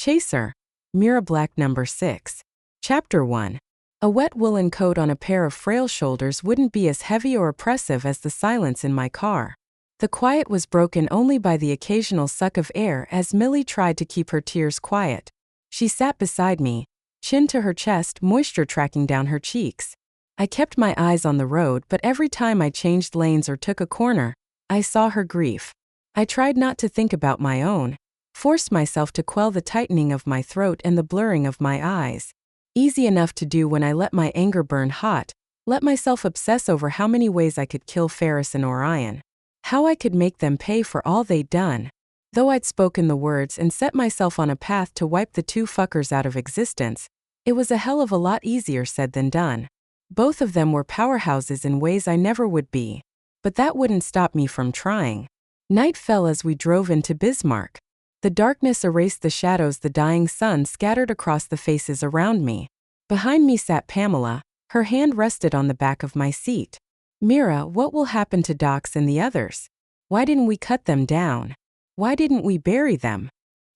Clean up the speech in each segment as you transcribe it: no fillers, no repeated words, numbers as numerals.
Chaser. Mira Black number 6. Chapter 1. A wet woolen coat on a pair of frail shoulders wouldn't be as heavy or oppressive as the silence in my car. The quiet was broken only by the occasional suck of air as Millie tried to keep her tears quiet. She sat beside me, chin to her chest, moisture tracking down her cheeks. I kept my eyes on the road, but every time I changed lanes or took a corner, I saw her grief. I tried not to think about my own, forced myself to quell the tightening of my throat and the blurring of my eyes. Easy enough to do when I let my anger burn hot, let myself obsess over how many ways I could kill Ferris and Orion. How I could make them pay for all they'd done. Though I'd spoken the words and set myself on a path to wipe the two fuckers out of existence, it was a hell of a lot easier said than done. Both of them were powerhouses in ways I never would be. But that wouldn't stop me from trying. Night fell as we drove into Bismarck. The darkness erased the shadows the dying sun scattered across the faces around me. Behind me sat Pamela, her hand rested on the back of my seat. Mira, what will happen to Docs and the others? Why didn't we cut them down? Why didn't we bury them?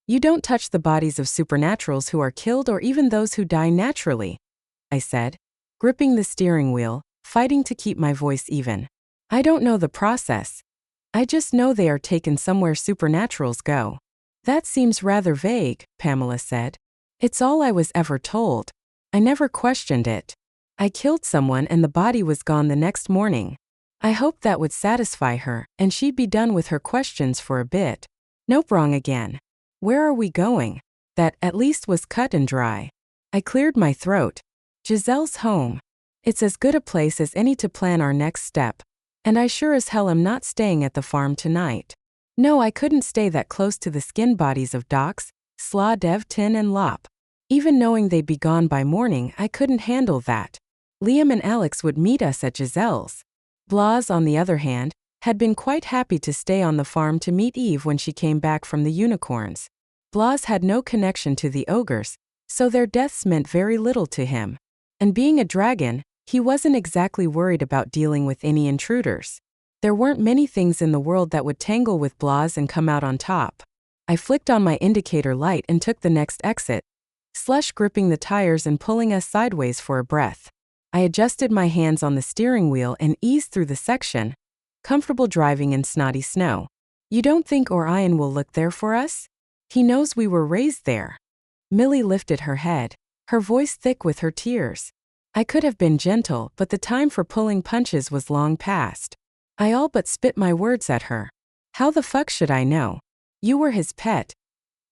You don't touch the bodies of supernaturals who are killed or even those who die naturally, I said, gripping the steering wheel, fighting to keep my voice even. I don't know the process. I just know they are taken somewhere supernaturals go. That seems rather vague, Pamela said. It's all I was ever told. I never questioned it. I killed someone and the body was gone the next morning. I hoped that would satisfy her, and she'd be done with her questions for a bit. Nope, wrong again. Where are we going? That, at least, was cut and dry. I cleared my throat. Giselle's home. It's as good a place as any to plan our next step. And I sure as hell am not staying at the farm tonight. No, I couldn't stay that close to the skin bodies of Docs, Slaw, Dev, Tin, and Lop. Even knowing they'd be gone by morning, I couldn't handle that. Liam and Alex would meet us at Giselle's. Blas, on the other hand, had been quite happy to stay on the farm to meet Eve when she came back from the unicorns. Blas had no connection to the ogres, so their deaths meant very little to him. And being a dragon, he wasn't exactly worried about dealing with any intruders. There weren't many things in the world that would tangle with Blas and come out on top. I flicked on my indicator light and took the next exit, Slush gripping the tires and pulling us sideways for a breath. I adjusted my hands on the steering wheel and eased through the section, comfortable driving in snotty snow. You don't think Orion will look there for us? He knows we were raised there. Millie lifted her head, her voice thick with her tears. I could have been gentle, but the time for pulling punches was long past. I all but spit my words at her. How the fuck should I know? You were his pet.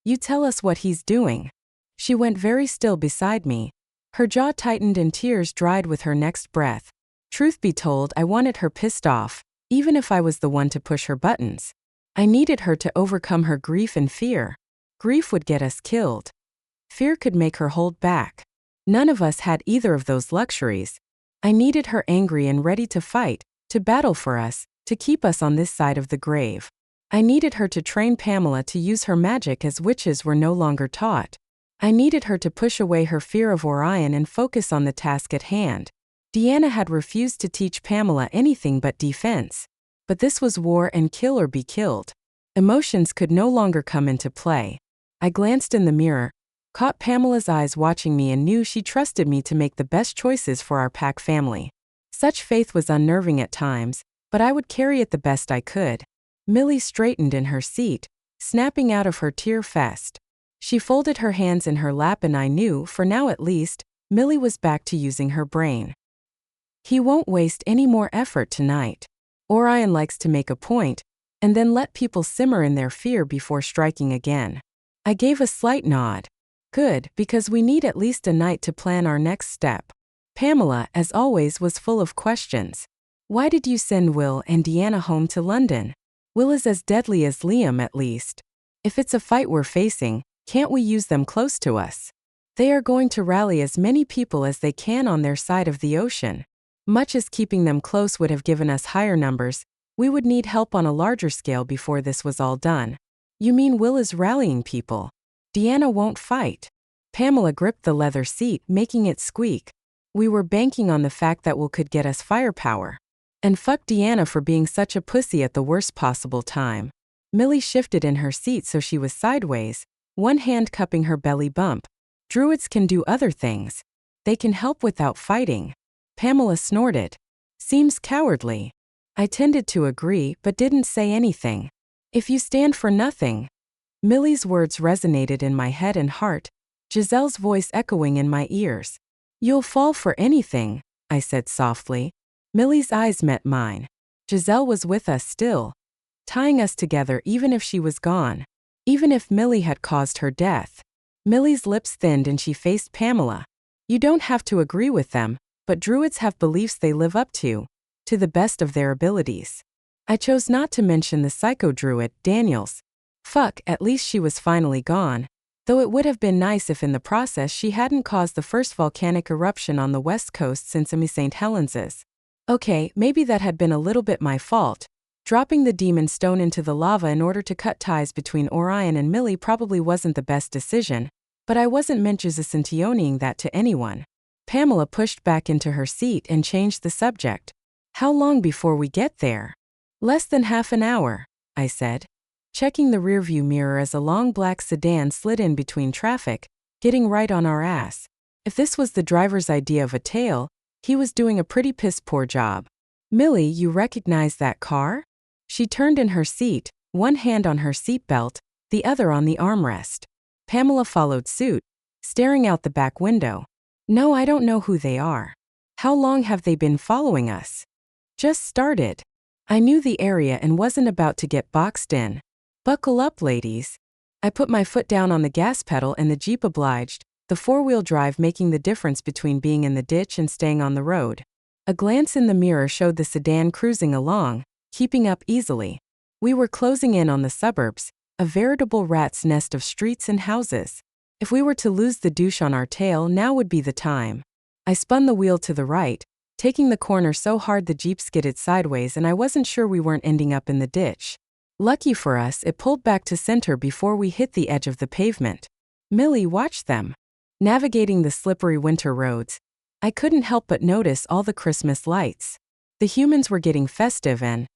You tell us what he's doing. She went very still beside me. Her jaw tightened and tears dried with her next breath. Truth be told, I wanted her pissed off, even if I was the one to push her buttons. I needed her to overcome her grief and fear. Grief would get us killed. Fear could make her hold back. None of us had either of those luxuries. I needed her angry and ready to fight, to battle for us, to keep us on this side of the grave. I needed her to train Pamela to use her magic as witches were no longer taught. I needed her to push away her fear of Orion and focus on the task at hand. Deanna had refused to teach Pamela anything but defense. But this was war and kill or be killed. Emotions could no longer come into play. I glanced in the mirror, caught Pamela's eyes watching me and knew she trusted me to make the best choices for our pack family. Such faith was unnerving at times, but I would carry it the best I could. Millie straightened in her seat, snapping out of her tear fest. She folded her hands in her lap and I knew, for now at least, Millie was back to using her brain. He won't waste any more effort tonight. Orion likes to make a point, and then let people simmer in their fear before striking again. I gave a slight nod. Good, because we need at least a night to plan our next step. Pamela, as always, was full of questions. Why did you send Will and Deanna home to London? Will is as deadly as Liam at least. If it's a fight we're facing, can't we use them close to us? They are going to rally as many people as they can on their side of the ocean. Much as keeping them close would have given us higher numbers, we would need help on a larger scale before this was all done. You mean Will is rallying people? Deanna won't fight. Pamela gripped the leather seat, making it squeak. We were banking on the fact that Will could get us firepower. And fuck Deanna for being such a pussy at the worst possible time. Millie shifted in her seat so she was sideways, one hand cupping her belly bump. Druids can do other things. They can help without fighting. Pamela snorted. Seems cowardly. I tended to agree but didn't say anything. If you stand for nothing. Millie's words resonated in my head and heart, Giselle's voice echoing in my ears. You'll fall for anything, I said softly. Millie's eyes met mine. Giselle was with us still, tying us together even if she was gone, even if Millie had caused her death. Millie's lips thinned and she faced Pamela. You don't have to agree with them, but druids have beliefs they live up to the best of their abilities. I chose not to mention the psycho-druid, Daniels. Fuck, at least she was finally gone. Though it would have been nice if in the process she hadn't caused the first volcanic eruption on the west coast since St. Helens's. Okay, maybe that had been a little bit my fault. Dropping the demon stone into the lava in order to cut ties between Orion and Millie probably wasn't the best decision, but I wasn't meant Sentioning that to anyone. Pamela pushed back into her seat and changed the subject. How long before we get there? Less than half an hour, I said, checking the rearview mirror as a long black sedan slid in between traffic, getting right on our ass. If this was the driver's idea of a tale, he was doing a pretty piss-poor job. Millie, you recognize that car? She turned in her seat, one hand on her seatbelt, the other on the armrest. Pamela followed suit, staring out the back window. No, I don't know who they are. How long have they been following us? Just started. I knew the area and wasn't about to get boxed in. Buckle up, ladies. I put my foot down on the gas pedal and the Jeep obliged, the four-wheel drive making the difference between being in the ditch and staying on the road. A glance in the mirror showed the sedan cruising along, keeping up easily. We were closing in on the suburbs, a veritable rat's nest of streets and houses. If we were to lose the douche on our tail, now would be the time. I spun the wheel to the right, taking the corner so hard the Jeep skidded sideways and I wasn't sure we weren't ending up in the ditch. Lucky for us, it pulled back to center before we hit the edge of the pavement. Millie watched them. Navigating the slippery winter roads, I couldn't help but notice all the Christmas lights. The humans were getting festive and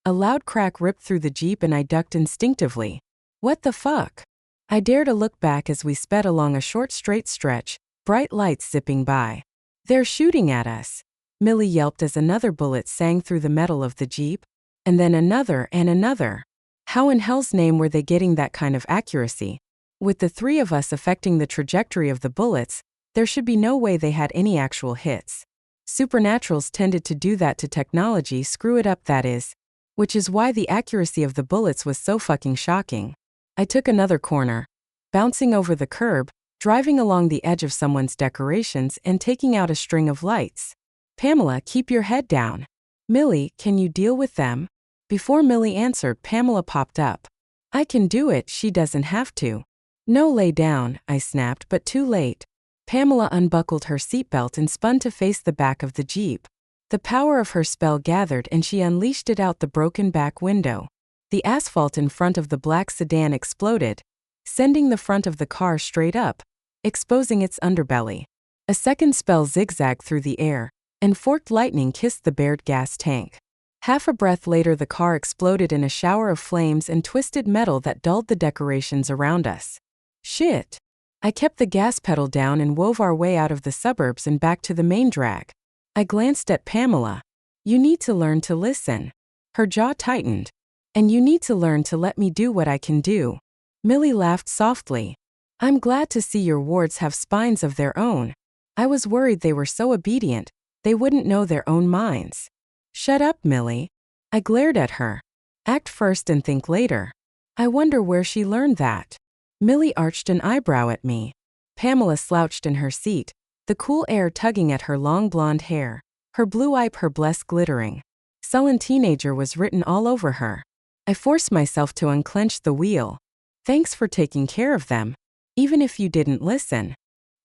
a loud crack ripped through the Jeep and I ducked instinctively. What the fuck? I dared to look back as we sped along a short straight stretch, bright lights zipping by. They're shooting at us. Millie yelped as another bullet sang through the metal of the Jeep, and then another and another. How in hell's name were they getting that kind of accuracy? With the three of us affecting the trajectory of the bullets, there should be no way they had any actual hits. Supernaturals tended to do that to technology, screw it up that is. Which is why the accuracy of the bullets was so fucking shocking. I took another corner, bouncing over the curb, driving along the edge of someone's decorations and taking out a string of lights. Pamela, keep your head down. Millie, can you deal with them? Before Millie answered, Pamela popped up. I can do it, she doesn't have to. No, lay down, I snapped, but too late. Pamela unbuckled her seatbelt and spun to face the back of the Jeep. The power of her spell gathered and she unleashed it out the broken back window. The asphalt in front of the black sedan exploded, sending the front of the car straight up, exposing its underbelly. A second spell zigzagged through the air, and forked lightning kissed the bared gas tank. Half a breath later the car exploded in a shower of flames and twisted metal that dulled the decorations around us. Shit. I kept the gas pedal down and wove our way out of the suburbs and back to the main drag. I glanced at Pamela. You need to learn to listen. Her jaw tightened. And you need to learn to let me do what I can do. Millie laughed softly. I'm glad to see your wards have spines of their own. I was worried they were so obedient, they wouldn't know their own minds. Shut up, Millie. I glared at her. Act first and think later. I wonder where she learned that. Millie arched an eyebrow at me. Pamela slouched in her seat, the cool air tugging at her long blonde hair, her blue eye her bless glittering. Sullen teenager was written all over her. I forced myself to unclench the wheel. Thanks for taking care of them, even if you didn't listen.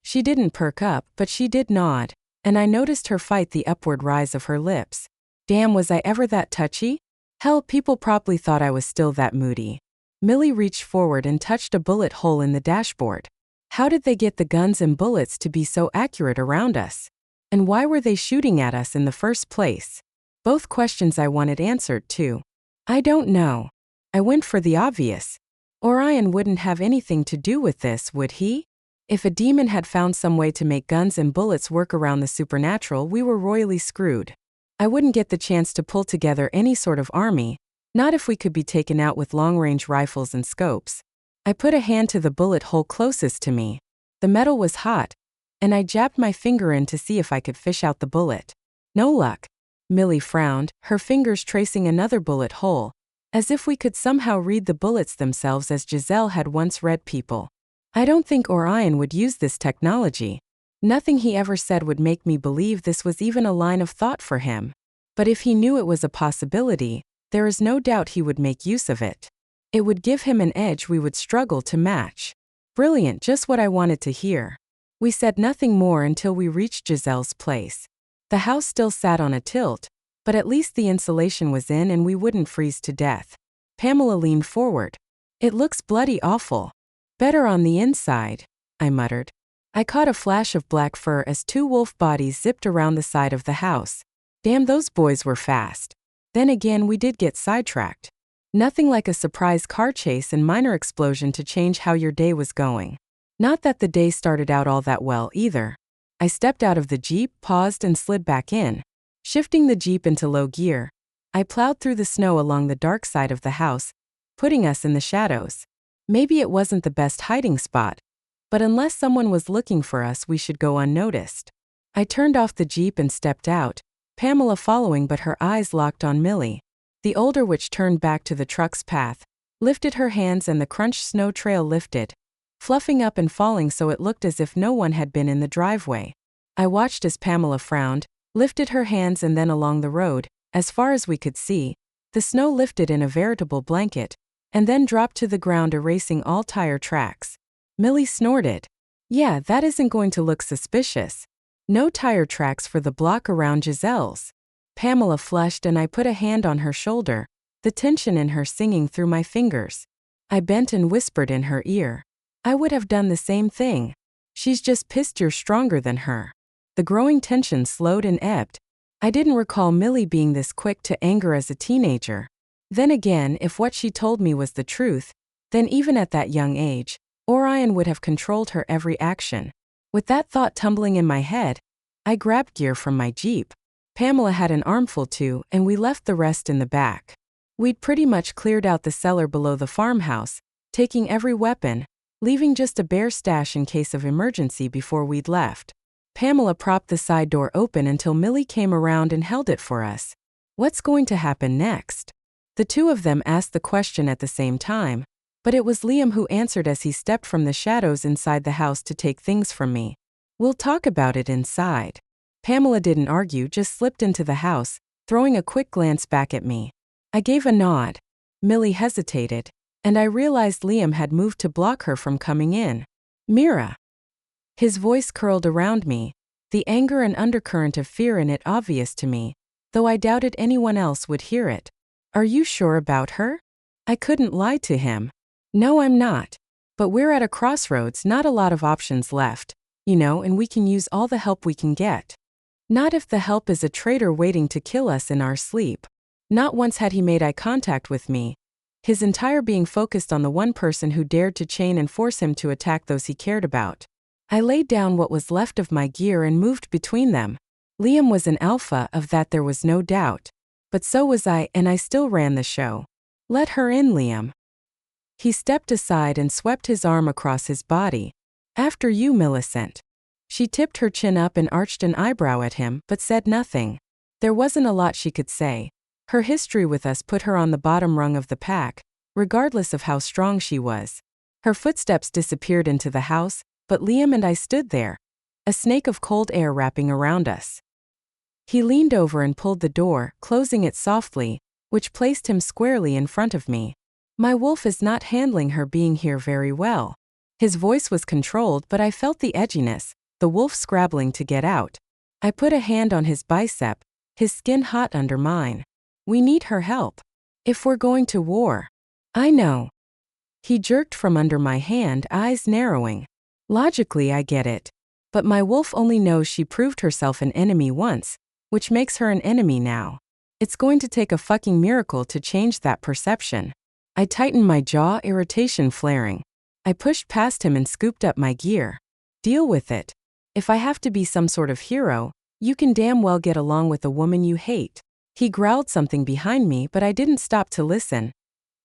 She didn't perk up, but she did nod, and I noticed her fight the upward rise of her lips. Damn, was I ever that touchy? Hell, people probably thought I was still that moody. Millie reached forward and touched a bullet hole in the dashboard. How did they get the guns and bullets to be so accurate around us? And why were they shooting at us in the first place? Both questions I wanted answered too. I don't know. I went for the obvious. Orion wouldn't have anything to do with this, would he? If a demon had found some way to make guns and bullets work around the supernatural, we were royally screwed. I wouldn't get the chance to pull together any sort of army, not if we could be taken out with long-range rifles and scopes. I put a hand to the bullet hole closest to me. The metal was hot, and I jabbed my finger in to see if I could fish out the bullet. No luck. Millie frowned, her fingers tracing another bullet hole, as if we could somehow read the bullets themselves as Giselle had once read people. I don't think Orion would use this technology. Nothing he ever said would make me believe this was even a line of thought for him. But if he knew it was a possibility, there is no doubt he would make use of it. It would give him an edge we would struggle to match. Brilliant, just what I wanted to hear. We said nothing more until we reached Giselle's place. The house still sat on a tilt, but at least the insulation was in and we wouldn't freeze to death. Pamela leaned forward. It looks bloody awful. Better on the inside, I muttered. I caught a flash of black fur as two wolf bodies zipped around the side of the house. Damn, those boys were fast. Then again, we did get sidetracked. Nothing like a surprise car chase and minor explosion to change how your day was going. Not that the day started out all that well either. I stepped out of the Jeep, paused and slid back in. Shifting the Jeep into low gear, I plowed through the snow along the dark side of the house, putting us in the shadows. Maybe it wasn't the best hiding spot, but unless someone was looking for us, we should go unnoticed. I turned off the Jeep and stepped out, Pamela following, but her eyes locked on Millie. The older witch turned back to the truck's path, lifted her hands and the crunched snow trail lifted, fluffing up and falling so it looked as if no one had been in the driveway. I watched as Pamela frowned, lifted her hands, and then along the road, as far as we could see, the snow lifted in a veritable blanket, and then dropped to the ground, erasing all tire tracks. Millie snorted. Yeah, that isn't going to look suspicious. No tire tracks for the block around Giselle's. Pamela flushed and I put a hand on her shoulder, the tension in her singing through my fingers. I bent and whispered in her ear. I would have done the same thing. She's just pissed you're stronger than her. The growing tension slowed and ebbed. I didn't recall Millie being this quick to anger as a teenager. Then again, if what she told me was the truth, then even at that young age, Orion would have controlled her every action. With that thought tumbling in my head, I grabbed gear from my Jeep. Pamela had an armful too, and we left the rest in the back. We'd pretty much cleared out the cellar below the farmhouse, taking every weapon, leaving just a bare stash in case of emergency before we'd left. Pamela propped the side door open until Millie came around and held it for us. What's going to happen next? The two of them asked the question at the same time, but it was Liam who answered as he stepped from the shadows inside the house to take things from me. We'll talk about it inside. Pamela didn't argue, just slipped into the house, throwing a quick glance back at me. I gave a nod. Millie hesitated, and I realized Liam had moved to block her from coming in. Mira. His voice curled around me, the anger and undercurrent of fear in it obvious to me, though I doubted anyone else would hear it. Are you sure about her? I couldn't lie to him. No, I'm not. But we're at a crossroads, not a lot of options left, and we can use all the help we can get. Not if the help is a traitor waiting to kill us in our sleep. Not once had he made eye contact with me, his entire being focused on the one person who dared to chain and force him to attack those he cared about. I laid down what was left of my gear and moved between them. Liam was an alpha, of that there was no doubt. But so was I, and I still ran the show. Let her in, Liam. He stepped aside and swept his arm across his body. After you, Millicent. She tipped her chin up and arched an eyebrow at him, but said nothing. There wasn't a lot she could say. Her history with us put her on the bottom rung of the pack, regardless of how strong she was. Her footsteps disappeared into the house, but Liam and I stood there, a snake of cold air wrapping around us. He leaned over and pulled the door, closing it softly, which placed him squarely in front of me. My wolf is not handling her being here very well. His voice was controlled, but I felt the edginess, the wolf scrabbling to get out. I put a hand on his bicep, his skin hot under mine. We need her help. If we're going to war. I know. He jerked from under my hand, eyes narrowing. Logically, I get it. But my wolf only knows she proved herself an enemy once, which makes her an enemy now. It's going to take a fucking miracle to change that perception. I tightened my jaw, irritation flaring. I pushed past him and scooped up my gear. Deal with it. If I have to be some sort of hero, you can damn well get along with a woman you hate. He growled something behind me, but I didn't stop to listen.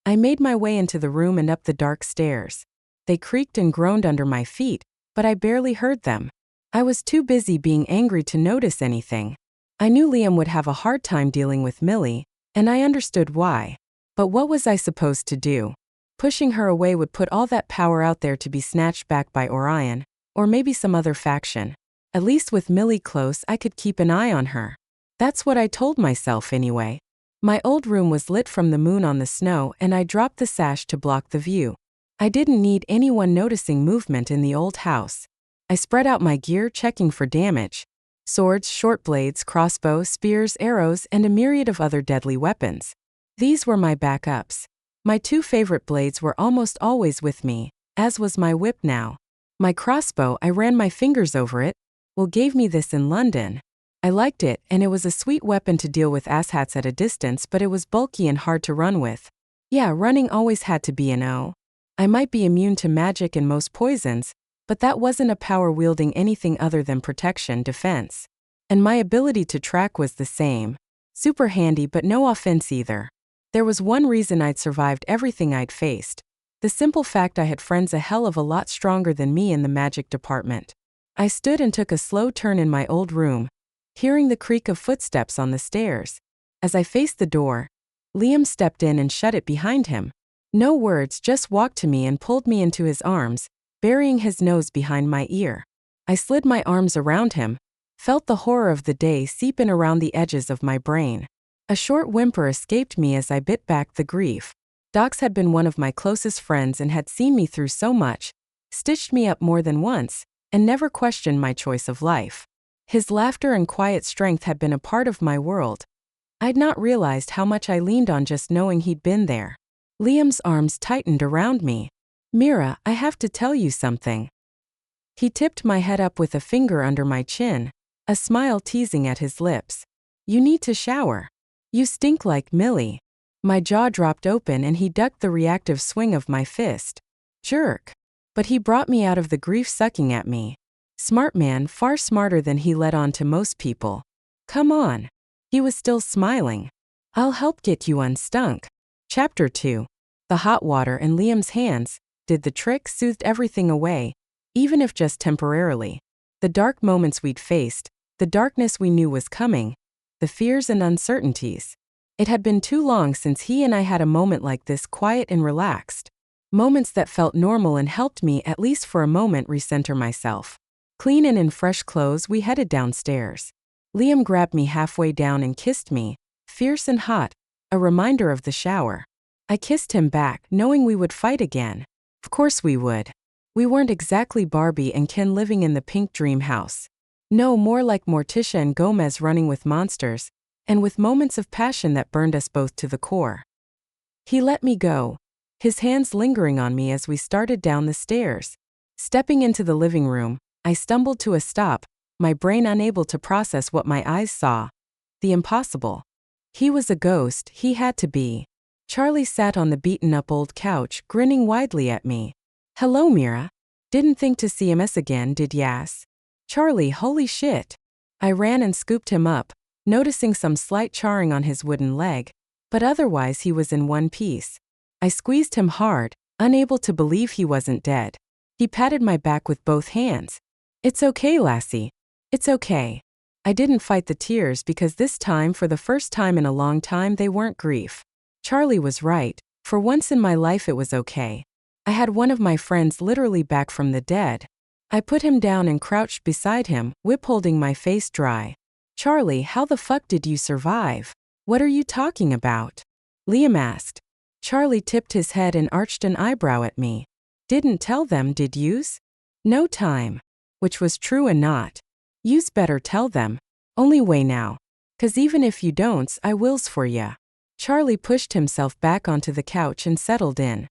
I made my way into the room and up the dark stairs. They creaked and groaned under my feet, but I barely heard them. I was too busy being angry to notice anything. I knew Liam would have a hard time dealing with Millie, and I understood why. But what was I supposed to do? Pushing her away would put all that power out there to be snatched back by Orion, or maybe some other faction. At least with Millie close, I could keep an eye on her. That's what I told myself anyway. My old room was lit from the moon on the snow, and I dropped the sash to block the view. I didn't need anyone noticing movement in the old house. I spread out my gear, checking for damage. Swords, short blades, crossbow, spears, arrows, and a myriad of other deadly weapons. These were my backups. My two favorite blades were almost always with me, as was my whip now. My crossbow, I ran my fingers over it. Will gave me this in London. I liked it, and it was a sweet weapon to deal with asshats at a distance, but it was bulky and hard to run with. Yeah, running always had to be an O. I might be immune to magic and most poisons, but that wasn't a power wielding anything other than protection, defense. And my ability to track was the same. Super handy, but no offense either. There was one reason I'd survived everything I'd faced. The simple fact I had friends a hell of a lot stronger than me in the magic department. I stood and took a slow turn in my old room, hearing the creak of footsteps on the stairs. As I faced the door, Liam stepped in and shut it behind him. No words, just walked to me and pulled me into his arms, burying his nose behind my ear. I slid my arms around him, felt the horror of the day seep in around the edges of my brain. A short whimper escaped me as I bit back the grief. Docs had been one of my closest friends and had seen me through so much, stitched me up more than once, and never questioned my choice of life. His laughter and quiet strength had been a part of my world. I'd not realized how much I leaned on just knowing he'd been there. Liam's arms tightened around me. Mira, I have to tell you something. He tipped my head up with a finger under my chin, a smile teasing at his lips. You need to shower. You stink like Millie. My jaw dropped open and he ducked the reactive swing of my fist. Jerk. But he brought me out of the grief sucking at me. Smart man, far smarter than he let on to most people. Come on. He was still smiling. I'll help get you unstunk. Chapter 2. The hot water in Liam's hands did the trick, soothed everything away, even if just temporarily. The dark moments we'd faced, the darkness we knew was coming, the fears and uncertainties. It had been too long since he and I had a moment like this, quiet and relaxed. Moments that felt normal and helped me, at least for a moment, recenter myself. Clean and in fresh clothes, we headed downstairs. Liam grabbed me halfway down and kissed me, fierce and hot, a reminder of the shower. I kissed him back, knowing we would fight again. Of course we would. We weren't exactly Barbie and Ken living in the pink dream house. No, more like Morticia and Gomez running with monsters, and with moments of passion that burned us both to the core. He let me go, his hands lingering on me as we started down the stairs. Stepping into the living room, I stumbled to a stop, my brain unable to process what my eyes saw. The impossible. He was a ghost, he had to be. Charlie sat on the beaten-up old couch, grinning widely at me. Hello, Mira. Didn't think to see us again, did yas? Charlie, holy shit. I ran and scooped him up, noticing some slight charring on his wooden leg, but otherwise he was in one piece. I squeezed him hard, unable to believe he wasn't dead. He patted my back with both hands. It's okay, lassie. It's okay. I didn't fight the tears because this time, for the first time in a long time, they weren't grief. Charlie was right. For once in my life it was okay. I had one of my friends literally back from the dead. I put him down and crouched beside him, whip holding my face dry. Charlie, how the fuck did you survive? What are you talking about? Liam asked. Charlie tipped his head and arched an eyebrow at me. Didn't tell them, did yous? No time. Which was true and not. Yous better tell them. Only way now. 'Cause even if you don'ts, I wills for ya. Charlie pushed himself back onto the couch and settled in.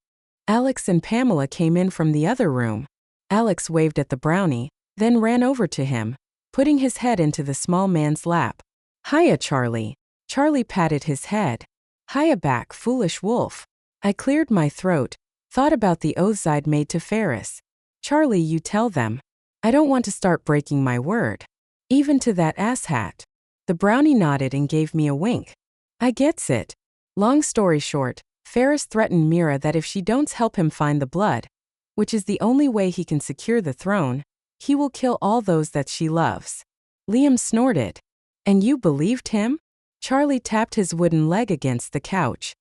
Alex and Pamela came in from the other room. Alex waved at the brownie, then ran over to him, putting his head into the small man's lap. Hiya, Charlie. Charlie patted his head. Hiya back, foolish wolf. I cleared my throat, thought about the oaths I'd made to Ferris. Charlie, you tell them. I don't want to start breaking my word. Even to that asshat. The brownie nodded and gave me a wink. I gets it. Long story short, Ferris threatened Mira that if she don't help him find the blood, which is the only way he can secure the throne, he will kill all those that she loves. Liam snorted. And you believed him? Charlie tapped his wooden leg against the couch.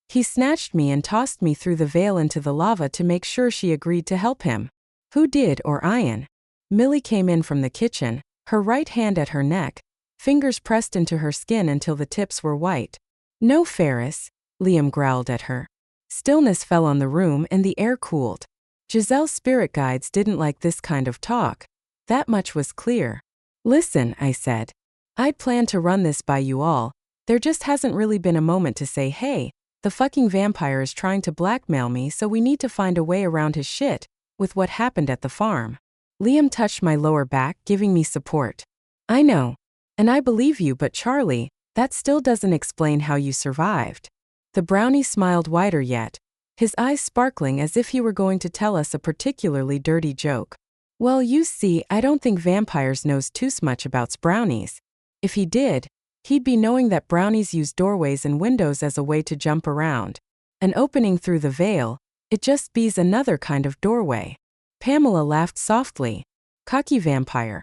He snatched me and tossed me through the veil into the lava to make sure she agreed to help him. Who did, or Ian? Millie came in from the kitchen, her right hand at her neck, fingers pressed into her skin until the tips were white. No, Ferris, Liam growled at her. Stillness fell on the room and the air cooled. Giselle's spirit guides didn't like this kind of talk. That much was clear. Listen, I said. I'd planned to run this by you all. There just hasn't really been a moment to say, hey, the fucking vampire is trying to blackmail me, so we need to find a way around his shit, with what happened at the farm. Liam touched my lower back, giving me support. I know. And I believe you, but Charlie, that still doesn't explain how you survived. The brownie smiled wider yet, his eyes sparkling as if he were going to tell us a particularly dirty joke. Well, you see, I don't think vampires knows too much about brownies. If he did, he'd be knowing that brownies use doorways and windows as a way to jump around. An opening through the veil, it just be's another kind of doorway. Pamela laughed softly. Cocky vampire.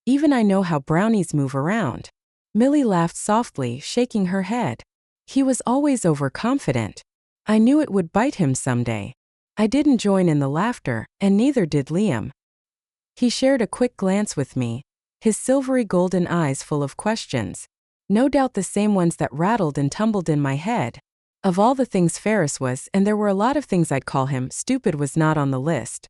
Even I know how brownies move around. Millie laughed softly, shaking her head. He was always overconfident. I knew it would bite him someday. I didn't join in the laughter, and neither did Liam. He shared a quick glance with me, his silvery golden eyes full of questions. No doubt the same ones that rattled and tumbled in my head. Of all the things Ferris was, and there were a lot of things I'd call him, stupid was not on the list.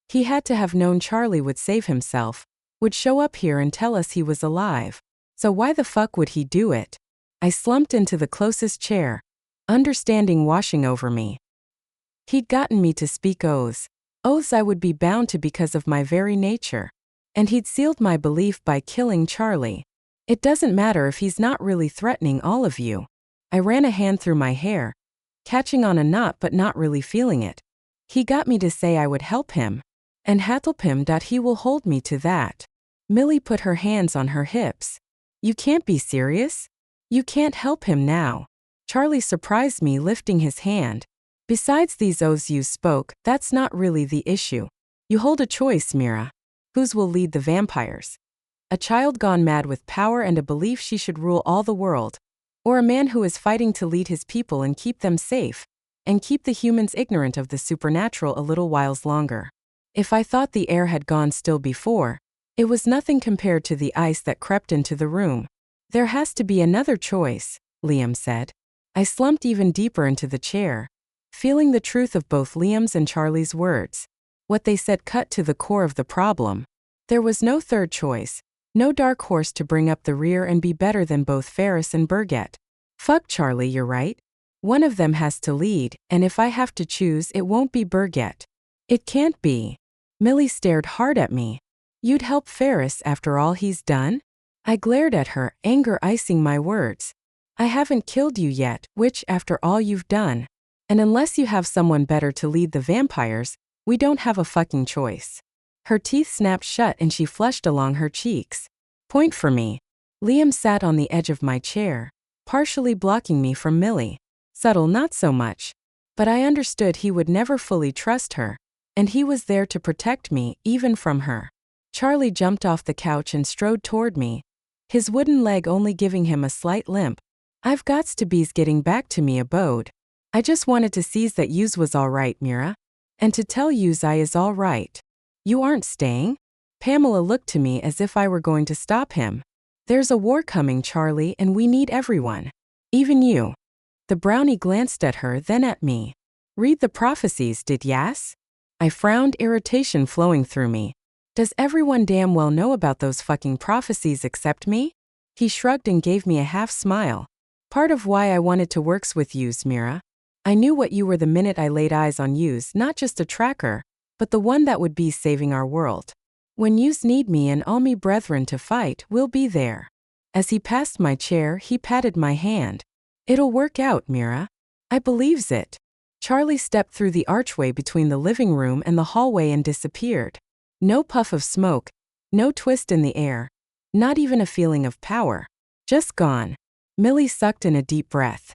He had to have known Charlie would save himself, would show up here and tell us he was alive. So why the fuck would he do it? I slumped into the closest chair, understanding washing over me. He'd gotten me to speak oaths. Oaths I would be bound to because of my very nature. And he'd sealed my belief by killing Charlie. It doesn't matter if he's not really threatening all of you. I ran a hand through my hair, catching on a knot but not really feeling it. He got me to say I would help him. And help him. He will hold me to that. Millie put her hands on her hips. You can't be serious? You can't help him now. Charlie surprised me, lifting his hand. Besides these oaths you spoke, that's not really the issue. You hold a choice, Mira. Whose will lead the vampires? A child gone mad with power and a belief she should rule all the world. Or a man who is fighting to lead his people and keep them safe, and keep the humans ignorant of the supernatural a little whiles longer. If I thought the air had gone still before, it was nothing compared to the ice that crept into the room. There has to be another choice, Liam said. I slumped even deeper into the chair, feeling the truth of both Liam's and Charlie's words. What they said cut to the core of the problem. There was no third choice, no dark horse to bring up the rear and be better than both Ferris and Berget. Fuck Charlie, you're right. One of them has to lead, and if I have to choose, it won't be Berget. It can't be. Millie stared hard at me. You'd help Ferris after all he's done? I glared at her, anger icing my words. I haven't killed you yet, which, after all you've done. And unless you have someone better to lead the vampires, we don't have a fucking choice. Her teeth snapped shut and she flushed along her cheeks. Point for me. Liam sat on the edge of my chair, partially blocking me from Millie. Subtle, not so much. But I understood he would never fully trust her, and he was there to protect me, even from her. Charlie jumped off the couch and strode toward me, his wooden leg only giving him a slight limp. I've gots to be's getting back to me abode. I just wanted to seize that yous was all right, Mira. And to tell yous I is all right. You aren't staying? Pamela looked to me as if I were going to stop him. There's a war coming, Charlie, and we need everyone. Even you. The brownie glanced at her, then at me. Read the prophecies, did yas? I frowned, irritation flowing through me. Does everyone damn well know about those fucking prophecies except me? He shrugged and gave me a half smile. Part of why I wanted to works with yous, Mira. I knew what you were the minute I laid eyes on yous, not just a tracker, but the one that would be saving our world. When yous need me and all me brethren to fight, we'll be there. As he passed my chair, he patted my hand. It'll work out, Mira. I believes it. Charlie stepped through the archway between the living room and the hallway and disappeared. No puff of smoke, no twist in the air, not even a feeling of power. Just gone. Millie sucked in a deep breath.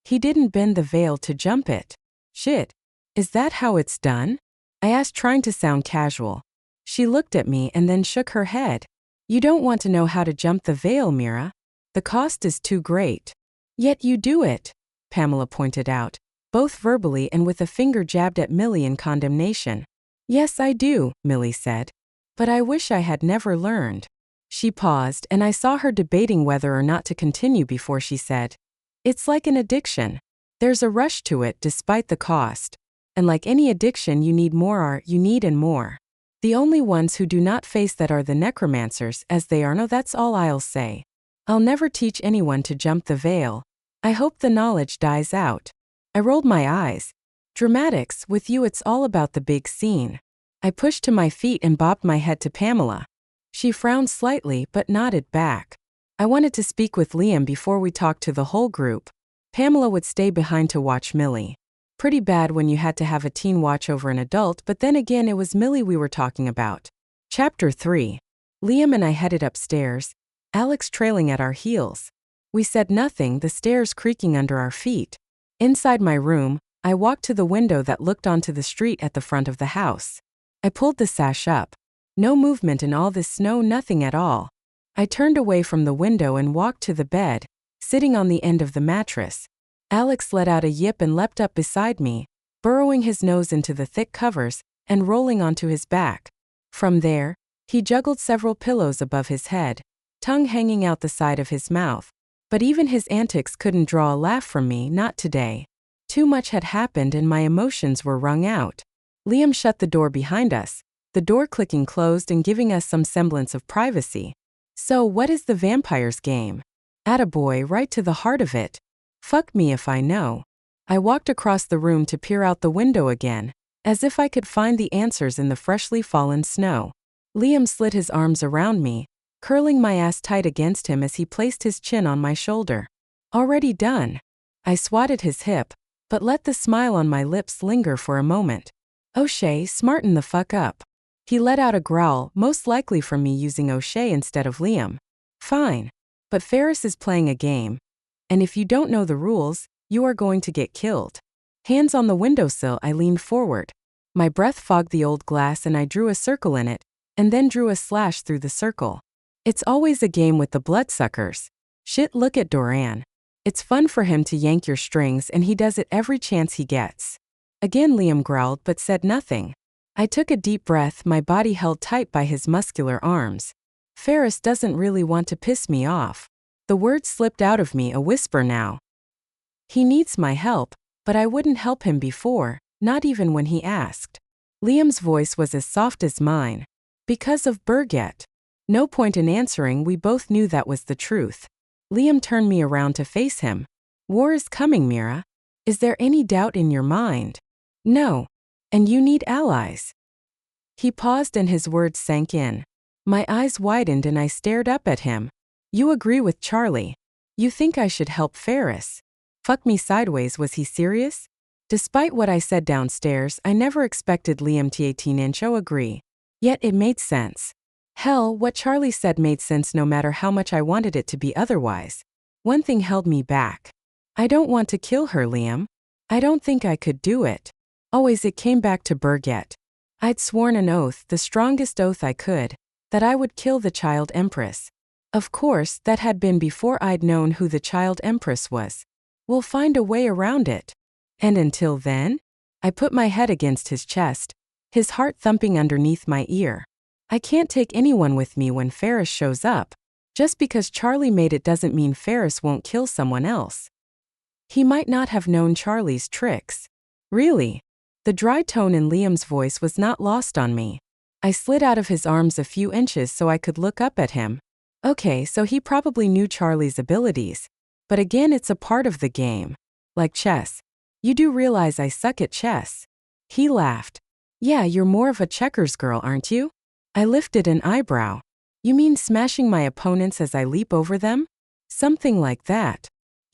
He didn't bend the veil to jump it. Shit. Is that how it's done? I asked, trying to sound casual. She looked at me and then shook her head. You don't want to know how to jump the veil, Mira. The cost is too great. Yet you do it, Pamela pointed out, both verbally and with a finger jabbed at Millie in condemnation. Yes, I do, Millie said. But I wish I had never learned. She paused, and I saw her debating whether or not to continue before she said, It's like an addiction. There's a rush to it despite the cost. And like any addiction, you need and more. The only ones who do not face that are the necromancers, as they are. No, that's all I'll say. I'll never teach anyone to jump the veil. I hope the knowledge dies out. I rolled my eyes. Dramatics, with you it's all about the big scene. I pushed to my feet and bobbed my head to Pamela. She frowned slightly but nodded back. I wanted to speak with Liam before we talked to the whole group. Pamela would stay behind to watch Millie. Pretty bad when you had to have a teen watch over an adult, but then again it was Millie we were talking about. Chapter 3. Liam and I headed upstairs, Alex trailing at our heels. We said nothing, the stairs creaking under our feet. Inside my room, I walked to the window that looked onto the street at the front of the house. I pulled the sash up. No movement in all this snow, nothing at all. I turned away from the window and walked to the bed, sitting on the end of the mattress. Alex let out a yip and leapt up beside me, burrowing his nose into the thick covers and rolling onto his back. From there, he juggled several pillows above his head, tongue hanging out the side of his mouth. But even his antics couldn't draw a laugh from me, not today. Too much had happened and my emotions were wrung out. Liam shut the door behind us, the door clicking closed and giving us some semblance of privacy. So what is the vampire's game? Attaboy, right to the heart of it. Fuck me if I know. I walked across the room to peer out the window again, as if I could find the answers in the freshly fallen snow. Liam slid his arms around me, curling my ass tight against him as he placed his chin on my shoulder. Already done. I swatted his hip, but let the smile on my lips linger for a moment. O'Shea, smarten the fuck up. He let out a growl, most likely from me using O'Shea instead of Liam. Fine. But Ferris is playing a game. And if you don't know the rules, you are going to get killed. Hands on the windowsill, I leaned forward. My breath fogged the old glass and I drew a circle in it, and then drew a slash through the circle. It's always a game with the bloodsuckers. Shit, look at Doran. It's fun for him to yank your strings and he does it every chance he gets. Again Liam growled but said nothing. I took a deep breath, my body held tight by his muscular arms. Ferris doesn't really want to piss me off. The words slipped out of me, a whisper now. He needs my help, but I wouldn't help him before, not even when he asked. Liam's voice was as soft as mine. Because of Berget. No point in answering, we both knew that was the truth. Liam turned me around to face him. War is coming, Mira. Is there any doubt in your mind? No. And you need allies. He paused and his words sank in. My eyes widened and I stared up at him. You agree with Charlie. You think I should help Ferris. Fuck me sideways, was he serious? Despite what I said downstairs, I never expected Liam to 18-inch agree. Yet it made sense. Hell, what Charlie said made sense no matter how much I wanted it to be otherwise. One thing held me back. I don't want to kill her, Liam. I don't think I could do it. Always it came back to Berget. I'd sworn an oath, the strongest oath I could, that I would kill the child empress. Of course, that had been before I'd known who the child empress was. We'll find a way around it. And until then? I put my head against his chest, his heart thumping underneath my ear. I can't take anyone with me when Ferris shows up. Just because Charlie made it doesn't mean Ferris won't kill someone else. He might not have known Charlie's tricks. Really? The dry tone in Liam's voice was not lost on me. I slid out of his arms a few inches so I could look up at him. Okay, so he probably knew Charlie's abilities. But again, it's a part of the game. Like chess. You do realize I suck at chess. He laughed. Yeah, you're more of a checkers girl, aren't you? I lifted an eyebrow. You mean smashing my opponents as I leap over them? Something like that.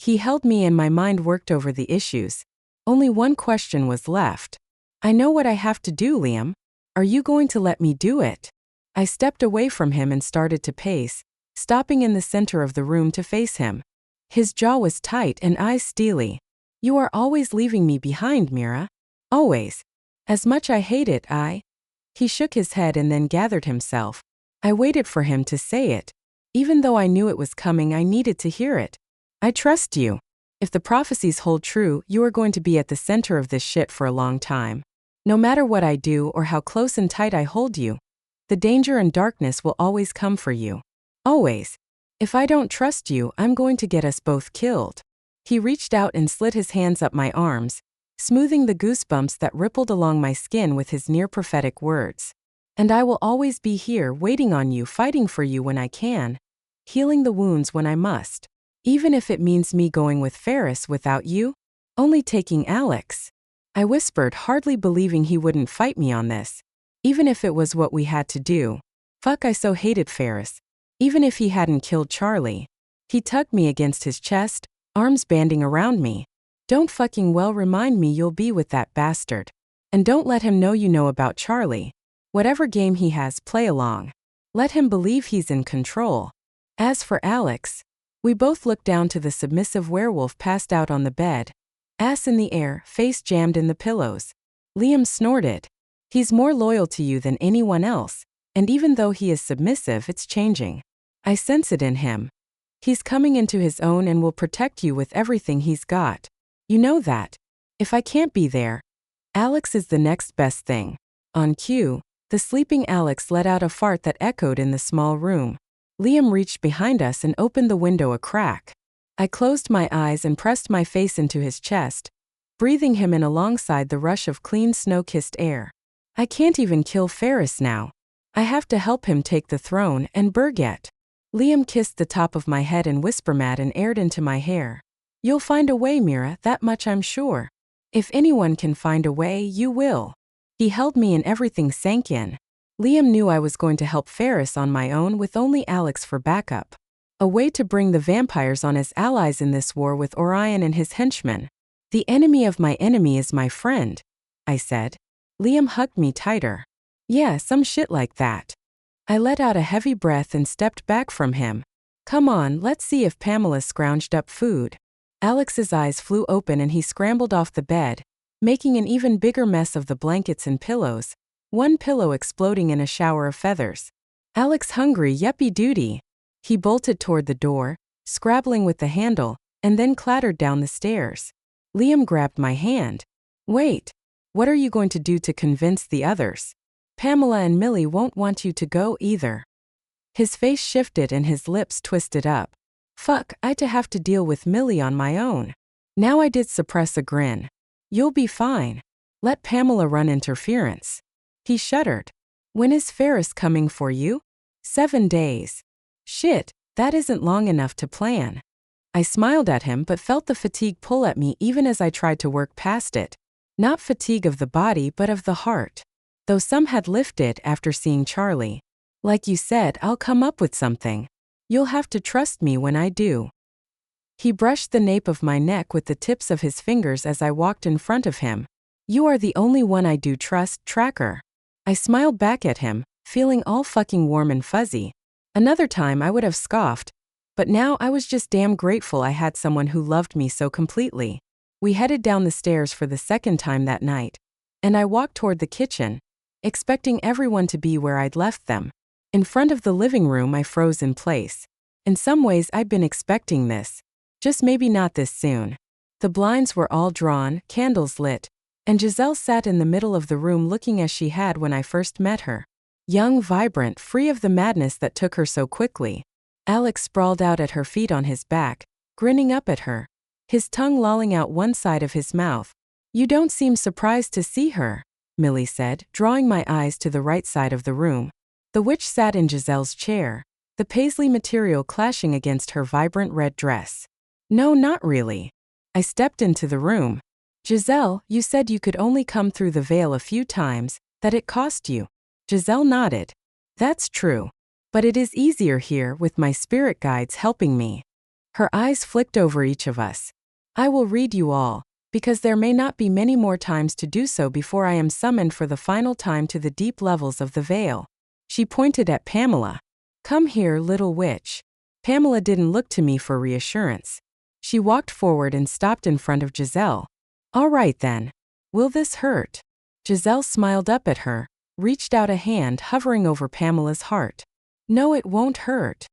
He held me and my mind worked over the issues. Only one question was left. I know what I have to do, Liam. Are you going to let me do it? I stepped away from him and started to pace, stopping in the center of the room to face him. His jaw was tight and eyes steely. You are always leaving me behind, Mira. Always. As much I hate it, He shook his head and then gathered himself. I waited for him to say it. Even though I knew it was coming, I needed to hear it. I trust you. If the prophecies hold true, you are going to be at the center of this shit for a long time. No matter what I do or how close and tight I hold you, the danger and darkness will always come for you. Always. If I don't trust you, I'm going to get us both killed. He reached out and slid his hands up my arms, smoothing the goosebumps that rippled along my skin with his near-prophetic words. And I will always be here, waiting on you, fighting for you when I can, healing the wounds when I must. Even if it means me going with Ferris without you, only taking Alex. I whispered, hardly believing he wouldn't fight me on this. Even if it was what we had to do. Fuck, I so hated Ferris. Even if he hadn't killed Charlie. He tugged me against his chest, arms banding around me. Don't fucking well remind me you'll be with that bastard. And don't let him know you know about Charlie. Whatever game he has, play along. Let him believe he's in control. As for Alex, we both looked down to the submissive werewolf passed out on the bed, ass in the air, face jammed in the pillows. Liam snorted. He's more loyal to you than anyone else, and even though he is submissive, it's changing. I sense it in him. He's coming into his own and will protect you with everything he's got. You know that. If I can't be there, Alex is the next best thing. On cue, the sleeping Alex let out a fart that echoed in the small room. Liam reached behind us and opened the window a crack. I closed my eyes and pressed my face into his chest, breathing him in alongside the rush of clean snow-kissed air. I can't even kill Ferris now. I have to help him take the throne and Berget. Liam kissed the top of my head and whisper-mad and aired into my hair. You'll find a way, Mira, that much I'm sure. If anyone can find a way, you will. He held me and everything sank in. Liam knew I was going to help Ferris on my own with only Alex for backup. A way to bring the vampires on as allies in this war with Orion and his henchmen. The enemy of my enemy is my friend, I said. Liam hugged me tighter. Yeah, some shit like that. I let out a heavy breath and stepped back from him. Come on, let's see if Pamela scrounged up food. Alex's eyes flew open and he scrambled off the bed, making an even bigger mess of the blankets and pillows, one pillow exploding in a shower of feathers. Alex hungry, yuppie duty. He bolted toward the door, scrabbling with the handle, and then clattered down the stairs. Liam grabbed my hand. Wait, what are you going to do to convince the others? Pamela and Millie won't want you to go either. His face shifted and his lips twisted up. Fuck, I have to deal with Millie on my own. Now I did suppress a grin. You'll be fine. Let Pamela run interference. He shuddered. When is Ferris coming for you? 7 days. Shit, that isn't long enough to plan. I smiled at him but felt the fatigue pull at me even as I tried to work past it. Not fatigue of the body but of the heart. Though some had lifted after seeing Charlie. Like you said, I'll come up with something. You'll have to trust me when I do. He brushed the nape of my neck with the tips of his fingers as I walked in front of him. You are the only one I do trust, Tracker. I smiled back at him, feeling all fucking warm and fuzzy. Another time I would have scoffed, but now I was just damn grateful I had someone who loved me so completely. We headed down the stairs for the second time that night, and I walked toward the kitchen, expecting everyone to be where I'd left them. In front of the living room I froze in place. In some ways I'd been expecting this, just maybe not this soon. The blinds were all drawn, candles lit, and Giselle sat in the middle of the room looking as she had when I first met her. Young, vibrant, free of the madness that took her so quickly. Alex sprawled out at her feet on his back, grinning up at her, his tongue lolling out one side of his mouth. You don't seem surprised to see her, Millie said, drawing my eyes to the right side of the room. The witch sat in Giselle's chair, the paisley material clashing against her vibrant red dress. No, not really. I stepped into the room. Giselle, you said you could only come through the veil a few times, that it cost you. Giselle nodded. That's true. But it is easier here with my spirit guides helping me. Her eyes flicked over each of us. I will read you all, because there may not be many more times to do so before I am summoned for the final time to the deep levels of the veil. She pointed at Pamela. Come here, little witch. Pamela didn't look to me for reassurance. She walked forward and stopped in front of Giselle. All right then. Will this hurt? Giselle smiled up at her, reached out a hand hovering over Pamela's heart. No, it won't hurt.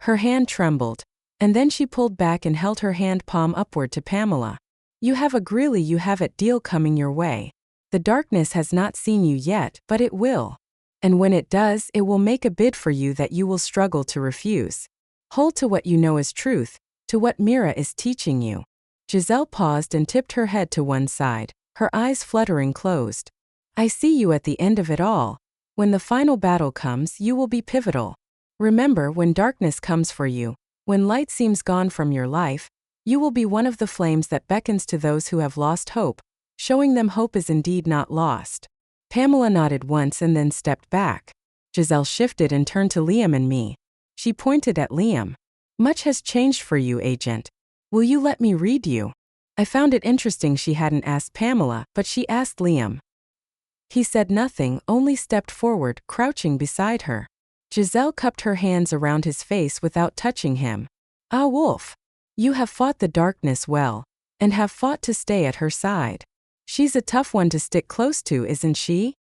Her hand trembled, and then she pulled back and held her hand palm upward to Pamela. You have a you have it deal coming your way. The darkness has not seen you yet, but it will. And when it does, it will make a bid for you that you will struggle to refuse. Hold to what you know is truth, to what Mira is teaching you. Giselle paused and tipped her head to one side, her eyes fluttering closed. I see you at the end of it all. When the final battle comes, you will be pivotal. Remember, when darkness comes for you, when light seems gone from your life, you will be one of the flames that beckons to those who have lost hope, showing them hope is indeed not lost. Pamela nodded once and then stepped back. Giselle shifted and turned to Liam and me. She pointed at Liam. Much has changed for you, Agent. Will you let me read you? I found it interesting she hadn't asked Pamela, but she asked Liam. He said nothing, only stepped forward, crouching beside her. Giselle cupped her hands around his face without touching him. Ah, Wolf. You have fought the darkness well, and have fought to stay at her side. She's a tough one to stick close to, isn't she?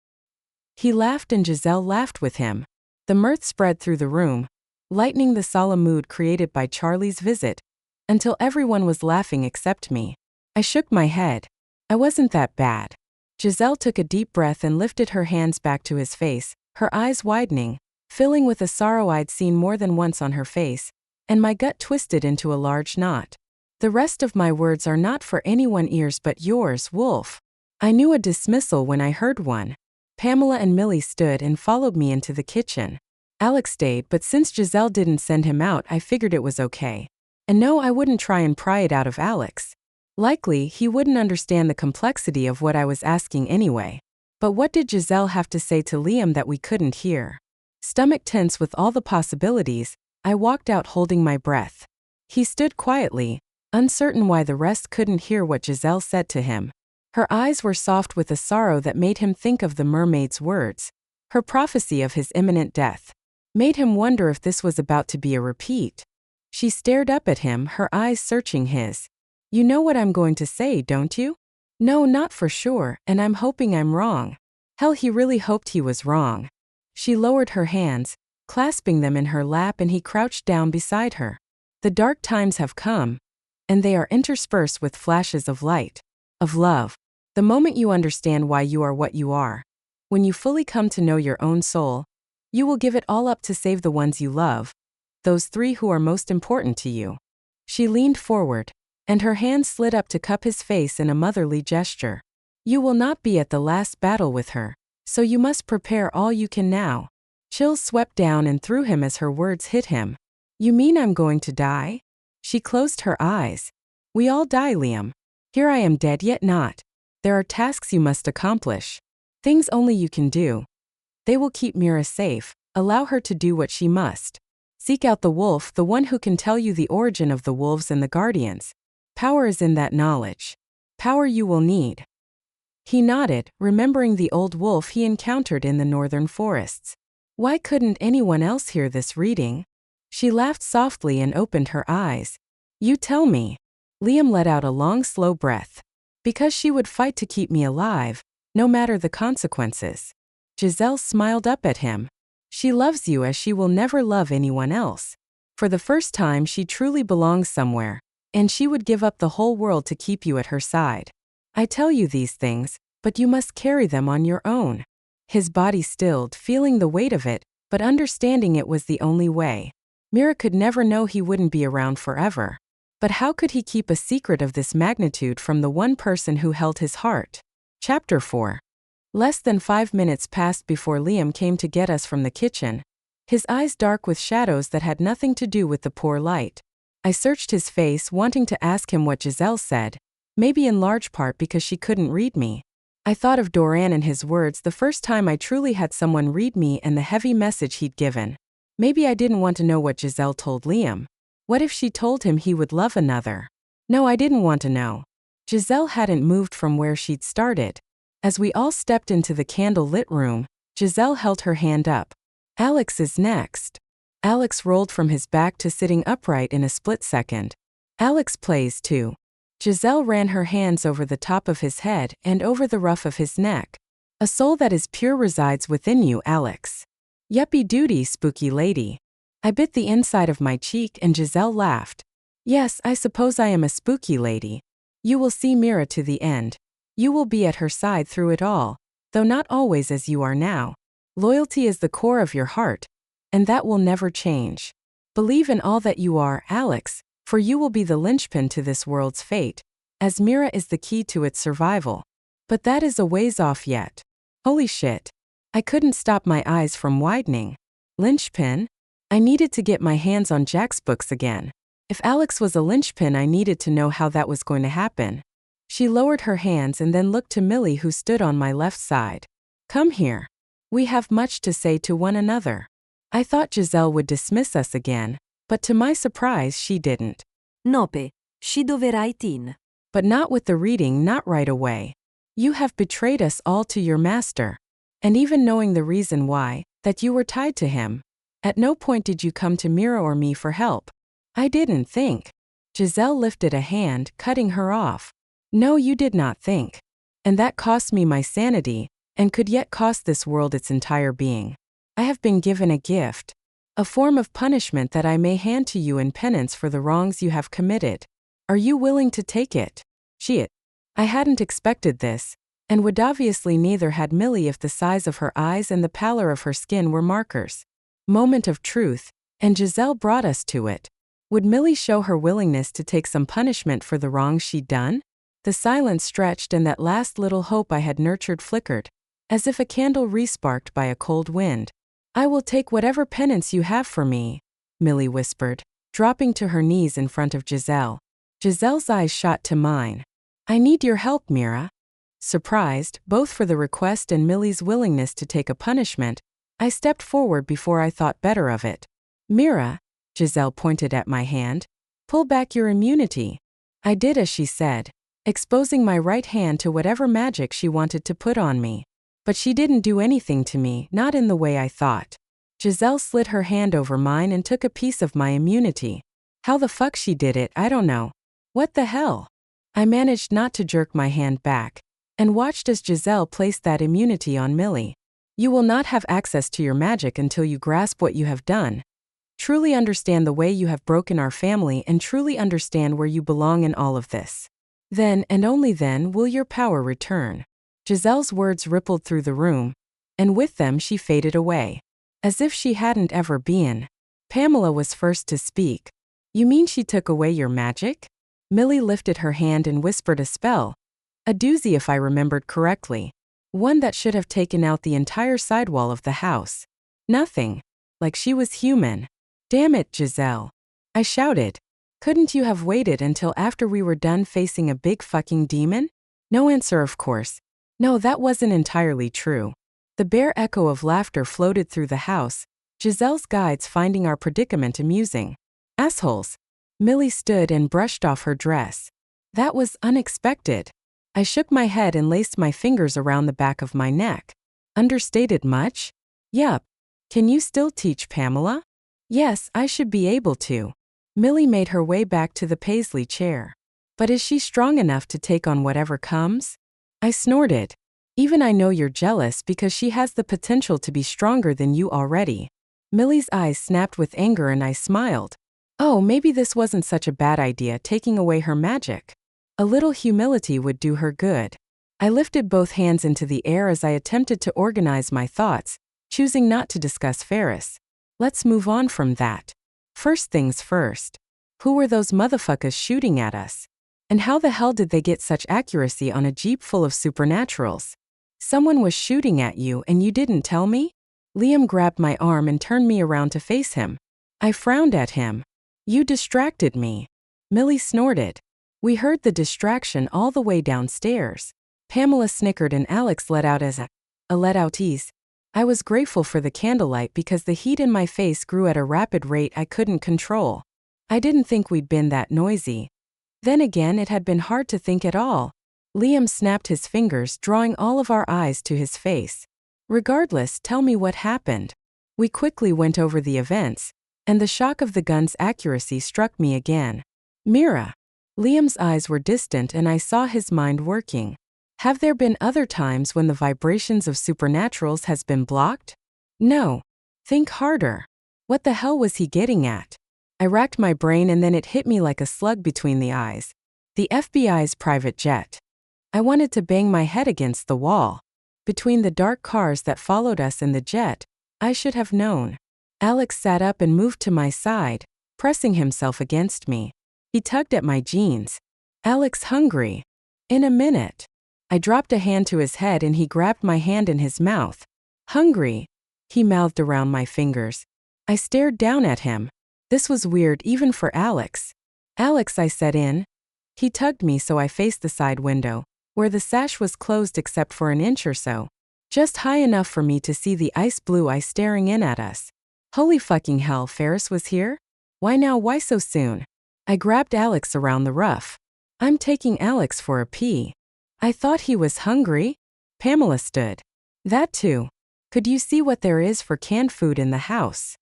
He laughed and Giselle laughed with him. The mirth spread through the room, lightening the solemn mood created by Charlie's visit, until everyone was laughing except me. I shook my head. I wasn't that bad. Giselle took a deep breath and lifted her hands back to his face, her eyes widening, filling with a sorrow I'd seen more than once on her face, and my gut twisted into a large knot. The rest of my words are not for anyone's ears but yours, Wolf. I knew a dismissal when I heard one. Pamela and Millie stood and followed me into the kitchen. Alex stayed, but since Giselle didn't send him out, I figured it was okay. And no, I wouldn't try and pry it out of Alex. Likely, he wouldn't understand the complexity of what I was asking anyway. But what did Giselle have to say to Liam that we couldn't hear? Stomach tense with all the possibilities, I walked out holding my breath. He stood quietly, uncertain why the rest couldn't hear what Giselle said to him. Her eyes were soft with a sorrow that made him think of the mermaid's words. Her prophecy of his imminent death made him wonder if this was about to be a repeat. She stared up at him, her eyes searching his. You know what I'm going to say, don't you? No, not for sure, and I'm hoping I'm wrong. Hell, he really hoped he was wrong. She lowered her hands, clasping them in her lap, and he crouched down beside her. The dark times have come, and they are interspersed with flashes of light, of love. The moment you understand why you are what you are, when you fully come to know your own soul, you will give it all up to save the ones you love, those three who are most important to you. She leaned forward, and her hand slid up to cup his face in a motherly gesture. You will not be at the last battle with her, so you must prepare all you can now. Chills swept down and through him as her words hit him. You mean I'm going to die? She closed her eyes. We all die, Liam. Here I am dead yet not. There are tasks you must accomplish. Things only you can do. They will keep Mira safe, allow her to do what she must. Seek out the wolf, the one who can tell you the origin of the wolves and the guardians. Power is in that knowledge. Power you will need. He nodded, remembering the old wolf he encountered in the northern forests. Why couldn't anyone else hear this reading? She laughed softly and opened her eyes. You tell me. Liam let out a long, slow breath. Because she would fight to keep me alive, no matter the consequences. Giselle smiled up at him. She loves you as she will never love anyone else. For the first time, she truly belongs somewhere, and she would give up the whole world to keep you at her side. I tell you these things, but you must carry them on your own. His body stilled, feeling the weight of it, but understanding it was the only way. Mira could never know he wouldn't be around forever. But how could he keep a secret of this magnitude from the one person who held his heart? Chapter 4. Less than 5 minutes passed before Liam came to get us from the kitchen, his eyes dark with shadows that had nothing to do with the poor light. I searched his face, wanting to ask him what Giselle said, maybe in large part because she couldn't read me. I thought of Doran and his words the first time I truly had someone read me and the heavy message he'd given. Maybe I didn't want to know what Giselle told Liam. What if she told him he would love another? No, I didn't want to know. Giselle hadn't moved from where she'd started. As we all stepped into the candle-lit room, Giselle held her hand up. Alex is next. Alex rolled from his back to sitting upright in a split second. Alex plays too. Giselle ran her hands over the top of his head and over the ruff of his neck. A soul that is pure resides within you, Alex. Yuppie duty, spooky lady. I bit the inside of my cheek and Giselle laughed. Yes, I suppose I am a spooky lady. You will see Mira to the end. You will be at her side through it all, though not always as you are now. Loyalty is the core of your heart, and that will never change. Believe in all that you are, Alex, for you will be the linchpin to this world's fate, as Mira is the key to its survival. But that is a ways off yet. Holy shit. I couldn't stop my eyes from widening. Linchpin? I needed to get my hands on Jack's books again. If Alex was a linchpin, I needed to know how that was going to happen. She lowered her hands and then looked to Millie, who stood on my left side. Come here. We have much to say to one another. I thought Giselle would dismiss us again, but to my surprise she didn't. Nope, ci doverai tin. But not with the reading, not right away. You have betrayed us all to your master. And even knowing the reason why, that you were tied to him. At no point did you come to Mira or me for help. I didn't think. Giselle lifted a hand, cutting her off. No, you did not think. And that cost me my sanity, and could yet cost this world its entire being. I have been given a gift. A form of punishment that I may hand to you in penance for the wrongs you have committed. Are you willing to take it? Shit. I hadn't expected this, and would obviously neither had Millie if the size of her eyes and the pallor of her skin were markers. Moment of truth, and Giselle brought us to it. Would Millie show her willingness to take some punishment for the wrongs she'd done? The silence stretched and that last little hope I had nurtured flickered, as if a candle resparked by a cold wind. I will take whatever penance you have for me, Millie whispered, dropping to her knees in front of Giselle. Giselle's eyes shot to mine. I need your help, Mira. Surprised, both for the request and Millie's willingness to take a punishment, I stepped forward before I thought better of it. Mira, Giselle pointed at my hand, pull back your immunity. I did as she said, exposing my right hand to whatever magic she wanted to put on me. But she didn't do anything to me, not in the way I thought. Giselle slid her hand over mine and took a piece of my immunity. How the fuck she did it, I don't know. What the hell? I managed not to jerk my hand back, and watched as Giselle placed that immunity on Millie. You will not have access to your magic until you grasp what you have done. Truly understand the way you have broken our family and truly understand where you belong in all of this. Then, and only then, will your power return. Giselle's words rippled through the room, and with them she faded away. As if she hadn't ever been. Pamela was first to speak. You mean she took away your magic? Millie lifted her hand and whispered a spell. A doozy if I remembered correctly. One that should have taken out the entire sidewall of the house. Nothing. Like she was human. Damn it, Giselle. I shouted. Couldn't you have waited until after we were done facing a big fucking demon? No answer, of course. No, that wasn't entirely true. The bare echo of laughter floated through the house, Giselle's guides finding our predicament amusing. Assholes. Millie stood and brushed off her dress. That was unexpected. I shook my head and laced my fingers around the back of my neck. Understated much? Yup. Can you still teach, Pamela? Yes, I should be able to. Millie made her way back to the Paisley chair. But is she strong enough to take on whatever comes? I snorted. Even I know you're jealous because she has the potential to be stronger than you already. Millie's eyes snapped with anger and I smiled. Oh, maybe this wasn't such a bad idea, taking away her magic. A little humility would do her good. I lifted both hands into the air as I attempted to organize my thoughts, choosing not to discuss Ferris. Let's move on from that. First things first. Who were those motherfuckers shooting at us? And how the hell did they get such accuracy on a jeep full of supernaturals? Someone was shooting at you and you didn't tell me? Liam grabbed my arm and turned me around to face him. I frowned at him. You distracted me. Millie snorted. We heard the distraction all the way downstairs. Pamela snickered and Alex let out as a let-out tease. I was grateful for the candlelight because the heat in my face grew at a rapid rate I couldn't control. I didn't think we'd been that noisy. Then again, it had been hard to think at all. Liam snapped his fingers, drawing all of our eyes to his face. Regardless, tell me what happened. We quickly went over the events, and the shock of the gun's accuracy struck me again. Mira. Liam's eyes were distant and I saw his mind working. Have there been other times when the vibrations of supernaturals has been blocked? No. Think harder. What the hell was he getting at? I racked my brain and then it hit me like a slug between the eyes. The FBI's private jet. I wanted to bang my head against the wall. Between the dark cars that followed us and the jet, I should have known. Alex sat up and moved to my side, pressing himself against me. He tugged at my jeans. Alex, hungry. In a minute. I dropped a hand to his head and he grabbed my hand in his mouth. Hungry. He mouthed around my fingers. I stared down at him. This was weird even for Alex. Alex, I said in. He tugged me so I faced the side window, where the sash was closed except for an inch or so. Just high enough for me to see the ice blue eye staring in at us. Holy fucking hell, Ferris was here? Why now, why so soon? I grabbed Alex around the ruff. I'm taking Alex for a pee. I thought he was hungry. Pamela stood. That too. Could you see what there is for canned food in the house?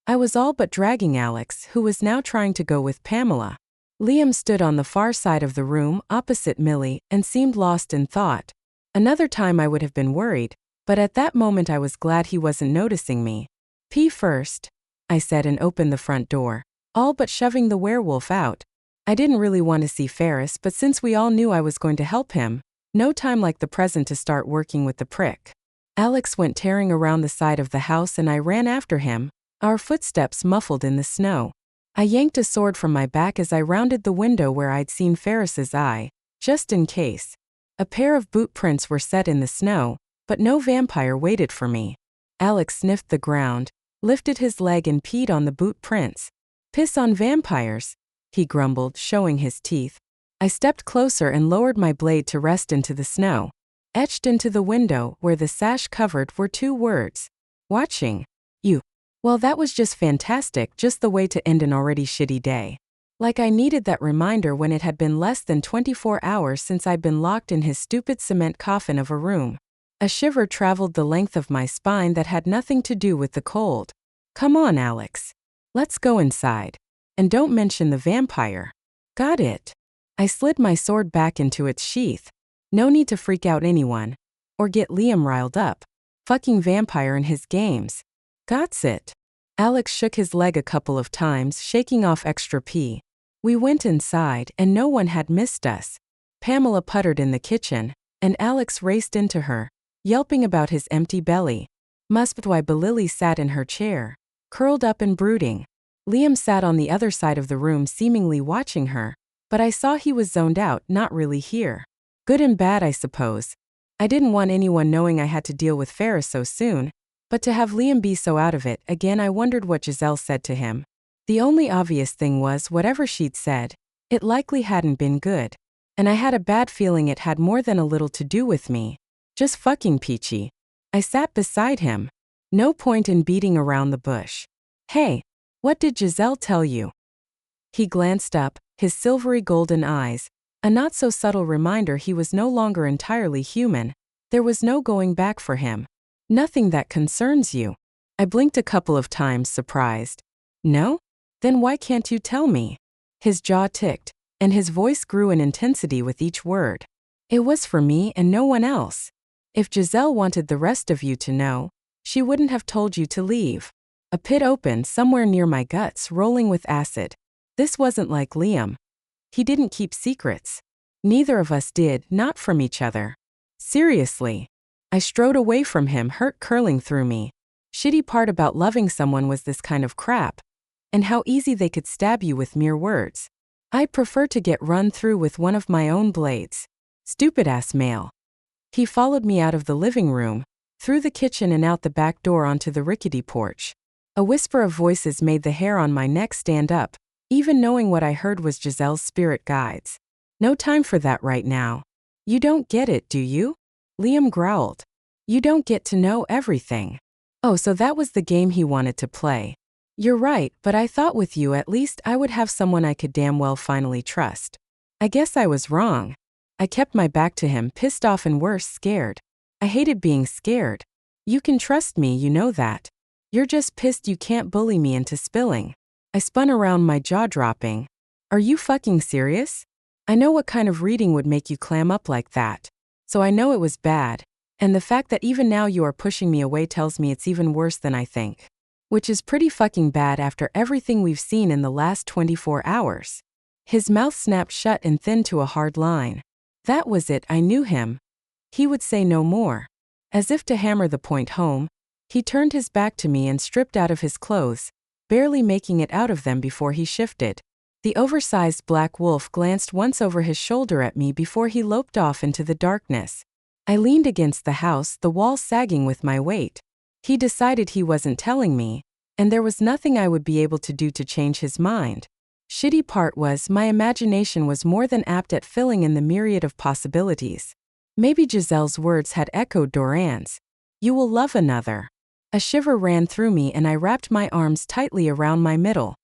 I was all but dragging Alex, who was now trying to go with Pamela. Liam stood on the far side of the room, opposite Millie, and seemed lost in thought. Another time I would have been worried, but at that moment I was glad he wasn't noticing me. Pee first, I said and opened the front door, all but shoving the werewolf out. I didn't really want to see Ferris, but since we all knew I was going to help him, no time like the present to start working with the prick. Alex went tearing around the side of the house and I ran after him, our footsteps muffled in the snow. I yanked a sword from my back as I rounded the window where I'd seen Ferris's eye, just in case. A pair of boot prints were set in the snow, but no vampire waited for me. Alex sniffed the ground, lifted his leg and peed on the boot prints. Piss on vampires, he grumbled, showing his teeth. I stepped closer and lowered my blade to rest into the snow. Etched into the window where the sash covered were two words. Watching. You. Well, that was just fantastic, just the way to end an already shitty day. Like I needed that reminder when it had been less than 24 hours since I'd been locked in his stupid cement coffin of a room. A shiver traveled the length of my spine that had nothing to do with the cold. Come on, Alex. Let's go inside. And don't mention the vampire. Got it. I slid my sword back into its sheath. No need to freak out anyone. Or get Liam riled up. Fucking vampire and his games. Gots it. Alex shook his leg a couple of times, shaking off extra pee. We went inside, and no one had missed us. Pamela puttered in the kitchen, and Alex raced into her, yelping about his empty belly. Must why Lily sat in her chair, curled up and brooding. Liam sat on the other side of the room seemingly watching her, but I saw he was zoned out, not really here. Good and bad, I suppose. I didn't want anyone knowing I had to deal with Ferris so soon, but to have Liam be so out of it, again I wondered what Giselle said to him. The only obvious thing was whatever she'd said, it likely hadn't been good. And I had a bad feeling it had more than a little to do with me. Just fucking peachy. I sat beside him. No point in beating around the bush. Hey, what did Giselle tell you? He glanced up, his silvery golden eyes, a not-so-subtle reminder he was no longer entirely human. There was no going back for him. Nothing that concerns you. I blinked a couple of times, surprised. No? Then why can't you tell me? His jaw ticked, and his voice grew in intensity with each word. It was for me and no one else. If Giselle wanted the rest of you to know, she wouldn't have told you to leave. A pit opened somewhere near my guts, rolling with acid. This wasn't like Liam. He didn't keep secrets. Neither of us did, not from each other. Seriously. I strode away from him, hurt curling through me. Shitty part about loving someone was this kind of crap, and how easy they could stab you with mere words. I'd prefer to get run through with one of my own blades. Stupid-ass male. He followed me out of the living room, through the kitchen and out the back door onto the rickety porch. A whisper of voices made the hair on my neck stand up, even knowing what I heard was Giselle's spirit guides. No time for that right now. You don't get it, do you? Liam growled. You don't get to know everything. Oh, so that was the game he wanted to play. You're right, but I thought with you at least I would have someone I could damn well finally trust. I guess I was wrong. I kept my back to him, pissed off and worse, scared. I hated being scared. You can trust me, you know that. You're just pissed you can't bully me into spilling. I spun around, my jaw dropping. Are you fucking serious? I know what kind of reading would make you clam up like that. So I know it was bad. And the fact that even now you are pushing me away tells me it's even worse than I think. Which is pretty fucking bad after everything we've seen in the last 24 hours. His mouth snapped shut and thinned to a hard line. That was it, I knew him. He would say no more. As if to hammer the point home, he turned his back to me and stripped out of his clothes, barely making it out of them before he shifted. The oversized black wolf glanced once over his shoulder at me before he loped off into the darkness. I leaned against the house, the wall sagging with my weight. He decided he wasn't telling me, and there was nothing I would be able to do to change his mind. Shitty part was my imagination was more than apt at filling in the myriad of possibilities. Maybe Giselle's words had echoed Doran's. You will love another. A shiver ran through me and I wrapped my arms tightly around my middle.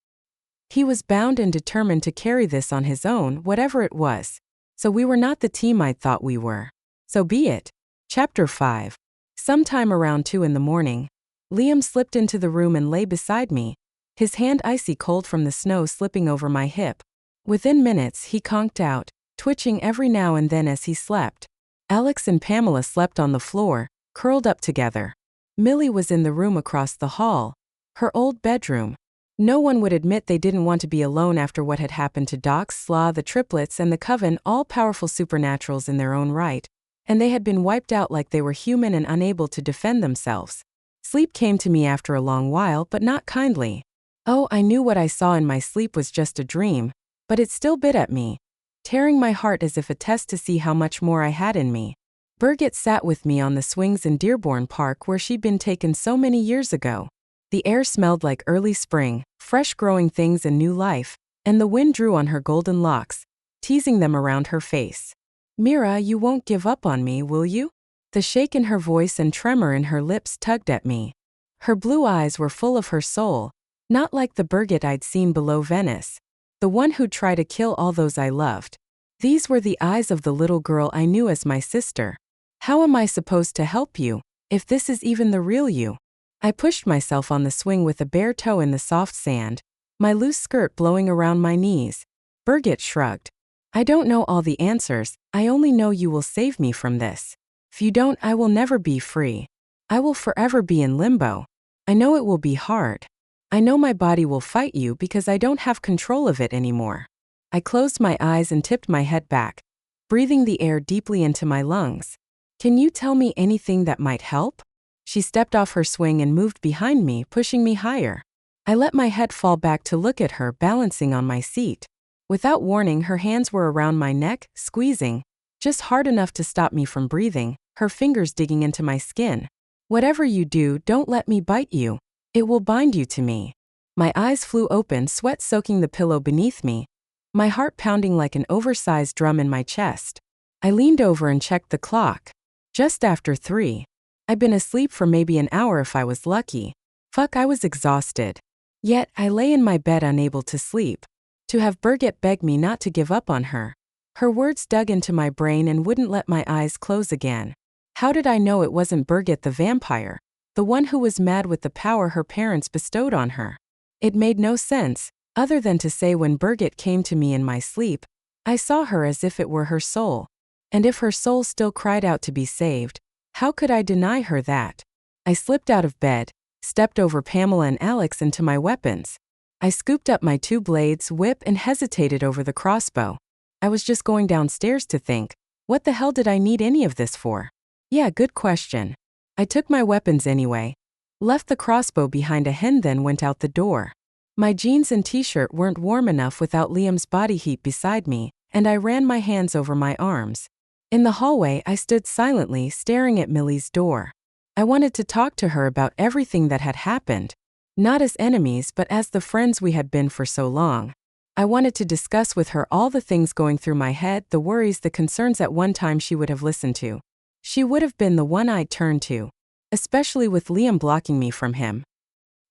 He was bound and determined to carry this on his own, whatever it was. So we were not the team I'd thought we were. So be it. Chapter 5. Sometime around 2 in the morning, Liam slipped into the room and lay beside me, his hand icy cold from the snow slipping over my hip. Within minutes, he conked out, twitching every now and then as he slept. Alex and Pamela slept on the floor, curled up together. Millie was in the room across the hall, her old bedroom. No one would admit they didn't want to be alone after what had happened to Doc, Slaw, the triplets, and the Coven, all powerful supernaturals in their own right, and they had been wiped out like they were human and unable to defend themselves. Sleep came to me after a long while, but not kindly. Oh, I knew what I saw in my sleep was just a dream, but it still bit at me, tearing my heart as if a test to see how much more I had in me. Berget sat with me on the swings in Dearborn Park where she'd been taken so many years ago. The air smelled like early spring, fresh growing things and new life, and the wind drew on her golden locks, teasing them around her face. Mira, you won't give up on me, will you? The shake in her voice and tremor in her lips tugged at me. Her blue eyes were full of her soul, not like the Berget I'd seen below Venice, the one who'd try to kill all those I loved. These were the eyes of the little girl I knew as my sister. How am I supposed to help you, if this is even the real you? I pushed myself on the swing with a bare toe in the soft sand, my loose skirt blowing around my knees. Berget shrugged. I don't know all the answers, I only know you will save me from this. If you don't, I will never be free. I will forever be in limbo. I know it will be hard. I know my body will fight you because I don't have control of it anymore. I closed my eyes and tipped my head back, breathing the air deeply into my lungs. Can you tell me anything that might help? She stepped off her swing and moved behind me, pushing me higher. I let my head fall back to look at her, balancing on my seat. Without warning, her hands were around my neck, squeezing, just hard enough to stop me from breathing, her fingers digging into my skin. Whatever you do, don't let me bite you. It will bind you to me. My eyes flew open, sweat soaking the pillow beneath me, my heart pounding like an oversized drum in my chest. I leaned over and checked the clock. Just after 3. I'd been asleep for maybe an hour if I was lucky. Fuck, I was exhausted. Yet, I lay in my bed unable to sleep. To have Berget beg me not to give up on her. Her words dug into my brain and wouldn't let my eyes close again. How did I know it wasn't Berget the vampire, the one who was mad with the power her parents bestowed on her? It made no sense, other than to say when Berget came to me in my sleep, I saw her as if it were her soul. And if her soul still cried out to be saved, how could I deny her that? I slipped out of bed, stepped over Pamela and Alex into my weapons. I scooped up my 2 blades, whip, and hesitated over the crossbow. I was just going downstairs to think, what the hell did I need any of this for? Yeah, good question. I took my weapons anyway, left the crossbow behind a hen, then went out the door. My jeans and t-shirt weren't warm enough without Liam's body heat beside me, and I ran my hands over my arms. In the hallway, I stood silently staring at Millie's door. I wanted to talk to her about everything that had happened. Not as enemies but as the friends we had been for so long. I wanted to discuss with her all the things going through my head, the worries, the concerns at one time she would have listened to. She would have been the one I'd turn to, especially with Liam blocking me from him.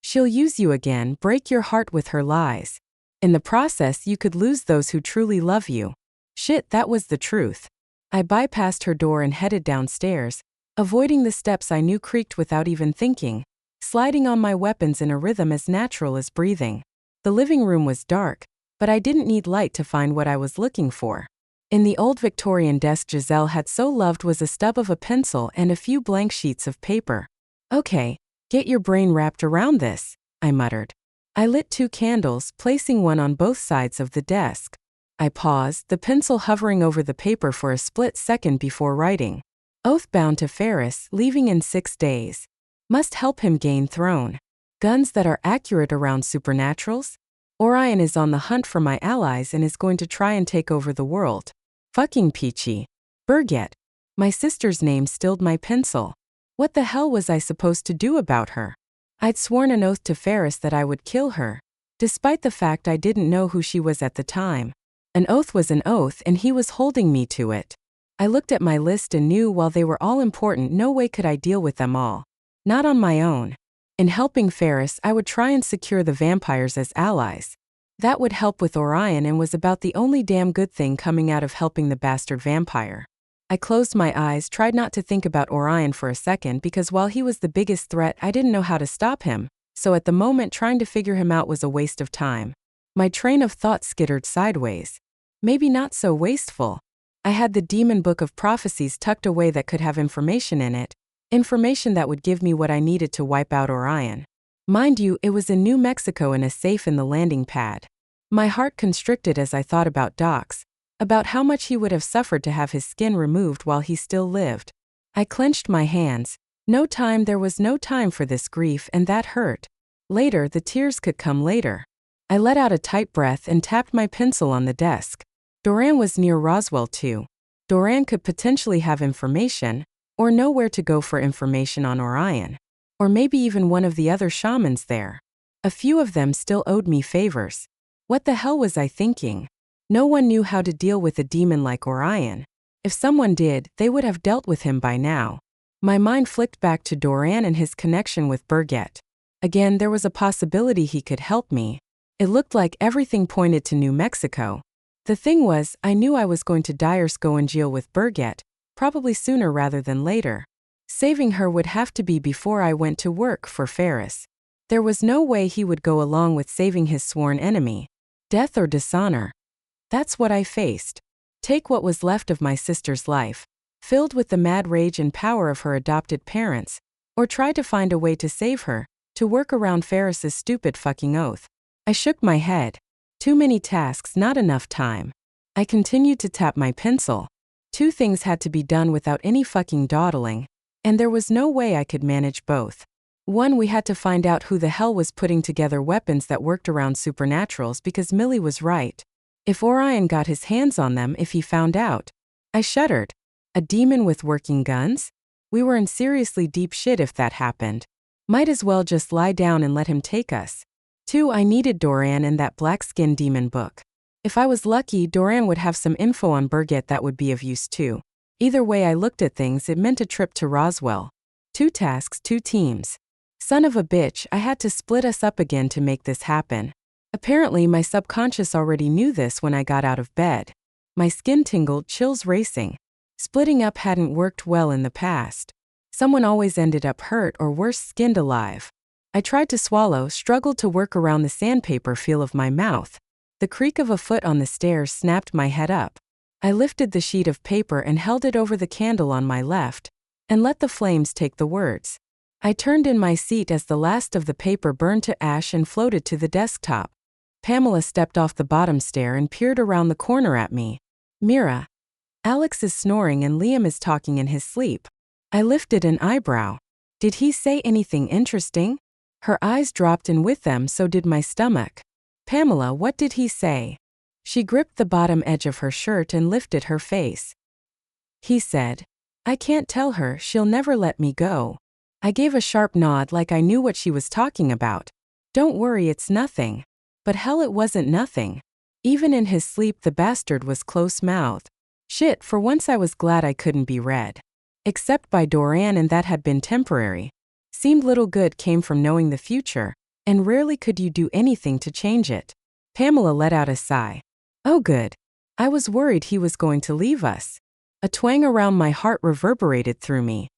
She'll use you again, break your heart with her lies. In the process, you could lose those who truly love you. Shit, that was the truth. I bypassed her door and headed downstairs, avoiding the steps I knew creaked without even thinking, sliding on my weapons in a rhythm as natural as breathing. The living room was dark, but I didn't need light to find what I was looking for. In the old Victorian desk Giselle had so loved was a stub of a pencil and a few blank sheets of paper. Okay, get your brain wrapped around this, I muttered. I lit 2 candles, placing one on both sides of the desk. I paused, the pencil hovering over the paper for a split second before writing. Oath bound to Ferris, leaving in 6 days. Must help him gain throne. Guns that are accurate around supernaturals? Orion is on the hunt for my allies and is going to try and take over the world. Fucking peachy. Berget. My sister's name stilled my pencil. What the hell was I supposed to do about her? I'd sworn an oath to Ferris that I would kill her, despite the fact I didn't know who she was at the time. An oath was an oath and he was holding me to it. I looked at my list and knew while they were all important, no way could I deal with them all. Not on my own. In helping Ferris, I would try and secure the vampires as allies. That would help with Orion and was about the only damn good thing coming out of helping the bastard vampire. I closed my eyes, tried not to think about Orion for a second because while he was the biggest threat, I didn't know how to stop him, so at the moment trying to figure him out was a waste of time. My train of thought skittered sideways. Maybe not so wasteful. I had the demon book of prophecies tucked away that could have information in it, information that would give me what I needed to wipe out Orion. Mind you, it was in New Mexico in a safe in the landing pad. My heart constricted as I thought about Docs, about how much he would have suffered to have his skin removed while he still lived. I clenched my hands. There was no time for this grief, and that hurt. Later, the tears could come later. I let out a tight breath and tapped my pencil on the desk. Doran was near Roswell too. Doran could potentially have information, or know where to go for information on Orion. Or maybe even one of the other shamans there. A few of them still owed me favors. What the hell was I thinking? No one knew how to deal with a demon like Orion. If someone did, they would have dealt with him by now. My mind flicked back to Doran and his connection with Berget. Again, there was a possibility he could help me. It looked like everything pointed to New Mexico. The thing was, I knew I was going to go in jail with Berget, probably sooner rather than later. Saving her would have to be before I went to work for Ferris. There was no way he would go along with saving his sworn enemy. Death or dishonor. That's what I faced. Take what was left of my sister's life, filled with the mad rage and power of her adopted parents, or try to find a way to save her, to work around Ferris's stupid fucking oath. I shook my head. Too many tasks, not enough time. I continued to tap my pencil. 2 things had to be done without any fucking dawdling, and there was no way I could manage both. 1, we had to find out who the hell was putting together weapons that worked around supernaturals because Millie was right. If Orion got his hands on them, if he found out. I shuddered. A demon with working guns? We were in seriously deep shit if that happened. Might as well just lie down and let him take us. 2, I needed Doran and that black-skin demon book. If I was lucky, Doran would have some info on Berget that would be of use too. Either way I looked at things, it meant a trip to Roswell. 2 tasks, 2 teams. Son of a bitch, I had to split us up again to make this happen. Apparently my subconscious already knew this when I got out of bed. My skin tingled, chills racing. Splitting up hadn't worked well in the past. Someone always ended up hurt or worse, skinned alive. I tried to swallow, struggled to work around the sandpaper feel of my mouth. The creak of a foot on the stairs snapped my head up. I lifted the sheet of paper and held it over the candle on my left, and let the flames take the words. I turned in my seat as the last of the paper burned to ash and floated to the desktop. Pamela stepped off the bottom stair and peered around the corner at me. Mira. Alex is snoring and Liam is talking in his sleep. I lifted an eyebrow. Did he say anything interesting? Her eyes dropped and with them so did my stomach. Pamela, what did he say? She gripped the bottom edge of her shirt and lifted her face. He said, I can't tell her, she'll never let me go. I gave a sharp nod like I knew what she was talking about. Don't worry, it's nothing. But hell, it wasn't nothing. Even in his sleep the bastard was close-mouthed. Shit, for once I was glad I couldn't be read. Except by Doran, and that had been temporary. Seemed little good came from knowing the future. and rarely could you do anything to change it. Pamela let out a sigh. Oh good. I was worried he was going to leave us. A twang around my heart reverberated through me.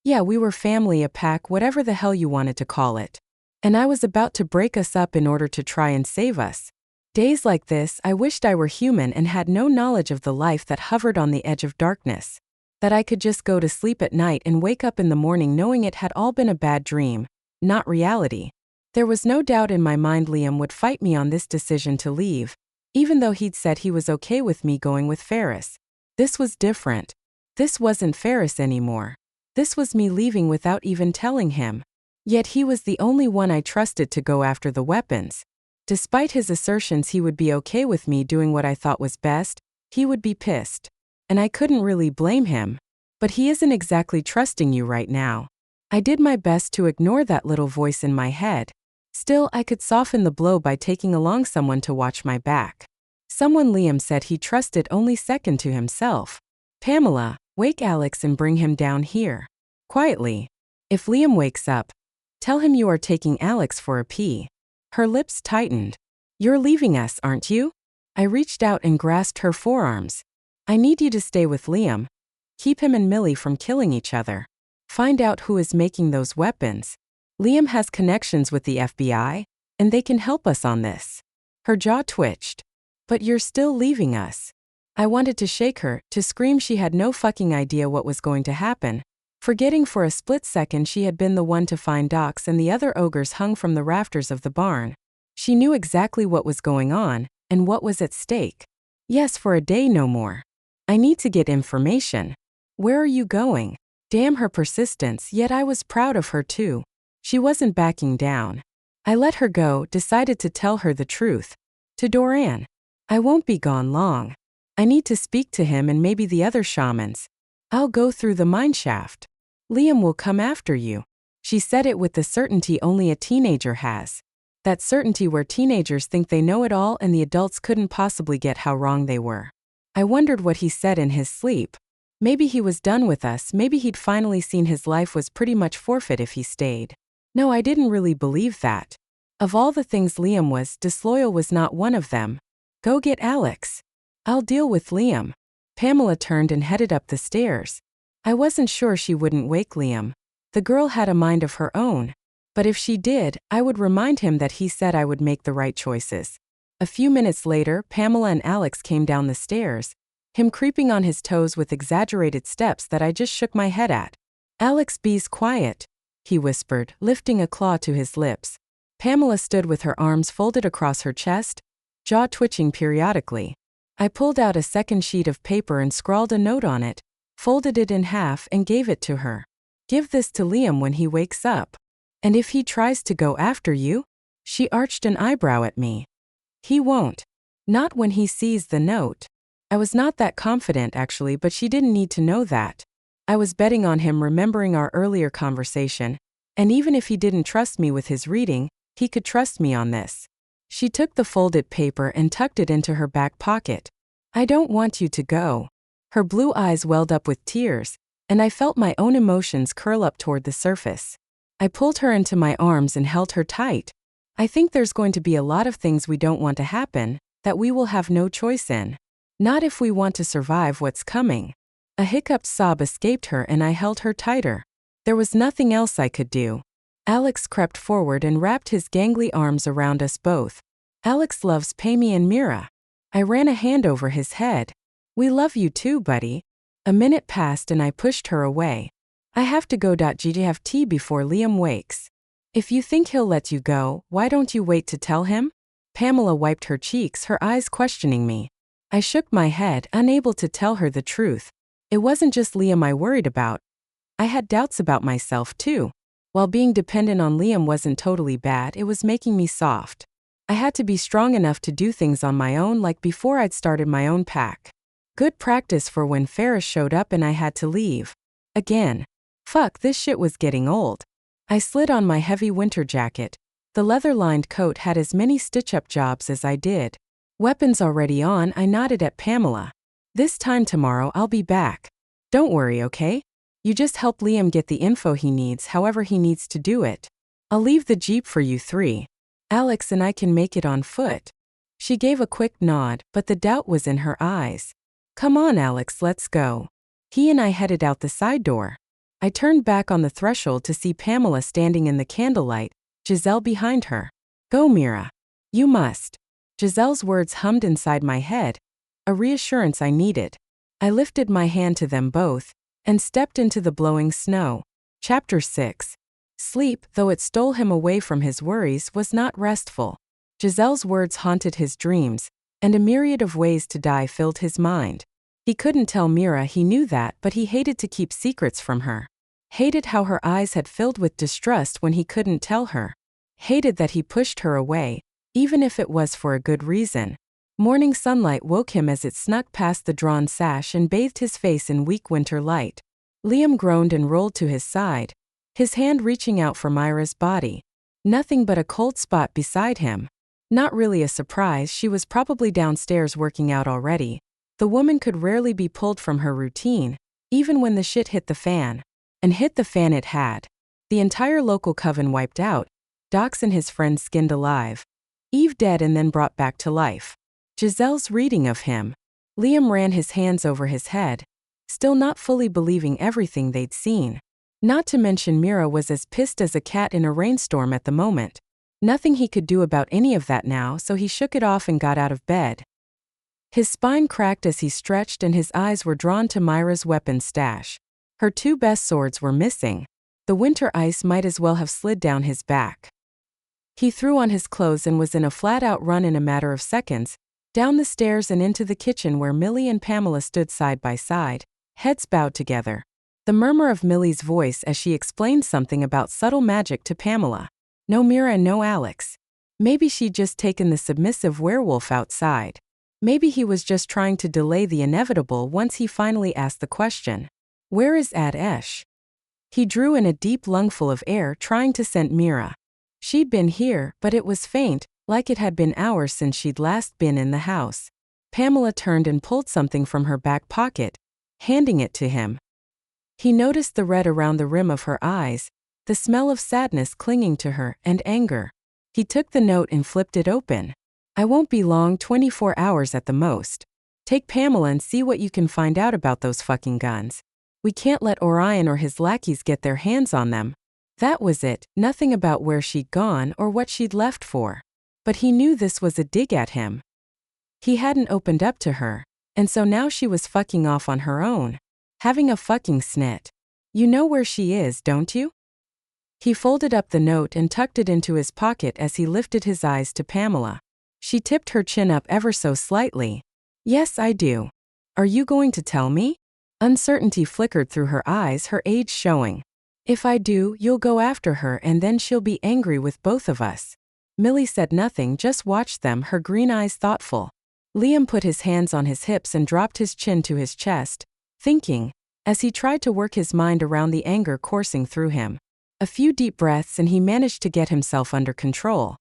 Yeah, we were family, a pack, whatever the hell you wanted to call it. And I was about to break us up in order to try and save us. Days like this, I wished I were human and had no knowledge of the life that hovered on the edge of darkness. That I could just go to sleep at night and wake up in the morning knowing it had all been a bad dream, not reality. There was no doubt in my mind Liam would fight me on this decision to leave, even though he'd said he was okay with me going with Ferris. This was different. This wasn't Ferris anymore. This was me leaving without even telling him. Yet he was the only one I trusted to go after the weapons. Despite his assertions he would be okay with me doing what I thought was best, he would be pissed. And I couldn't really blame him. But he isn't exactly trusting you right now. I did my best to ignore that little voice in my head. Still, I could soften the blow by taking along someone to watch my back. Someone Liam said he trusted only second to himself. Pamela, wake Alex and bring him down here. Quietly. If Liam wakes up, tell him you are taking Alex for a pee. Her lips tightened. You're leaving us, aren't you? I reached out and grasped her forearms. I need you to stay with Liam. Keep him and Millie from killing each other. Find out who is making those weapons. Liam has connections with the FBI, and they can help us on this. Her jaw twitched. But you're still leaving us. I wanted to shake her, to scream she had no fucking idea what was going to happen, forgetting for a split second she had been the one to find Docs and the other ogres hung from the rafters of the barn. She knew exactly what was going on, and what was at stake. Yes, for a day no more. I need to get information. Where are you going? Damn her persistence, yet I was proud of her too. She wasn't backing down. I let her go, decided to tell her the truth. To Doran. I won't be gone long. I need to speak to him and maybe the other shamans. I'll go through the mineshaft. Liam will come after you. She said it with the certainty only a teenager has. That certainty where teenagers think they know it all and the adults couldn't possibly get how wrong they were. I wondered what he said in his sleep. Maybe he was done with us, maybe he'd finally seen his life was pretty much forfeit if he stayed. No, I didn't really believe that. Of all the things Liam was, disloyal was not one of them. Go get Alex. I'll deal with Liam. Pamela turned and headed up the stairs. I wasn't sure she wouldn't wake Liam. The girl had a mind of her own. But if she did, I would remind him that he said I would make the right choices. A few minutes later, Pamela and Alex came down the stairs, him creeping on his toes with exaggerated steps that I just shook my head at. Alex, be's quiet, he whispered, lifting a claw to his lips. Pamela stood with her arms folded across her chest, jaw twitching periodically. I pulled out a second sheet of paper and scrawled a note on it, folded it in half and gave it to her. Give this to Liam when he wakes up. And if he tries to go after you? She arched an eyebrow at me. He won't. Not when he sees the note. I was not that confident actually, but she didn't need to know that. I was betting on him remembering our earlier conversation, and even if he didn't trust me with his reading, he could trust me on this. She took the folded paper and tucked it into her back pocket. I don't want you to go. Her blue eyes welled up with tears, and I felt my own emotions curl up toward the surface. I pulled her into my arms and held her tight. I think there's going to be a lot of things we don't want to happen, that we will have no choice in. Not if we want to survive what's coming. A hiccuped sob escaped her and I held her tighter. There was nothing else I could do. Alex crept forward and wrapped his gangly arms around us both. Alex loves Pammy and Mira. I ran a hand over his head. We love you too, buddy. A minute passed and I pushed her away. I have to go. Have tea before Liam wakes. If you think he'll let you go, why don't you wait to tell him? Pamela wiped her cheeks, her eyes questioning me. I shook my head, unable to tell her the truth. It wasn't just Liam I worried about. I had doubts about myself too. While being dependent on Liam wasn't totally bad, it was making me soft. I had to be strong enough to do things on my own like before I'd started my own pack. Good practice for when Ferris showed up and I had to leave. Again. Fuck, this shit was getting old. I slid on my heavy winter jacket. The leather-lined coat had as many stitch-up jobs as I did. Weapons already on, I nodded at Pamela. This time tomorrow I'll be back. Don't worry, okay? You just help Liam get the info he needs however he needs to do it. I'll leave the Jeep for you three. Alex and I can make it on foot. She gave a quick nod, but the doubt was in her eyes. Come on, Alex, let's go. He and I headed out the side door. I turned back on the threshold to see Pamela standing in the candlelight, Giselle behind her. Go, Mira. You must. Giselle's words hummed inside my head, a reassurance I needed. I lifted my hand to them both and stepped into the blowing snow. Chapter 6. Sleep, though it stole him away from his worries, was not restful. Giselle's words haunted his dreams, and a myriad of ways to die filled his mind. He couldn't tell Mira he knew that, but he hated to keep secrets from her. Hated how her eyes had filled with distrust when he couldn't tell her. Hated that he pushed her away, even if it was for a good reason. Morning sunlight woke him as it snuck past the drawn sash and bathed his face in weak winter light. Liam groaned and rolled to his side, his hand reaching out for Mira's body. Nothing but a cold spot beside him. Not really a surprise, she was probably downstairs working out already. The woman could rarely be pulled from her routine, even when the shit hit the fan. And hit the fan it had. The entire local coven wiped out, Dox and his friends skinned alive. Eve dead and then brought back to life. Giselle's reading of him. Liam ran his hands over his head, still not fully believing everything they'd seen. Not to mention Mira was as pissed as a cat in a rainstorm at the moment. Nothing he could do about any of that now, so he shook it off and got out of bed. His spine cracked as he stretched and his eyes were drawn to Mira's weapon stash. Her two best swords were missing. The winter ice might as well have slid down his back. He threw on his clothes and was in a flat-out run in a matter of seconds, down the stairs and into the kitchen where Millie and Pamela stood side by side, heads bowed together. The murmur of Millie's voice as she explained something about subtle magic to Pamela. No Mira and no Alex. Maybe she'd just taken the submissive werewolf outside. Maybe he was just trying to delay the inevitable once he finally asked the question. Where is Ad-Esh? He drew in a deep lungful of air trying to scent Mira. She'd been here, but it was faint, like it had been hours since she'd last been in the house. Pamela turned and pulled something from her back pocket, handing it to him. He noticed the red around the rim of her eyes, the smell of sadness clinging to her, and anger. He took the note and flipped it open. I won't be long, 24 hours at the most. Take Pamela and see what you can find out about those fucking guns. We can't let Orion or his lackeys get their hands on them. That was it, nothing about where she'd gone or what she'd left for. But he knew this was a dig at him. He hadn't opened up to her, and so now she was fucking off on her own. Having a fucking snit. You know where she is, don't you? He folded up the note and tucked it into his pocket as he lifted his eyes to Pamela. She tipped her chin up ever so slightly. Yes, I do. Are you going to tell me? Uncertainty flickered through her eyes, her age showing. If I do, you'll go after her and then she'll be angry with both of us. Millie said nothing, just watched them, her green eyes thoughtful. Liam put his hands on his hips and dropped his chin to his chest, thinking, as he tried to work his mind around the anger coursing through him. A few deep breaths and he managed to get himself under control.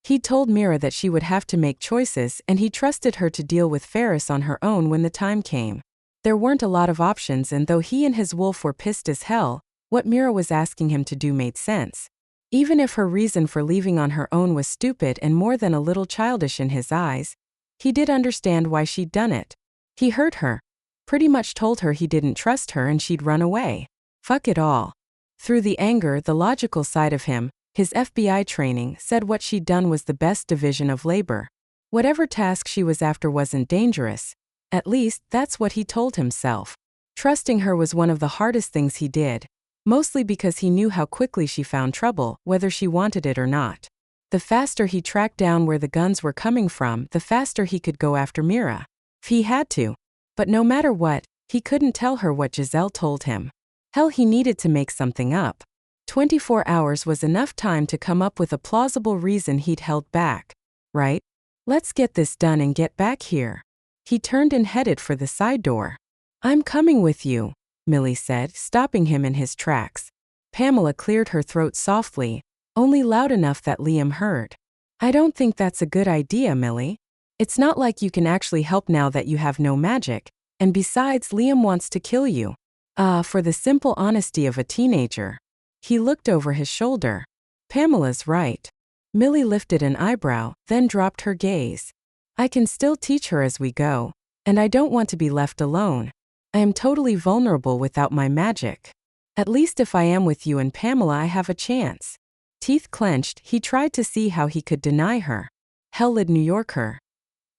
He'd told Mira that she would have to make choices and he trusted her to deal with Ferris on her own when the time came. There weren't a lot of options, and though he and his wolf were pissed as hell, what Mira was asking him to do made sense. Even if her reason for leaving on her own was stupid and more than a little childish in his eyes, he did understand why she'd done it. He hurt her. Pretty much told her he didn't trust her and she'd run away. Fuck it all. Through the anger, the logical side of him, his FBI training, said what she'd done was the best division of labor. Whatever task she was after wasn't dangerous. At least, that's what he told himself. Trusting her was one of the hardest things he did, mostly because he knew how quickly she found trouble, whether she wanted it or not. The faster he tracked down where the guns were coming from, the faster he could go after Mira. If he had to. But no matter what, he couldn't tell her what Giselle told him. Hell, he needed to make something up. 24 hours was enough time to come up with a plausible reason he'd held back. Right? Let's get this done and get back here. He turned and headed for the side door. I'm coming with you, Millie said, stopping him in his tracks. Pamela cleared her throat softly, only loud enough that Liam heard. I don't think that's a good idea, Millie. It's not like you can actually help now that you have no magic, and besides, Liam wants to kill you. For the simple honesty of a teenager. He looked over his shoulder. Pamela's right. Millie lifted an eyebrow, then dropped her gaze. I can still teach her as we go, and I don't want to be left alone. I am totally vulnerable without my magic. At least if I am with you and Pamela, I have a chance. Teeth clenched, he tried to see how he could deny her. Hell'd New Yorker.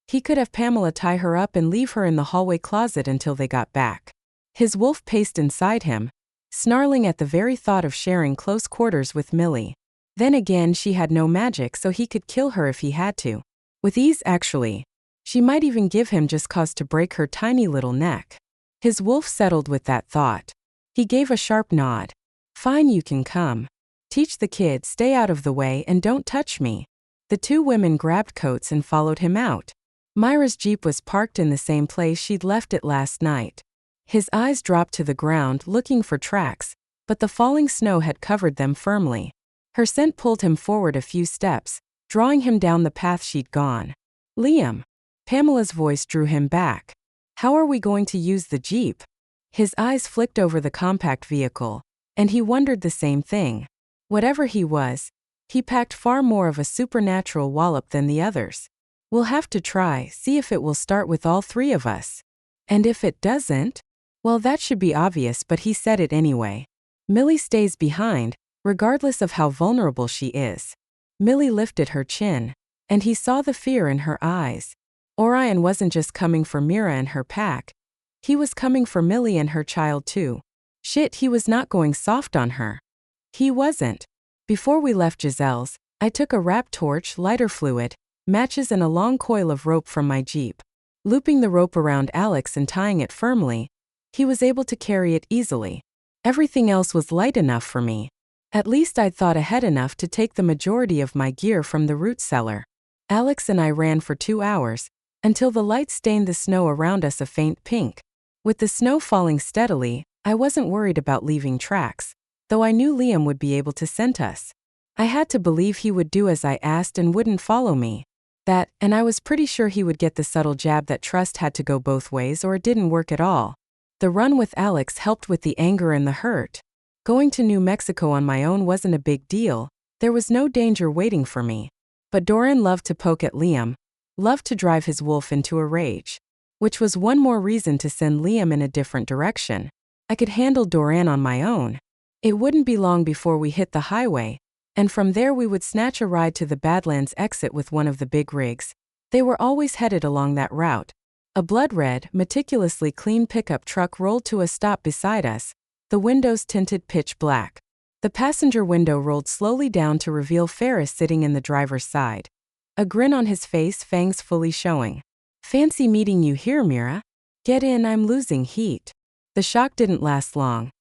He could have Pamela tie her up and leave her in the hallway closet until they got back. His wolf paced inside him, snarling at the very thought of sharing close quarters with Millie. Then again, she had no magic, so he could kill her if he had to. With ease, actually. She might even give him just cause to break her tiny little neck. His wolf settled with that thought. He gave a sharp nod. Fine, you can come. Teach the kid, stay out of the way and don't touch me. The two women grabbed coats and followed him out. Myra's Jeep was parked in the same place she'd left it last night. His eyes dropped to the ground looking for tracks, but the falling snow had covered them firmly. Her scent pulled him forward a few steps, drawing him down the path she'd gone. Liam. Pamela's voice drew him back. How are we going to use the Jeep? His eyes flicked over the compact vehicle, and he wondered the same thing. Whatever he was, he packed far more of a supernatural wallop than the others. We'll have to try, see if it will start with all three of us. And if it doesn't? Well, that should be obvious, but he said it anyway. Millie stays behind, regardless of how vulnerable she is. Millie lifted her chin, and he saw the fear in her eyes. Orion wasn't just coming for Mira and her pack. He was coming for Millie and her child too. Shit, he was not going soft on her. He wasn't. Before we left Giselle's, I took a wrap torch, lighter fluid, matches and a long coil of rope from my Jeep. Looping the rope around Alex and tying it firmly, he was able to carry it easily. Everything else was light enough for me. At least I'd thought ahead enough to take the majority of my gear from the root cellar. Alex and I ran for 2 hours, until the light stained the snow around us a faint pink. With the snow falling steadily, I wasn't worried about leaving tracks, though I knew Liam would be able to scent us. I had to believe he would do as I asked and wouldn't follow me. That, and I was pretty sure he would get the subtle jab that trust had to go both ways or it didn't work at all. The run with Alex helped with the anger and the hurt. Going to New Mexico on my own wasn't a big deal, there was no danger waiting for me. But Doran loved to poke at Liam, loved to drive his wolf into a rage. Which was one more reason to send Liam in a different direction. I could handle Doran on my own. It wouldn't be long before we hit the highway, and from there we would snatch a ride to the Badlands exit with one of the big rigs. They were always headed along that route. A blood-red, meticulously clean pickup truck rolled to a stop beside us, the windows tinted pitch black. The passenger window rolled slowly down to reveal Ferris sitting in the driver's side. A grin on his face, fangs fully showing. Fancy meeting you here, Mira. Get in, I'm losing heat. The shock didn't last long.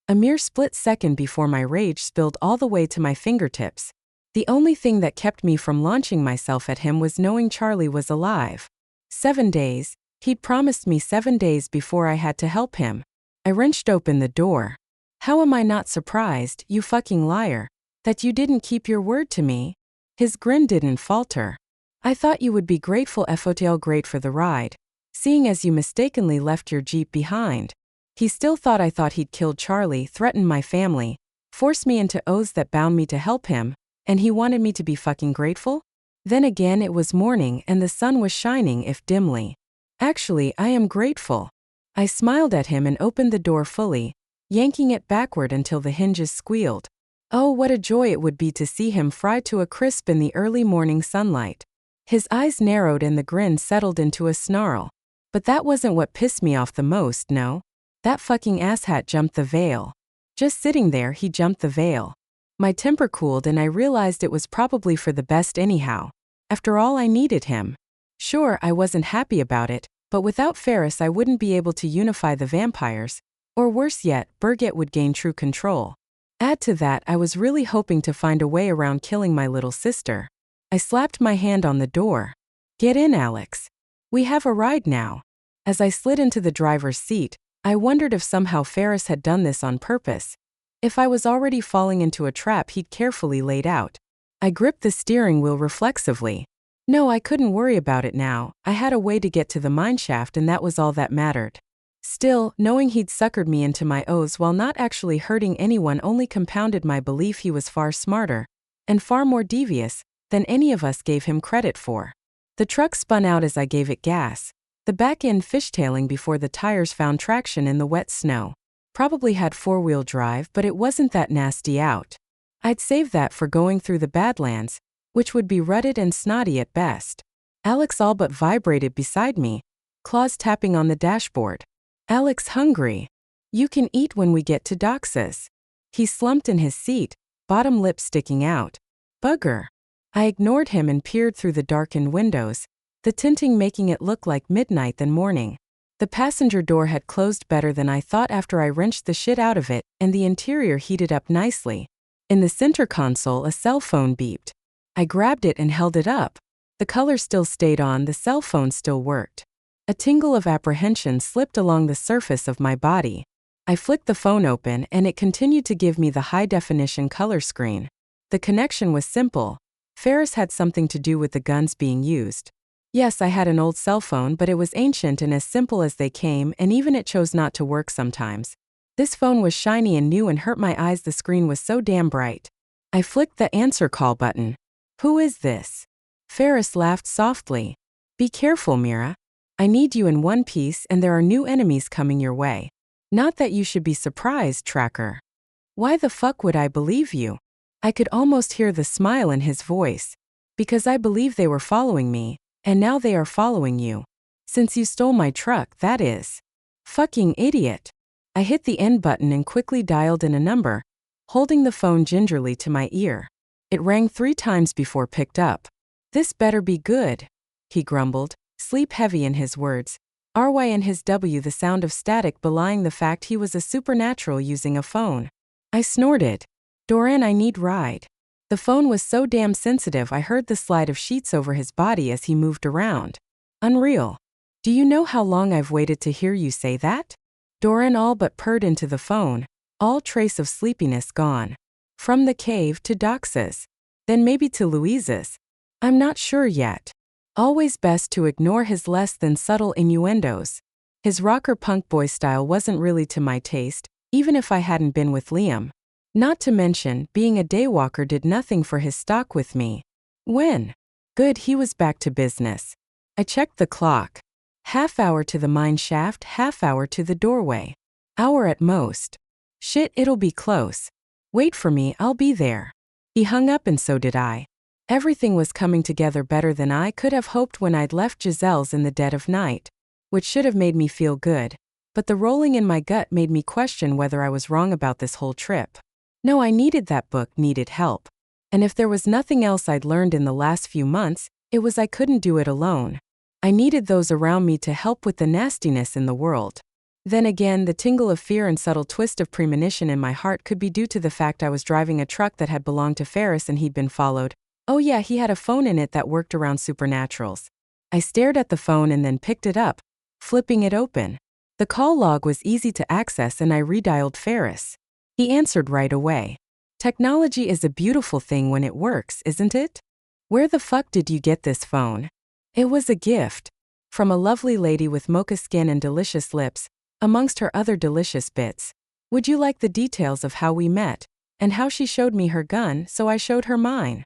A mere split second before my rage spilled all the way to my fingertips. The only thing that kept me from launching myself at him was knowing Charlie was alive. 7 days. He'd promised me 7 days before I had to help him. I wrenched open the door. How am I not surprised, you fucking liar, that you didn't keep your word to me? His grin didn't falter. I thought you would be grateful, FOTL, great for the ride, seeing as you mistakenly left your Jeep behind. He still thought I thought he'd killed Charlie, threatened my family, forced me into oaths that bound me to help him, and he wanted me to be fucking grateful? Then again, it was morning and the sun was shining, if dimly. Actually, I am grateful. I smiled at him and opened the door fully, yanking it backward until the hinges squealed. Oh, what a joy it would be to see him fry to a crisp in the early morning sunlight. His eyes narrowed and the grin settled into a snarl. But that wasn't what pissed me off the most, no. That fucking asshat jumped the veil. Just sitting there, he jumped the veil. My temper cooled and I realized it was probably for the best anyhow. After all, I needed him. Sure, I wasn't happy about it, but without Ferris I wouldn't be able to unify the vampires. Or worse yet, Berget would gain true control. Add to that, I was really hoping to find a way around killing my little sister. I slapped my hand on the door. Get in, Alex. We have a ride now. As I slid into the driver's seat, I wondered if somehow Ferris had done this on purpose. If I was already falling into a trap he'd carefully laid out. I gripped the steering wheel reflexively. No, I couldn't worry about it now. I had a way to get to the mineshaft and that was all that mattered. Still, knowing he'd suckered me into my oaths while not actually hurting anyone only compounded my belief he was far smarter. and far more devious than any of us gave him credit for. The truck spun out as I gave it gas, the back end fishtailing before the tires found traction in the wet snow. Probably had four-wheel drive, but it wasn't that nasty out. I'd save that for going through the Badlands, which would be rutted and snotty at best. Alex all but vibrated beside me, claws tapping on the dashboard. Alex hungry. You can eat when we get to Dox's. He slumped in his seat, bottom lip sticking out. Bugger. I ignored him and peered through the darkened windows, the tinting making it look like midnight than morning. The passenger door had closed better than I thought after I wrenched the shit out of it, and the interior heated up nicely. In the center console, a cell phone beeped. I grabbed it and held it up. The color still stayed on, the cell phone still worked. A tingle of apprehension slipped along the surface of my body. I flicked the phone open and it continued to give me the high-definition color screen. The connection was simple. Ferris had something to do with the guns being used. Yes, I had an old cell phone, but it was ancient and as simple as they came, and even it chose not to work sometimes. This phone was shiny and new and hurt my eyes, the screen was so damn bright. I flicked the answer call button. Who is this? Ferris laughed softly. Be careful, Mira. I need you in one piece and there are new enemies coming your way. Not that you should be surprised, Tracker. Why the fuck would I believe you? I could almost hear the smile in his voice. Because I believe they were following me, and now they are following you. Since you stole my truck, that is. Fucking idiot. I hit the end button and quickly dialed in a number, holding the phone gingerly to my ear. It rang 3 times before picked up. This better be good, he grumbled, sleep heavy in his words. RY and his W, the sound of static belying the fact he was a supernatural using a phone. I snorted. Doran, I need ride. The phone was so damn sensitive I heard the slide of sheets over his body as he moved around. Unreal. Do you know how long I've waited to hear you say that? Doran all but purred into the phone, all trace of sleepiness gone. From the cave to Dox's. Then maybe to Louise's. I'm not sure yet. Always best to ignore his less than subtle innuendos. His rocker punk boy style wasn't really to my taste, even if I hadn't been with Liam. Not to mention, being a daywalker did nothing for his stock with me. When? Good, he was back to business. I checked the clock. Half hour to the mine shaft, half hour to the doorway. Hour at most. Shit, it'll be close. Wait for me, I'll be there. He hung up and so did I. Everything was coming together better than I could have hoped when I'd left Giselle's in the dead of night, which should have made me feel good, but the rolling in my gut made me question whether I was wrong about this whole trip. No, I needed that book, needed help. And if there was nothing else I'd learned in the last few months, it was I couldn't do it alone. I needed those around me to help with the nastiness in the world. Then again, the tingle of fear and subtle twist of premonition in my heart could be due to the fact I was driving a truck that had belonged to Ferris and he'd been followed. Oh yeah, he had a phone in it that worked around supernaturals. I stared at the phone and then picked it up, flipping it open. The call log was easy to access and I redialed Ferris. He answered right away. Technology is a beautiful thing when it works, isn't it? Where the fuck did you get this phone? It was a gift. From a lovely lady with mocha skin and delicious lips, amongst her other delicious bits. Would you like the details of how we met, and how she showed me her gun, so I showed her mine?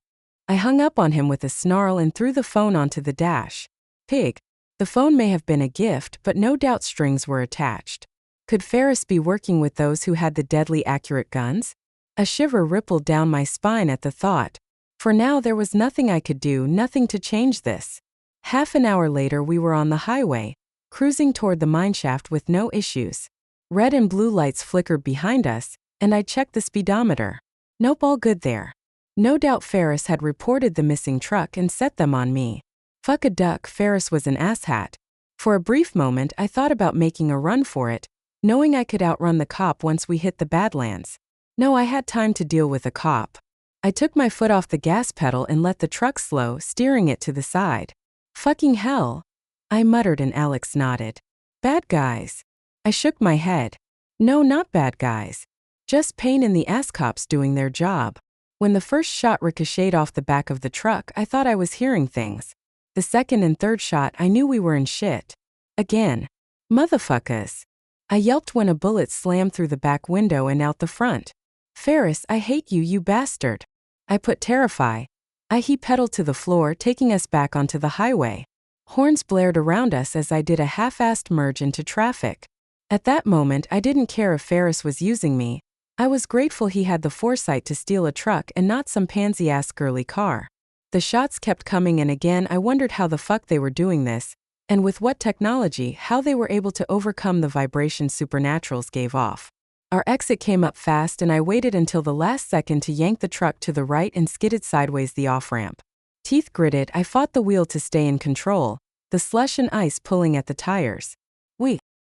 I hung up on him with a snarl and threw the phone onto the dash. Pig. The phone may have been a gift, but no doubt strings were attached. Could Ferris be working with those who had the deadly accurate guns? A shiver rippled down my spine at the thought. For now there was nothing I could do, nothing to change this. Half an hour later we were on the highway, cruising toward the mineshaft with no issues. Red and blue lights flickered behind us, and I checked the speedometer. Nope, all good there. No doubt Ferris had reported the missing truck and set them on me. Fuck a duck, Ferris was an asshat. For a brief moment I thought about making a run for it, knowing I could outrun the cop once we hit the Badlands. No, I had time to deal with a cop. I took my foot off the gas pedal and let the truck slow, steering it to the side. Fucking hell. I muttered and Alex nodded. Bad guys. I shook my head. No, not bad guys. Just pain in the ass cops doing their job. When the first shot ricocheted off the back of the truck, I thought I was hearing things. The second and third shot, I knew we were in shit. Again. Motherfuckers. I yelped when a bullet slammed through the back window and out the front. Ferris, I hate you, you bastard. I put terrify. He pedaled to the floor, taking us back onto the highway. Horns blared around us as I did a half-assed merge into traffic. At that moment, I didn't care if Ferris was using me. I was grateful he had the foresight to steal a truck and not some pansy-ass girly car. The shots kept coming, and again I wondered how the fuck they were doing this, and with what technology, how they were able to overcome the vibration supernaturals gave off. Our exit came up fast, and I waited until the last second to yank the truck to the right and skidded sideways the off-ramp. Teeth gritted, I fought the wheel to stay in control, the slush and ice pulling at the tires.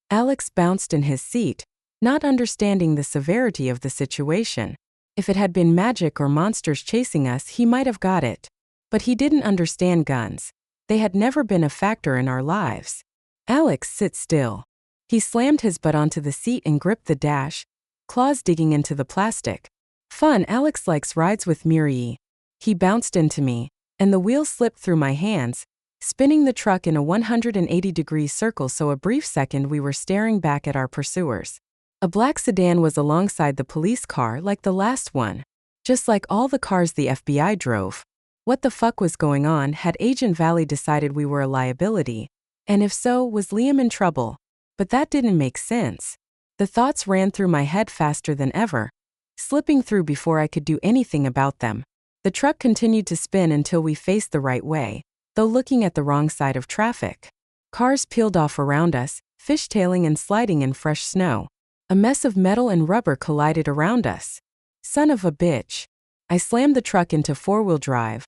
Alex bounced in his seat, not understanding the severity of the situation. If it had been magic or monsters chasing us, he might have got it. But he didn't understand guns. They had never been a factor in our lives. Alex, sit still. He slammed his butt onto the seat and gripped the dash, claws digging into the plastic. Fun, Alex likes rides with Miri. He bounced into me, and the wheel slipped through my hands, spinning the truck in a 180-degree circle, so a brief second we were staring back at our pursuers. A black sedan was alongside the police car like the last one, just like all the cars the FBI drove. What the fuck was going on? Had Agent Valley decided we were a liability? And if so, was Liam in trouble? But that didn't make sense. The thoughts ran through my head faster than ever, slipping through before I could do anything about them. The truck continued to spin until we faced the right way, though looking at the wrong side of traffic. Cars peeled off around us, fishtailing and sliding in fresh snow. A mess of metal and rubber collided around us. Son of a bitch. I slammed the truck into four-wheel drive,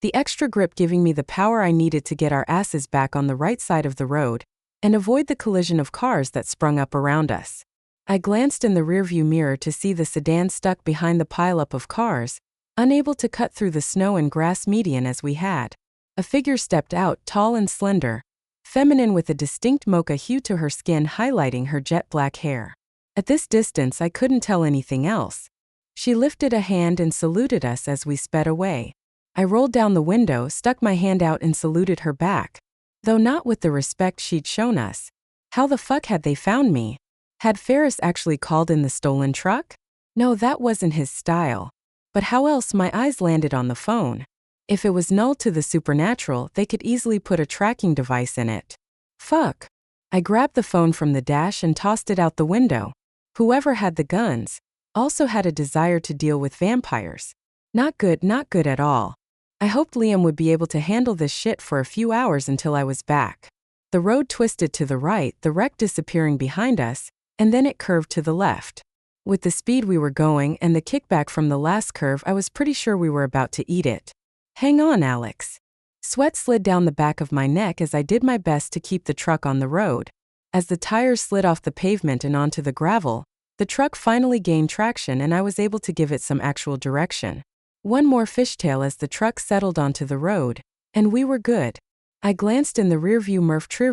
the extra grip giving me the power I needed to get our asses back on the right side of the road and avoid the collision of cars that sprung up around us. I glanced in the rearview mirror to see the sedan stuck behind the pileup of cars, unable to cut through the snow and grass median as we had. A figure stepped out, tall and slender, feminine with a distinct mocha hue to her skin highlighting her jet black hair. At this distance I couldn't tell anything else. She lifted a hand and saluted us as we sped away. I rolled down the window, stuck my hand out and saluted her back, though not with the respect she'd shown us. How the fuck had they found me? Had Ferris actually called in the stolen truck? No, that wasn't his style. But how else? My eyes landed on the phone. If it was null to the supernatural, they could easily put a tracking device in it. Fuck. I grabbed the phone from the dash and tossed it out the window. Whoever had the guns also had a desire to deal with vampires. Not good at all. I hoped Liam would be able to handle this shit for a few hours until I was back. The road twisted to the right, the wreck disappearing behind us, and then it curved to the left. With the speed we were going and the kickback from the last curve, I was pretty sure we were about to eat it. Hang on, Alex. Sweat slid down the back of my neck as I did my best to keep the truck on the road. As the tires slid off the pavement and onto the gravel, the truck finally gained traction and I was able to give it some actual direction. One more fishtail as the truck settled onto the road, and we were good. I glanced in the rearview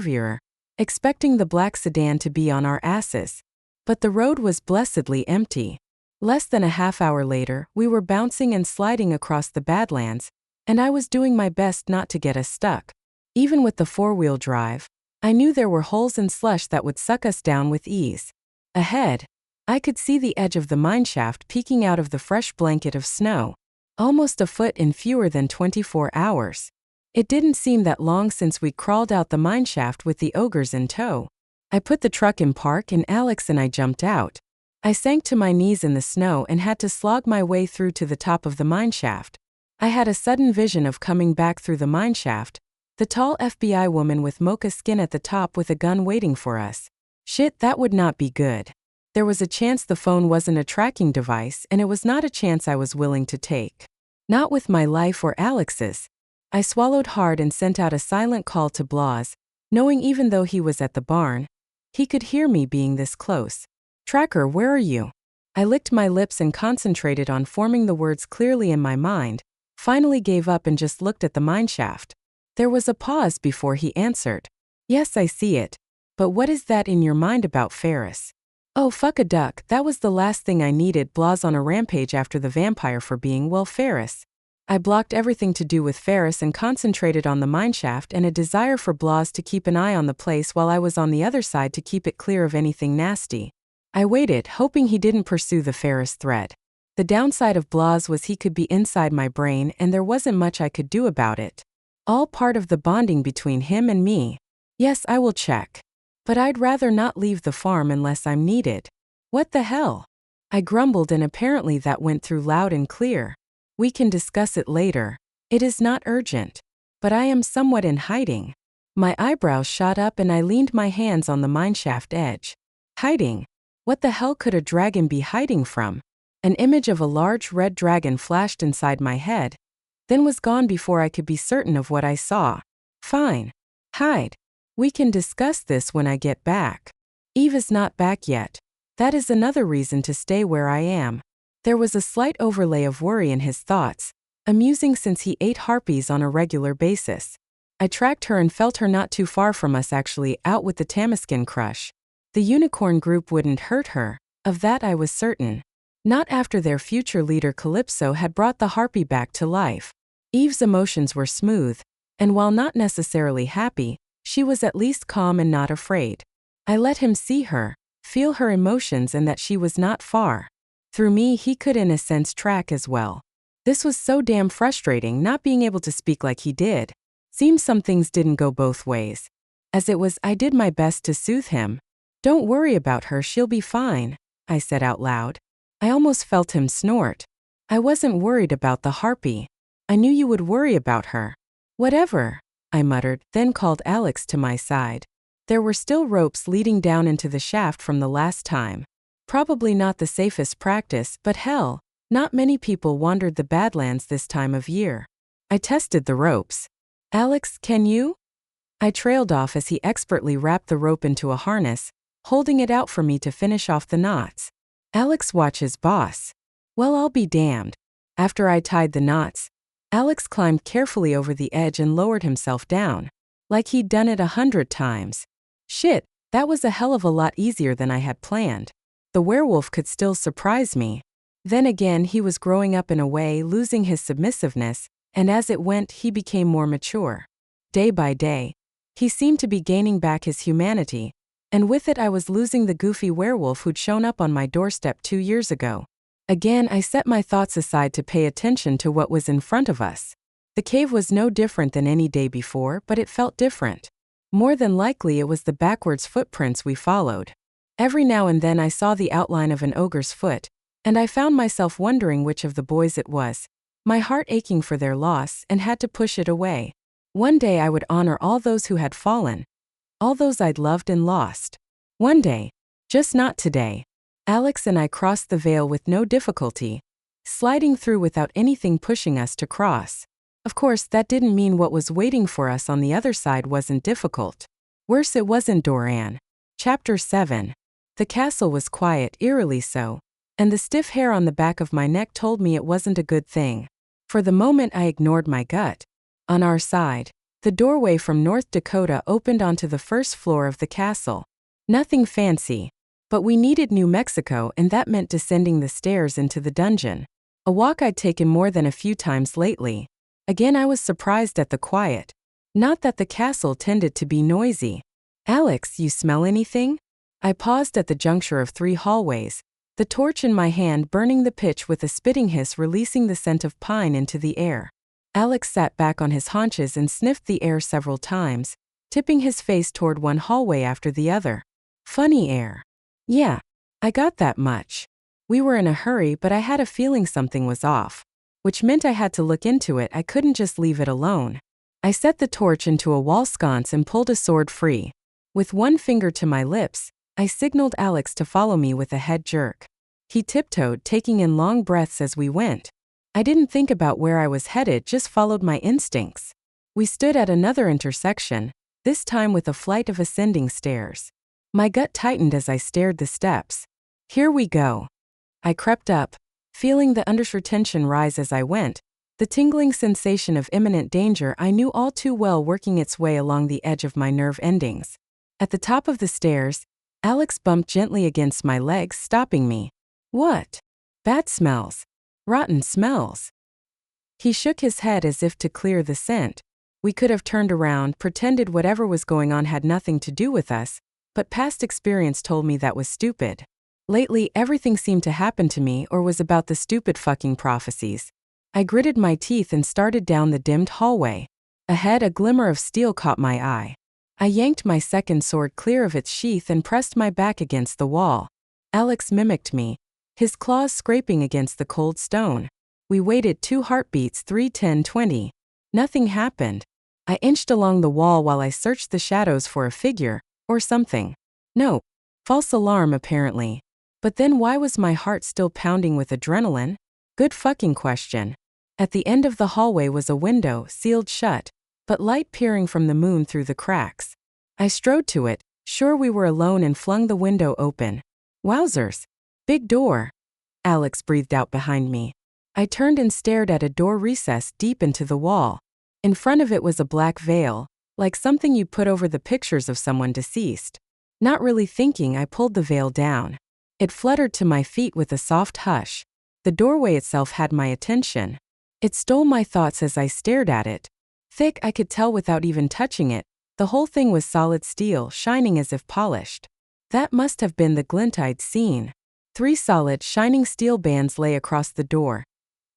mirror, expecting the black sedan to be on our asses. But the road was blessedly empty. Less than a half hour later, we were bouncing and sliding across the Badlands, and I was doing my best not to get us stuck. Even with the four-wheel drive, I knew there were holes and slush that would suck us down with ease. Ahead, I could see the edge of the mineshaft peeking out of the fresh blanket of snow, almost a foot in fewer than 24 hours. It didn't seem that long since we crawled out the mineshaft with the ogres in tow. I put the truck in park and Alex and I jumped out. I sank to my knees in the snow and had to slog my way through to the top of the mineshaft. I had a sudden vision of coming back through the mineshaft, the tall FBI woman with mocha skin at the top with a gun waiting for us. Shit, that would not be good. There was a chance the phone wasn't a tracking device, and it was not a chance I was willing to take. Not with my life or Alex's. I swallowed hard and sent out a silent call to Blas, knowing even though he was at the barn, he could hear me being this close. Tracker, where are you? I licked my lips and concentrated on forming the words clearly in my mind, finally gave up and just looked at the mineshaft. There was a pause before he answered. Yes, I see it. But what is that in your mind about Ferris? Oh, fuck a duck, that was the last thing I needed. Blas on a rampage after the vampire for being, well, Ferris. I blocked everything to do with Ferris and concentrated on the mineshaft and a desire for Blas to keep an eye on the place while I was on the other side to keep it clear of anything nasty. I waited, hoping he didn't pursue the Ferris thread. The downside of Blas was he could be inside my brain and there wasn't much I could do about it. All part of the bonding between him and me. Yes, I will check. But I'd rather not leave the farm unless I'm needed. What the hell? I grumbled and apparently that went through loud and clear. We can discuss it later. It is not urgent. But I am somewhat in hiding. My eyebrows shot up and I leaned my hands on the mineshaft edge. Hiding? What the hell could a dragon be hiding from? An image of a large red dragon flashed inside my head, then was gone before I could be certain of what I saw. Fine. Hide. We can discuss this when I get back. Eve is not back yet. That is another reason to stay where I am. There was a slight overlay of worry in his thoughts, amusing since he ate harpies on a regular basis. I tracked her and felt her not too far from us, actually out with the Tamiskin crush. The unicorn group wouldn't hurt her, of that I was certain. Not after their future leader Calypso had brought the harpy back to life. Eve's emotions were smooth, and while not necessarily happy, she was at least calm and not afraid. I let him see her, feel her emotions, and that she was not far. Through me he could in a sense track as well. This was so damn frustrating not being able to speak like he did. Seems some things didn't go both ways. As it was, I did my best to soothe him. Don't worry about her, she'll be fine, I said out loud. I almost felt him snort. I wasn't worried about the harpy. I knew you would worry about her. Whatever, I muttered, then called Alex to my side. There were still ropes leading down into the shaft from the last time. Probably not the safest practice, but hell, not many people wandered the Badlands this time of year. I tested the ropes. Alex, can you? I trailed off as he expertly wrapped the rope into a harness, holding it out for me to finish off the knots. Alex watches boss. Well, I'll be damned. After I tied the knots, Alex climbed carefully over the edge and lowered himself down, like he'd done it 100 times. Shit, that was a hell of a lot easier than I had planned. The werewolf could still surprise me. Then again, he was growing up in a way, losing his submissiveness, and as it went, he became more mature. Day by day, he seemed to be gaining back his humanity, and with it I was losing the goofy werewolf who'd shown up on my doorstep 2 years ago. Again, I set my thoughts aside to pay attention to what was in front of us. The cave was no different than any day before, but it felt different. More than likely it was the backwards footprints we followed. Every now and then I saw the outline of an ogre's foot, and I found myself wondering which of the boys it was, my heart aching for their loss, and had to push it away. One day I would honor all those who had fallen, all those I'd loved and lost. One day, just not today. Alex and I crossed the veil with no difficulty, sliding through without anything pushing us to cross. Of course, that didn't mean what was waiting for us on the other side wasn't difficult. Worse, it wasn't. Doran. Chapter 7. The castle was quiet, eerily so, and the stiff hair on the back of my neck told me it wasn't a good thing. For the moment I ignored my gut. On our side, the doorway from North Dakota opened onto the first floor of the castle. Nothing fancy, but we needed New Mexico, and that meant descending the stairs into the dungeon. A walk I'd taken more than a few times lately. Again I was surprised at the quiet. Not that the castle tended to be noisy. Alex, you smell anything? I paused at the juncture of 3 hallways, the torch in my hand burning the pitch with a spitting hiss, releasing the scent of pine into the air. Alex sat back on his haunches and sniffed the air several times, tipping his face toward one hallway after the other. Funny air. Yeah, I got that much. We were in a hurry, but I had a feeling something was off, which meant I had to look into it. I couldn't just leave it alone. I set the torch into a wall sconce and pulled a sword free. With one finger to my lips, I signaled Alex to follow me with a head jerk. He tiptoed, taking in long breaths as we went. I didn't think about where I was headed, just followed my instincts. We stood at another intersection, this time with a flight of ascending stairs. My gut tightened as I stared the steps. Here we go. I crept up, feeling the undershirt tension rise as I went, the tingling sensation of imminent danger I knew all too well working its way along the edge of my nerve endings. At the top of the stairs, Alex bumped gently against my legs, stopping me. What? Bad smells. Rotten smells. He shook his head as if to clear the scent. We could have turned around, pretended whatever was going on had nothing to do with us, but past experience told me that was stupid. Lately, everything seemed to happen to me or was about the stupid fucking prophecies. I gritted my teeth and started down the dimmed hallway. Ahead, a glimmer of steel caught my eye. I yanked my second sword clear of its sheath and pressed my back against the wall. Alex mimicked me, his claws scraping against the cold stone. We waited 2 heartbeats, 3, 10, 20. Nothing happened. I inched along the wall while I searched the shadows for a figure, or something. No. False alarm apparently. But then why was my heart still pounding with adrenaline? Good fucking question. At the end of the hallway was a window, sealed shut, but light peering from the moon through the cracks. I strode to it, sure we were alone, and flung the window open. Wowzers. Big door. Alex breathed out behind me. I turned and stared at a door recessed deep into the wall. In front of it was a black veil, like something you put over the pictures of someone deceased. Not really thinking, I pulled the veil down. It fluttered to my feet with a soft hush. The doorway itself had my attention. It stole my thoughts as I stared at it. Thick, I could tell without even touching it. The whole thing was solid steel, shining as if polished. That must have been the glint I'd seen. 3 solid, shining steel bands lay across the door,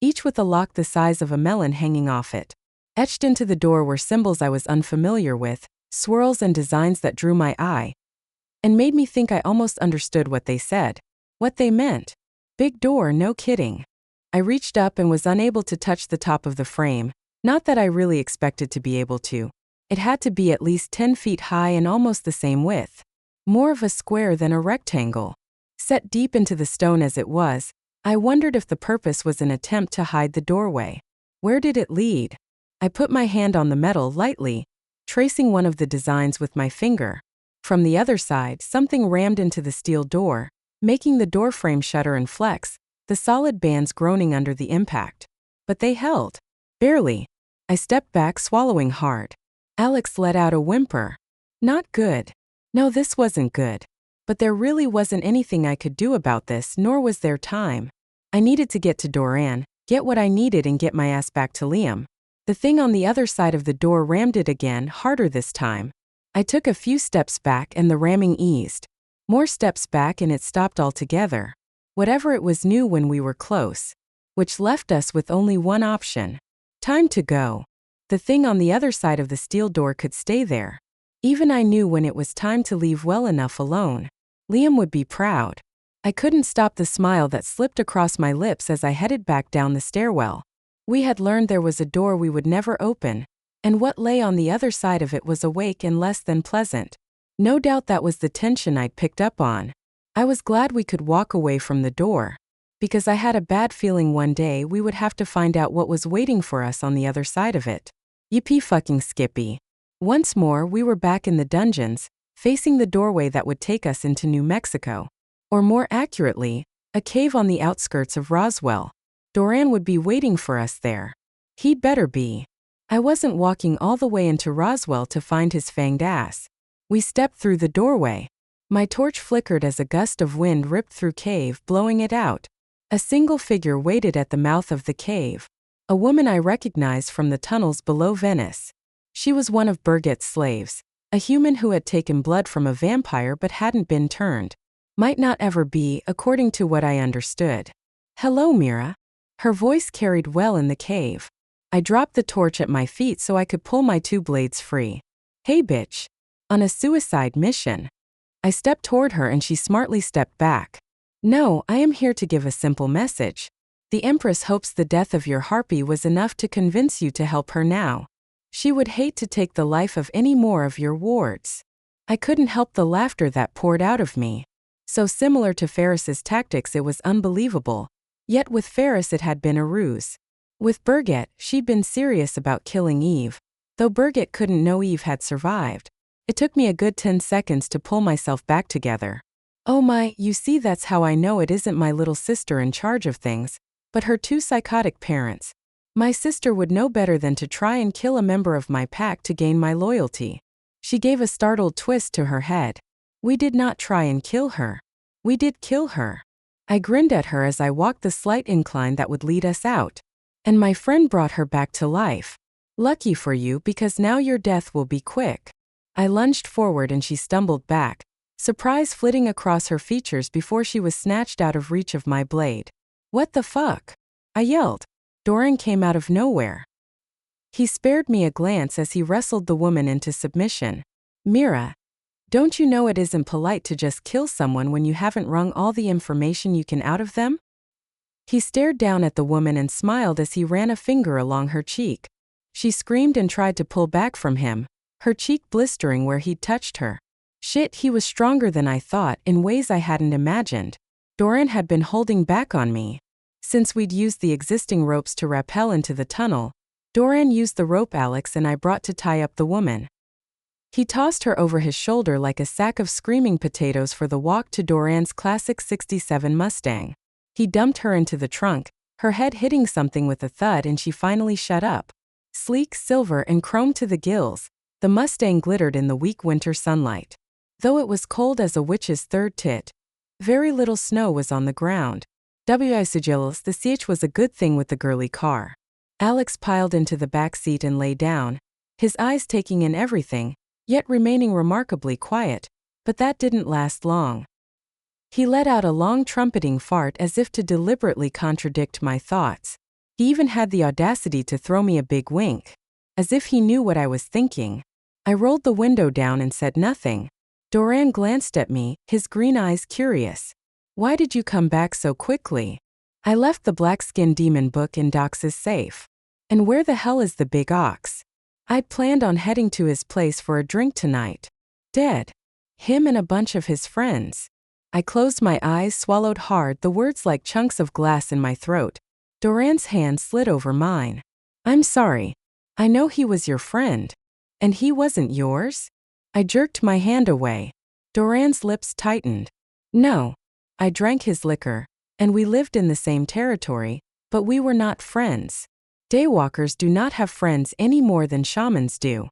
each with a lock the size of a melon hanging off it. Etched into the door were symbols I was unfamiliar with, swirls and designs that drew my eye, and made me think I almost understood what they said. What they meant. Big door, no kidding. I reached up and was unable to touch the top of the frame, not that I really expected to be able to. It had to be at least 10 feet high and almost the same width. More of a square than a rectangle. Set deep into the stone as it was, I wondered if the purpose was an attempt to hide the doorway. Where did it lead? I put my hand on the metal lightly, tracing one of the designs with my finger. From the other side, something rammed into the steel door, making the door frame shudder and flex, the solid bands groaning under the impact. But they held. Barely. I stepped back, swallowing hard. Alex let out a whimper. Not good. No, this wasn't good. But there really wasn't anything I could do about this, nor was there time. I needed to get to Doran, get what I needed, and get my ass back to Liam. The thing on the other side of the door rammed it again, harder this time. I took a few steps back and the ramming eased. More steps back and it stopped altogether. Whatever it was knew when we were close. Which left us with only one option. Time to go. The thing on the other side of the steel door could stay there. Even I knew when it was time to leave well enough alone. Liam would be proud. I couldn't stop the smile that slipped across my lips as I headed back down the stairwell. We had learned there was a door we would never open, and what lay on the other side of it was awake and less than pleasant. No doubt that was the tension I'd picked up on. I was glad we could walk away from the door, because I had a bad feeling one day we would have to find out what was waiting for us on the other side of it. Yippee fucking skippy. Once more we were back in the dungeons, facing the doorway that would take us into New Mexico. Or more accurately, a cave on the outskirts of Roswell. Doran would be waiting for us there. He'd better be. I wasn't walking all the way into Roswell to find his fanged ass. We stepped through the doorway. My torch flickered as a gust of wind ripped through cave, blowing it out. A single figure waited at the mouth of the cave. A woman I recognized from the tunnels below Venice. She was one of Berget's slaves, a human who had taken blood from a vampire but hadn't been turned. Might not ever be, according to what I understood. Hello, Mira. Her voice carried well in the cave. I dropped the torch at my feet so I could pull my 2 blades free. Hey bitch. On a suicide mission. I stepped toward her and she smartly stepped back. No, I am here to give a simple message. The Empress hopes the death of your harpy was enough to convince you to help her now. She would hate to take the life of any more of your wards. I couldn't help the laughter that poured out of me. So similar to Ferris's tactics, it was unbelievable. Yet with Ferris it had been a ruse. With Berget, she'd been serious about killing Eve, though Berget couldn't know Eve had survived. It took me a good 10 seconds to pull myself back together. Oh my, you see, that's how I know it isn't my little sister in charge of things, but her 2 psychotic parents. My sister would know better than to try and kill a member of my pack to gain my loyalty. She gave a startled twist to her head. We did not try and kill her. We did kill her. I grinned at her as I walked the slight incline that would lead us out. And my friend brought her back to life. Lucky for you, because now your death will be quick. I lunged forward and she stumbled back, surprise flitting across her features before she was snatched out of reach of my blade. "What the fuck?" I yelled. Doran came out of nowhere. He spared me a glance as he wrestled the woman into submission. "Mira, don't you know it isn't polite to just kill someone when you haven't wrung all the information you can out of them?" He stared down at the woman and smiled as he ran a finger along her cheek. She screamed and tried to pull back from him, her cheek blistering where he'd touched her. Shit, he was stronger than I thought in ways I hadn't imagined. Doran had been holding back on me. Since we'd used the existing ropes to rappel into the tunnel, Doran used the rope Alex and I brought to tie up the woman. He tossed her over his shoulder like a sack of screaming potatoes for the walk to Doran's classic '67 Mustang. He dumped her into the trunk, her head hitting something with a thud, and she finally shut up. Sleek, silver, and chrome to the gills, the Mustang glittered in the weak winter sunlight. Though it was cold as a witch's third tit, very little snow was on the ground. The CH was a good thing with the girly car. Alex piled into the back seat and lay down, his eyes taking in everything, yet remaining remarkably quiet, but that didn't last long. He let out a long trumpeting fart as if to deliberately contradict my thoughts. He even had the audacity to throw me a big wink, as if he knew what I was thinking. I rolled the window down and said nothing. Doran glanced at me, his green eyes curious. "Why did you come back so quickly?" "I left the black-skinned demon book in Doc's safe." "And where the hell is the big ox?" "I'd planned on heading to his place for a drink tonight." "Dead." "Him and a bunch of his friends." I closed my eyes, swallowed hard, the words like chunks of glass in my throat. Doran's hand slid over mine. "I'm sorry. I know he was your friend. And he wasn't yours?" I jerked my hand away. Doran's lips tightened. "No. I drank his liquor, and we lived in the same territory, but we were not friends. Daywalkers do not have friends any more than shamans do."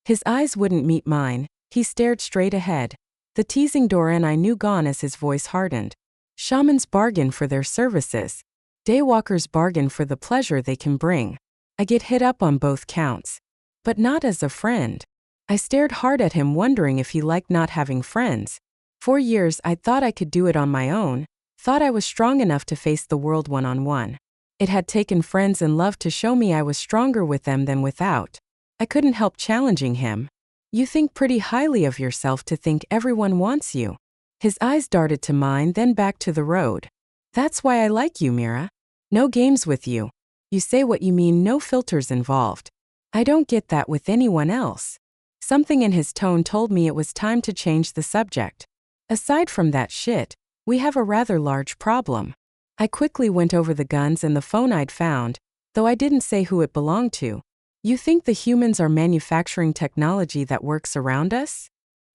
His eyes wouldn't meet mine, he stared straight ahead. The teasing Doran I knew gone as his voice hardened. "Shamans bargain for their services. Daywalkers bargain for the pleasure they can bring. I get hit up on both counts. But not as a friend." I stared hard at him, wondering if he liked not having friends. For years I'd thought I could do it on my own, thought I was strong enough to face the world one-on-one. It had taken friends and love to show me I was stronger with them than without. I couldn't help challenging him. "You think pretty highly of yourself to think everyone wants you." His eyes darted to mine, then back to the road. "That's why I like you, Mira. No games with you. You say what you mean, no filters involved. I don't get that with anyone else." Something in his tone told me it was time to change the subject. "Aside from that shit, we have a rather large problem." I quickly went over the guns and the phone I'd found, though I didn't say who it belonged to. "You think the humans are manufacturing technology that works around us?"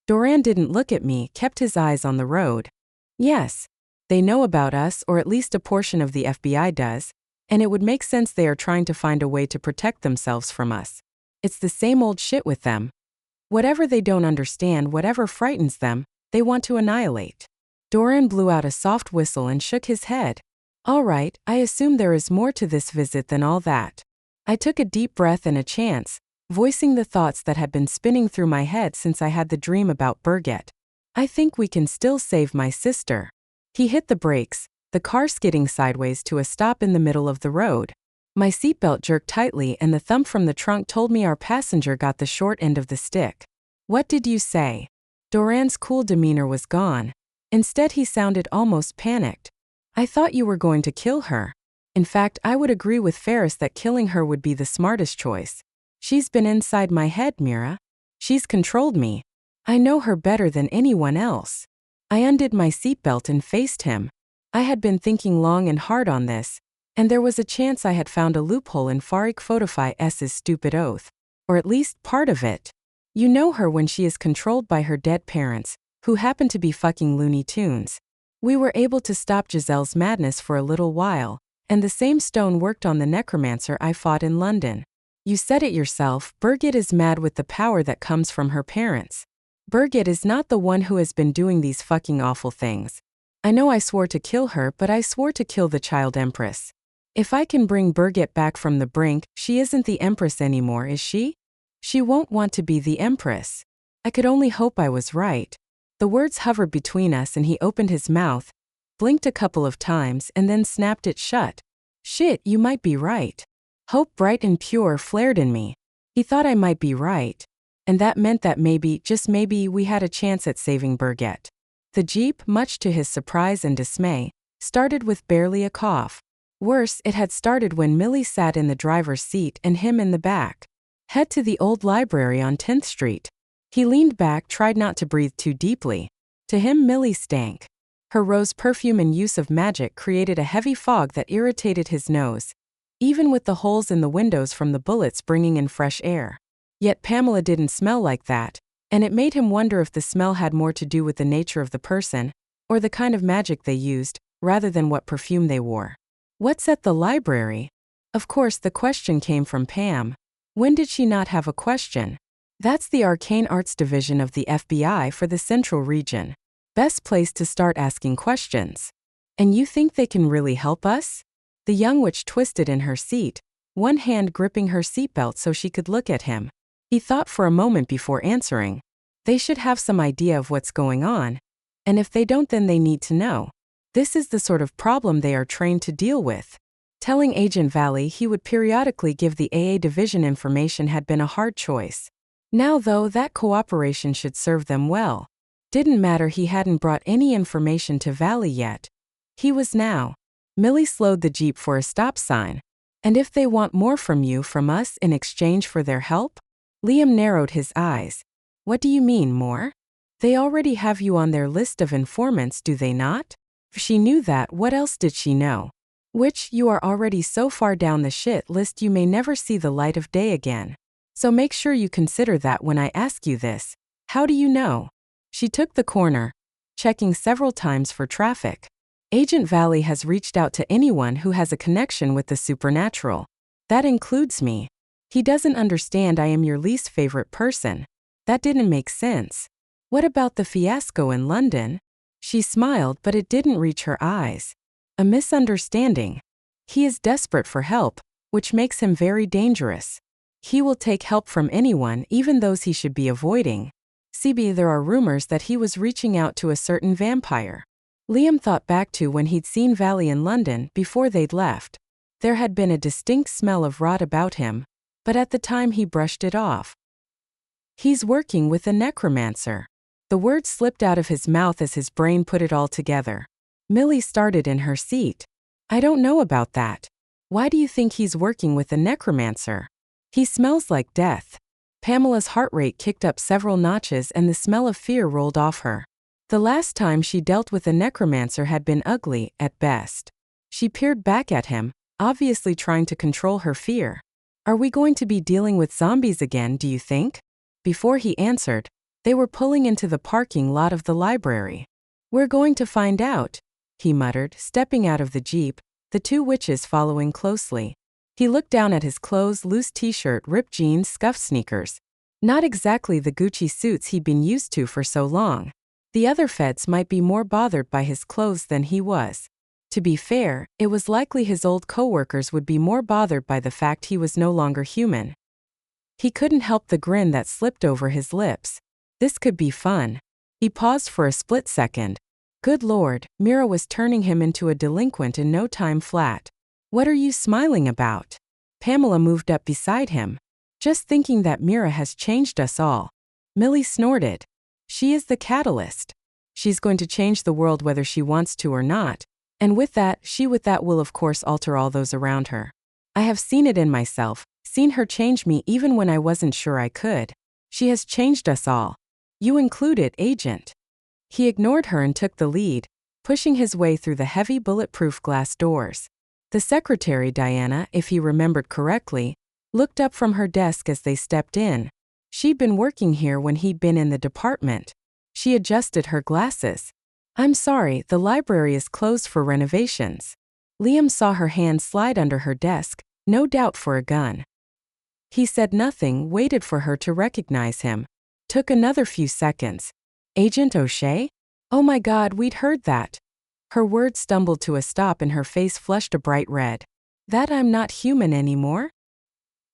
Doran didn't look at me, kept his eyes on the road. "Yes. They know about us, or at least a portion of the FBI does, and it would make sense they are trying to find a way to protect themselves from us. It's the same old shit with them. Whatever they don't understand, whatever frightens them, they want to annihilate." Doran blew out a soft whistle and shook his head. "All right, I assume there is more to this visit than all that." I took a deep breath and a chance, voicing the thoughts that had been spinning through my head since I had the dream about Berget. "I think we can still save my sister." He hit the brakes, the car skidding sideways to a stop in the middle of the road. My seatbelt jerked tightly and the thump from the trunk told me our passenger got the short end of the stick. "What did you say?" Doran's cool demeanor was gone. Instead, he sounded almost panicked. "I thought you were going to kill her. In fact, I would agree with Ferris that killing her would be the smartest choice. She's been inside my head, Mira. She's controlled me. I know her better than anyone else." I undid my seatbelt and faced him. I had been thinking long and hard on this, and there was a chance I had found a loophole in Farik Fotofai's stupid oath. Or at least part of it. "You know her when she is controlled by her dead parents, who happen to be fucking Looney Tunes. We were able to stop Giselle's madness for a little while, and the same stone worked on the necromancer I fought in London. You said it yourself, Berget is mad with the power that comes from her parents. Berget is not the one who has been doing these fucking awful things. I know I swore to kill her, but I swore to kill the child empress. If I can bring Berget back from the brink, she isn't the empress anymore, is she? She won't want to be the empress." I could only hope I was right. The words hovered between us and he opened his mouth, blinked a couple of times and then snapped it shut. Shit, you might be right. Hope bright and pure flared in me. He thought I might be right. And that meant that maybe, just maybe, we had a chance at saving Berget. The Jeep, much to his surprise and dismay, started with barely a cough. Worse, it had started when Millie sat in the driver's seat and him in the back. Head to the old library on 10th Street. He leaned back, tried not to breathe too deeply. To him, Millie stank. Her rose perfume and use of magic created a heavy fog that irritated his nose, even with the holes in the windows from the bullets bringing in fresh air. Yet Pamela didn't smell like that, and it made him wonder if the smell had more to do with the nature of the person, or the kind of magic they used, rather than what perfume they wore. What's at the library? Of course, the question came from Pam. When did she not have a question? That's the Arcane Arts Division of the FBI for the Central Region. Best place to start asking questions. And you think they can really help us? The young witch twisted in her seat, one hand gripping her seatbelt so she could look at him. He thought for a moment before answering. They should have some idea of what's going on. And if they don't, then they need to know. This is the sort of problem they are trained to deal with. Telling Agent Valley he would periodically give the AA division information had been a hard choice. Now, though, that cooperation should serve them well. Didn't matter he hadn't brought any information to Valley yet. He was now. Millie slowed the Jeep for a stop sign. And if they want more from you, from us, in exchange for their help? Liam narrowed his eyes. What do you mean, more? They already have you on their list of informants, do they not? If she knew that, what else did she know? Which, you are already so far down the shit list you may never see the light of day again. So make sure you consider that when I ask you this. How do you know? She took the corner, checking several times for traffic. Agent Valley has reached out to anyone who has a connection with the supernatural. That includes me. He doesn't understand I am your least favorite person. That didn't make sense. What about the fiasco in London? She smiled, but it didn't reach her eyes. A misunderstanding. He is desperate for help, which makes him very dangerous. He will take help from anyone, even those he should be avoiding. CB, there are rumors that he was reaching out to a certain vampire. Liam thought back to when he'd seen Valley in London before they'd left. There had been a distinct smell of rot about him, but at the time he brushed it off. He's working with a necromancer. The word slipped out of his mouth as his brain put it all together. Millie started in her seat. I don't know about that. Why do you think he's working with a necromancer? He smells like death. Pamela's heart rate kicked up several notches and the smell of fear rolled off her. The last time she dealt with a necromancer had been ugly, at best. She peered back at him, obviously trying to control her fear. Are we going to be dealing with zombies again, do you think? Before he answered, they were pulling into the parking lot of the library. We're going to find out, he muttered, stepping out of the Jeep, the two witches following closely. He looked down at his clothes, loose t-shirt, ripped jeans, scuffed sneakers. Not exactly the Gucci suits he'd been used to for so long. The other feds might be more bothered by his clothes than he was. To be fair, it was likely his old co-workers would be more bothered by the fact he was no longer human. He couldn't help the grin that slipped over his lips. This could be fun. He paused for a split second. Good Lord, Mira was turning him into a delinquent in no time flat. What are you smiling about? Pamela moved up beside him. Just thinking that Mira has changed us all. Millie snorted. She is the catalyst. She's going to change the world whether she wants to or not. And with that will of course alter all those around her. I have seen it in myself, seen her change me even when I wasn't sure I could. She has changed us all. You included, Agent. He ignored her and took the lead, pushing his way through the heavy bulletproof glass doors. The secretary, Diana, if he remembered correctly, looked up from her desk as they stepped in. She'd been working here when he'd been in the department. She adjusted her glasses. I'm sorry, the library is closed for renovations. Liam saw her hand slide under her desk, no doubt for a gun. He said nothing, waited for her to recognize him. Took another few seconds. Agent O'Shea? Oh my God, we'd heard that. Her words stumbled to a stop and her face flushed a bright red. That I'm not human anymore?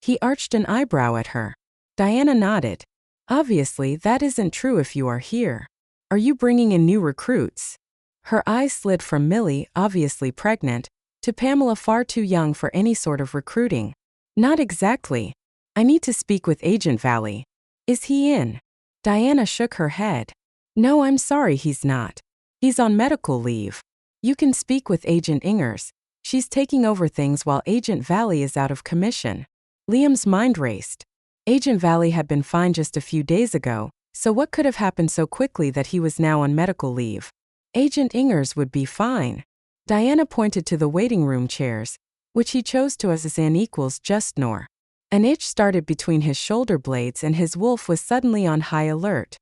He arched an eyebrow at her. Diana nodded. Obviously, that isn't true if you are here. Are you bringing in new recruits? Her eyes slid from Millie, obviously pregnant, to Pamela, far too young for any sort of recruiting. Not exactly. I need to speak with Agent Valley. Is he in? Diana shook her head. No, I'm sorry, he's not. He's on medical leave. You can speak with Agent Ingers. She's taking over things while Agent Valley is out of commission. Liam's mind raced. Agent Valley had been fine just a few days ago, so what could have happened so quickly that he was now on medical leave? Agent Ingers would be fine. Diana pointed to the waiting room chairs, which he chose to as an equals just nor. An itch started between his shoulder blades and his wolf was suddenly on high alert.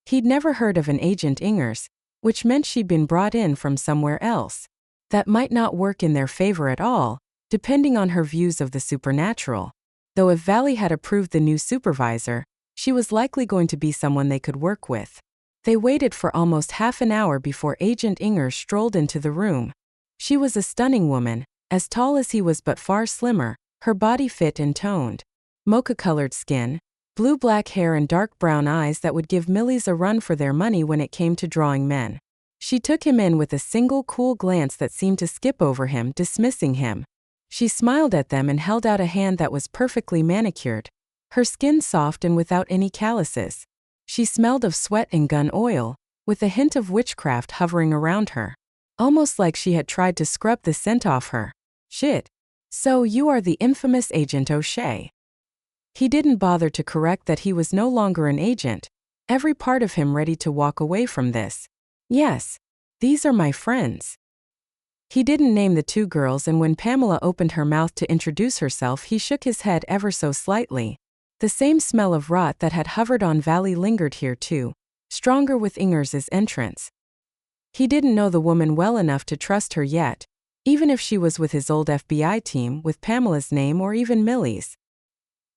He'd never heard of an Agent Ingers, which meant she'd been brought in from somewhere else. That might not work in their favor at all, depending on her views of the supernatural. Though if Valley had approved the new supervisor, she was likely going to be someone they could work with. They waited for almost half an hour before Agent Ingers strolled into the room. She was a stunning woman, as tall as he was but far slimmer, her body fit and toned. Mocha-colored skin, blue-black hair and dark brown eyes that would give Millie's a run for their money when it came to drawing men. She took him in with a single cool glance that seemed to skip over him, dismissing him. She smiled at them and held out a hand that was perfectly manicured, her skin soft and without any calluses. She smelled of sweat and gun oil, with a hint of witchcraft hovering around her. Almost like she had tried to scrub the scent off her. Shit. So you are the infamous Agent O'Shea. He didn't bother to correct that he was no longer an agent, every part of him ready to walk away from this. Yes. These are my friends. He didn't name the two girls, and when Pamela opened her mouth to introduce herself, he shook his head ever so slightly. The same smell of rot that had hovered on Valley lingered here too, stronger with Ingers's entrance. He didn't know the woman well enough to trust her yet, even if she was with his old FBI team, with Pamela's name or even Millie's.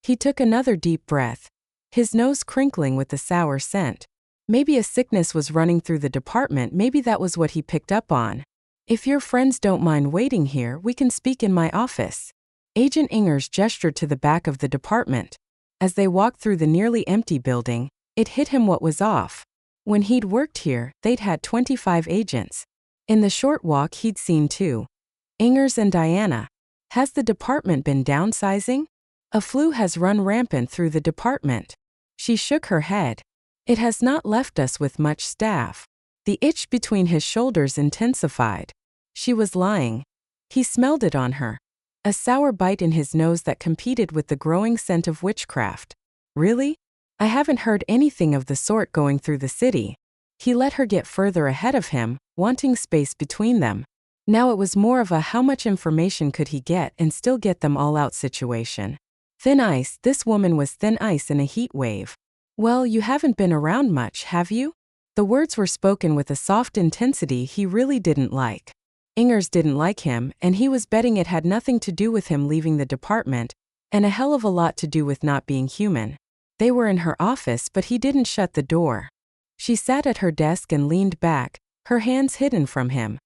He took another deep breath, his nose crinkling with the sour scent. Maybe a sickness was running through the department, maybe that was what he picked up on. If your friends don't mind waiting here, we can speak in my office. Agent Ingers gestured to the back of the department. As they walked through the nearly empty building, it hit him what was off. When he'd worked here, they'd had 25 agents. In the short walk he'd seen two. Ingers and Diana. Has the department been downsizing? A flu has run rampant through the department. She shook her head. It has not left us with much staff. The itch between his shoulders intensified. She was lying. He smelled it on her. A sour bite in his nose that competed with the growing scent of witchcraft. Really? I haven't heard anything of the sort going through the city. He let her get further ahead of him, wanting space between them. Now it was more of a how much information could he get and still get them all out situation. Thin ice, this woman was thin ice in a heat wave. Well, you haven't been around much, have you? The words were spoken with a soft intensity he really didn't like. Ingers didn't like him, and he was betting it had nothing to do with him leaving the department, and a hell of a lot to do with not being human. They were in her office, but he didn't shut the door. She sat at her desk and leaned back, her hands hidden from him.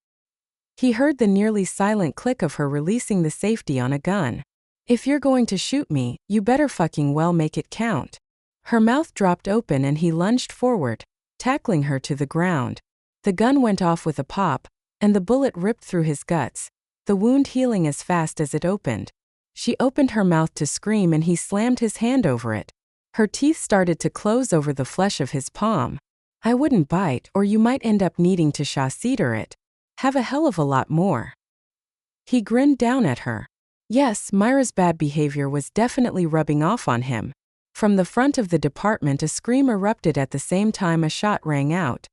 He heard the nearly silent click of her releasing the safety on a gun. If you're going to shoot me, you better fucking well make it count. Her mouth dropped open and he lunged forward, tackling her to the ground. The gun went off with a pop, and the bullet ripped through his guts, the wound healing as fast as it opened. She opened her mouth to scream and he slammed his hand over it. Her teeth started to close over the flesh of his palm. I wouldn't bite, or you might end up needing to chasseur it. Have a hell of a lot more. He grinned down at her. Yes, Myra's bad behavior was definitely rubbing off on him. From the front of the department a scream erupted at the same time a shot rang out.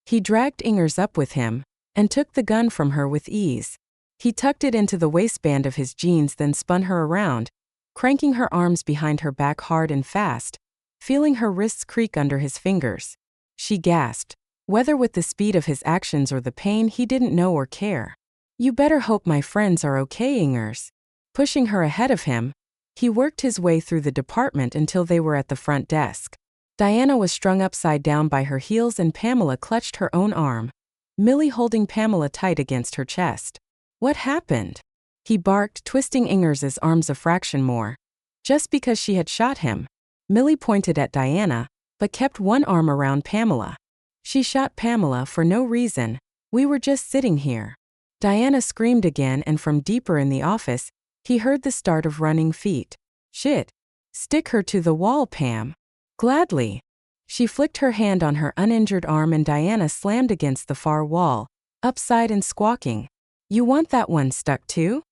He dragged Ingers up with him, and took the gun from her with ease. He tucked it into the waistband of his jeans, then spun her around, cranking her arms behind her back hard and fast, feeling her wrists creak under his fingers. She gasped. Whether with the speed of his actions or the pain, he didn't know or care. You better hope my friends are okay, Ingers. Pushing her ahead of him, he worked his way through the department until they were at the front desk. Diana was strung upside down by her heels and Pamela clutched her own arm, Millie holding Pamela tight against her chest. What happened? He barked, twisting Ingers's arms a fraction more. Just because she had shot him. Millie pointed at Diana, but kept one arm around Pamela. She shot Pamela for no reason. We were just sitting here. Diana screamed again, and from deeper in the office, he heard the start of running feet. Shit. Stick her to the wall, Pam. Gladly. She flicked her hand on her uninjured arm and Diana slammed against the far wall, upside and squawking. You want that one stuck too?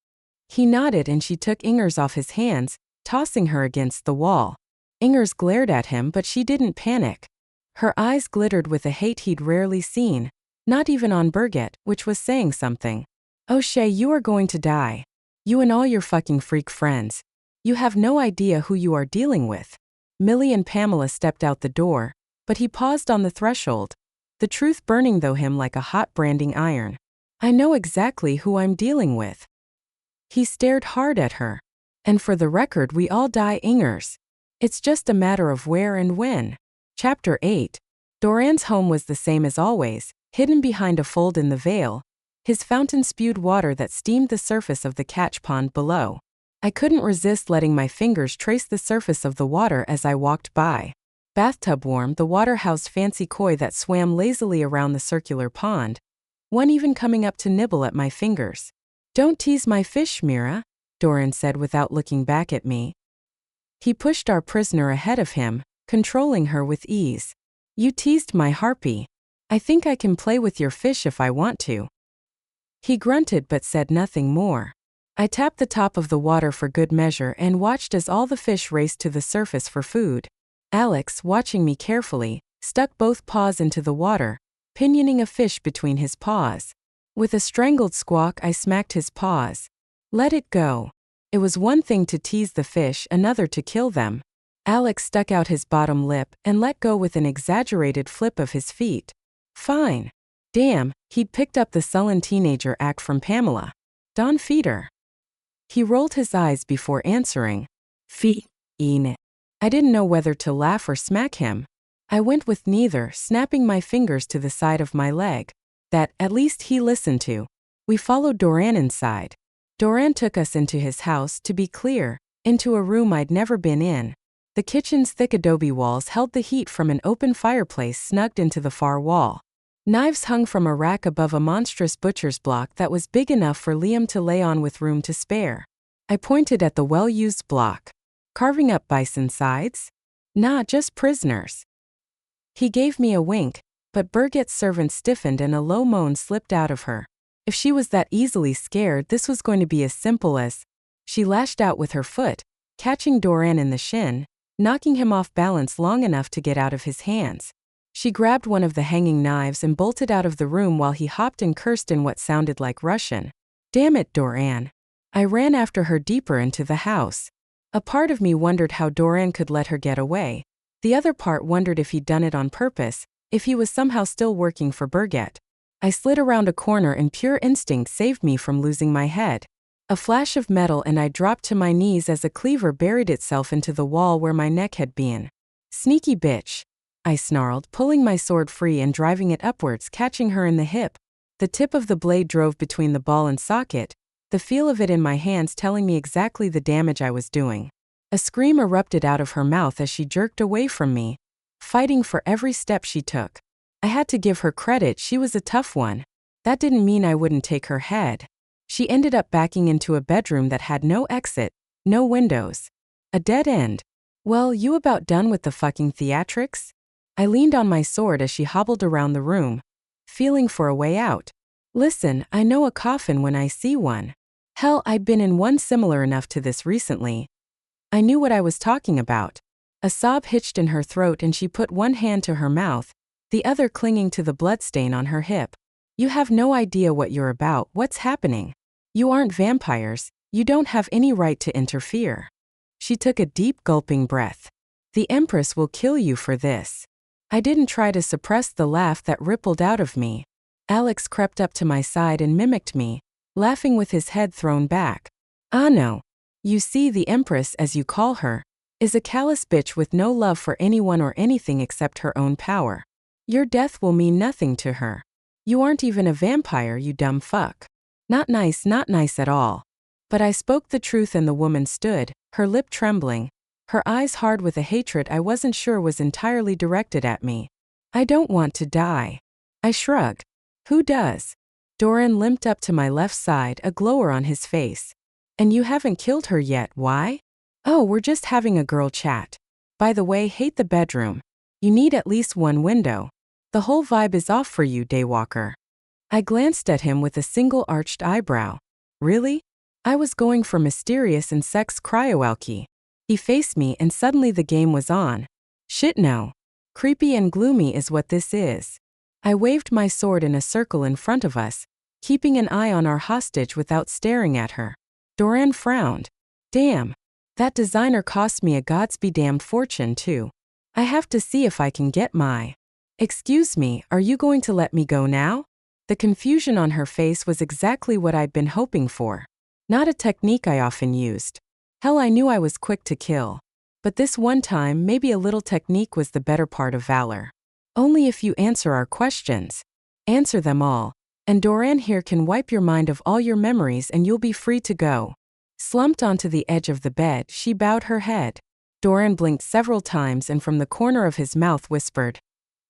He nodded and she took Ingers off his hands, tossing her against the wall. Ingers glared at him, but she didn't panic. Her eyes glittered with a hate he'd rarely seen, not even on Berget, which was saying something. O'Shea, you are going to die. You and all your fucking freak friends. You have no idea who you are dealing with. Millie and Pamela stepped out the door, but he paused on the threshold, the truth burning through him like a hot branding iron. I know exactly who I'm dealing with. He stared hard at her. And for the record, we all die, Ingers. It's just a matter of where and when. Chapter 8. Doran's home was the same as always, hidden behind a fold in the veil. His fountain spewed water that steamed the surface of the catch pond below. I couldn't resist letting my fingers trace the surface of the water as I walked by. Bathtub warm, the water housed fancy koi that swam lazily around the circular pond, one even coming up to nibble at my fingers. Don't tease my fish, Mira, Doran said without looking back at me. He pushed our prisoner ahead of him, controlling her with ease. You teased my harpy. I think I can play with your fish if I want to. He grunted but said nothing more. I tapped the top of the water for good measure and watched as all the fish raced to the surface for food. Alex, watching me carefully, stuck both paws into the water, pinioning a fish between his paws. With a strangled squawk, I smacked his paws. Let it go. It was one thing to tease the fish, another to kill them. Alex stuck out his bottom lip and let go with an exaggerated flip of his feet. Fine. Damn, he'd picked up the sullen teenager act from Pamela. Don Feeder. He rolled his eyes before answering. Fine. I didn't know whether to laugh or smack him. I went with neither, snapping my fingers to the side of my leg. That, at least, he listened to. We followed Doran inside. Doran took us into his house, to be clear, into a room I'd never been in. The kitchen's thick adobe walls held the heat from an open fireplace snugged into the far wall. Knives hung from a rack above a monstrous butcher's block that was big enough for Liam to lay on with room to spare. I pointed at the well-used block. Carving up bison sides? Nah, just prisoners. He gave me a wink, but Berget's servant stiffened and a low moan slipped out of her. If she was that easily scared, this was going to be as simple as... She lashed out with her foot, catching Doran in the shin, knocking him off balance long enough to get out of his hands. She grabbed one of the hanging knives and bolted out of the room while he hopped and cursed in what sounded like Russian. Damn it, Doran. I ran after her deeper into the house. A part of me wondered how Doran could let her get away. The other part wondered if he'd done it on purpose, if he was somehow still working for Berget. I slid around a corner and pure instinct saved me from losing my head. A flash of metal and I dropped to my knees as a cleaver buried itself into the wall where my neck had been. Sneaky bitch. I snarled, pulling my sword free and driving it upwards, catching her in the hip. The tip of the blade drove between the ball and socket, the feel of it in my hands telling me exactly the damage I was doing. A scream erupted out of her mouth as she jerked away from me, fighting for every step she took. I had to give her credit, she was a tough one. That didn't mean I wouldn't take her head. She ended up backing into a bedroom that had no exit, no windows. A dead end. Well, you about done with the fucking theatrics? I leaned on my sword as she hobbled around the room, feeling for a way out. Listen, I know a coffin when I see one. Hell, I'd been in one similar enough to this recently. I knew what I was talking about. A sob hitched in her throat and she put one hand to her mouth, the other clinging to the bloodstain on her hip. You have no idea what you're about, what's happening. You aren't vampires, you don't have any right to interfere. She took a deep gulping breath. The Empress will kill you for this. I didn't try to suppress the laugh that rippled out of me. Alex crept up to my side and mimicked me, laughing with his head thrown back. Ah no. You see, the Empress, as you call her, is a callous bitch with no love for anyone or anything except her own power. Your death will mean nothing to her. You aren't even a vampire, you dumb fuck. Not nice at all. But I spoke the truth and the woman stood, her lip trembling, her eyes hard with a hatred I wasn't sure was entirely directed at me. I don't want to die. I shrugged. Who does? Doran limped up to my left side, a glower on his face. And you haven't killed her yet, why? Oh, we're just having a girl chat. By the way, hate the bedroom. You need at least one window. The whole vibe is off for you, Daywalker. I glanced at him with a single arched eyebrow. Really? I was going for mysterious and sex cryoalky. He faced me and suddenly the game was on. Shit no. Creepy and gloomy is what this is. I waved my sword in a circle in front of us, keeping an eye on our hostage without staring at her. Doran frowned. Damn. That designer cost me a godsbe-damned fortune too. I have to see if I can get my... Excuse me, are you going to let me go now? The confusion on her face was exactly what I'd been hoping for. Not a technique I often used. Hell, I knew I was quick to kill. But this one time, maybe a little technique was the better part of valor. Only if you answer our questions. Answer them all. And Doran here can wipe your mind of all your memories and you'll be free to go. Slumped onto the edge of the bed, she bowed her head. Doran blinked several times and from the corner of his mouth whispered,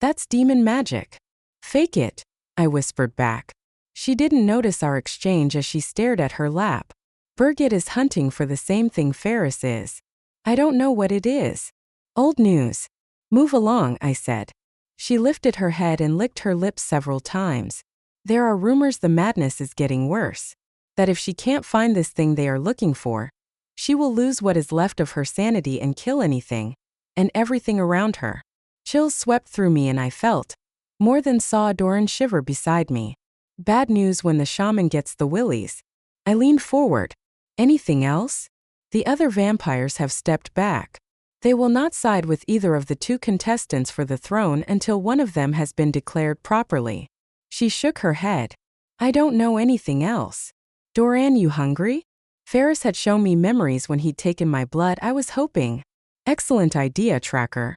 "That's demon magic." "Fake it," I whispered back. She didn't notice our exchange as she stared at her lap. Berget is hunting for the same thing Ferris is. I don't know what it is. Old news. Move along, I said. She lifted her head and licked her lips several times. There are rumors the madness is getting worse. That if she can't find this thing they are looking for, she will lose what is left of her sanity and kill anything and everything around her. Chills swept through me and I felt, more than saw, Doran shiver beside me. Bad news when the shaman gets the willies. I leaned forward. Anything else? The other vampires have stepped back. They will not side with either of the two contestants for the throne until one of them has been declared properly. She shook her head. I don't know anything else. Doran, you hungry? Ferris had shown me memories when he'd taken my blood. I was hoping. Excellent idea, Tracker.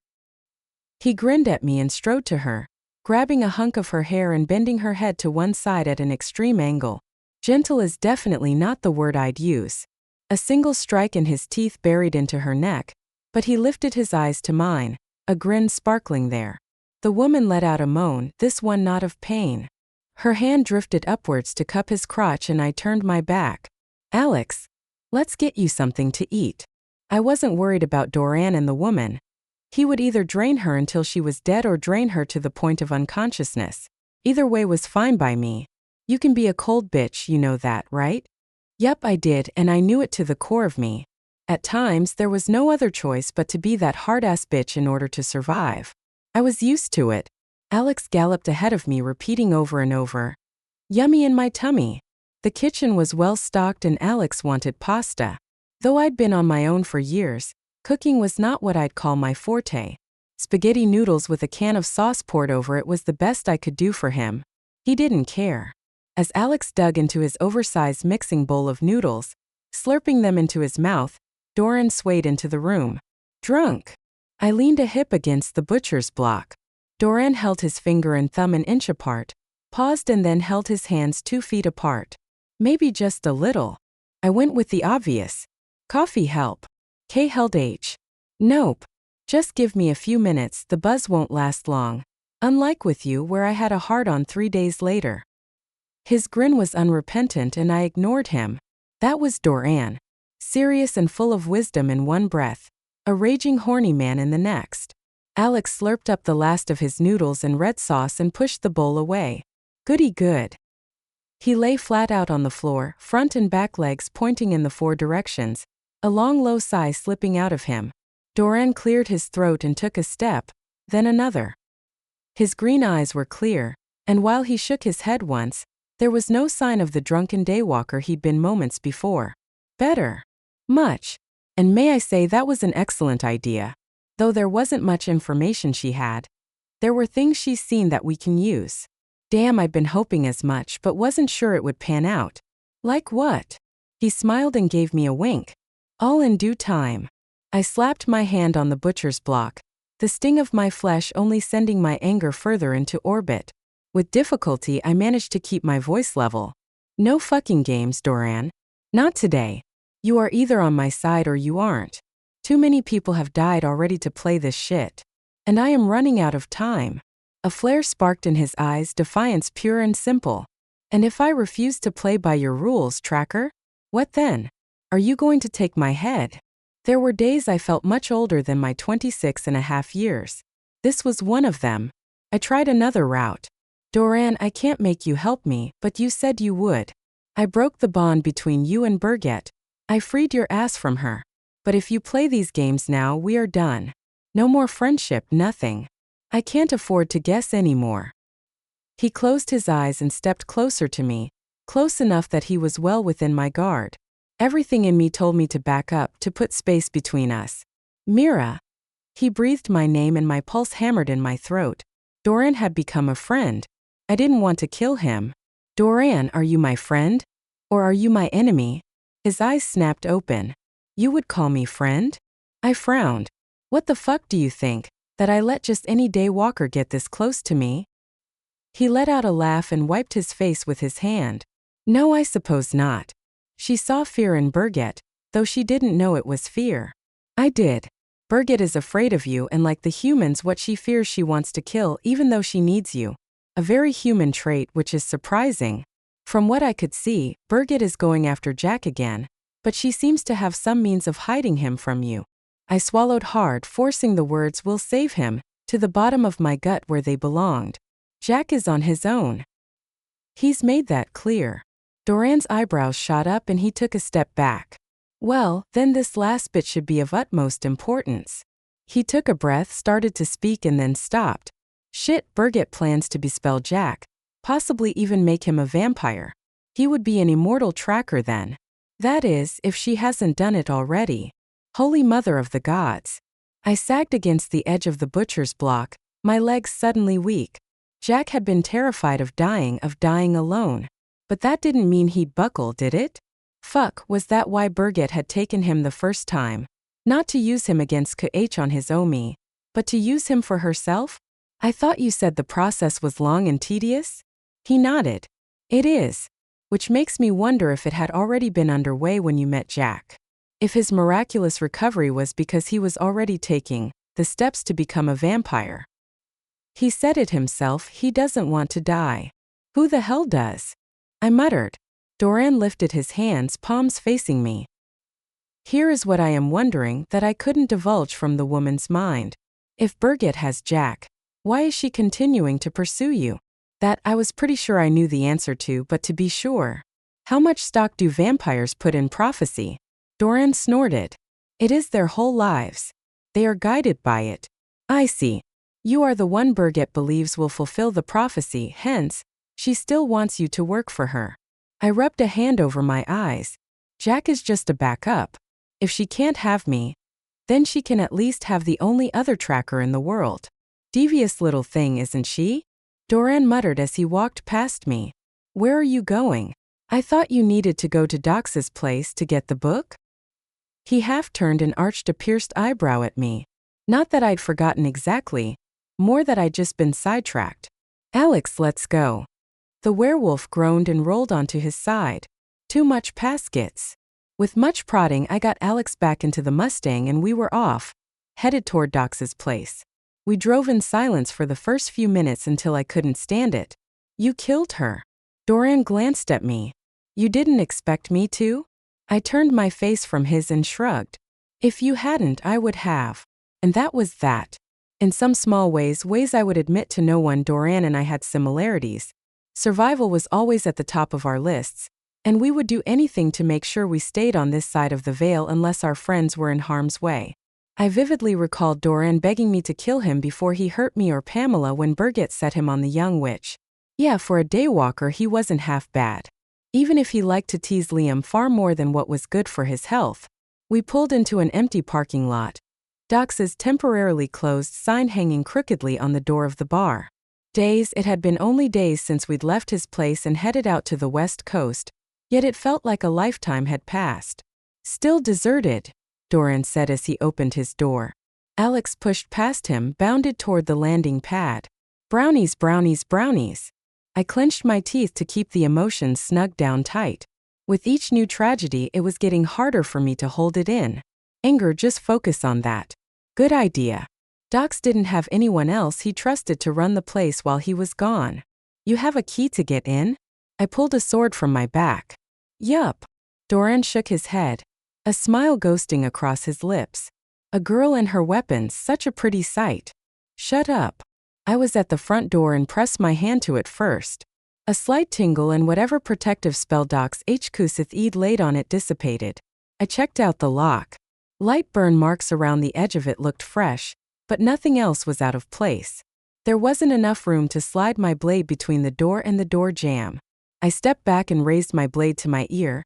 He grinned at me and strode to her, grabbing a hunk of her hair and bending her head to one side at an extreme angle. Gentle is definitely not the word I'd use. A single strike and his teeth buried into her neck, but he lifted his eyes to mine, a grin sparkling there. The woman let out a moan, this one not of pain. Her hand drifted upwards to cup his crotch and I turned my back. Alex, let's get you something to eat. I wasn't worried about Doran and the woman. He would either drain her until she was dead or drain her to the point of unconsciousness. Either way was fine by me. You can be a cold bitch, you know that, right? Yep, I did, and I knew it to the core of me. At times, there was no other choice but to be that hard-ass bitch in order to survive. I was used to it. Alex galloped ahead of me, repeating over and over, "Yummy in my tummy." The kitchen was well stocked and Alex wanted pasta. Though I'd been on my own for years, cooking was not what I'd call my forte. Spaghetti noodles with a can of sauce poured over it was the best I could do for him. He didn't care. As Alex dug into his oversized mixing bowl of noodles, slurping them into his mouth, Doran swayed into the room. Drunk. I leaned a hip against the butcher's block. Doran held his finger and thumb an inch apart, paused and then held his hands 2 feet apart. Maybe just a little. I went with the obvious. Coffee help. K held H. Nope. Just give me a few minutes, the buzz won't last long. Unlike with you where I had a hard-on 3 days later. His grin was unrepentant and I ignored him. That was Doran. Serious and full of wisdom in one breath. A raging horny man in the next. Alex slurped up the last of his noodles and red sauce and pushed the bowl away. Goody good. He lay flat out on the floor, front and back legs pointing in the 4 directions, a long low sigh slipping out of him. Doran cleared his throat and took a step, then another. His green eyes were clear, and while he shook his head once, there was no sign of the drunken daywalker he'd been moments before. Better. Much. And may I say that was an excellent idea. Though there wasn't much information she had. There were things she's seen that we can use. Damn, I'd been hoping as much but wasn't sure it would pan out. Like what? He smiled and gave me a wink. All in due time. I slapped my hand on the butcher's block, the sting of my flesh only sending my anger further into orbit. With difficulty I managed to keep my voice level. No fucking games, Doran. Not today. You are either on my side or you aren't. Too many people have died already to play this shit. And I am running out of time. A flare sparked in his eyes, defiance pure and simple. And if I refuse to play by your rules, tracker? What then? Are you going to take my head? There were days I felt much older than my 26.5 years. This was one of them. I tried another route. Doran, I can't make you help me, but you said you would. I broke the bond between you and Berget. I freed your ass from her. But if you play these games now, we are done. No more friendship, nothing. I can't afford to guess anymore. He closed his eyes and stepped closer to me, close enough that he was well within my guard. Everything in me told me to back up, to put space between us. Mira. He breathed my name and my pulse hammered in my throat. Doran had become a friend. I didn't want to kill him. Doran, are you my friend? Or are you my enemy? His eyes snapped open. You would call me friend? I frowned. What the fuck do you think? That I let just any daywalker get this close to me? He let out a laugh and wiped his face with his hand. No, I suppose not. She saw fear in Berget, though she didn't know it was fear. I did. Berget is afraid of you, and like the humans, what she fears she wants to kill even though she needs you. A very human trait, which is surprising. From what I could see, Berget is going after Jack again, but she seems to have some means of hiding him from you. I swallowed hard, forcing the words "we'll save him" to the bottom of my gut where they belonged. Jack is on his own. He's made that clear. Doran's eyebrows shot up and he took a step back. Well, then this last bit should be of utmost importance. He took a breath, started to speak, and then stopped. Shit, Berget plans to bespell Jack, possibly even make him a vampire. He would be an immortal tracker then. That is, if she hasn't done it already. Holy Mother of the Gods. I sagged against the edge of the butcher's block, my legs suddenly weak. Jack had been terrified of dying alone. But that didn't mean he'd buckle, did it? Fuck, was that why Berget had taken him the first time? Not to use him against Kh on his Omi, but to use him for herself? I thought you said the process was long and tedious? He nodded. It is. Which makes me wonder if it had already been underway when you met Jack. If his miraculous recovery was because he was already taking the steps to become a vampire. He said it himself, he doesn't want to die. Who the hell does? I muttered. Doran lifted his hands, palms facing me. Here is what I am wondering that I couldn't divulge from the woman's mind. If Berget has Jack, why is she continuing to pursue you? That I was pretty sure I knew the answer to, but to be sure. How much stock do vampires put in prophecy? Doran snorted. It is their whole lives. They are guided by it. I see. You are the one Berget believes will fulfill the prophecy, hence, she still wants you to work for her. I rubbed a hand over my eyes. Jack is just a backup. If she can't have me, then she can at least have the only other tracker in the world. Devious little thing, isn't she? Doran muttered as he walked past me. Where are you going? I thought you needed to go to Dox's place to get the book? He half turned and arched a pierced eyebrow at me. Not that I'd forgotten exactly, more that I'd just been sidetracked. Alex, let's go. The werewolf groaned and rolled onto his side. Too much paskets. With much prodding, I got Alex back into the Mustang and we were off, headed toward Dox's place. We drove in silence for the first few minutes until I couldn't stand it. You killed her. Doran glanced at me. You didn't expect me to? I turned my face from his and shrugged. If you hadn't, I would have. And that was that. In some small ways I would admit to no one, Doran and I had similarities. Survival was always at the top of our lists, and we would do anything to make sure we stayed on this side of the veil unless our friends were in harm's way. I vividly recalled Doran begging me to kill him before he hurt me or Pamela when Berget set him on the young witch. Yeah, for a daywalker he wasn't half bad. Even if he liked to tease Liam far more than what was good for his health. We pulled into an empty parking lot. Dox's temporarily closed sign hanging crookedly on the door of the bar. Days, it had been only days since we'd left his place and headed out to the west coast, yet it felt like a lifetime had passed. Still deserted, Doran said as he opened his door. Alex pushed past him, bounded toward the landing pad. Brownies, brownies, brownies. I clenched my teeth to keep the emotions snug down tight. With each new tragedy, it was getting harder for me to hold it in. Anger, just focus on that. Good idea. Docs didn't have anyone else he trusted to run the place while he was gone. You have a key to get in? I pulled a sword from my back. Yup. Doran shook his head, a smile ghosting across his lips. A girl and her weapons, such a pretty sight. Shut up. I was at the front door and pressed my hand to it first. A slight tingle and whatever protective spell Doc's Hkusith laid on it dissipated. I checked out the lock. Light burn marks around the edge of it looked fresh, but nothing else was out of place. There wasn't enough room to slide my blade between the door and the door jamb. I stepped back and raised my blade to my ear,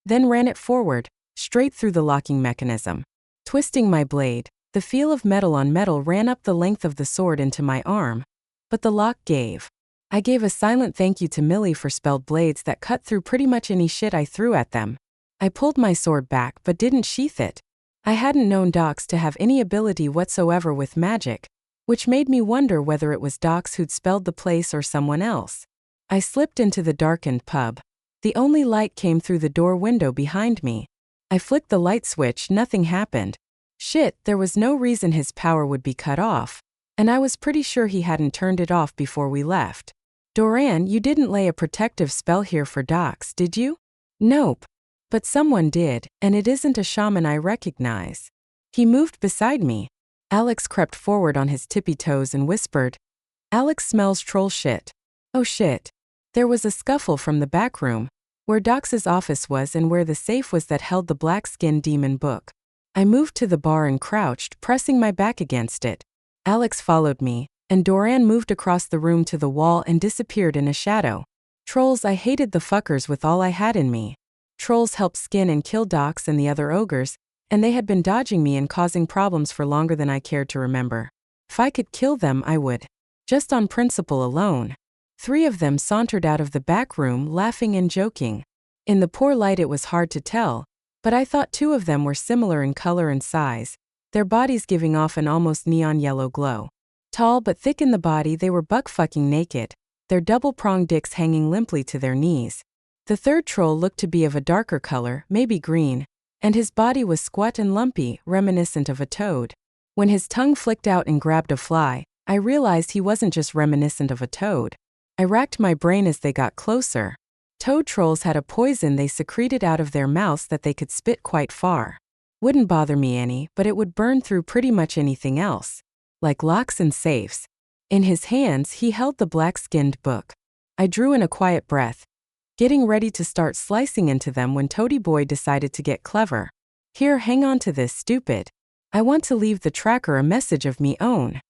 then ran it forward, straight through the locking mechanism. Twisting my blade, the feel of metal on metal ran up the length of the sword into my arm, but the lock gave. I gave a silent thank you to Millie for spelled blades that cut through pretty much any shit I threw at them. I pulled my sword back but didn't sheath it. I hadn't known Docs to have any ability whatsoever with magic, which made me wonder whether it was Docs who'd spelled the place or someone else. I slipped into the darkened pub. The only light came through the door window behind me. I flicked the light switch, nothing happened. Shit, there was no reason his power would be cut off, and I was pretty sure he hadn't turned it off before we left. Doran, you didn't lay a protective spell here for Docs, did you? Nope. But someone did, and it isn't a shaman I recognize. He moved beside me. Alex crept forward on his tippy toes and whispered, Alex smells troll shit. Oh shit. There was a scuffle from the back room, where Docs's office was and where the safe was that held the black-skinned demon book. I moved to the bar and crouched, pressing my back against it. Alex followed me, and Doran moved across the room to the wall and disappeared in a shadow. Trolls, I hated the fuckers with all I had in me. Trolls helped skin and kill Docs and the other ogres, and they had been dodging me and causing problems for longer than I cared to remember. If I could kill them, I would. Just on principle alone. 3 of them sauntered out of the back room, laughing and joking. In the poor light it was hard to tell, but I thought 2 of them were similar in color and size, their bodies giving off an almost neon yellow glow. Tall but thick in the body, they were buck-fucking naked, their double-pronged dicks hanging limply to their knees. The third troll looked to be of a darker color, maybe green, and his body was squat and lumpy, reminiscent of a toad. When his tongue flicked out and grabbed a fly, I realized he wasn't just reminiscent of a toad. I racked my brain as they got closer. Toad trolls had a poison they secreted out of their mouths that they could spit quite far. Wouldn't bother me any, but it would burn through pretty much anything else. Like locks and safes. In his hands, he held the black-skinned book. I drew in a quiet breath, getting ready to start slicing into them when Toady Boy decided to get clever. Here, hang on to this, stupid. I want to leave the tracker a message of me own.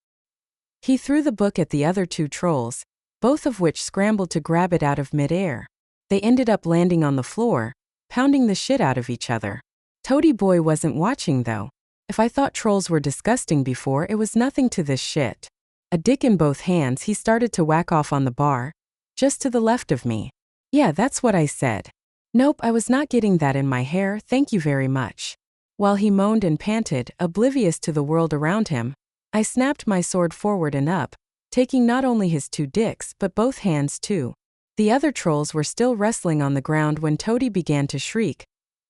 He threw the book at the other 2 trolls, both of which scrambled to grab it out of midair. They ended up landing on the floor, pounding the shit out of each other. Toady Boy wasn't watching though. If I thought trolls were disgusting before, it was nothing to this shit. A dick in both hands, he started to whack off on the bar, just to the left of me. Yeah, that's what I said. Nope, I was not getting that in my hair, thank you very much. While he moaned and panted, oblivious to the world around him, I snapped my sword forward and up, taking not only his 2 dicks but both hands too. The other trolls were still wrestling on the ground when Toady began to shriek,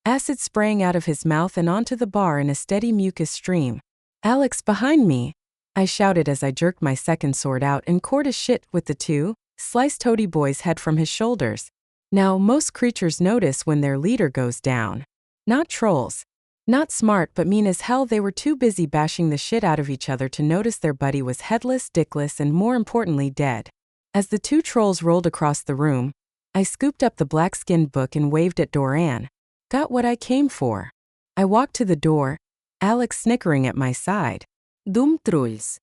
acid spraying out of his mouth and onto the bar in a steady mucus stream. Alex, behind me! I shouted as I jerked my second sword out and cored as shit with the 2, sliced Toady Boy's head from his shoulders. Now, most creatures notice when their leader goes down. Not trolls. Not smart but mean as hell, they were too busy bashing the shit out of each other to notice their buddy was headless, dickless, and more importantly dead. As the 2 trolls rolled across the room, I scooped up the black-skinned book and waved at Doran. Got what I came for. I walked to the door, Alex snickering at my side. Dum trolls.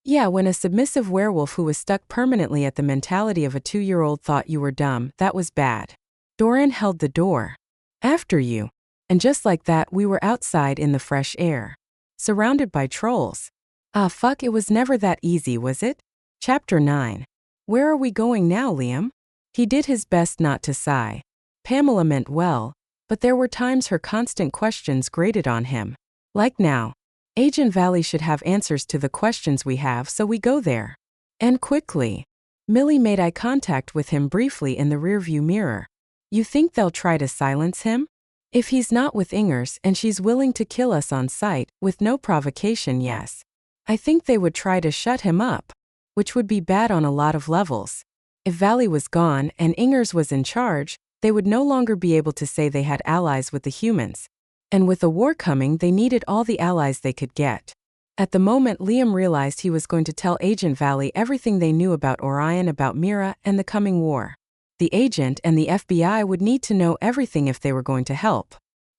Yeah, when a submissive werewolf who was stuck permanently at the mentality of a 2-year-old thought you were dumb, that was bad. Doran held the door. After you. And just like that, we were outside in the fresh air. Surrounded by trolls. Ah fuck, it was never that easy, was it? Chapter 9. Where are we going now, Liam? He did his best not to sigh. Pamela meant well, but there were times her constant questions grated on him. Like now. Agent Valley should have answers to the questions we have, so we go there. And quickly. Millie made eye contact with him briefly in the rearview mirror. You think they'll try to silence him? If he's not with Ingers and she's willing to kill us on sight, with no provocation, yes. I think they would try to shut him up, which would be bad on a lot of levels. If Valley was gone and Ingers was in charge, they would no longer be able to say they had allies with the humans. And with a war coming, they needed all the allies they could get. At the moment, Liam realized he was going to tell Agent Valley everything they knew about Orion, about Mira, and the coming war. The agent and the FBI would need to know everything if they were going to help.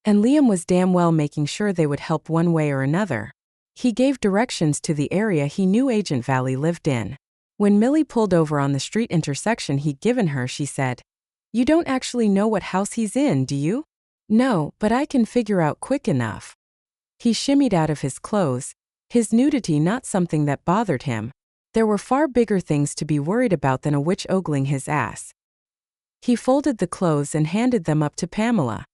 And Liam was damn well making sure they would help one way or another. He gave directions to the area he knew Agent Valley lived in. When Millie pulled over on the street intersection he'd given her, she said, "You don't actually know what house he's in, do you?" "No, but I can figure out quick enough." He shimmied out of his clothes, his nudity not something that bothered him. There were far bigger things to be worried about than a witch ogling his ass. He folded the clothes and handed them up to Pamela.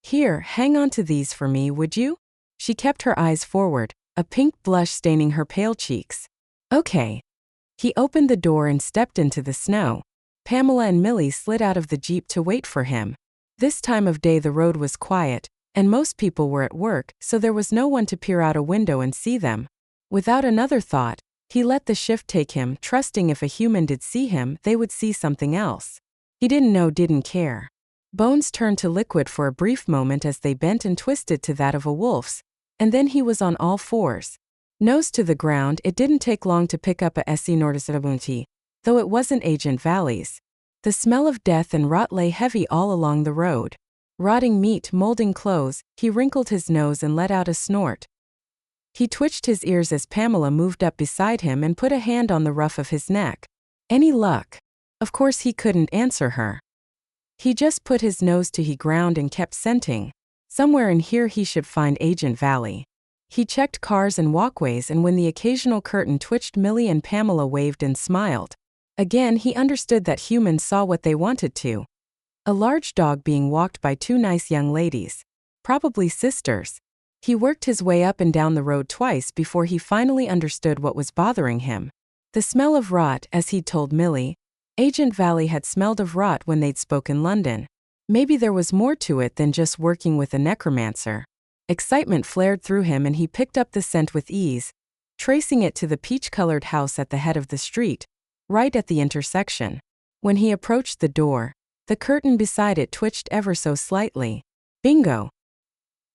"Here, hang on to these for me, would you?" She kept her eyes forward, a pink blush staining her pale cheeks. "Okay." He opened the door and stepped into the snow. Pamela and Millie slid out of the Jeep to wait for him. This time of day the road was quiet, and most people were at work, so there was no one to peer out a window and see them. Without another thought, he let the shift take him, trusting if a human did see him, they would see something else. He didn't care. Bones turned to liquid for a brief moment as they bent and twisted to that of a wolf's, and then he was on all fours. Nose to the ground, it didn't take long to pick up a SC Nordisabunti, though it wasn't Agent Valley's. The smell of death and rot lay heavy all along the road. Rotting meat, molding clothes, he wrinkled his nose and let out a snort. He twitched his ears as Pamela moved up beside him and put a hand on the ruff of his neck. Any luck? Of course he couldn't answer her. He just put his nose to the ground and kept scenting. Somewhere in here he should find Agent Valley. He checked cars and walkways, and when the occasional curtain twitched, Millie and Pamela waved and smiled. Again, he understood that humans saw what they wanted to. A large dog being walked by two nice young ladies. Probably sisters. He worked his way up and down the road twice before he finally understood what was bothering him. The smell of rot, as he'd told Millie. Agent Valley had smelled of rot when they'd spoken London. Maybe there was more to it than just working with a necromancer. Excitement flared through him and he picked up the scent with ease, tracing it to the peach-colored house at the head of the street, right at the intersection. When he approached the door, the curtain beside it twitched ever so slightly. Bingo!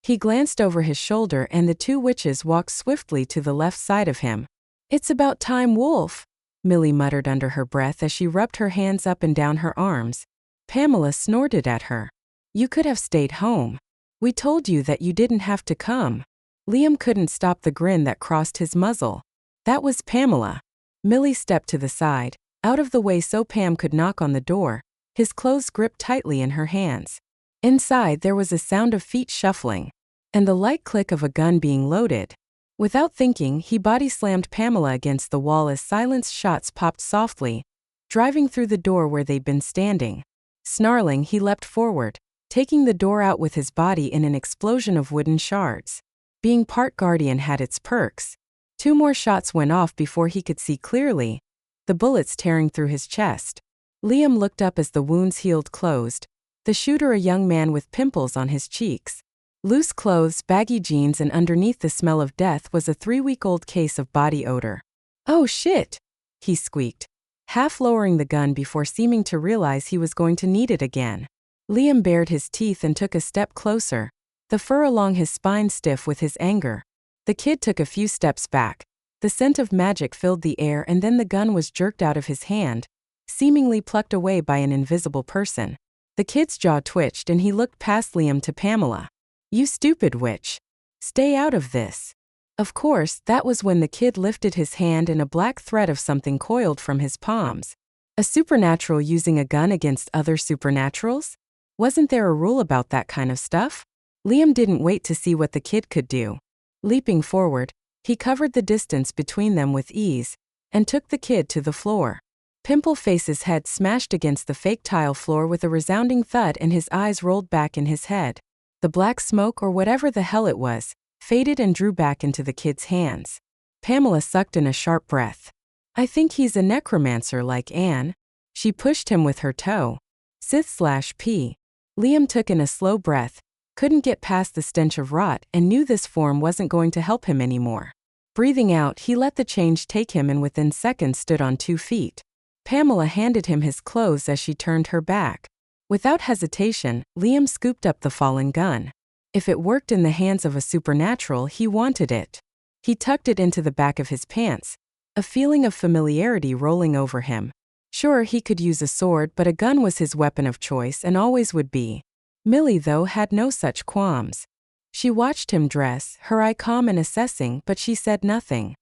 He glanced over his shoulder and the two witches walked swiftly to the left side of him. "It's about time, Wolf," Millie muttered under her breath as she rubbed her hands up and down her arms. Pamela snorted at her. "You could have stayed home. We told you that you didn't have to come." Liam couldn't stop the grin that crossed his muzzle. That was Pamela. Millie stepped to the side, out of the way so Pam could knock on the door, his clothes gripped tightly in her hands. Inside there was a sound of feet shuffling, and the light click of a gun being loaded. Without thinking, he body-slammed Pamela against the wall as silenced shots popped softly, driving through the door where they'd been standing. Snarling, he leapt forward, taking the door out with his body in an explosion of wooden shards. Being part guardian had its perks. 2 more shots went off before he could see clearly, the bullets tearing through his chest. Liam looked up as the wounds healed closed. The shooter, a young man with pimples on his cheeks. Loose clothes, baggy jeans, and underneath the smell of death was a 3-week-old case of body odor. "Oh shit!" he squeaked, half lowering the gun before seeming to realize he was going to need it again. Liam bared his teeth and took a step closer, the fur along his spine stiff with his anger. The kid took a few steps back. The scent of magic filled the air, and then the gun was jerked out of his hand, seemingly plucked away by an invisible person. The kid's jaw twitched and he looked past Liam to Pamela. "You stupid witch. Stay out of this." Of course, that was when the kid lifted his hand and a black thread of something coiled from his palms. A supernatural using a gun against other supernaturals? Wasn't there a rule about that kind of stuff? Liam didn't wait to see what the kid could do. Leaping forward, he covered the distance between them with ease, and took the kid to the floor. Pimpleface's head smashed against the fake tile floor with a resounding thud and his eyes rolled back in his head. The black smoke, or whatever the hell it was, faded and drew back into the kid's hands. Pamela sucked in a sharp breath. "I think he's a necromancer like Anne." She pushed him with her toe. Sith/P. Liam took in a slow breath, couldn't get past the stench of rot, and knew this form wasn't going to help him anymore. Breathing out, he let the change take him and within seconds stood on 2 feet. Pamela handed him his clothes as she turned her back. Without hesitation, Liam scooped up the fallen gun. If it worked in the hands of a supernatural, he wanted it. He tucked it into the back of his pants, a feeling of familiarity rolling over him. Sure, he could use a sword, but a gun was his weapon of choice and always would be. Millie, though, had no such qualms. She watched him dress, her eye calm and assessing, but she said nothing.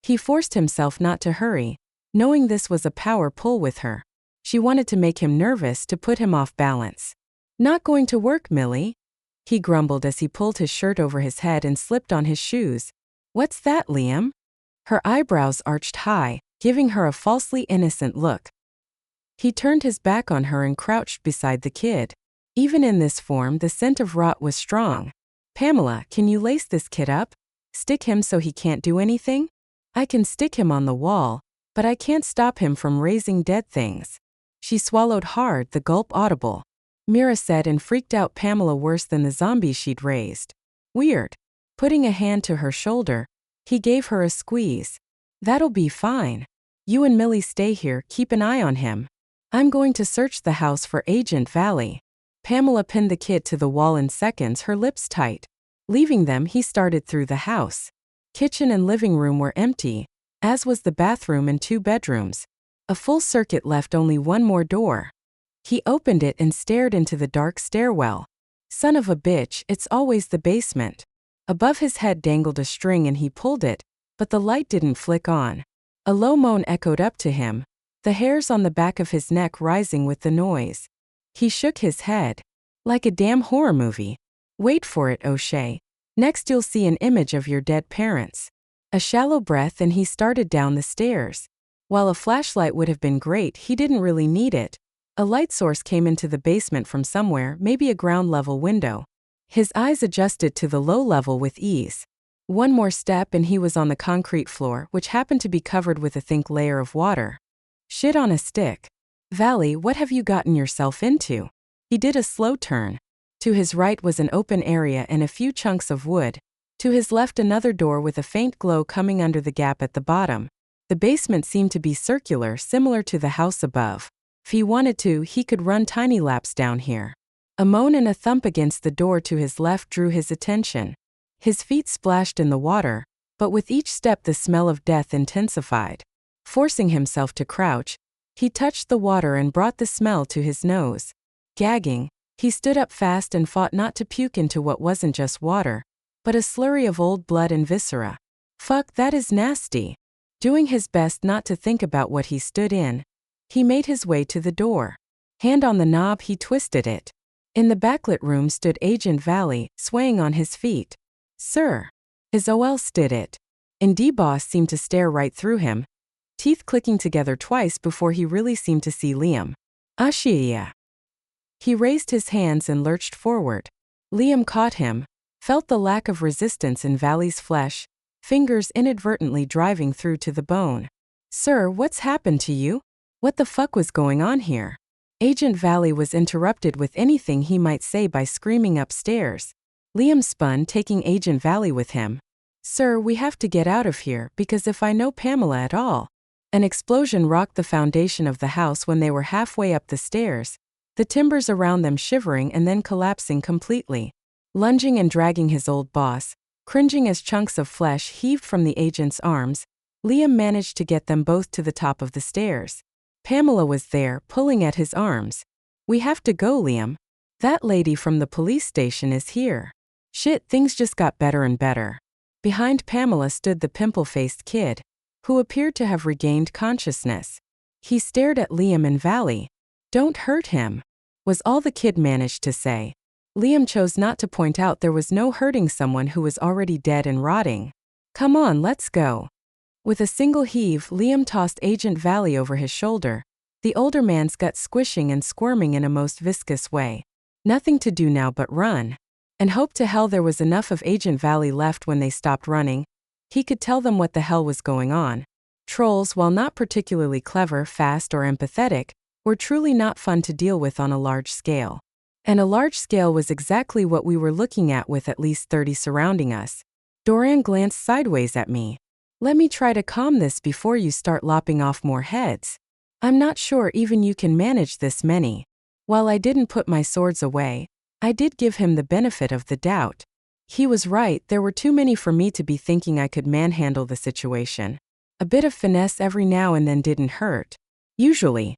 He forced himself not to hurry, knowing this was a power pull with her. She wanted to make him nervous, to put him off balance. "Not going to work, Millie?" he grumbled as he pulled his shirt over his head and slipped on his shoes. "What's that, Liam?" Her eyebrows arched high, giving her a falsely innocent look. He turned his back on her and crouched beside the kid. Even in this form, the scent of rot was strong. "Pamela, can you lace this kid up? Stick him so he can't do anything?" "I can stick him on the wall, but I can't stop him from raising dead things." She swallowed hard, the gulp audible. Mira said, and freaked out Pamela worse than the zombies she'd raised. "Weird." Putting a hand to her shoulder, he gave her a squeeze. "That'll be fine. You and Millie stay here, keep an eye on him. I'm going to search the house for Agent Valley." Pamela pinned the kid to the wall in seconds, her lips tight. Leaving them, he started through the house. Kitchen and living room were empty, as was the bathroom and 2 bedrooms. A full circuit left only one more door. He opened it and stared into the dark stairwell. Son of a bitch, it's always the basement. Above his head dangled a string and he pulled it, but the light didn't flick on. A low moan echoed up to him, the hairs on the back of his neck rising with the noise. He shook his head. "Like a damn horror movie. Wait for it, O'Shea. Next you'll see an image of your dead parents." A shallow breath and he started down the stairs. While a flashlight would have been great, he didn't really need it. A light source came into the basement from somewhere, maybe a ground-level window. His eyes adjusted to the low level with ease. One more step and he was on the concrete floor, which happened to be covered with a thick layer of water. Shit on a stick. "Valley, what have you gotten yourself into?" He did a slow turn. To his right was an open area and a few chunks of wood. To his left another door with a faint glow coming under the gap at the bottom. The basement seemed to be circular, similar to the house above. If he wanted to, he could run tiny laps down here. A moan and a thump against the door to his left drew his attention. His feet splashed in the water, but with each step the smell of death intensified. Forcing himself to crouch, he touched the water and brought the smell to his nose. Gagging, he stood up fast and fought not to puke into what wasn't just water, but a slurry of old blood and viscera. "Fuck, that is nasty." Doing his best not to think about what he stood in, he made his way to the door. Hand on the knob, he twisted it. In the backlit room stood Agent Valley, swaying on his feet. "Sir." His OL stood it. And D-Boss seemed to stare right through him, teeth clicking together twice before he really seemed to see Liam. "Ashia." He raised his hands and lurched forward. Liam caught him, felt the lack of resistance in Valley's flesh, fingers inadvertently driving through to the bone. "Sir, what's happened to you? What the fuck was going on here?" Agent Valley was interrupted with anything he might say by screaming upstairs. Liam spun, taking Agent Valley with him. "Sir, we have to get out of here, because if I know Pamela at all." An explosion rocked the foundation of the house when they were halfway up the stairs, the timbers around them shivering and then collapsing completely. Lunging and dragging his old boss, cringing as chunks of flesh heaved from the agent's arms, Liam managed to get them both to the top of the stairs. Pamela was there, pulling at his arms. "We have to go, Liam. That lady from the police station is here." Shit, things just got better and better. Behind Pamela stood the pimple-faced kid, who appeared to have regained consciousness. He stared at Liam and Valley. "Don't hurt him," was all the kid managed to say. Liam chose not to point out there was no hurting someone who was already dead and rotting. "Come on, let's go." With a single heave, Liam tossed Agent Valley over his shoulder, the older man's gut squishing and squirming in a most viscous way. Nothing to do now but run. And hope to hell there was enough of Agent Valley left when they stopped running. He could tell them what the hell was going on. Trolls, while not particularly clever, fast, or empathetic, were truly not fun to deal with on a large scale. And a large scale was exactly what we were looking at with at least 30 surrounding us. Doran glanced sideways at me. Let me try to calm this before you start lopping off more heads. I'm not sure even you can manage this many. While I didn't put my swords away, I did give him the benefit of the doubt. He was right, there were too many for me to be thinking I could manhandle the situation. A bit of finesse every now and then didn't hurt. Usually.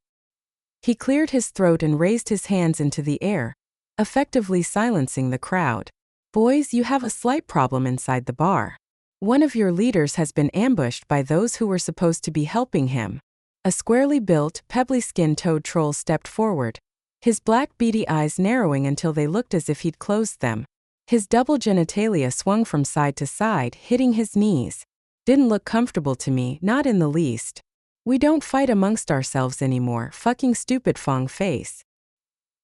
He cleared his throat and raised his hands into the air, effectively silencing the crowd. Boys, you have a slight problem inside the bar. One of your leaders has been ambushed by those who were supposed to be helping him. A squarely built, pebbly-skinned toad troll stepped forward, his black beady eyes narrowing until they looked as if he'd closed them. His double genitalia swung from side to side, hitting his knees. Didn't look comfortable to me, not in the least. We don't fight amongst ourselves anymore, fucking stupid Fong face.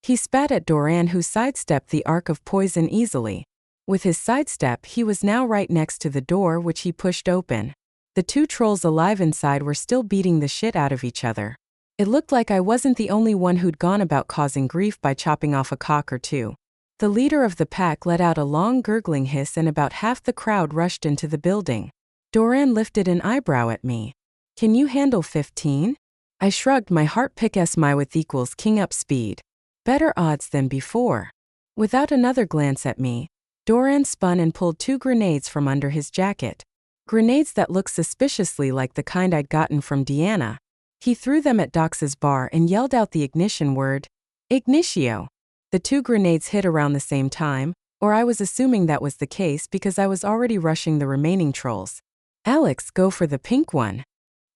He spat at Doran, who sidestepped the arc of poison easily. With his sidestep, he was now right next to the door, which he pushed open. The two trolls alive inside were still beating the shit out of each other. It looked like I wasn't the only one who'd gone about causing grief by chopping off a cock or two. The leader of the pack let out a long gurgling hiss and about half the crowd rushed into the building. Doran lifted an eyebrow at me. Can you handle 15? I shrugged, my heart pick s my with equals king up speed. Better odds than before. Without another glance at me, Doran spun and pulled 2 grenades from under his jacket. Grenades that looked suspiciously like the kind I'd gotten from Deanna. He threw them at Dox's bar and yelled out the ignition word. Ignitio. The 2 grenades hit around the same time, or I was assuming that was the case because I was already rushing the remaining trolls. Alex, go for the pink one.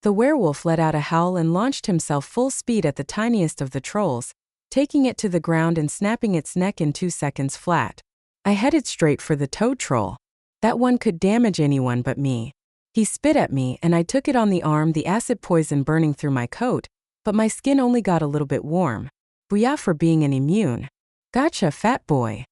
The werewolf let out a howl and launched himself full speed at the tiniest of the trolls, taking it to the ground and snapping its neck in 2 seconds flat. I headed straight for the toad troll. That one could damage anyone but me. He spit at me and I took it on the arm, the acid poison burning through my coat, but my skin only got a little bit warm. Booyah for being an immune. Gotcha, fat boy.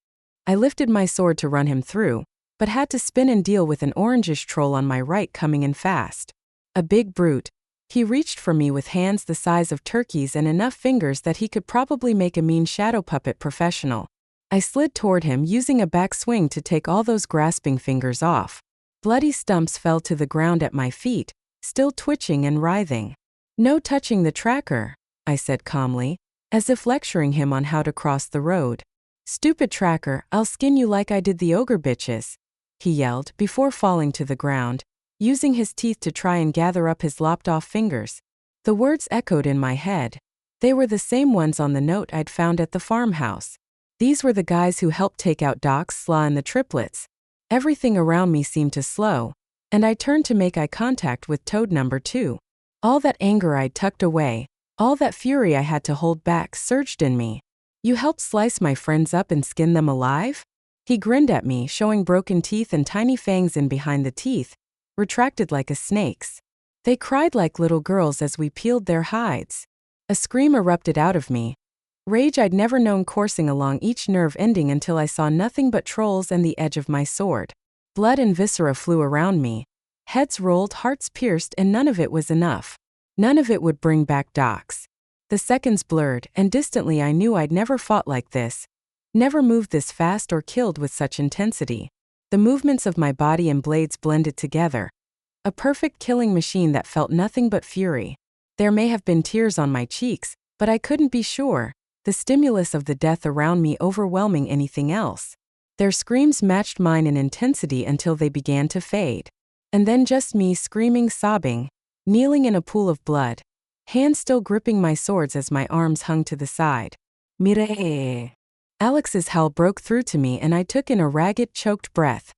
I lifted my sword to run him through, but had to spin and deal with an orangish troll on my right coming in fast. A big brute. He reached for me with hands the size of turkeys and enough fingers that he could probably make a mean shadow puppet professional. I slid toward him, using a backswing to take all those grasping fingers off. Bloody stumps fell to the ground at my feet, still twitching and writhing. No touching the tracker, I said calmly, as if lecturing him on how to cross the road. Stupid tracker, I'll skin you like I did the ogre bitches, he yelled before falling to the ground, using his teeth to try and gather up his lopped-off fingers. The words echoed in my head. They were the same ones on the note I'd found at the farmhouse. These were the guys who helped take out Doc, Slaw, and the triplets. Everything around me seemed to slow, and I turned to make eye contact with Toad number 2. All that anger I'd tucked away, all that fury I had to hold back surged in me. You helped slice my friends up and skin them alive? He grinned at me, showing broken teeth and tiny fangs in behind the teeth, retracted like a snake's. They cried like little girls as we peeled their hides. A scream erupted out of me. Rage I'd never known coursing along each nerve ending until I saw nothing but trolls and the edge of my sword. Blood and viscera flew around me. Heads rolled, hearts pierced, and none of it was enough. None of it would bring back Docs. The seconds blurred, and distantly I knew I'd never fought like this. Never moved this fast or killed with such intensity. The movements of my body and blades blended together. A perfect killing machine that felt nothing but fury. There may have been tears on my cheeks, but I couldn't be sure. The stimulus of the death around me overwhelming anything else. Their screams matched mine in intensity until they began to fade. And then just me screaming, sobbing, kneeling in a pool of blood, hands still gripping my swords as my arms hung to the side. Mira. Alex's howl broke through to me and I took in a ragged, choked breath.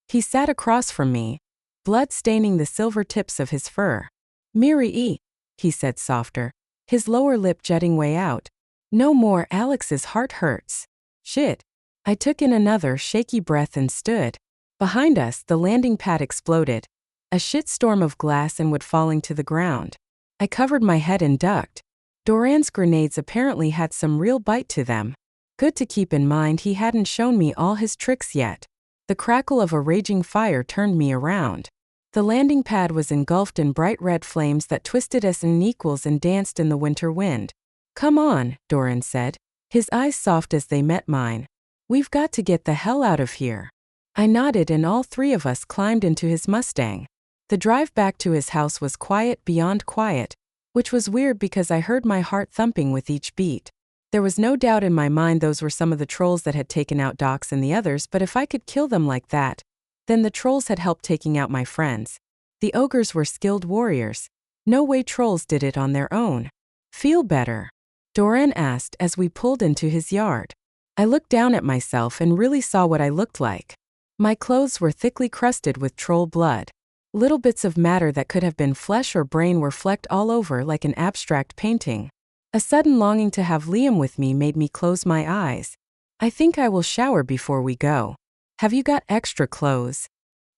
He sat across from me, blood staining the silver tips of his fur. Miri, he said softer, his lower lip jutting way out. No more, Alex's heart hurts. Shit. I took in another shaky breath and stood. Behind us, the landing pad exploded. A shitstorm of glass and wood falling to the ground. I covered my head and ducked. Doran's grenades apparently had some real bite to them. Good to keep in mind he hadn't shown me all his tricks yet. The crackle of a raging fire turned me around. The landing pad was engulfed in bright red flames that twisted us in equals and danced in the winter wind. Come on, Doran said, his eyes soft as they met mine. We've got to get the hell out of here. I nodded and all three of us climbed into his Mustang. The drive back to his house was quiet beyond quiet, which was weird because I heard my heart thumping with each beat. There was no doubt in my mind those were some of the trolls that had taken out Docs and the others, but if I could kill them like that, then the trolls had helped taking out my friends. The ogres were skilled warriors. No way trolls did it on their own. Feel better? Doran asked as we pulled into his yard. I looked down at myself and really saw what I looked like. My clothes were thickly crusted with troll blood. Little bits of matter that could have been flesh or brain were flecked all over like an abstract painting. A sudden longing to have Liam with me made me close my eyes. I think I will shower before we go. Have you got extra clothes?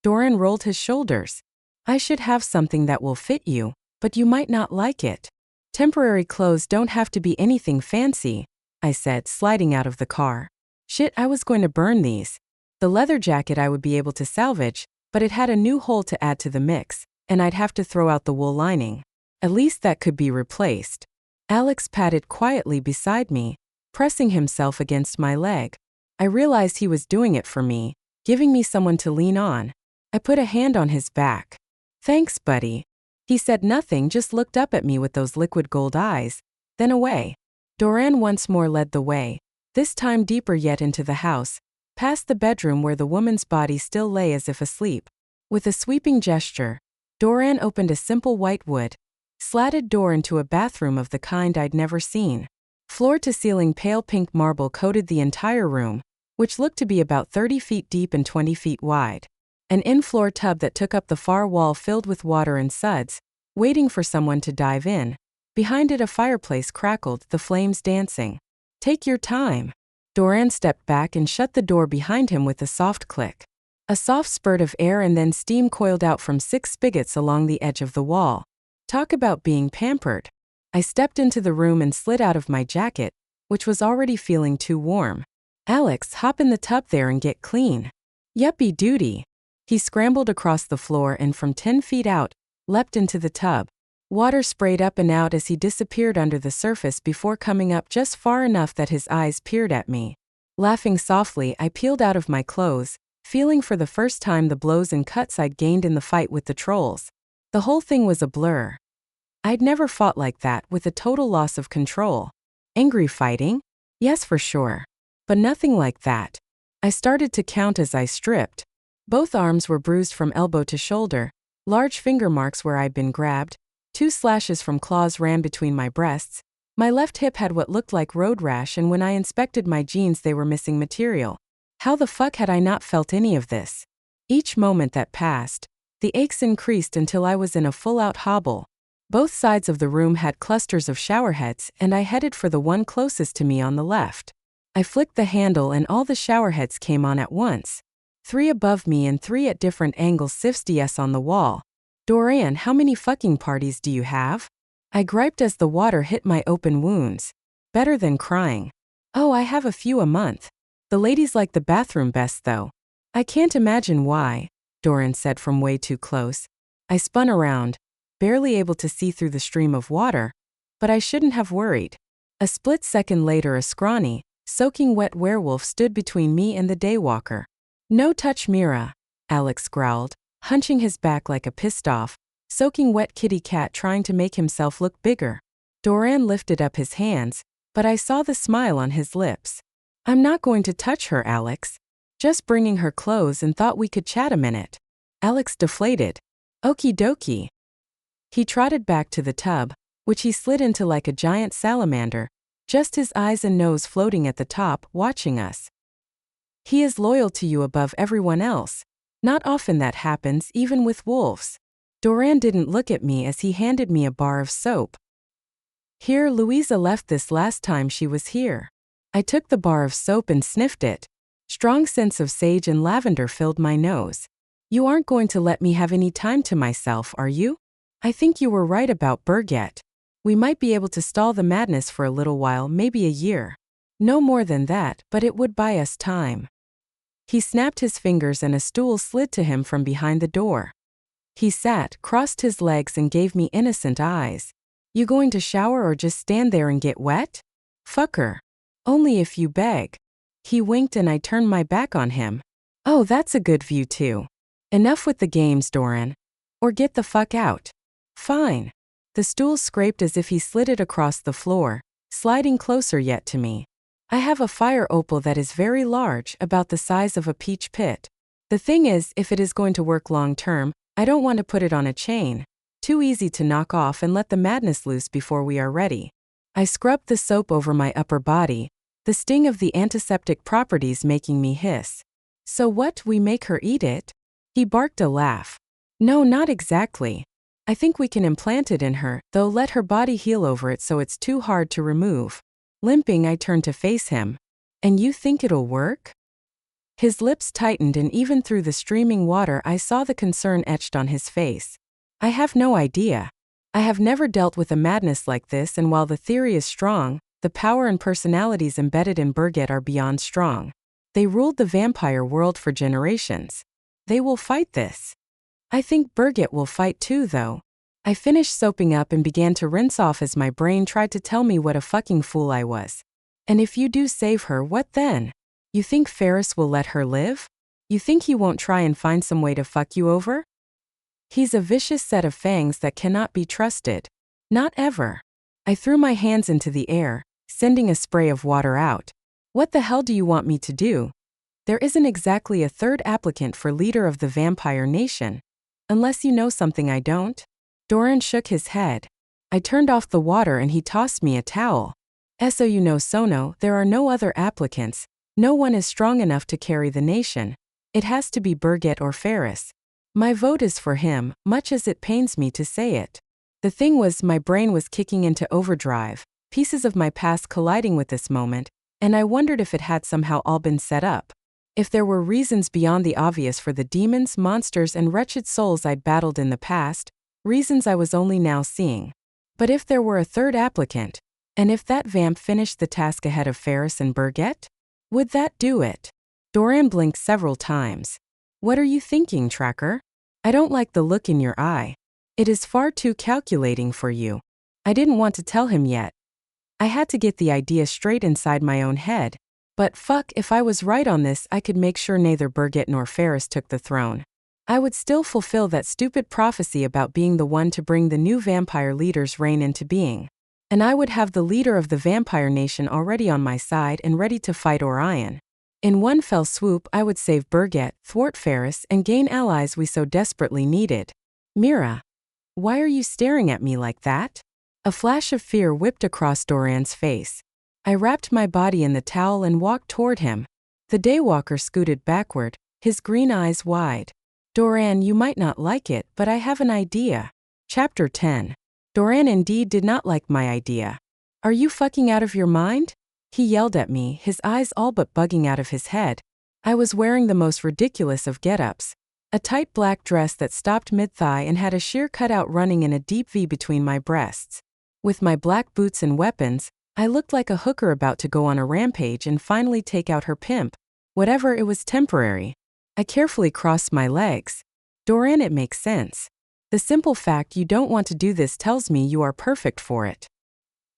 Doran rolled his shoulders. I should have something that will fit you, but you might not like it. Temporary clothes don't have to be anything fancy, I said, sliding out of the car. Shit, I was going to burn these. The leather jacket I would be able to salvage, but it had a new hole to add to the mix, and I'd have to throw out the wool lining. At least that could be replaced. Alex patted quietly beside me, pressing himself against my leg. I realized he was doing it for me, giving me someone to lean on. I put a hand on his back. Thanks, buddy. He said nothing, just looked up at me with those liquid gold eyes, then away. Doran once more led the way, this time deeper yet into the house, past the bedroom where the woman's body still lay as if asleep. With a sweeping gesture, Doran opened a simple whitewood, slatted door into a bathroom of the kind I'd never seen. Floor-to-ceiling pale pink marble coated the entire room, which looked to be about 30 feet deep and 20 feet wide. An in-floor tub that took up the far wall filled with water and suds, waiting for someone to dive in. Behind it a fireplace crackled, the flames dancing. Take your time. Doran stepped back and shut the door behind him with a soft click. A soft spurt of air and then steam coiled out from 6 spigots along the edge of the wall. Talk about being pampered. I stepped into the room and slid out of my jacket, which was already feeling too warm. Alex, hop in the tub there and get clean. Yuppie duty. He scrambled across the floor and from 10 feet out, leapt into the tub. Water sprayed up and out as he disappeared under the surface before coming up just far enough that his eyes peered at me. Laughing softly, I peeled out of my clothes, feeling for the first time the blows and cuts I'd gained in the fight with the trolls. The whole thing was a blur. I'd never fought like that, with a total loss of control. Angry fighting? Yes, for sure. But nothing like that. I started to count as I stripped. Both arms were bruised from elbow to shoulder, large finger marks where I'd been grabbed, 2 slashes from claws ran between my breasts. My left hip had what looked like road rash, and when I inspected my jeans they were missing material. How the fuck had I not felt any of this? Each moment that passed, the aches increased until I was in a full-out hobble. Both sides of the room had clusters of showerheads, and I headed for the one closest to me on the left. I flicked the handle and all the showerheads came on at once. 3 above me and 3 at different angles. Sifs on the wall. Doran, how many fucking parties do you have? I griped as the water hit my open wounds. Better than crying. Oh, I have a few a month. The ladies like the bathroom best though. I can't imagine why, Doran said from way too close. I spun around, barely able to see through the stream of water, but I shouldn't have worried. A split second later a scrawny, soaking wet werewolf stood between me and the daywalker. No touch, Mira, Alex growled, hunching his back like a pissed-off, soaking wet kitty cat trying to make himself look bigger. Doran lifted up his hands, but I saw the smile on his lips. I'm not going to touch her, Alex. Just bringing her clothes and thought we could chat a minute. Alex deflated. Okie dokie. He trotted back to the tub, which he slid into like a giant salamander, just his eyes and nose floating at the top, watching us. He is loyal to you above everyone else. Not often that happens, even with wolves. Doran didn't look at me as he handed me a bar of soap. Here, Louisa left this last time she was here. I took the bar of soap and sniffed it. Strong scents of sage and lavender filled my nose. You aren't going to let me have any time to myself, are you? I think you were right about Berget. We might be able to stall the madness for a little while, maybe a year. No more than that, but it would buy us time. He snapped his fingers and a stool slid to him from behind the door. He sat, crossed his legs and gave me innocent eyes. You going to shower or just stand there and get wet? Fucker. Only if you beg. He winked and I turned my back on him. Oh, that's a good view too. Enough with the games, Doran. Or get the fuck out. Fine. The stool scraped as if he slid it across the floor, sliding closer yet to me. I have a fire opal that is very large, about the size of a peach pit. The thing is, if it is going to work long term, I don't want to put it on a chain. Too easy to knock off and let the madness loose before we are ready. I scrubbed the soap over my upper body, the sting of the antiseptic properties making me hiss. So what, we make her eat it? He barked a laugh. No, not exactly. I think we can implant it in her, though let her body heal over it so it's too hard to remove. Limping, I turned to face him. And you think it'll work? His lips tightened, and even through the streaming water I saw the concern etched on his face. I have no idea. I have never dealt with a madness like this, and while the theory is strong, the power and personalities embedded in Berget are beyond strong. They ruled the vampire world for generations. They will fight this. I think Berget will fight too, though. I finished soaping up and began to rinse off as my brain tried to tell me what a fucking fool I was. And if you do save her, what then? You think Ferris will let her live? You think he won't try and find some way to fuck you over? He's a vicious set of fangs that cannot be trusted. Not ever. I threw my hands into the air, sending a spray of water out. What the hell do you want me to do? There isn't exactly a third applicant for leader of the vampire nation. Unless you know something I don't? Doran shook his head. I turned off the water and he tossed me a towel. So you know, Sono, there are no other applicants. No one is strong enough to carry the nation. It has to be Berget or Ferris. My vote is for him, much as it pains me to say it. The thing was, my brain was kicking into overdrive, pieces of my past colliding with this moment, and I wondered if it had somehow all been set up. If there were reasons beyond the obvious for the demons, monsters, and wretched souls I'd battled in the past, reasons I was only now seeing. But if there were a third applicant, and if that vamp finished the task ahead of Ferris and Berget, would that do it? Doran blinked several times. What are you thinking, Tracker? I don't like the look in your eye. It is far too calculating for you. I didn't want to tell him yet. I had to get the idea straight inside my own head. But fuck, if I was right on this, I could make sure neither Berget nor Ferris took the throne. I would still fulfill that stupid prophecy about being the one to bring the new vampire leader's reign into being. And I would have the leader of the vampire nation already on my side and ready to fight Orion. In one fell swoop, I would save Berget, thwart Ferris, and gain allies we so desperately needed. Mira. Why are you staring at me like that? A flash of fear whipped across Doran's face. I wrapped my body in the towel and walked toward him. The daywalker scooted backward, his green eyes wide. Doran, you might not like it, but I have an idea. Chapter 10. Doran indeed did not like my idea. Are you fucking out of your mind? He yelled at me, his eyes all but bugging out of his head. I was wearing the most ridiculous of get-ups. A tight black dress that stopped mid-thigh and had a sheer cutout running in a deep V between my breasts. With my black boots and weapons, I looked like a hooker about to go on a rampage and finally take out her pimp. Whatever, it was temporary. I carefully crossed my legs. Doran, it makes sense. The simple fact you don't want to do this tells me you are perfect for it.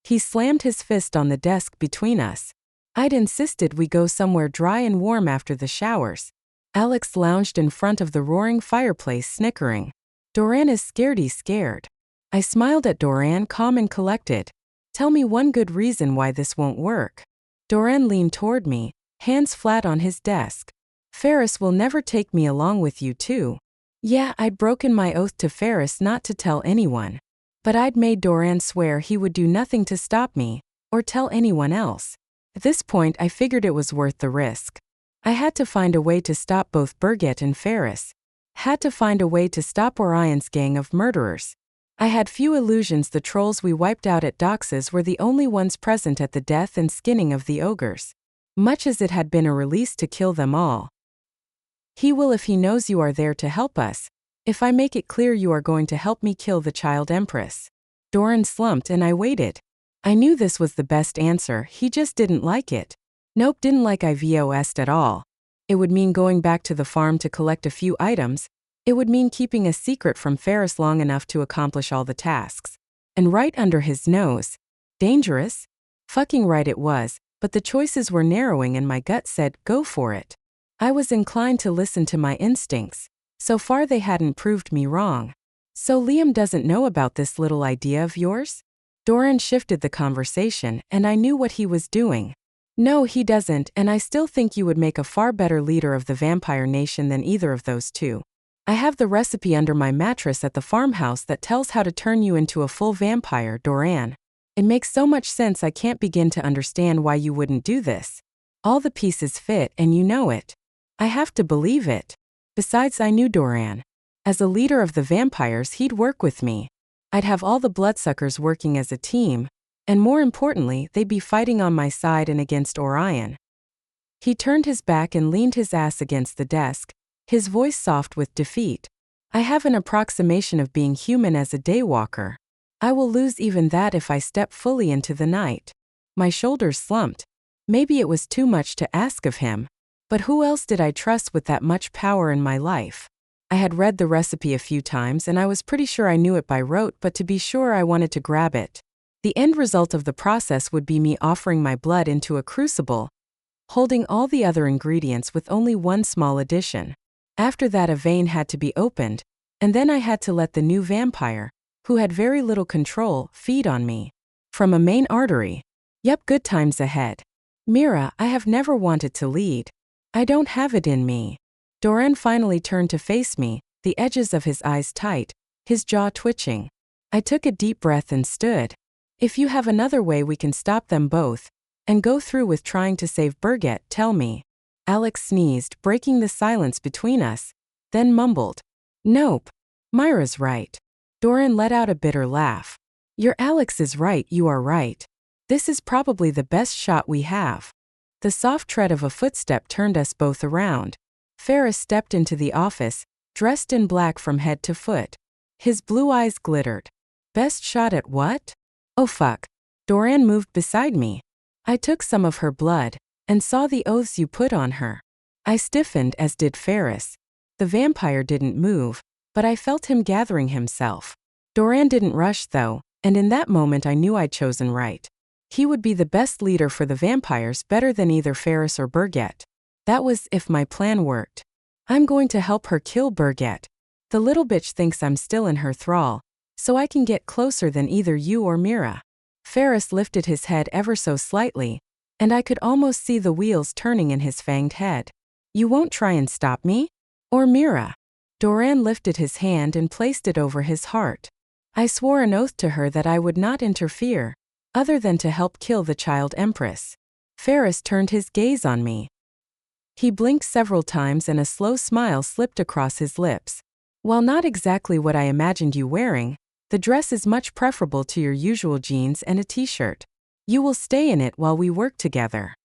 He slammed his fist on the desk between us. I'd insisted we go somewhere dry and warm after the showers. Alex lounged in front of the roaring fireplace, snickering. Doran is scared. I smiled at Doran, calm and collected. Tell me one good reason why this won't work. Doran leaned toward me, hands flat on his desk. Ferris will never take me along with you too. Yeah, I'd broken my oath to Ferris not to tell anyone. But I'd made Doran swear he would do nothing to stop me, or tell anyone else. At this point, I figured it was worth the risk. I had to find a way to stop both Berget and Ferris. Had to find a way to stop Orion's gang of murderers. I had few illusions the trolls we wiped out at Dox's were the only ones present at the death and skinning of the ogres. Much as it had been a release to kill them all. He will if he knows you are there to help us. If I make it clear you are going to help me kill the child empress. Doran slumped and I waited. I knew this was the best answer, he just didn't like it. Nope, didn't like IVOS at all. It would mean going back to the farm to collect a few items. It would mean keeping a secret from Ferris long enough to accomplish all the tasks. And right under his nose. Dangerous? Fucking right it was, but the choices were narrowing and my gut said, go for it. I was inclined to listen to my instincts. So far they hadn't proved me wrong. So Liam doesn't know about this little idea of yours? Doran shifted the conversation, and I knew what he was doing. No, he doesn't, and I still think you would make a far better leader of the vampire nation than either of those two. I have the recipe under my mattress at the farmhouse that tells how to turn you into a full vampire, Doran. It makes so much sense I can't begin to understand why you wouldn't do this. All the pieces fit and you know it. I have to believe it. Besides, I knew Doran. As a leader of the vampires, he'd work with me. I'd have all the bloodsuckers working as a team, and more importantly, they'd be fighting on my side and against Orion. He turned his back and leaned his ass against the desk, his voice soft with defeat. I have an approximation of being human as a daywalker. I will lose even that if I step fully into the night. My shoulders slumped. Maybe it was too much to ask of him, but who else did I trust with that much power in my life? I had read the recipe a few times and I was pretty sure I knew it by rote, but to be sure I wanted to grab it. The end result of the process would be me offering my blood into a crucible, holding all the other ingredients with only one small addition. After that, a vein had to be opened, and then I had to let the new vampire, who had very little control, feed on me. From a main artery. Yep, good times ahead. Mira, I have never wanted to lead. I don't have it in me. Doran finally turned to face me, the edges of his eyes tight, his jaw twitching. I took a deep breath and stood. If you have another way we can stop them both, and go through with trying to save Berget, tell me. Alex sneezed, breaking the silence between us, then mumbled. Nope. Myra's right. Doran let out a bitter laugh. Your Alex is right, you are right. This is probably the best shot we have. The soft tread of a footstep turned us both around. Ferris stepped into the office, dressed in black from head to foot. His blue eyes glittered. Best shot at what? Oh fuck. Doran moved beside me. I took some of her blood, and saw the oaths you put on her. I stiffened, as did Ferris. The vampire didn't move, but I felt him gathering himself. Doran didn't rush though, and in that moment I knew I'd chosen right. He would be the best leader for the vampires, better than either Ferris or Berget. That was if my plan worked. I'm going to help her kill Berget. The little bitch thinks I'm still in her thrall, so I can get closer than either you or Mira. Ferris lifted his head ever so slightly, and I could almost see the wheels turning in his fanged head. You won't try and stop me? Or Mira? Doran lifted his hand and placed it over his heart. I swore an oath to her that I would not interfere, other than to help kill the child empress. Ferris turned his gaze on me. He blinked several times and a slow smile slipped across his lips. While not exactly what I imagined you wearing, the dress is much preferable to your usual jeans and a t-shirt. You will stay in it while we work together.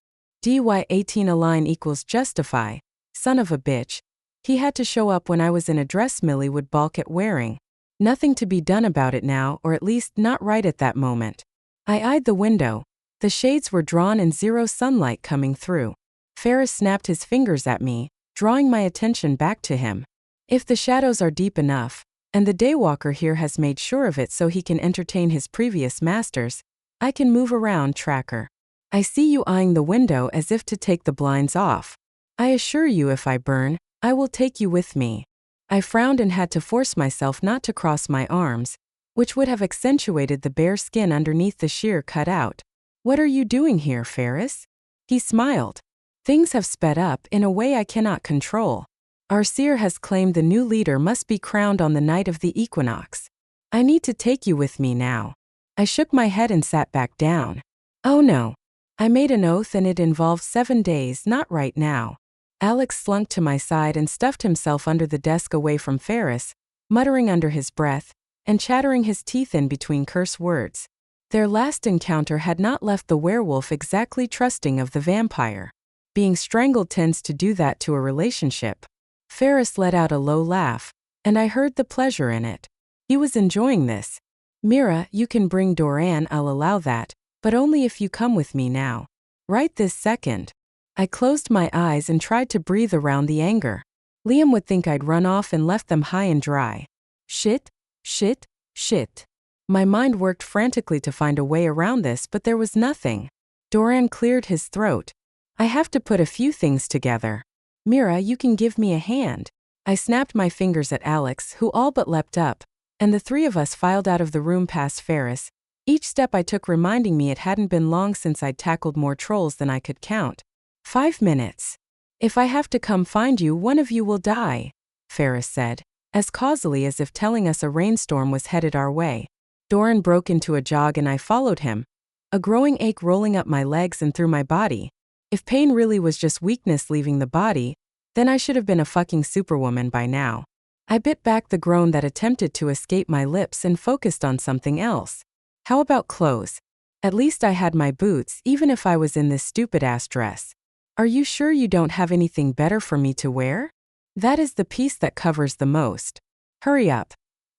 DY18 align equals justify. Son of a bitch. He had to show up when I was in a dress Millie would balk at wearing. Nothing to be done about it now, or at least not right at that moment. I eyed the window. The shades were drawn and zero sunlight coming through. Ferris snapped his fingers at me, drawing my attention back to him. If the shadows are deep enough, and the daywalker here has made sure of it so he can entertain his previous masters, I can move around, tracker. I see you eyeing the window as if to take the blinds off. I assure you if I burn, I will take you with me. I frowned and had to force myself not to cross my arms, which would have accentuated the bare skin underneath the sheer cutout. What are you doing here, Ferris? He smiled. Things have sped up in a way I cannot control. Our seer has claimed the new leader must be crowned on the night of the equinox. I need to take you with me now. I shook my head and sat back down. Oh no. I made an oath and it involves 7 days, not right now. Alex slunk to my side and stuffed himself under the desk away from Ferris, muttering under his breath, and chattering his teeth in between curse words. Their last encounter had not left the werewolf exactly trusting of the vampire. Being strangled tends to do that to a relationship. Ferris let out a low laugh, and I heard the pleasure in it. He was enjoying this. Mira, you can bring Doran, I'll allow that, but only if you come with me now. Right this second. I closed my eyes and tried to breathe around the anger. Liam would think I'd run off and left them high and dry. Shit, shit, shit. My mind worked frantically to find a way around this, but there was nothing. Doran cleared his throat. I have to put a few things together. Mira, you can give me a hand. I snapped my fingers at Alex, who all but leapt up, and the three of us filed out of the room past Ferris, each step I took reminding me it hadn't been long since I'd tackled more trolls than I could count. 5 minutes. If I have to come find you, one of you will die, Ferris said, as causally as if telling us a rainstorm was headed our way. Doran broke into a jog and I followed him, a growing ache rolling up my legs and through my body. If pain really was just weakness leaving the body, then I should have been a fucking superwoman by now. I bit back the groan that attempted to escape my lips and focused on something else. How about clothes? At least I had my boots, even if I was in this stupid-ass dress. Are you sure you don't have anything better for me to wear? That is the piece that covers the most. Hurry up.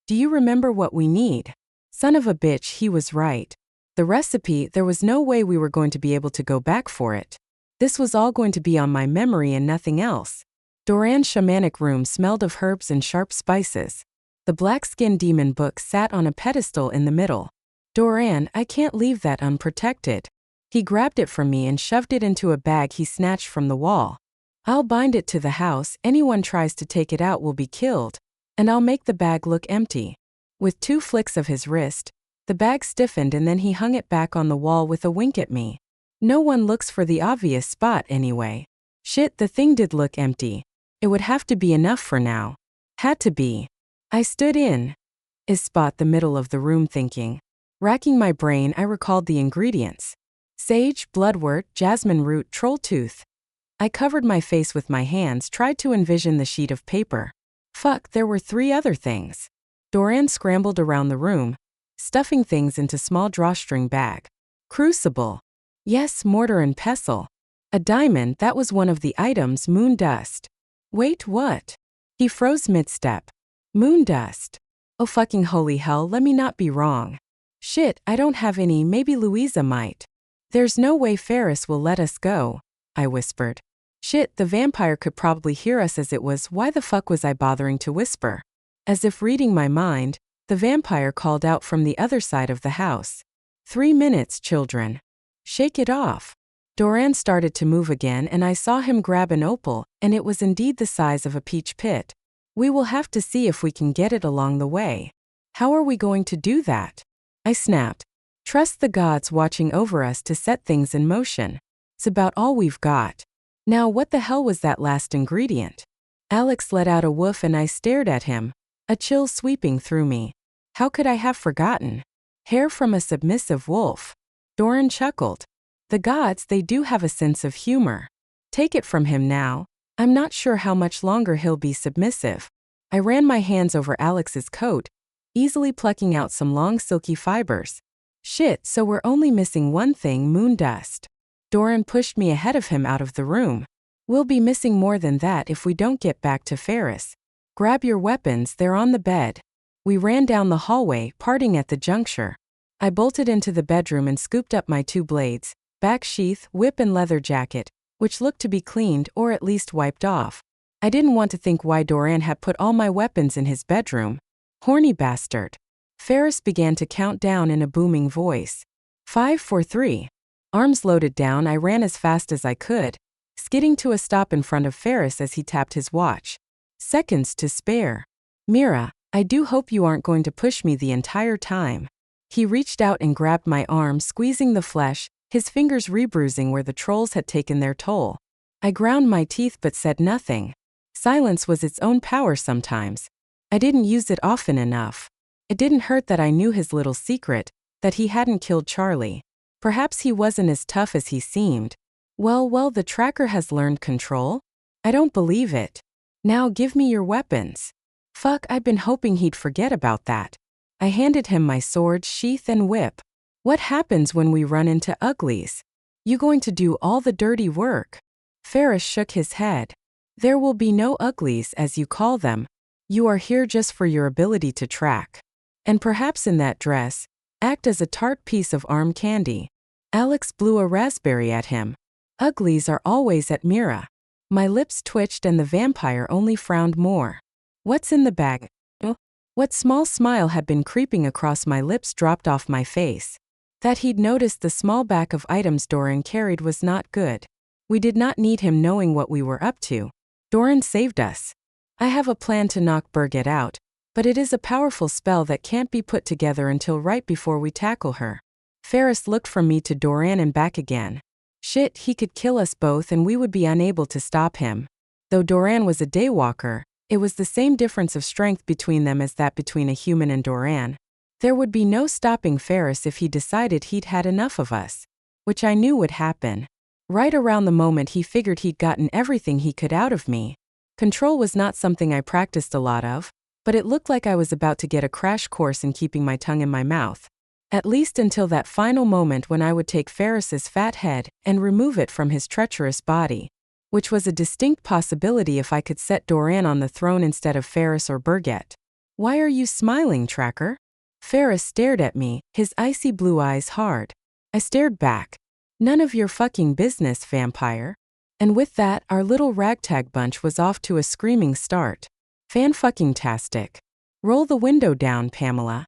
Do you remember what we need? Son of a bitch, he was right. The recipe, there was no way we were going to be able to go back for it. This was all going to be on my memory and nothing else. Doran's shamanic room smelled of herbs and sharp spices. The black-skinned demon book sat on a pedestal in the middle. Doran, I can't leave that unprotected. He grabbed it from me and shoved it into a bag he snatched from the wall. I'll bind it to the house, anyone tries to take it out will be killed, and I'll make the bag look empty. With 2 flicks of his wrist, the bag stiffened and then he hung it back on the wall with a wink at me. No one looks for the obvious spot anyway. Shit, the thing did look empty. It would have to be enough for now. Had to be. I stood in his spot the middle of the room thinking. Racking my brain, I recalled the ingredients. Sage, bloodwort, jasmine root, troll tooth. I covered my face with my hands, tried to envision the sheet of paper. Fuck, there were 3 other things. Doran scrambled around the room, stuffing things into small drawstring bag. Crucible. Yes, mortar and pestle. A diamond, that was one of the items, moon dust. Wait, what? He froze mid-step. Moon dust. Oh fucking holy hell, let me not be wrong. Shit, I don't have any, maybe Louisa might. There's no way Ferris will let us go, I whispered. Shit, the vampire could probably hear us as it was, why the fuck was I bothering to whisper? As if reading my mind, the vampire called out from the other side of the house. 3 minutes, children. Shake it off. Doran started to move again and I saw him grab an opal, and it was indeed the size of a peach pit. We will have to see if we can get it along the way. How are we going to do that? I snapped. Trust the gods watching over us to set things in motion. It's about all we've got. Now what the hell was that last ingredient? Alex let out a woof and I stared at him, a chill sweeping through me. How could I have forgotten? Hair from a submissive wolf. Doran chuckled. The gods, they do have a sense of humor. Take it from him now. I'm not sure how much longer he'll be submissive. I ran my hands over Alex's coat, easily plucking out some long silky fibers. Shit, so we're only missing one thing, moon dust. Doran pushed me ahead of him out of the room. We'll be missing more than that if we don't get back to Ferris. Grab your weapons, they're on the bed. We ran down the hallway, parting at the juncture. I bolted into the bedroom and scooped up my 2 blades, back sheath, whip and leather jacket, which looked to be cleaned or at least wiped off. I didn't want to think why Doran had put all my weapons in his bedroom. Horny bastard. Ferris began to count down in a booming voice. 5, 4, 3. Arms loaded down, I ran as fast as I could, skidding to a stop in front of Ferris as he tapped his watch. Seconds to spare. Mira, I do hope you aren't going to push me the entire time. He reached out and grabbed my arm, squeezing the flesh, his fingers rebruising where the trolls had taken their toll. I ground my teeth but said nothing. Silence was its own power sometimes. I didn't use it often enough. It didn't hurt that I knew his little secret, that he hadn't killed Charlie. Perhaps he wasn't as tough as he seemed. Well, the tracker has learned control? I don't believe it. Now give me your weapons. Fuck, I'd been hoping he'd forget about that. I handed him my sword, sheath and whip. What happens when we run into uglies? You going to do all the dirty work? Ferris shook his head. There will be no uglies as you call them. You are here just for your ability to track. And perhaps in that dress, act as a tart piece of arm candy. Alex blew a raspberry at him. Uglies are always at Mira. My lips twitched and the vampire only frowned more. What's in the bag? What small smile had been creeping across my lips dropped off my face. That he'd noticed the small bag of items Doran carried was not good. We did not need him knowing what we were up to. Doran saved us. I have a plan to knock Berget out, but it is a powerful spell that can't be put together until right before we tackle her. Ferris looked from me to Doran and back again. Shit, he could kill us both and we would be unable to stop him. Though Doran was a daywalker, it was the same difference of strength between them as that between a human and Doran. There would be no stopping Ferris if he decided he'd had enough of us, which I knew would happen. Right around the moment he figured he'd gotten everything he could out of me. Control was not something I practiced a lot of, but it looked like I was about to get a crash course in keeping my tongue in my mouth. At least until that final moment when I would take Ferris's fat head and remove it from his treacherous body, which was a distinct possibility if I could set Doran on the throne instead of Ferris or Berget. Why are you smiling, Tracker? Ferris stared at me, his icy blue eyes hard. I stared back. None of your fucking business, vampire. And with that, our little ragtag bunch was off to a screaming start. Fan-fucking-tastic. Roll the window down, Pamela.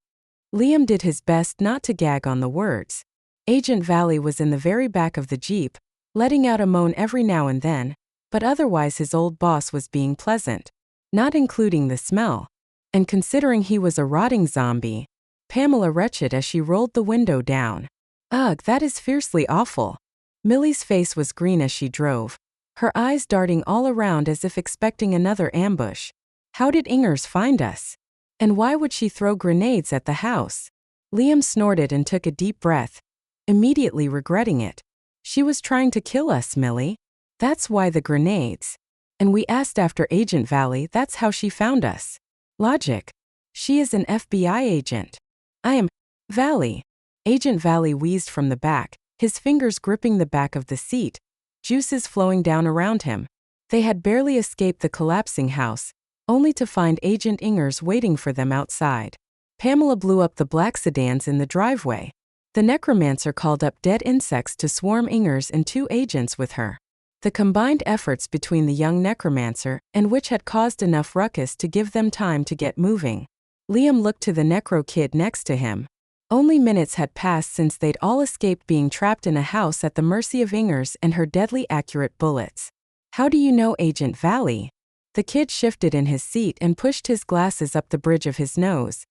Liam did his best not to gag on the words. Agent Valley was in the very back of the Jeep, letting out a moan every now and then, but otherwise his old boss was being pleasant, not including the smell. And considering he was a rotting zombie, Pamela retched as she rolled the window down. Ugh, that is fiercely awful. Millie's face was green as she drove, her eyes darting all around as if expecting another ambush. How did Ingers find us? And why would she throw grenades at the house? Liam snorted and took a deep breath, immediately regretting it. She was trying to kill us, Millie. That's why the grenades. And we asked after Agent Valley, that's how she found us. Logic. She is an FBI agent. I am Valley. Agent Valley wheezed from the back, his fingers gripping the back of the seat, juices flowing down around him. They had barely escaped the collapsing house, only to find Agent Ingers waiting for them outside. Pamela blew up the black sedans in the driveway. The necromancer called up dead insects to swarm Ingers and 2 agents with her. The combined efforts between the young necromancer and witch had caused enough ruckus to give them time to get moving. Liam looked to the necro kid next to him. Only minutes had passed since they'd all escaped being trapped in a house at the mercy of Ingers and her deadly accurate bullets. How do you know Agent Valley? The kid shifted in his seat and pushed his glasses up the bridge of his nose.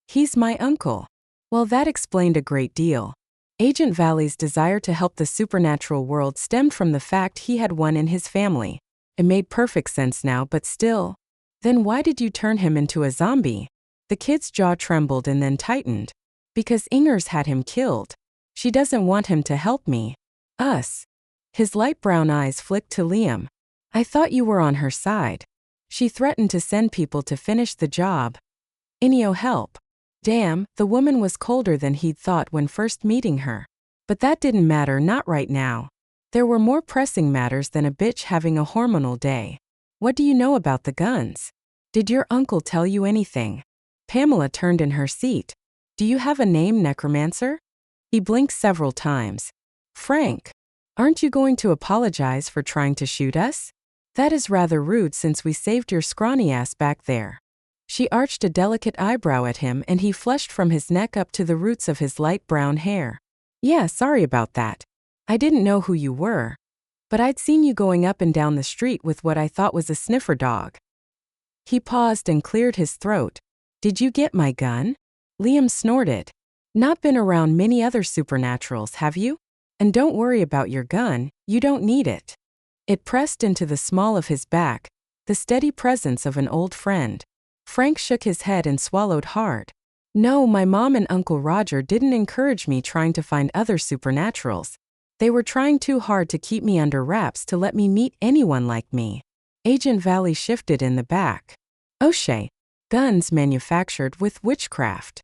He's my uncle. Well, that explained a great deal. Agent Valley's desire to help the supernatural world stemmed from the fact he had one in his family. It made perfect sense now, but still. Then why did you turn him into a zombie? The kid's jaw trembled and then tightened. Because Ingers had him killed. She doesn't want him to help me. Us. His light brown eyes flicked to Liam. I thought you were on her side. She threatened to send people to finish the job. Inio help. Damn, the woman was colder than he'd thought when first meeting her. But that didn't matter, not right now. There were more pressing matters than a bitch having a hormonal day. What do you know about the guns? Did your uncle tell you anything? Pamela turned in her seat. Do you have a name, necromancer? He blinked several times. Frank. Aren't you going to apologize for trying to shoot us? That is rather rude since we saved your scrawny ass back there. She arched a delicate eyebrow at him and he flushed from his neck up to the roots of his light brown hair. Yeah, sorry about that. I didn't know who you were. But I'd seen you going up and down the street with what I thought was a sniffer dog. He paused and cleared his throat. Did you get my gun? Liam snorted. Not been around many other supernaturals, have you? And don't worry about your gun, you don't need it. It pressed into the small of his back, the steady presence of an old friend. Frank shook his head and swallowed hard. No, my mom and Uncle Roger didn't encourage me trying to find other supernaturals. They were trying too hard to keep me under wraps to let me meet anyone like me. Agent Valley shifted in the back. O'Shea. Guns manufactured with witchcraft.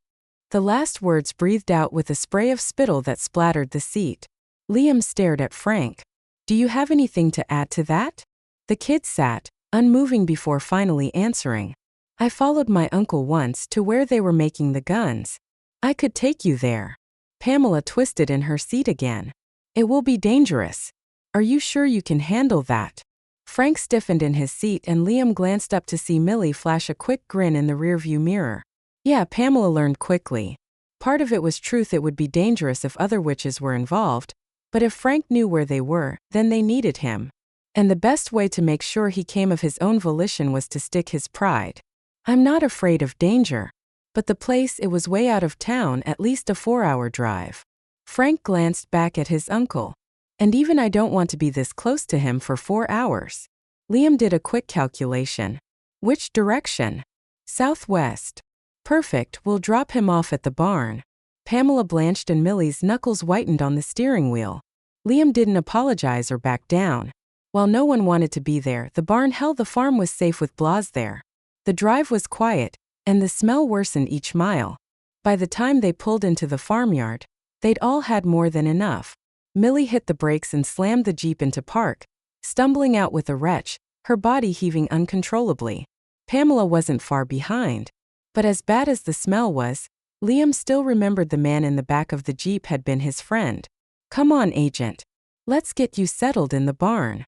The last words breathed out with a spray of spittle that splattered the seat. Liam stared at Frank. Do you have anything to add to that? The kid sat, unmoving before finally answering. I followed my uncle once to where they were making the guns. I could take you there. Pamela twisted in her seat again. It will be dangerous. Are you sure you can handle that? Frank stiffened in his seat and Liam glanced up to see Millie flash a quick grin in the rearview mirror. Yeah, Pamela learned quickly. Part of it was truth, it would be dangerous if other witches were involved, but if Frank knew where they were, then they needed him. And the best way to make sure he came of his own volition was to stick his pride. I'm not afraid of danger. But the place, it was way out of town, at least a 4-hour drive. Frank glanced back at his uncle. And even I don't want to be this close to him for 4 hours. Liam did a quick calculation. Which direction? Southwest. Perfect, we'll drop him off at the barn. Pamela blanched and Millie's knuckles whitened on the steering wheel. Liam didn't apologize or back down. While no one wanted to be there, the barn held the farm was safe with Blas there. The drive was quiet, and the smell worsened each mile. By the time they pulled into the farmyard, they'd all had more than enough. Millie hit the brakes and slammed the Jeep into park, stumbling out with a retch, her body heaving uncontrollably. Pamela wasn't far behind. But as bad as the smell was, Liam still remembered the man in the back of the Jeep had been his friend. Come on, Agent. Let's get you settled in the barn.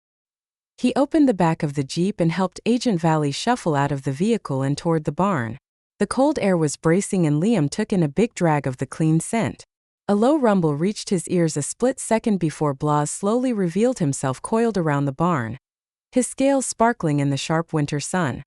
He opened the back of the Jeep and helped Agent Valley shuffle out of the vehicle and toward the barn. The cold air was bracing and Liam took in a big drag of the clean scent. A low rumble reached his ears a split second before Blas slowly revealed himself coiled around the barn, his scales sparkling in the sharp winter sun.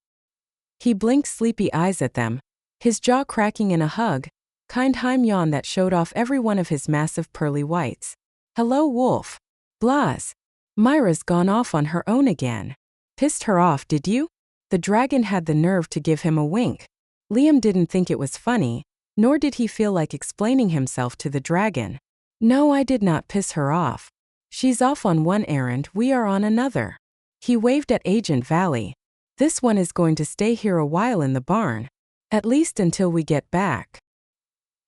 He blinked sleepy eyes at them, his jaw cracking in a hug, kind yawn that showed off every one of his massive pearly whites. Hello, Wolf. Blas. Mira's gone off on her own again. Pissed her off, did you? The dragon had the nerve to give him a wink. Liam didn't think it was funny, nor did he feel like explaining himself to the dragon. No, I did not piss her off. She's off on one errand, we are on another. He waved at Agent Valley. This one is going to stay here a while in the barn. At least until we get back.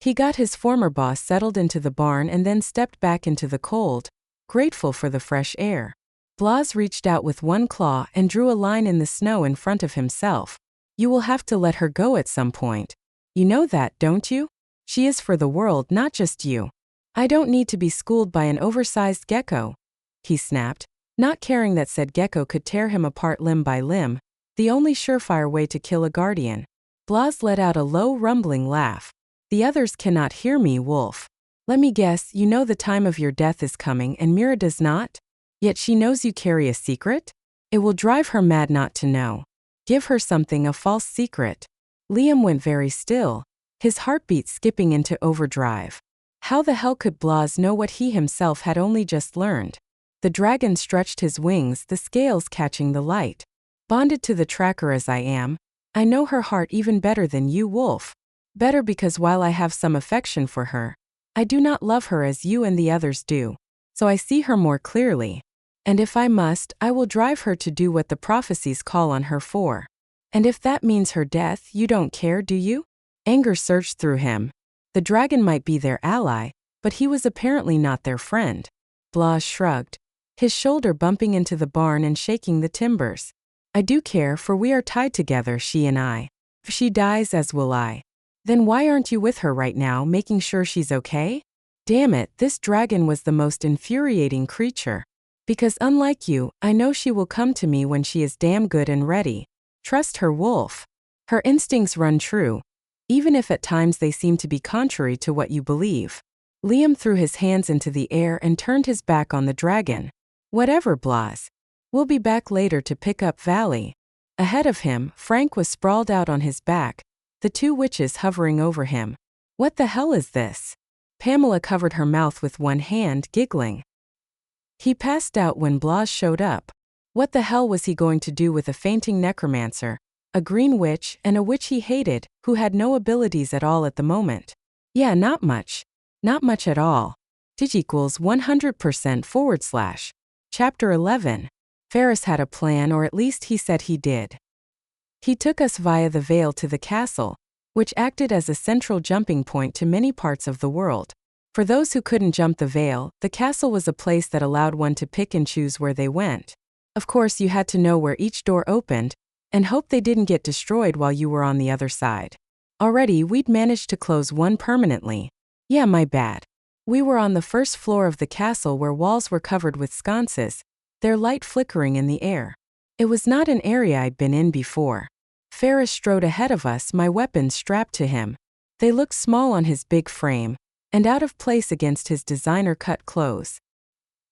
He got his former boss settled into the barn and then stepped back into the cold, grateful for the fresh air. Blas reached out with one claw and drew a line in the snow in front of himself. You will have to let her go at some point. You know that, don't you? She is for the world, not just you. I don't need to be schooled by an oversized gecko. He snapped, not caring that said gecko could tear him apart limb by limb, the only surefire way to kill a guardian. Blas let out a low rumbling laugh. The others cannot hear me, Wolf. Let me guess, you know the time of your death is coming and Mira does not? Yet she knows you carry a secret? It will drive her mad not to know. Give her something, a false secret. Liam went very still, his heartbeat skipping into overdrive. How the hell could Blas know what he himself had only just learned? The dragon stretched his wings, the scales catching the light. Bonded to the tracker as I am, I know her heart even better than you, Wolf. Better because while I have some affection for her, I do not love her as you and the others do. So I see her more clearly. And if I must, I will drive her to do what the prophecies call on her for. And if that means her death, you don't care, do you? Anger surged through him. The dragon might be their ally, but he was apparently not their friend. Blas shrugged, his shoulder bumping into the barn and shaking the timbers. I do care, for we are tied together, she and I. If she dies, as will I. Then why aren't you with her right now, making sure she's okay? Damn it, this dragon was the most infuriating creature. Because unlike you, I know she will come to me when she is damn good and ready. Trust her, Wolf. Her instincts run true, even if at times they seem to be contrary to what you believe. Liam threw his hands into the air and turned his back on the dragon. Whatever, Blas. We'll be back later to pick up Valley. Ahead of him, Frank was sprawled out on his back, the two witches hovering over him. What the hell is this? Pamela covered her mouth with one hand, giggling. He passed out when Blas showed up. What the hell was he going to do with a fainting necromancer, a green witch, and a witch he hated, who had no abilities at all at the moment? Yeah, not much. Not much at all. Dig equals 100% / Chapter 11. Ferris had a plan, or at least he said he did. He took us via the Vale to the castle, which acted as a central jumping point to many parts of the world. For those who couldn't jump the Vale, the castle was a place that allowed one to pick and choose where they went. Of course, you had to know where each door opened, and hope they didn't get destroyed while you were on the other side. Already, we'd managed to close one permanently. Yeah, my bad. We were on the first floor of the castle where walls were covered with sconces, their light flickering in the air. It was not an area I'd been in before. Ferris strode ahead of us, my weapons strapped to him. They looked small on his big frame, and out of place against his designer-cut clothes.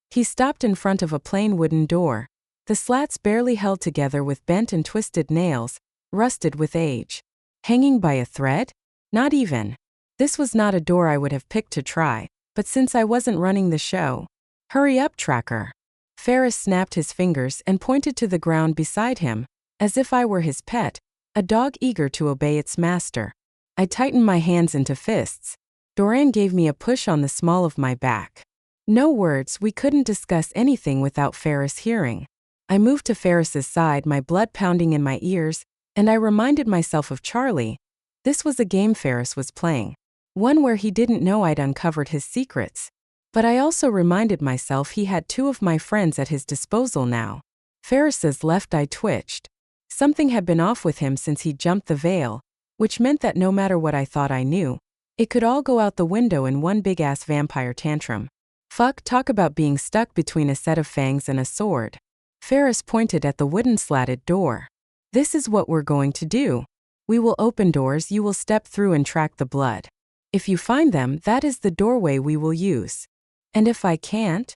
He stopped in front of a plain wooden door, The slats barely held together with bent and twisted nails, rusted with age. Hanging by a thread? Not even. This was not a door I would have picked to try, but since I wasn't running the show. Hurry up, Tracker. Ferris snapped his fingers and pointed to the ground beside him, as if I were his pet, a dog eager to obey its master. I tightened my hands into fists. Doran gave me a push on the small of my back. No words, we couldn't discuss anything without Ferris hearing. I moved to Ferris's side, my blood pounding in my ears, and I reminded myself of Charlie. This was a game Ferris was playing. One where he didn't know I'd uncovered his secrets. But I also reminded myself he had two of my friends at his disposal now. Ferris's left eye twitched. Something had been off with him since he jumped the veil, which meant that no matter what I thought I knew, it could all go out the window in one big-ass vampire tantrum. Fuck, talk about being stuck between a set of fangs and a sword. Ferris pointed at the wooden slatted door. This is what we're going to do. We will open doors you will step through and track the blood. If you find them, that is the doorway we will use. And if I can't?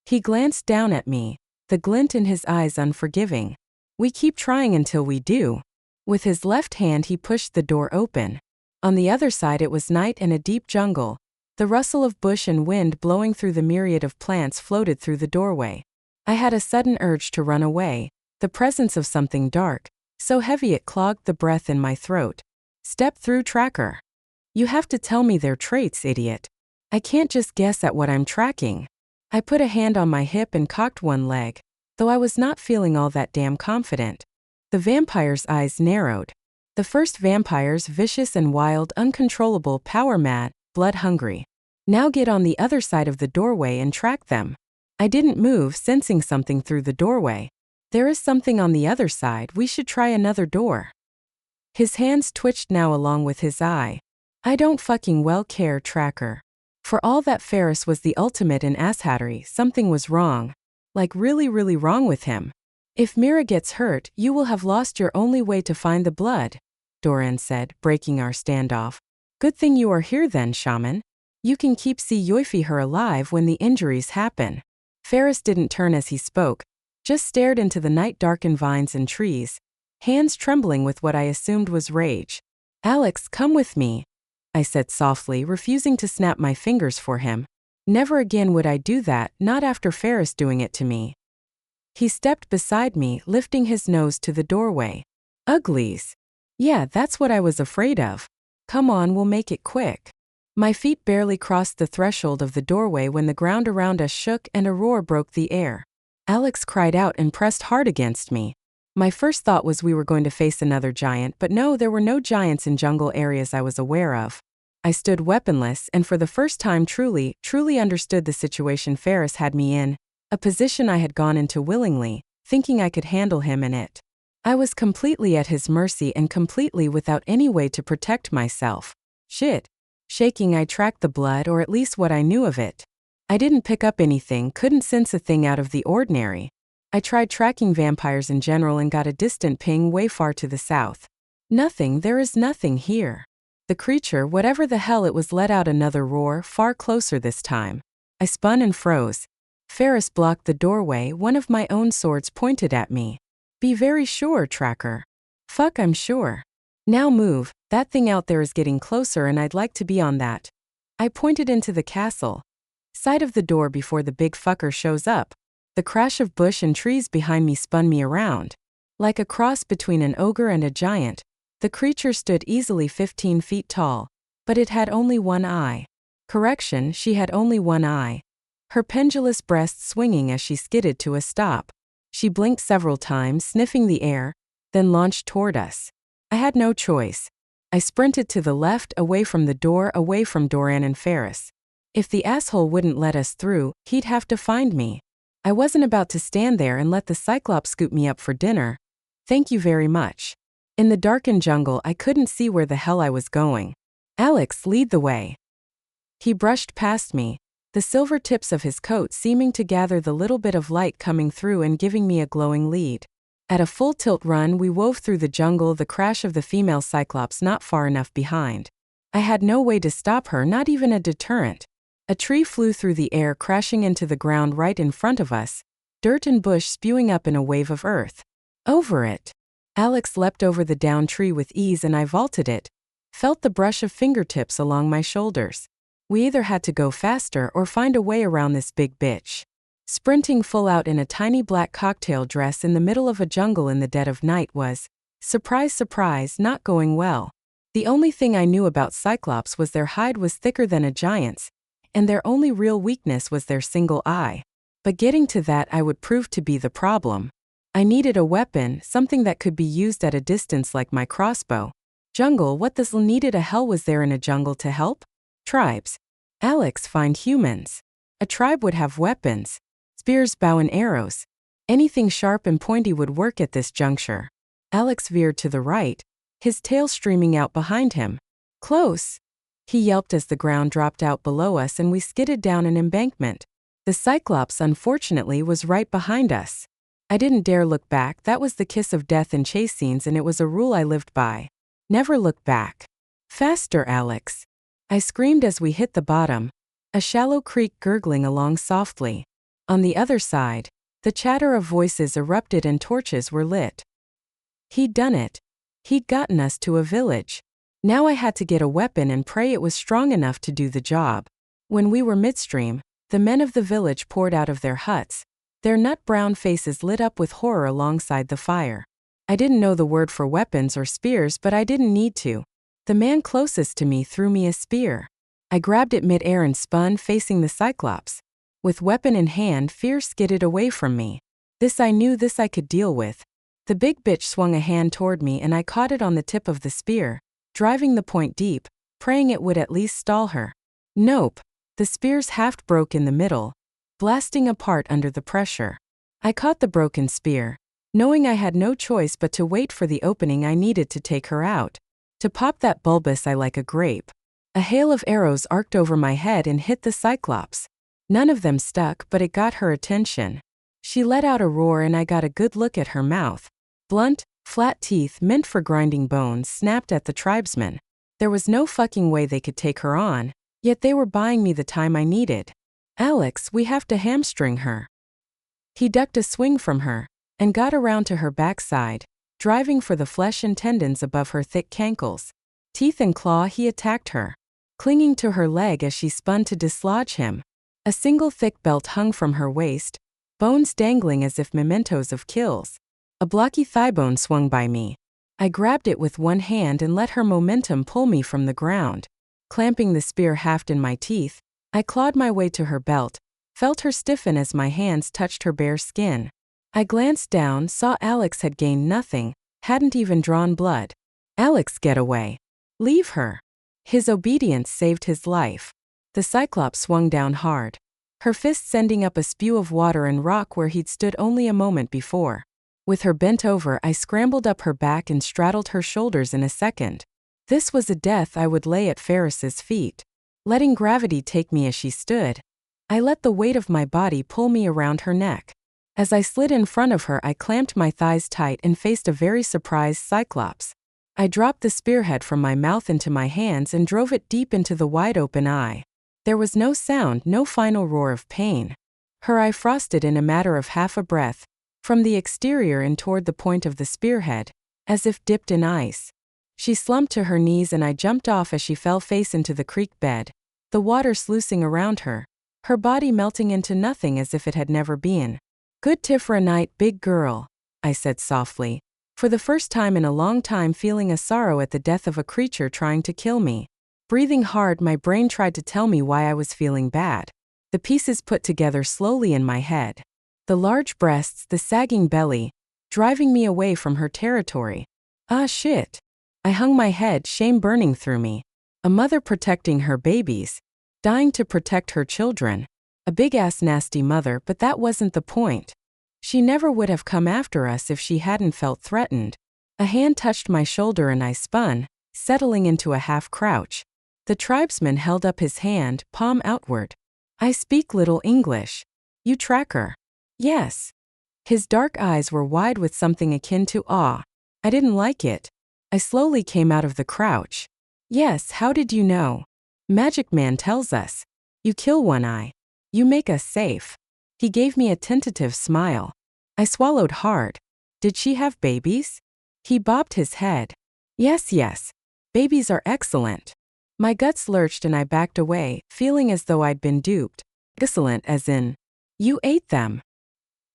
He glanced down at me, the glint in his eyes unforgiving. We keep trying until we do. With his left hand he pushed the door open. On the other side it was night and a deep jungle. The rustle of bush and wind blowing through the myriad of plants floated through the doorway. I had a sudden urge to run away, the presence of something dark, so heavy it clogged the breath in my throat. Step through, Tracker. You have to tell me their traits, idiot. I can't just guess at what I'm tracking. I put a hand on my hip and cocked one leg, though I was not feeling all that damn confident. The vampire's eyes narrowed. The first vampires, vicious and wild, uncontrollable, power-mad, blood-hungry. Now get on the other side of the doorway and track them. I didn't move, sensing something through the doorway. There is something on the other side, we should try another door. His hands twitched now along with his eye. I don't fucking well care, Tracker. For all that Ferris was the ultimate in asshattery, something was wrong. Like really wrong with him. If Mira gets hurt, you will have lost your only way to find the blood, Doran said, breaking our standoff. Good thing you are here then, shaman. You can keep Yoifi her alive when the injuries happen. Ferris didn't turn as he spoke, just stared into the night-darkened vines and trees, hands trembling with what I assumed was rage. Alex, come with me, I said softly, refusing to snap my fingers for him. Never again would I do that, not after Ferris doing it to me. He stepped beside me, lifting his nose to the doorway. Uglies. Yeah, that's what I was afraid of. Come on, we'll make it quick. My feet barely crossed the threshold of the doorway when the ground around us shook and a roar broke the air. Alex cried out and pressed hard against me. My first thought was we were going to face another giant, but no, there were no giants in jungle areas I was aware of. I stood weaponless and for the first time truly understood the situation Ferris had me in, a position I had gone into willingly, thinking I could handle him in it. I was completely at his mercy and completely without any way to protect myself. Shit. Shaking, I tracked the blood, or at least what I knew of it. I didn't pick up anything, couldn't sense a thing out of the ordinary. I tried tracking vampires in general and got a distant ping way far to the south. Nothing, there is nothing here. The creature, whatever the hell it was, let out another roar, far closer this time. I spun and froze. Ferris blocked the doorway, one of my own swords pointed at me. Be very sure, Tracker. Fuck, I'm sure. Now move, that thing out there is getting closer and I'd like to be on that. I pointed into the castle. Side of the door before the big fucker shows up. The crash of bush and trees behind me spun me around. Like a cross between an ogre and a giant, the creature stood easily 15 feet tall, but it had only one eye. Correction, she had only one eye. Her pendulous breast swinging as she skidded to a stop. She blinked several times, sniffing the air, then launched toward us. I had no choice. I sprinted to the left, away from the door, away from Doran and Ferris. If the asshole wouldn't let us through, he'd have to find me. I wasn't about to stand there and let the Cyclops scoop me up for dinner. Thank you very much. In the darkened jungle, I couldn't see where the hell I was going. Alex, lead the way. He brushed past me, the silver tips of his coat seeming to gather the little bit of light coming through and giving me a glowing lead. At a full tilt run, we wove through the jungle, the crash of the female Cyclops not far enough behind. I had no way to stop her, not even a deterrent. A tree flew through the air, crashing into the ground right in front of us. dirt and bush spewing up in a wave of earth. Over it. Alex leapt over the down tree with ease and I vaulted it. Felt the brush of fingertips along my shoulders. We either had to go faster or find a way around this big bitch. Sprinting full out in a tiny black cocktail dress in the middle of a jungle in the dead of night was, surprise surprise, not going well. The only thing I knew about Cyclops was their hide was thicker than a giant's, and their only real weakness was their single eye. But getting to that I would prove to be the problem. I needed a weapon, something that could be used at a distance like my crossbow. Jungle, what the needed a hell was there in a jungle to help? Tribes. Alex, find humans. A tribe would have weapons. Spears, bow and arrows. Anything sharp and pointy would work at this juncture. Alex veered to the right, his tail streaming out behind him. Close. He yelped as the ground dropped out below us and we skidded down an embankment. The Cyclops, unfortunately, was right behind us. I didn't dare look back. That was the kiss of death in chase scenes and it was a rule I lived by. Never look back. Faster, Alex. I screamed as we hit the bottom. A shallow creek gurgling along softly. On the other side, the chatter of voices erupted and torches were lit. He'd done it. He'd gotten us to a village. Now I had to get a weapon and pray it was strong enough to do the job. When we were midstream, the men of the village poured out of their huts. Their nut-brown faces lit up with horror alongside the fire. I didn't know the word for weapons or spears, but I didn't need to. The man closest to me threw me a spear. I grabbed it mid-air and spun, facing the Cyclops. With weapon in hand, fear skidded away from me. This I knew, this I could deal with. The big bitch swung a hand toward me and I caught it on the tip of the spear, driving the point deep, praying it would at least stall her. Nope. The spear's haft broke in the middle, blasting apart under the pressure. I caught the broken spear, knowing I had no choice but to wait for the opening I needed to take her out. To pop that bulbous eye like a grape. A hail of arrows arced over my head and hit the Cyclops. None of them stuck, but it got her attention. She let out a roar and I got a good look at her mouth. Blunt, flat teeth meant for grinding bones snapped at the tribesmen. There was no fucking way they could take her on, yet they were buying me the time I needed. Alex, we have to hamstring her. He ducked a swing from her, and got around to her backside, driving for the flesh and tendons above her thick cankles. Teeth and claw he attacked her, clinging to her leg as she spun to dislodge him. A single thick belt hung from her waist, bones dangling as if mementos of kills. A blocky thigh bone swung by me. I grabbed it with one hand and let her momentum pull me from the ground. Clamping the spear haft in my teeth, I clawed my way to her belt, felt her stiffen as my hands touched her bare skin. I glanced down, saw Alex had gained nothing, hadn't even drawn blood. Alex, get away. Leave her. His obedience saved his life. The Cyclops swung down hard, her fist sending up a spew of water and rock where he'd stood only a moment before. With her bent over, I scrambled up her back and straddled her shoulders in a second. This was a death I would lay at Ferris's feet. Letting gravity take me as she stood, I let the weight of my body pull me around her neck. As I slid in front of her, I clamped my thighs tight and faced a very surprised Cyclops. I dropped the spearhead from my mouth into my hands and drove it deep into the wide-open eye. There was no sound, no final roar of pain. Her eye frosted in a matter of half a breath, from the exterior and toward the point of the spearhead, as if dipped in ice. She slumped to her knees and I jumped off as she fell face into the creek bed, the water sluicing around her, her body melting into nothing as if it had never been. Good Tifra night, big girl, I said softly, for the first time in a long time feeling a sorrow at the death of a creature trying to kill me. Breathing hard, my brain tried to tell me why I was feeling bad. The pieces put together slowly in my head. The large breasts, the sagging belly, driving me away from her territory. Ah shit. I hung my head, shame burning through me. A mother protecting her babies, dying to protect her children. A big-ass nasty mother, but that wasn't the point. She never would have come after us if she hadn't felt threatened. A hand touched my shoulder and I spun, settling into a half-crouch. The tribesman held up his hand, palm outward. I speak little English. You tracker? Yes. His dark eyes were wide with something akin to awe. I didn't like it. I slowly came out of the crouch. Yes, how did you know? Magic Man tells us. You kill one eye. You make us safe. He gave me a tentative smile. I swallowed hard. Did she have babies? He bobbed his head. Yes, yes. Babies are excellent. My guts lurched and I backed away, feeling as though I'd been duped. Excellent as in, you ate them.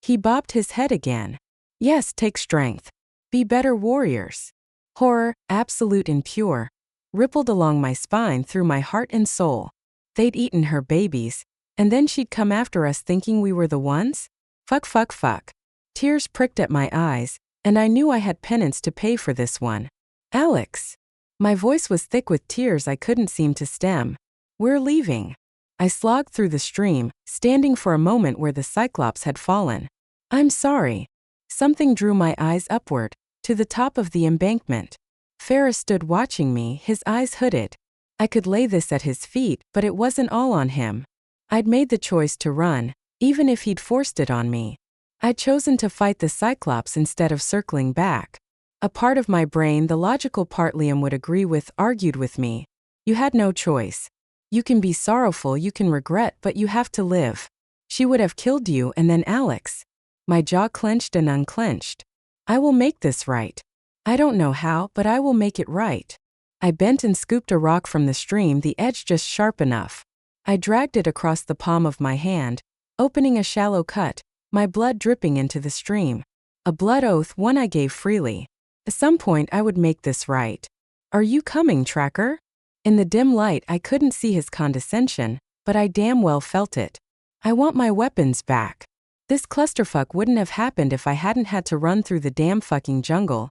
He bobbed his head again. Yes, take strength. Be better warriors. Horror, absolute and pure, rippled along my spine through my heart and soul. They'd eaten her babies, and then she'd come after us thinking we were the ones? Fuck, fuck, fuck. Tears pricked at my eyes, and I knew I had penance to pay for this one. Alex. My voice was thick with tears I couldn't seem to stem. We're leaving. I slogged through the stream, standing for a moment where the Cyclops had fallen. I'm sorry. Something drew my eyes upward, to the top of the embankment. Ferris stood watching me, his eyes hooded. I could lay this at his feet, but it wasn't all on him. I'd made the choice to run, even if he'd forced it on me. I'd chosen to fight the Cyclops instead of circling back. A part of my brain, the logical part Liam would agree with, argued with me. You had no choice. You can be sorrowful, you can regret, but you have to live. She would have killed you and then Alex. My jaw clenched and unclenched. I will make this right. I don't know how, but I will make it right. I bent and scooped a rock from the stream, the edge just sharp enough. I dragged it across the palm of my hand, opening a shallow cut, my blood dripping into the stream. A blood oath, one I gave freely. At some point I would make this right. Are you coming, Tracker? In the dim light I couldn't see his condescension, but I damn well felt it. I want my weapons back. This clusterfuck wouldn't have happened if I hadn't had to run through the damn fucking jungle.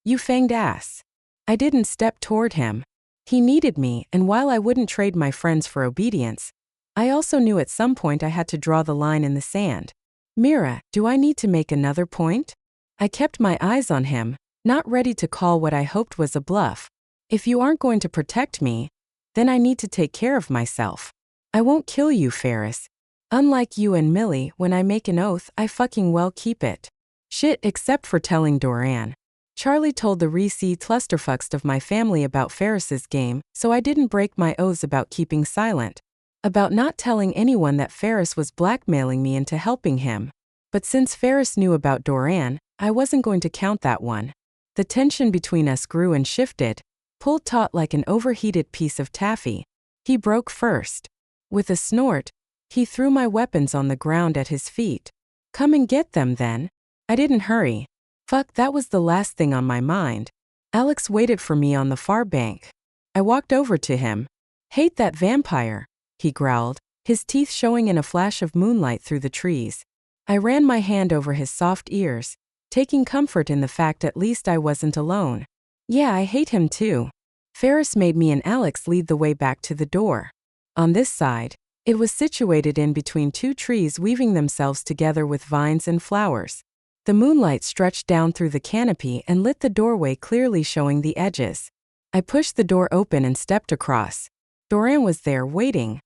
You fanged ass. I didn't step toward him. He needed me, and while I wouldn't trade my friends for obedience, I also knew at some point I had to draw the line in the sand. Mira, do I need to make another point? I kept my eyes on him, not ready to call what I hoped was a bluff. If you aren't going to protect me, then I need to take care of myself. I won't kill you, Ferris. Unlike you and Millie, when I make an oath, I fucking well keep it. Shit, except for telling Doran. Charlie told the Reese clusterfucks of my family about Ferris's game, so I didn't break my oaths about keeping silent. About not telling anyone that Ferris was blackmailing me into helping him. But since Ferris knew about Doran, I wasn't going to count that one. The tension between us grew and shifted, pulled taut like an overheated piece of taffy. He broke first. With a snort, he threw my weapons on the ground at his feet. Come and get them then. I didn't hurry. Fuck, that was the last thing on my mind. Alex waited for me on the far bank. I walked over to him. Hate that vampire, he growled, his teeth showing in a flash of moonlight through the trees. I ran my hand over his soft ears, taking comfort in the fact at least I wasn't alone. Yeah, I hate him too. Ferris made me and Alex lead the way back to the door. On this side, it was situated in between two trees weaving themselves together with vines and flowers. The moonlight stretched down through the canopy and lit the doorway, clearly showing the edges. I pushed the door open and stepped across. Doran was there, waiting.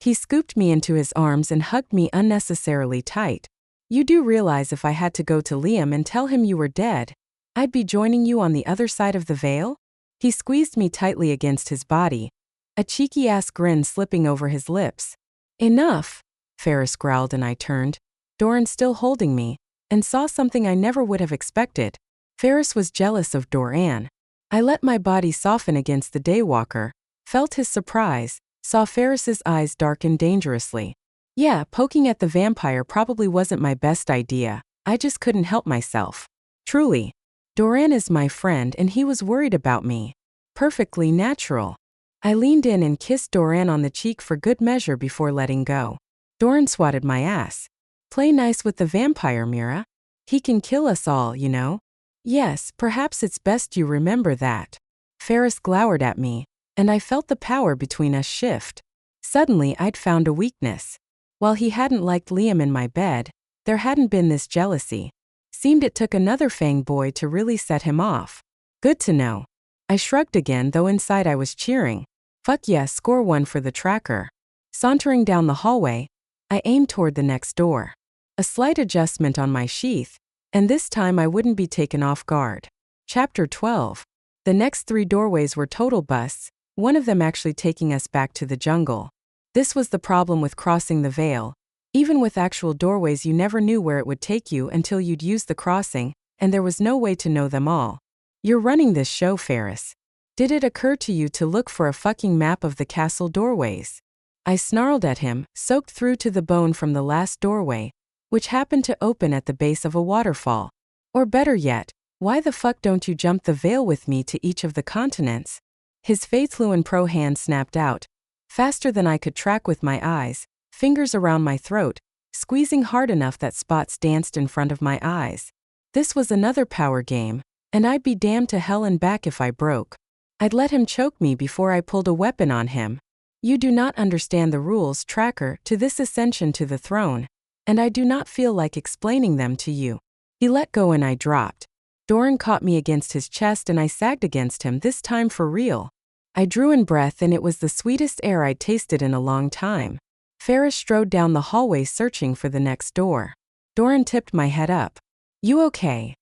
He scooped me into his arms and hugged me unnecessarily tight. You do realize if I had to go to Liam and tell him you were dead, I'd be joining you on the other side of the veil? He squeezed me tightly against his body, a cheeky-ass grin slipping over his lips. Enough, Ferris growled, and I turned, Doran still holding me, and saw something I never would have expected. Ferris was jealous of Doran. I let my body soften against the daywalker, felt his surprise, saw Ferris's eyes darken dangerously. Yeah, poking at the vampire probably wasn't my best idea. I just couldn't help myself. Truly. Doran is my friend and he was worried about me. Perfectly natural. I leaned in and kissed Doran on the cheek for good measure before letting go. Doran swatted my ass. Play nice with the vampire, Mira. He can kill us all, you know. Yes, perhaps it's best you remember that. Ferris glowered at me, and I felt the power between us shift. Suddenly I'd found a weakness. While he hadn't liked Liam in my bed, there hadn't been this jealousy. Seemed it took another Fang boy to really set him off. Good to know. I shrugged again, though inside I was cheering. Fuck yeah, score one for the tracker. Sauntering down the hallway, I aimed toward the next door. A slight adjustment on my sheath, and this time I wouldn't be taken off guard. Chapter 12. The next 3 doorways were total busts, one of them actually taking us back to the jungle. This was the problem with crossing the veil. Even with actual doorways, you never knew where it would take you until you'd used the crossing, and there was no way to know them all. You're running this show, Ferris. Did it occur to you to look for a fucking map of the castle doorways? I snarled at him, soaked through to the bone from the last doorway, which happened to open at the base of a waterfall. Or better yet, why the fuck don't you jump the veil with me to each of the continents? His Faithluan Pro hand snapped out, faster than I could track with my eyes, fingers around my throat, squeezing hard enough that spots danced in front of my eyes. This was another power game, and I'd be damned to hell and back if I broke. I'd let him choke me before I pulled a weapon on him. You do not understand the rules, tracker, to this ascension to the throne, and I do not feel like explaining them to you. He let go and I dropped. Doran caught me against his chest and I sagged against him, this time for real. I drew in breath and it was the sweetest air I'd tasted in a long time. Ferris strode down the hallway searching for the next door. Doran tipped my head up. You okay?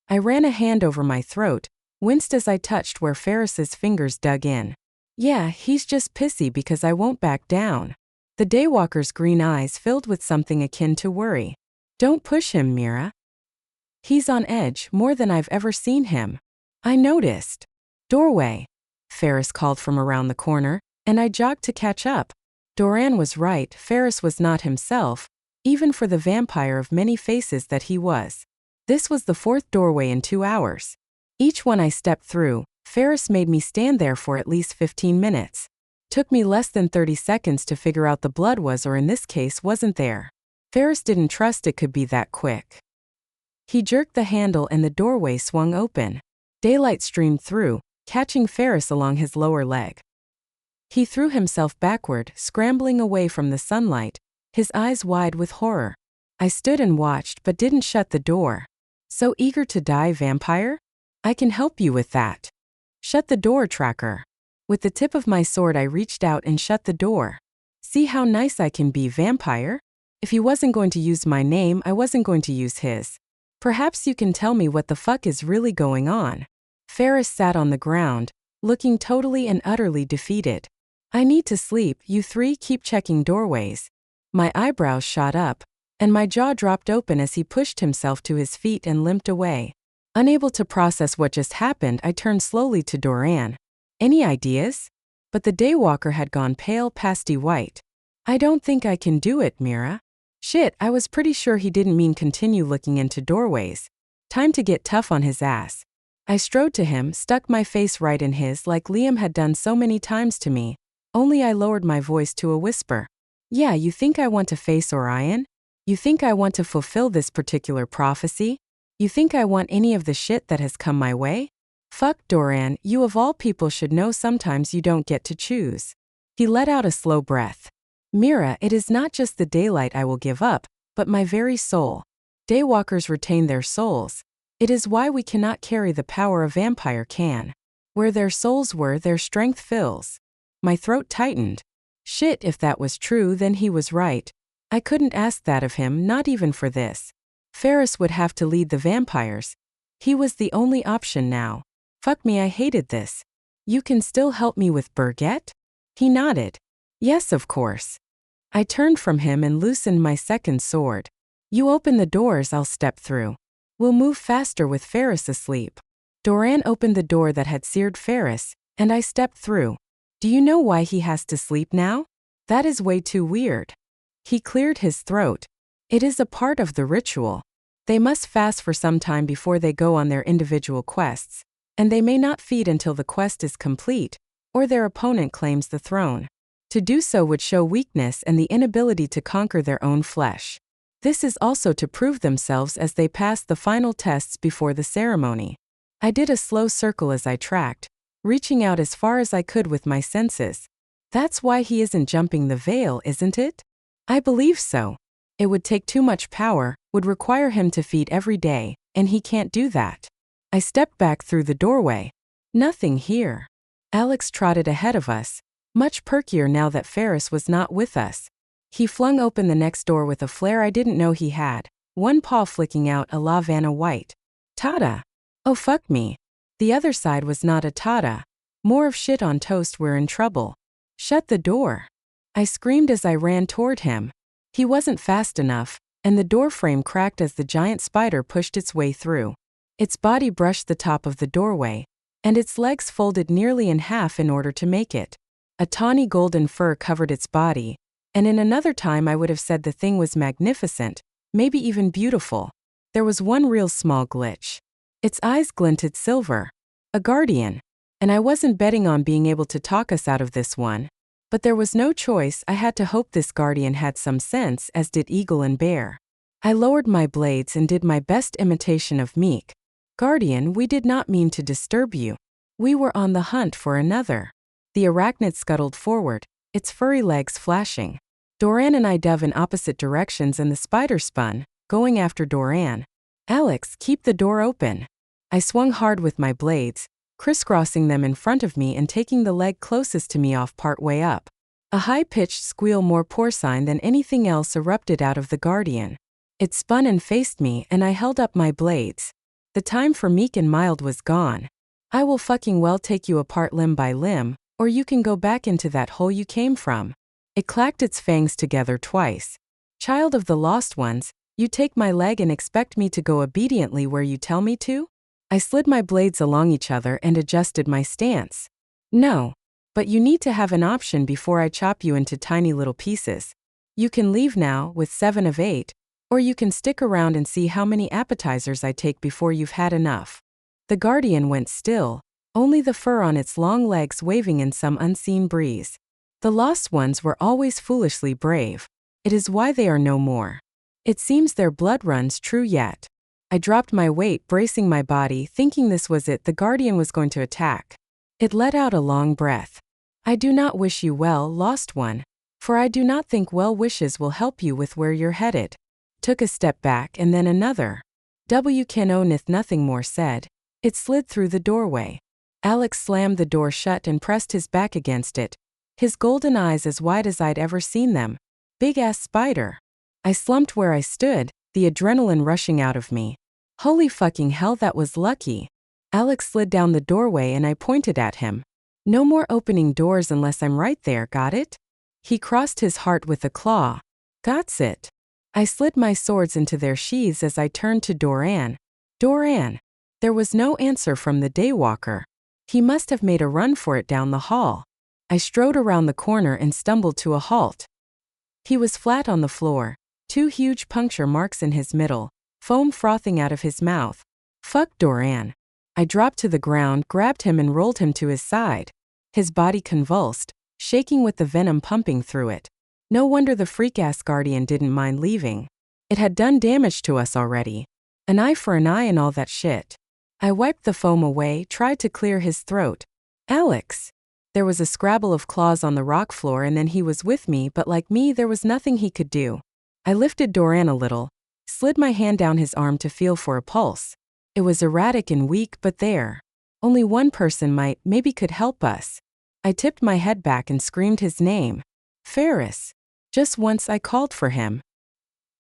I ran a hand over my throat, winced as I touched where Ferris's fingers dug in. Yeah, he's just pissy because I won't back down. The daywalker's green eyes filled with something akin to worry. Don't push him, Mira. He's on edge, more than I've ever seen him. I noticed. Doorway, Ferris called from around the corner, and I jogged to catch up. Doran was right, Ferris was not himself, even for the vampire of many faces that he was. This was the fourth doorway in 2 hours. Each one I stepped through, Ferris made me stand there for at least 15 minutes. Took me less than 30 seconds to figure out the blood was, or in this case wasn't there. Ferris didn't trust it could be that quick. He jerked the handle and the doorway swung open. Daylight streamed through, catching Ferris along his lower leg. He threw himself backward, scrambling away from the sunlight, his eyes wide with horror. I stood and watched but didn't shut the door. So eager to die, vampire? I can help you with that. Shut the door, tracker. With the tip of my sword I reached out and shut the door. See how nice I can be, vampire? If he wasn't going to use my name, I wasn't going to use his. Perhaps you can tell me what the fuck is really going on. Ferris sat on the ground, looking totally and utterly defeated. I need to sleep, you three keep checking doorways. My eyebrows shot up, and my jaw dropped open as he pushed himself to his feet and limped away. Unable to process what just happened, I turned slowly to Doran. Any ideas? But the daywalker had gone pale pasty white. I don't think I can do it, Mira. Shit, I was pretty sure he didn't mean continue looking into doorways. Time to get tough on his ass. I strode to him, stuck my face right in his like Liam had done so many times to me. Only I lowered my voice to a whisper. Yeah, you think I want to face Orion? You think I want to fulfill this particular prophecy? You think I want any of the shit that has come my way? Fuck, Doran, you of all people should know sometimes you don't get to choose. He let out a slow breath. Mira, it is not just the daylight I will give up, but my very soul. Daywalkers retain their souls. It is why we cannot carry the power a vampire can. Where their souls were, their strength fills. My throat tightened. Shit, if that was true, then he was right. I couldn't ask that of him, not even for this. Ferris would have to lead the vampires. He was the only option now. Fuck me, I hated this. You can still help me with Berget? He nodded. Yes, of course. I turned from him and loosened my second sword. You open the doors, I'll step through. We'll move faster with Ferris asleep. Doran opened the door that had seared Ferris, and I stepped through. Do you know why he has to sleep now? That is way too weird. He cleared his throat. It is a part of the ritual. They must fast for some time before they go on their individual quests, and they may not feed until the quest is complete, or their opponent claims the throne. To do so would show weakness and the inability to conquer their own flesh. This is also to prove themselves as they pass the final tests before the ceremony. I did a slow circle as I tracked, reaching out as far as I could with my senses. That's why he isn't jumping the veil, isn't it? I believe so. It would take too much power, would require him to feed every day, and he can't do that. I stepped back through the doorway. Nothing here. Alex trotted ahead of us, much perkier now that Ferris was not with us. He flung open the next door with a flair I didn't know he had, one paw flicking out a La Vanna white. Tada! Oh fuck me. The other side was not a tada. More of shit on toast, we're in trouble. Shut the door. I screamed as I ran toward him. He wasn't fast enough, and the doorframe cracked as the giant spider pushed its way through. Its body brushed the top of the doorway, and its legs folded nearly in half in order to make it. A tawny golden fur covered its body, and in another time I would have said the thing was magnificent, maybe even beautiful. There was one real small glitch. Its eyes glinted silver. A guardian. And I wasn't betting on being able to talk us out of this one. But there was no choice, I had to hope this guardian had some sense, as did Eagle and Bear. I lowered my blades and did my best imitation of meek. Guardian, we did not mean to disturb you. We were on the hunt for another. The arachnid scuttled forward, its furry legs flashing. Doran and I dove in opposite directions and the spider spun, going after Doran. Alex, keep the door open. I swung hard with my blades, crisscrossing them in front of me and taking the leg closest to me off part way up. A high-pitched squeal more porcine than anything else erupted out of the guardian. It spun and faced me and I held up my blades. The time for meek and mild was gone. I will fucking well take you apart limb by limb, or you can go back into that hole you came from. It clacked its fangs together twice. Child of the lost ones, you take my leg and expect me to go obediently where you tell me to? I slid my blades along each other and adjusted my stance. No. But you need to have an option before I chop you into tiny little pieces. You can leave now with 7 of 8, or you can stick around and see how many appetizers I take before you've had enough. The guardian went still, only the fur on its long legs waving in some unseen breeze. The lost ones were always foolishly brave. It is why they are no more. It seems their blood runs true yet. I dropped my weight, bracing my body, thinking this was it, the guardian was going to attack. It let out a long breath. I do not wish you well, lost one, for I do not think well wishes will help you with where you're headed. Took a step back and then another. W. Kenonith nothing more said. It slid through the doorway. Alex slammed the door shut and pressed his back against it. His golden eyes as wide as I'd ever seen them. Big-ass spider. I slumped where I stood, the adrenaline rushing out of me. Holy fucking hell, that was lucky. Alex slid down the doorway and I pointed at him. No more opening doors unless I'm right there, got it? He crossed his heart with a claw. Gots it. I slid my swords into their sheaths as I turned to Doran. Doran. There was no answer from the daywalker. He must have made a run for it down the hall. I strode around the corner and stumbled to a halt. He was flat on the floor, 2 huge puncture marks in his middle, foam frothing out of his mouth. Fuck Doran. I dropped to the ground, grabbed him and rolled him to his side. His body convulsed, shaking with the venom pumping through it. No wonder the freak-ass guardian didn't mind leaving. It had done damage to us already. An eye for an eye and all that shit. I wiped the foam away, tried to clear his throat. Alex. There was a scrabble of claws on the rock floor and then he was with me, but like me there was nothing he could do. I lifted Doran a little, slid my hand down his arm to feel for a pulse. It was erratic and weak, but there. Only one person maybe could help us. I tipped my head back and screamed his name. Ferris. Just once I called for him.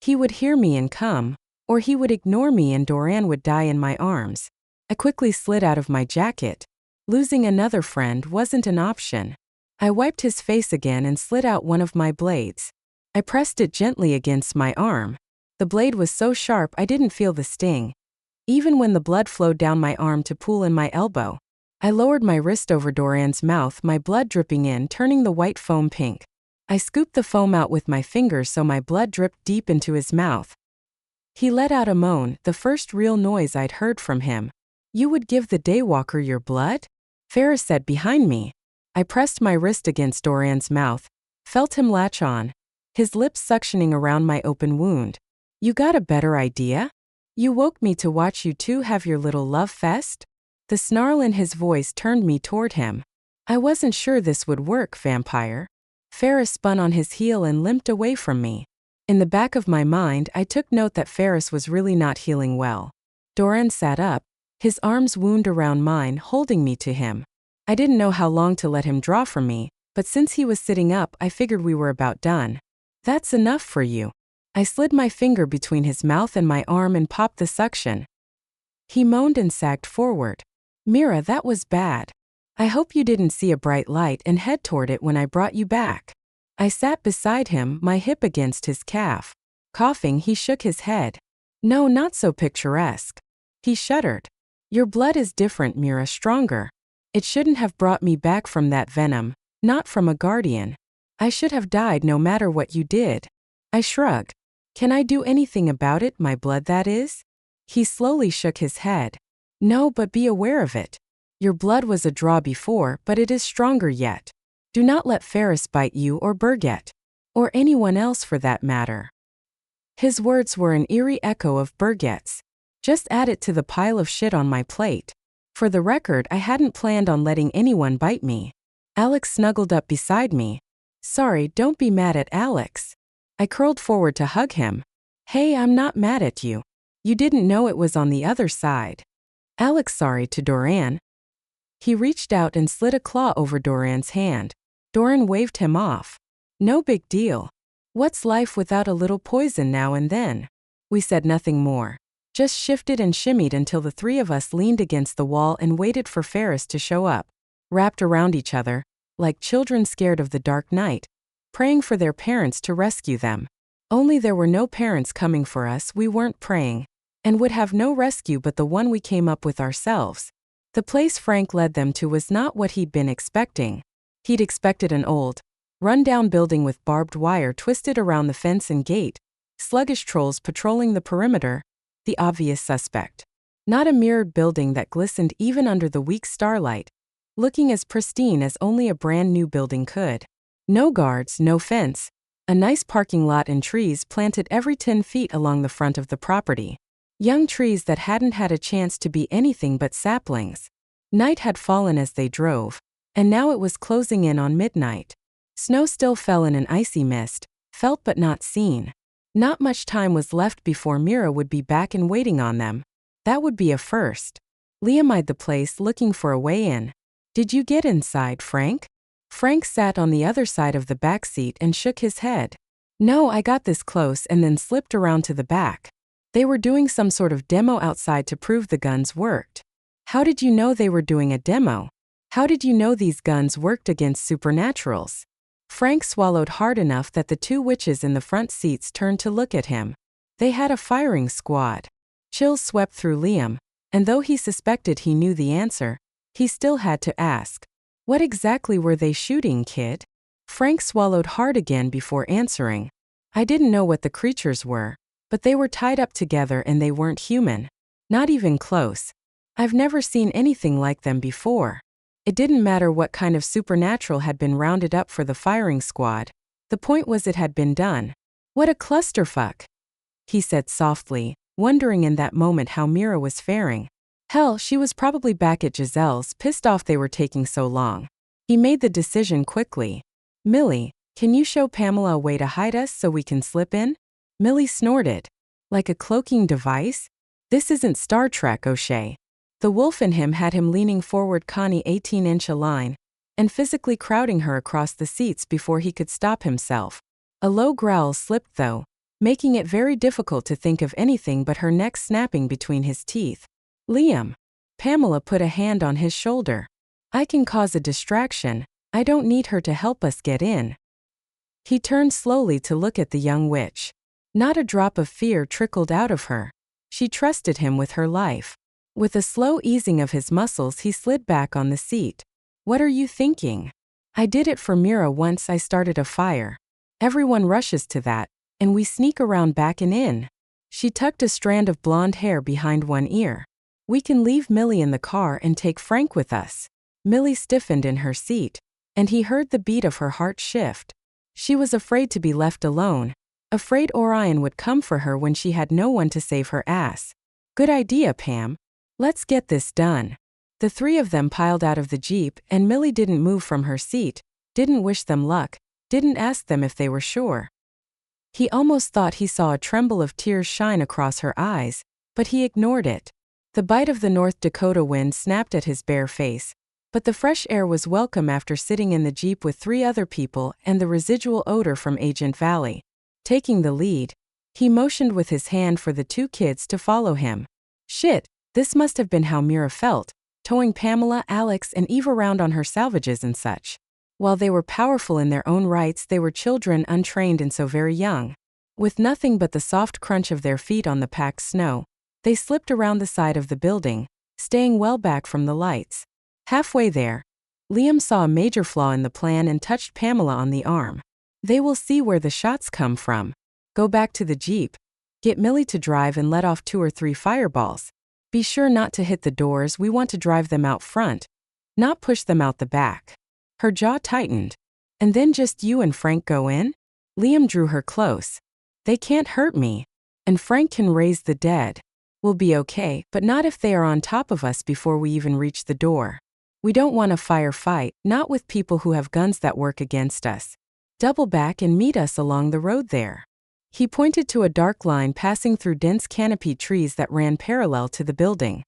He would hear me and come, or he would ignore me and Doran would die in my arms. I quickly slid out of my jacket. Losing another friend wasn't an option. I wiped his face again and slid out one of my blades. I pressed it gently against my arm. The blade was so sharp I didn't feel the sting. Even when the blood flowed down my arm to pool in my elbow. I lowered my wrist over Doran's mouth, my blood dripping in, turning the white foam pink. I scooped the foam out with my fingers so my blood dripped deep into his mouth. He let out a moan, the first real noise I'd heard from him. You would give the daywalker your blood? Ferris said behind me. I pressed my wrist against Doran's mouth, felt him latch on, his lips suctioning around my open wound. You got a better idea? You woke me to watch you two have your little love fest? The snarl in his voice turned me toward him. I wasn't sure this would work, vampire. Ferris spun on his heel and limped away from me. In the back of my mind, I took note that Ferris was really not healing well. Doran sat up, his arms wound around mine, holding me to him. I didn't know how long to let him draw from me, but since he was sitting up, I figured we were about done. That's enough for you. I slid my finger between his mouth and my arm and popped the suction. He moaned and sagged forward. Mira, that was bad. I hope you didn't see a bright light and head toward it when I brought you back. I sat beside him, my hip against his calf. Coughing, he shook his head. No, not so picturesque. He shuddered. Your blood is different, Mira, stronger. It shouldn't have brought me back from that venom, not from a guardian. I should have died no matter what you did. I shrugged. Can I do anything about it, my blood that is? He slowly shook his head. No, but be aware of it. Your blood was a draw before, but it is stronger yet. Do not let Ferris bite you or Berget. Or anyone else for that matter. His words were an eerie echo of Berget's. Just add it to the pile of shit on my plate. For the record, I hadn't planned on letting anyone bite me. Alex snuggled up beside me. Sorry, don't be mad at Alex. I curled forward to hug him. Hey, I'm not mad at you. You didn't know it was on the other side. Alex, sorry to Doran. He reached out and slid a claw over Doran's hand. Doran waved him off. No big deal. What's life without a little poison now and then? We said nothing more. Just shifted and shimmied until the three of us leaned against the wall and waited for Ferris to show up, wrapped around each other, like children scared of the dark night, praying for their parents to rescue them. Only there were no parents coming for us, we weren't praying, and would have no rescue but the one we came up with ourselves. The place Frank led them to was not what he'd been expecting. He'd expected an old, run-down building with barbed wire twisted around the fence and gate, sluggish trolls patrolling the perimeter, the obvious suspect. Not a mirrored building that glistened even under the weak starlight, looking as pristine as only a brand new building could. No guards, no fence, a nice parking lot and trees planted every 10 feet along the front of the property. Young trees that hadn't had a chance to be anything but saplings. Night had fallen as they drove, and now it was closing in on midnight. Snow still fell in an icy mist, felt but not seen. Not much time was left before Mira would be back and waiting on them. That would be a first. Liam eyed the place looking for a way in. Did you get inside, Frank? Frank sat on the other side of the back seat and shook his head. No, I got this close and then slipped around to the back. They were doing some sort of demo outside to prove the guns worked. How did you know they were doing a demo? How did you know these guns worked against supernaturals? Frank swallowed hard enough that the two witches in the front seats turned to look at him. They had a firing squad. Chills swept through Liam, and though he suspected he knew the answer, he still had to ask. What exactly were they shooting, kid? Frank swallowed hard again before answering. I didn't know what the creatures were, but they were tied up together and they weren't human. Not even close. I've never seen anything like them before. It didn't matter what kind of supernatural had been rounded up for the firing squad. The point was it had been done. What a clusterfuck, he said softly, wondering in that moment how Mira was faring. Hell, she was probably back at Giselle's, pissed off they were taking so long. He made the decision quickly. Millie, can you show Pamela a way to hide us so we can slip in? Millie snorted. Like a cloaking device? This isn't Star Trek, O'Shea. The wolf in him had him leaning forward Connie 18-inch a line, and physically crowding her across the seats before he could stop himself. A low growl slipped though, making it very difficult to think of anything but her neck snapping between his teeth. Liam. Pamela put a hand on his shoulder. I can cause a distraction. I don't need her to help us get in. He turned slowly to look at the young witch. Not a drop of fear trickled out of her. She trusted him with her life. With a slow easing of his muscles, he slid back on the seat. What are you thinking? I did it for Mira once I started a fire. Everyone rushes to that, and we sneak around back and in. She tucked a strand of blonde hair behind one ear. We can leave Millie in the car and take Frank with us. Millie stiffened in her seat, and he heard the beat of her heart shift. She was afraid to be left alone, afraid Orion would come for her when she had no one to save her ass. Good idea, Pam. Let's get this done. The three of them piled out of the Jeep, and Millie didn't move from her seat, didn't wish them luck, didn't ask them if they were sure. He almost thought he saw a tremble of tears shine across her eyes, but he ignored it. The bite of the North Dakota wind snapped at his bare face, but the fresh air was welcome after sitting in the Jeep with three other people and the residual odor from Agent Valley. Taking the lead, he motioned with his hand for the two kids to follow him. Shit, this must have been how Mira felt, towing Pamela, Alex, and Eve around on her salvages and such. While they were powerful in their own rights, they were children, untrained and so very young. With nothing but the soft crunch of their feet on the packed snow, they slipped around the side of the building, staying well back from the lights. Halfway there, Liam saw a major flaw in the plan and touched Pamela on the arm. They will see where the shots come from. Go back to the Jeep. Get Millie to drive and let off 2 or 3 fireballs. Be sure not to hit the doors, we want to drive them out front, not push them out the back. Her jaw tightened. And then just you and Frank go in? Liam drew her close. They can't hurt me. And Frank can raise the dead. We'll be okay, but not if they are on top of us before we even reach the door. We don't want a firefight, not with people who have guns that work against us. Double back and meet us along the road there. He pointed to a dark line passing through dense canopied trees that ran parallel to the building.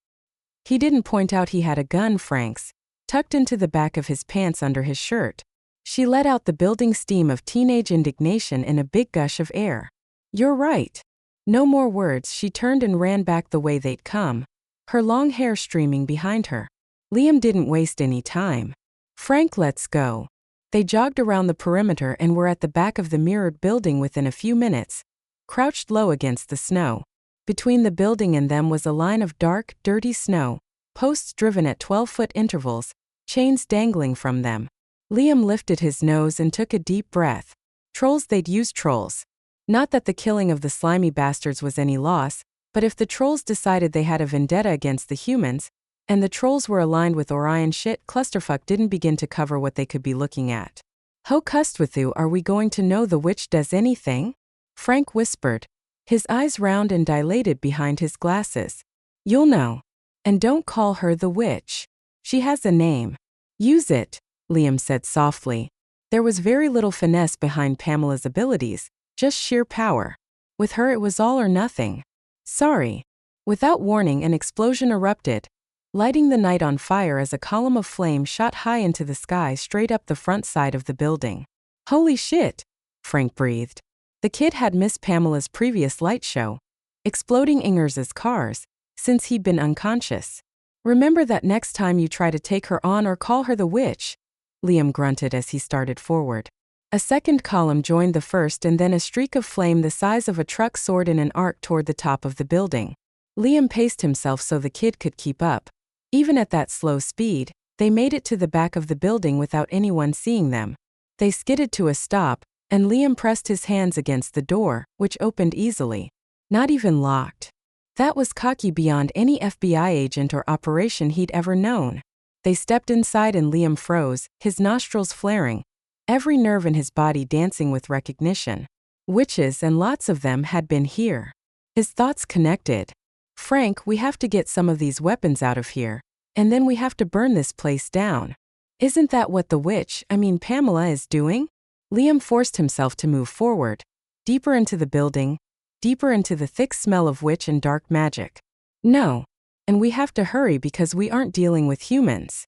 He didn't point out he had a gun, Frank's, tucked into the back of his pants under his shirt. She let out the building steam of teenage indignation in a big gush of air. You're right. No more words. She turned and ran back the way they'd come, her long hair streaming behind her. Liam didn't waste any time. Frank, let's go. They jogged around the perimeter and were at the back of the mirrored building within a few minutes, crouched low against the snow. Between the building and them was a line of dark, dirty snow, posts driven at 12-foot intervals, chains dangling from them. Liam lifted his nose and took a deep breath. Trolls, they'd use trolls. Not that the killing of the slimy bastards was any loss, but if the trolls decided they had a vendetta against the humans, and the trolls were aligned with Orion, shit, clusterfuck didn't begin to cover what they could be looking at. Ho Kustwithu, are we going to know the witch does anything? Frank whispered, his eyes round and dilated behind his glasses. You'll know. And don't call her the witch. She has a name. Use it, Liam said softly. There was very little finesse behind Pamela's abilities, just sheer power. With her it was all or nothing. Sorry. Without warning, an explosion erupted, lighting the night on fire as a column of flame shot high into the sky straight up the front side of the building. Holy shit, Frank breathed. The kid had missed Pamela's previous light show, exploding Ingers's cars, since he'd been unconscious. Remember that next time you try to take her on or call her the witch, Liam grunted as he started forward. A second column joined the first and then a streak of flame the size of a truck soared in an arc toward the top of the building. Liam paced himself so the kid could keep up. Even at that slow speed, they made it to the back of the building without anyone seeing them. They skidded to a stop, and Liam pressed his hands against the door, which opened easily. Not even locked. That was cocky beyond any FBI agent or operation he'd ever known. They stepped inside and Liam froze, his nostrils flaring, every nerve in his body dancing with recognition. Witches, and lots of them, had been here. His thoughts connected. Frank, we have to get some of these weapons out of here, and then we have to burn this place down. Isn't that what the witch, Pamela, is doing? Liam forced himself to move forward, deeper into the building, deeper into the thick smell of witch and dark magic. No. And we have to hurry because we aren't dealing with humans.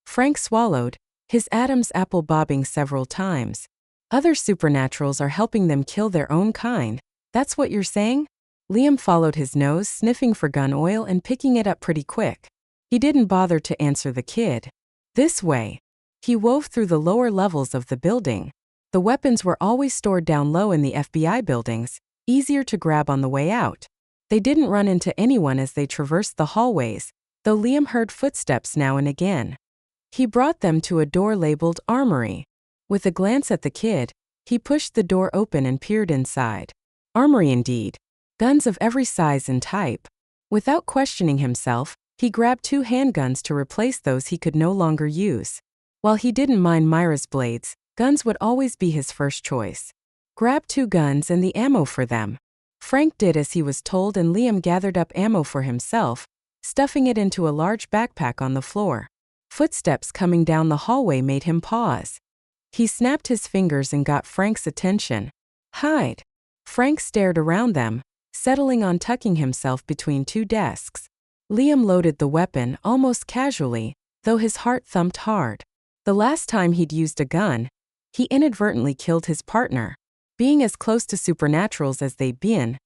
Frank swallowed, his Adam's apple bobbing several times. Other supernaturals are helping them kill their own kind. That's what you're saying? Liam followed his nose, sniffing for gun oil and picking it up pretty quick. He didn't bother to answer the kid. This way. He wove through the lower levels of the building. The weapons were always stored down low in the FBI buildings, easier to grab on the way out. They didn't run into anyone as they traversed the hallways, though Liam heard footsteps now and again. He brought them to a door labeled Armory. With a glance at the kid, he pushed the door open and peered inside. Armory indeed. Guns of every size and type. Without questioning himself, he grabbed 2 handguns to replace those he could no longer use. While he didn't mind Mira's blades, guns would always be his first choice. Grab 2 guns and the ammo for them. Frank did as he was told and Liam gathered up ammo for himself, stuffing it into a large backpack on the floor. Footsteps coming down the hallway made him pause. He snapped his fingers and got Frank's attention. Hide. Frank stared around them, settling on tucking himself between 2 desks. Liam loaded the weapon almost casually, though his heart thumped hard. The last time he'd used a gun, he inadvertently killed his partner. Being as close to supernaturals as they'd been,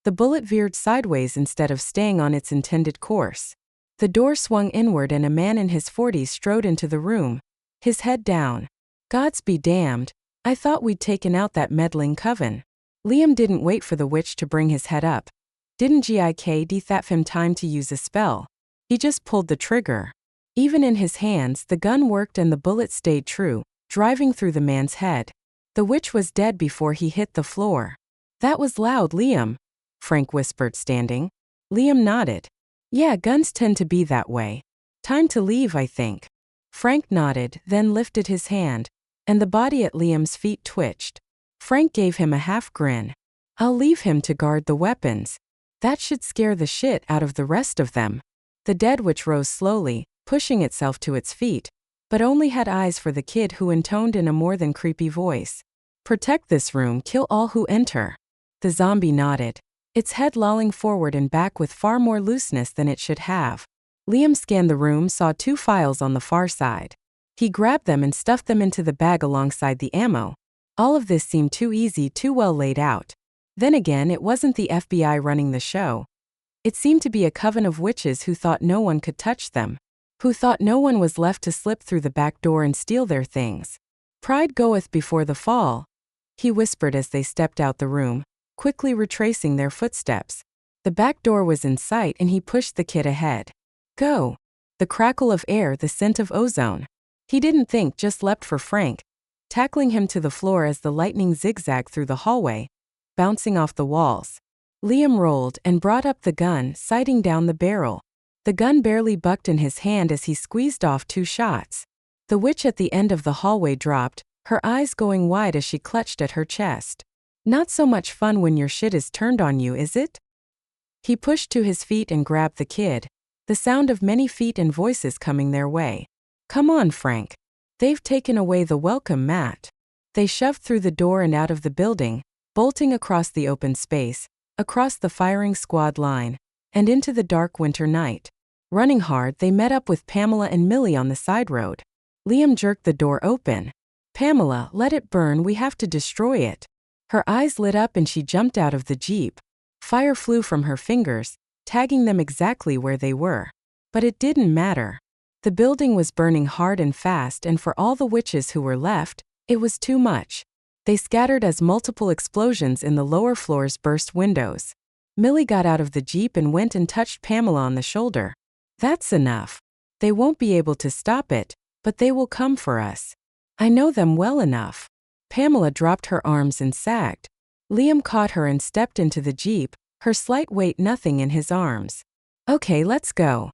the bullet veered sideways instead of staying on its intended course. The door swung inward and a man in his 40s strode into the room, his head down. Gods be damned. I thought we'd taken out that meddling coven. Liam didn't wait for the witch to bring his head up. Didn't give him time to use a spell. He just pulled the trigger. Even in his hands, the gun worked and the bullet stayed true, driving through the man's head. The witch was dead before he hit the floor. That was loud, Liam, Frank whispered, standing. Liam nodded. Yeah, guns tend to be that way. Time to leave, I think. Frank nodded, then lifted his hand, and the body at Liam's feet twitched. Frank gave him a half grin. I'll leave him to guard the weapons. That should scare the shit out of the rest of them. The dead witch rose slowly, pushing itself to its feet, but only had eyes for the kid, who intoned in a more than creepy voice. Protect this room, kill all who enter. The zombie nodded, its head lolling forward and back with far more looseness than it should have. Liam scanned the room, saw 2 files on the far side. He grabbed them and stuffed them into the bag alongside the ammo. All of this seemed too easy, too well laid out. Then again, it wasn't the FBI running the show. It seemed to be a coven of witches who thought no one could touch them, who thought no one was left to slip through the back door and steal their things. Pride goeth before the fall, he whispered as they stepped out the room, quickly retracing their footsteps. The back door was in sight and he pushed the kid ahead. Go. The crackle of air, the scent of ozone. He didn't think, just leapt for Frank, tackling him to the floor as the lightning zigzagged through the hallway, bouncing off the walls. Liam rolled and brought up the gun, sighting down the barrel. The gun barely bucked in his hand as he squeezed off 2 shots. The witch at the end of the hallway dropped, her eyes going wide as she clutched at her chest. Not so much fun when your shit is turned on you, is it? He pushed to his feet and grabbed the kid, the sound of many feet and voices coming their way. Come on, Frank. They've taken away the welcome mat. They shoved through the door and out of the building, bolting across the open space, across the firing squad line, and into the dark winter night. Running hard, they met up with Pamela and Millie on the side road. Liam jerked the door open. Pamela, let it burn, we have to destroy it. Her eyes lit up and she jumped out of the Jeep. Fire flew from her fingers, tagging them exactly where they were. But it didn't matter. The building was burning hard and fast, and for all the witches who were left, it was too much. They scattered as multiple explosions in the lower floors burst windows. Millie got out of the Jeep and went and touched Pamela on the shoulder. That's enough. They won't be able to stop it, but they will come for us. I know them well enough. Pamela dropped her arms and sagged. Liam caught her and stepped into the Jeep, her slight weight nothing in his arms. Okay, let's go.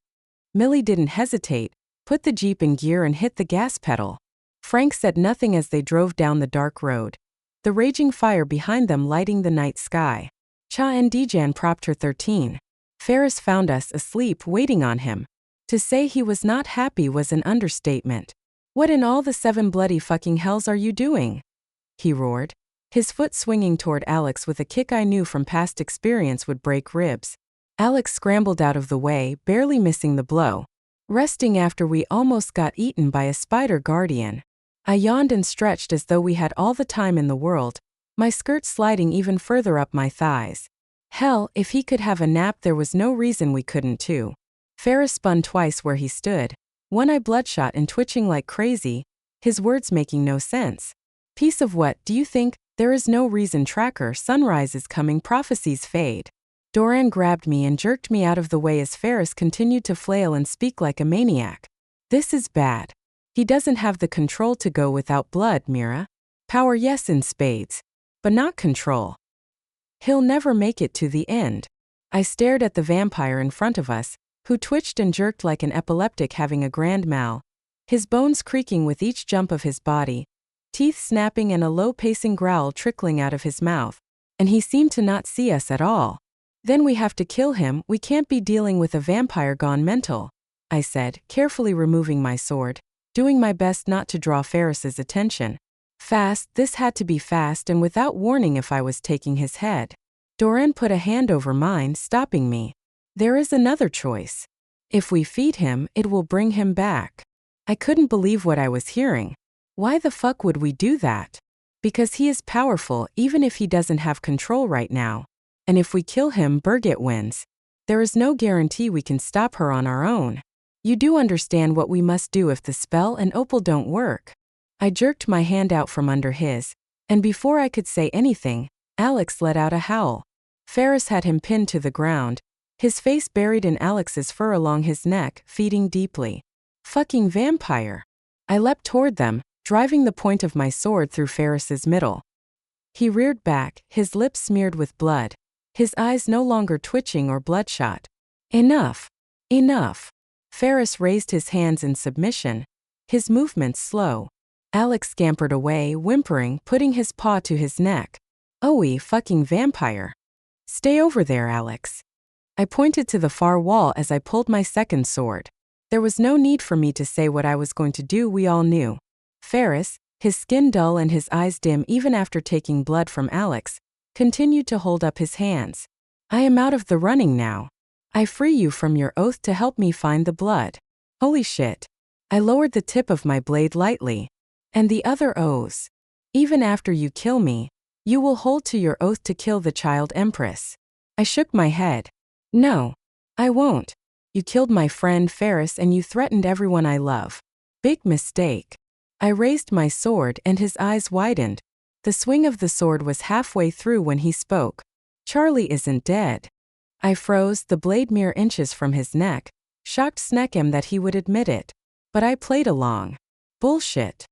Millie didn't hesitate, put the Jeep in gear and hit the gas pedal. Frank said nothing as they drove down the dark road, the raging fire behind them lighting the night sky. Cha and Dejan propped her 13. Ferris found us asleep waiting on him. To say he was not happy was an understatement. What in all the 7 bloody fucking hells are you doing? He roared, his foot swinging toward Alex with a kick I knew from past experience would break ribs. Alex scrambled out of the way, barely missing the blow, resting after we almost got eaten by a spider guardian. I yawned and stretched as though we had all the time in the world, my skirt sliding even further up my thighs. Hell, if he could have a nap, there was no reason we couldn't too. Ferris spun twice where he stood, one eye bloodshot and twitching like crazy, his words making no sense. Piece of what, do you think? There is no reason. Tracker, sunrise is coming, prophecies fade. Doran grabbed me and jerked me out of the way as Ferris continued to flail and speak like a maniac. This is bad. He doesn't have the control to go without blood, Mira. Power, yes, in spades, but not control. He'll never make it to the end. I stared at the vampire in front of us, who twitched and jerked like an epileptic having a grand mal, his bones creaking with each jump of his body, teeth snapping and a low-pacing growl trickling out of his mouth, and he seemed to not see us at all. Then we have to kill him, we can't be dealing with a vampire gone mental, I said, carefully removing my sword, doing my best not to draw Ferris's attention. Fast, this had to be fast and without warning if I was taking his head. Doran put a hand over mine, stopping me. There is another choice. If we feed him, it will bring him back. I couldn't believe what I was hearing. Why the fuck would we do that? Because he is powerful even if he doesn't have control right now. And if we kill him, Berget wins. There is no guarantee we can stop her on our own. You do understand what we must do if the spell and opal don't work. I jerked my hand out from under his, and before I could say anything, Alex let out a howl. Ferris had him pinned to the ground, his face buried in Alex's fur along his neck, feeding deeply. Fucking vampire. I leapt toward them, driving the point of my sword through Ferris's middle. He reared back, his lips smeared with blood, his eyes no longer twitching or bloodshot. Enough. Enough. Ferris raised his hands in submission, his movements slow. Alex scampered away, whimpering, putting his paw to his neck. "Owie, fucking vampire. Stay over there, Alex." I pointed to the far wall as I pulled my second sword. There was no need for me to say what I was going to do, we all knew. Ferris, his skin dull and his eyes dim even after taking blood from Alex, continued to hold up his hands. "I am out of the running now. I free you from your oath to help me find the blood." Holy shit. I lowered the tip of my blade lightly. "And the other oaths. Even after you kill me, you will hold to your oath to kill the child empress." I shook my head. "No. I won't. You killed my friend Ferris and you threatened everyone I love. Big mistake." I raised my sword and his eyes widened. The swing of the sword was halfway through when he spoke. "Charlie isn't dead." I froze, the blade mere inches from his neck, shocked Sneckham that he would admit it. But I played along. Bullshit.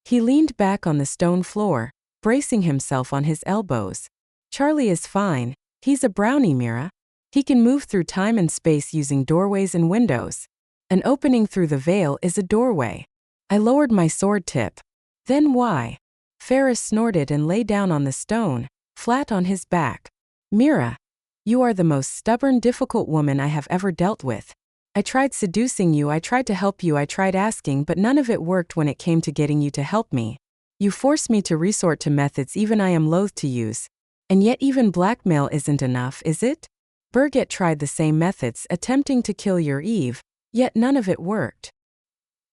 He leaned back on the stone floor, bracing himself on his elbows. "Charlie is fine. He's a brownie, Mira. He can move through time and space using doorways and windows. An opening through the veil is a doorway." I lowered my sword tip. "Then why?" Ferris snorted and lay down on the stone, flat on his back. "Mira, you are the most stubborn, difficult woman I have ever dealt with. I tried seducing you, I tried to help you, I tried asking, but none of it worked when it came to getting you to help me. You forced me to resort to methods even I am loath to use. And yet even blackmail isn't enough, is it? Berget tried the same methods, attempting to kill your Eve, yet none of it worked."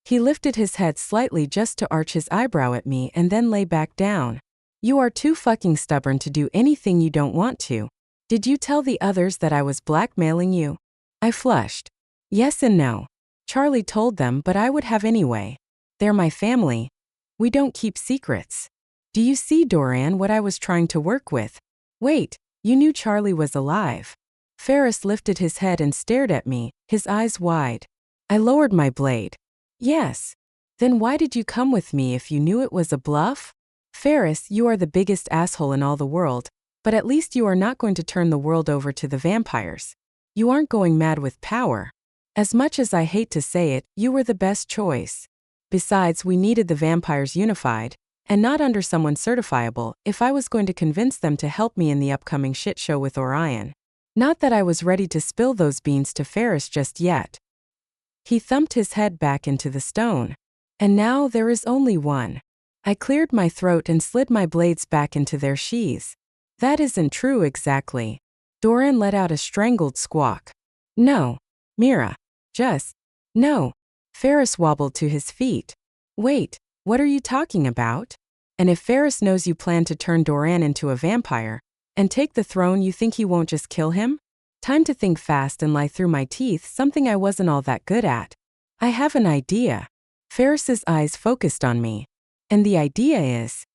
He lifted his head slightly just to arch his eyebrow at me and then lay back down. "You are too fucking stubborn to do anything you don't want to. Did you tell the others that I was blackmailing you?" I flushed. "Yes and no. Charlie told them, but I would have anyway. They're my family. We don't keep secrets. Do you see, Doran, what I was trying to work with? Wait, you knew Charlie was alive." Ferris lifted his head and stared at me, his eyes wide. I lowered my blade. "Yes. Then why did you come with me if you knew it was a bluff? Ferris, you are the biggest asshole in all the world, but at least you are not going to turn the world over to the vampires. You aren't going mad with power. As much as I hate to say it, you were the best choice. Besides, we needed the vampires unified, and not under someone certifiable, if I was going to convince them to help me in the upcoming shit show with Orion. Not that I was ready to spill those beans to Ferris just yet." He thumped his head back into the stone. "And now there is only one." I cleared my throat and slid my blades back into their sheaths. "That isn't true exactly." Doran let out a strangled squawk. "No. Mira. Just. No." Ferris wobbled to his feet. "Wait, what are you talking about? And if Ferris knows you plan to turn Doran into a vampire, and take the throne, you think he won't just kill him? Time to think fast and lie through my teeth, something I wasn't all that good at. I have an idea." Ferris's eyes focused on me. "And the idea is?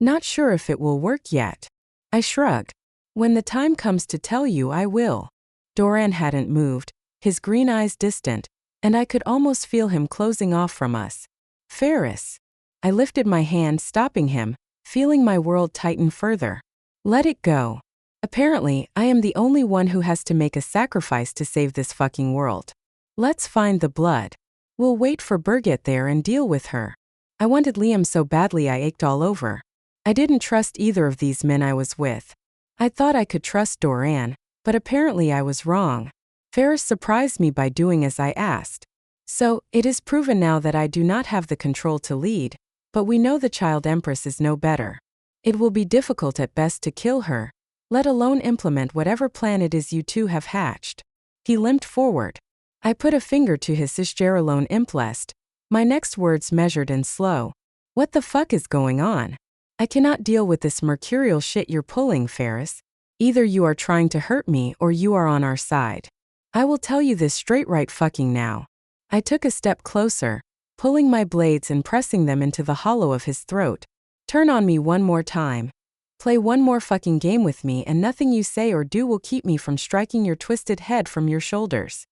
Not sure if it will work yet." I shrugged. "When the time comes to tell you, I will." Doran hadn't moved, his green eyes distant, and I could almost feel him closing off from us. "Ferris." I lifted my hand, stopping him, feeling my world tighten further. "Let it go. Apparently, I am the only one who has to make a sacrifice to save this fucking world. Let's find the blood. We'll wait for Berget there and deal with her." I wanted Liam so badly I ached all over. I didn't trust either of these men I was with. I thought I could trust Doran, but apparently I was wrong. Ferris surprised me by doing as I asked. "So, it is proven now that I do not have the control to lead, but we know the child empress is no better. It will be difficult at best to kill her, let alone implement whatever plan it is you two have hatched." He limped forward. I put a finger to his cisgerolone implest, my next words measured and slow. "What the fuck is going on? I cannot deal with this mercurial shit you're pulling, Ferris. Either you are trying to hurt me or you are on our side. I will tell you this straight right fucking now." I took a step closer, pulling my blades and pressing them into the hollow of his throat. Turn on me one more time. Play one more fucking game with me and nothing you say or do will keep me from striking your twisted head from your shoulders.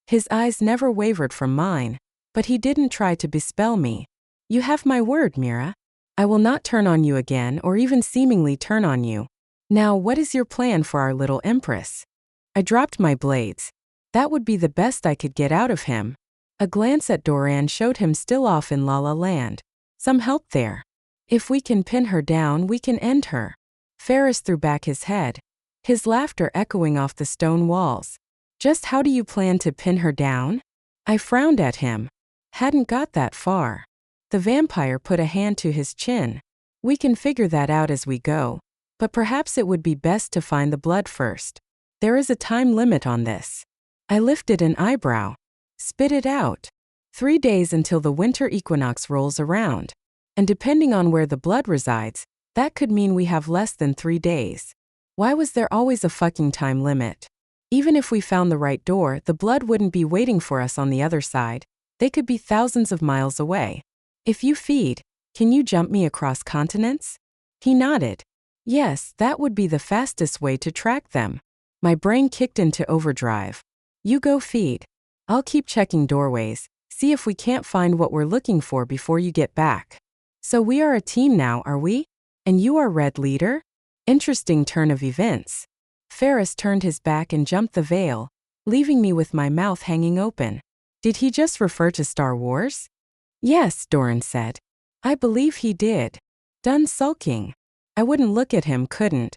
His eyes never wavered from mine, but he didn't try to bespell me. You have my word, Mira. I will not turn on you again or even seemingly turn on you. Now what is your plan for our little empress? I dropped my blades. That would be the best I could get out of him. A glance at Doran showed him still off in La La Land. Some help there. If we can pin her down, we can end her. Ferris threw back his head, his laughter echoing off the stone walls. Just how do you plan to pin her down? I frowned at him. Hadn't got that far. The vampire put a hand to his chin. We can figure that out as we go, but perhaps it would be best to find the blood first. There is a time limit on this. I lifted an eyebrow. Spit it out. 3 days until the winter equinox rolls around. And depending on where the blood resides, that could mean we have less than 3 days. Why was there always a fucking time limit? Even if we found the right door, the blood wouldn't be waiting for us on the other side. They could be thousands of miles away. If you feed, can you jump me across continents? He nodded. Yes, that would be the fastest way to track them. My brain kicked into overdrive. You go feed. I'll keep checking doorways, see if we can't find what we're looking for before you get back. So we are a team now, are we? And you are Red Leader? Interesting turn of events. Ferris turned his back and jumped the veil, leaving me with my mouth hanging open. Did he just refer to Star Wars? Yes, Doran said. I believe he did. Done sulking. I wouldn't look at him, couldn't.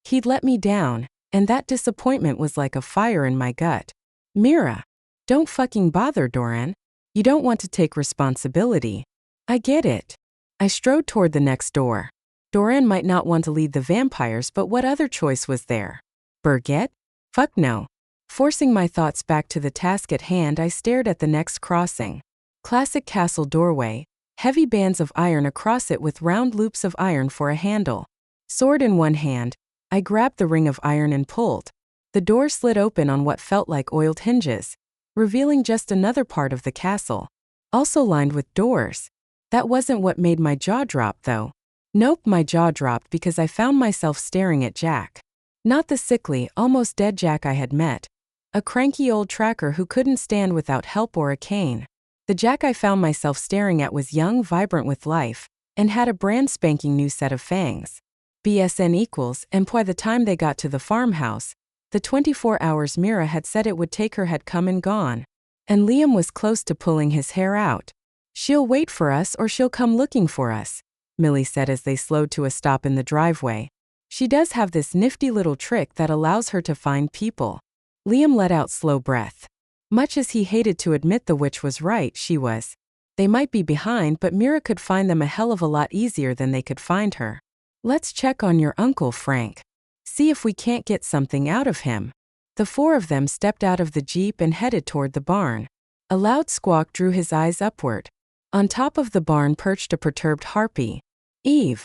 He'd let me down, and that disappointment was like a fire in my gut. Mira. Don't fucking bother, Doran. You don't want to take responsibility. I get it. I strode toward the next door. Doran might not want to lead the vampires, but what other choice was there? Berget? Fuck no. Forcing my thoughts back to the task at hand, I stared at the next crossing. Classic castle doorway, heavy bands of iron across it with round loops of iron for a handle. Sword in one hand, I grabbed the ring of iron and pulled. The door slid open on what felt like oiled hinges, revealing just another part of the castle, also lined with doors. That wasn't what made my jaw drop, though. Nope, my jaw dropped because I found myself staring at Jack. Not the sickly, almost dead Jack I had met. A cranky old tracker who couldn't stand without help or a cane. The Jack I found myself staring at was young, vibrant with life, and had a brand spanking new set of fangs. BSN equals, and by the time they got to the farmhouse, the 24 hours Mira had said it would take her had come and gone. And Liam was close to pulling his hair out. She'll wait for us or she'll come looking for us, Millie said as they slowed to a stop in the driveway. She does have this nifty little trick that allows her to find people. Liam let out slow breath. Much as he hated to admit the witch was right, she was. They might be behind, but Mira could find them a hell of a lot easier than they could find her. Let's check on your uncle, Frank. See if we can't get something out of him. The 4 of them stepped out of the jeep and headed toward the barn. A loud squawk drew his eyes upward. On top of the barn perched a perturbed harpy. Eve.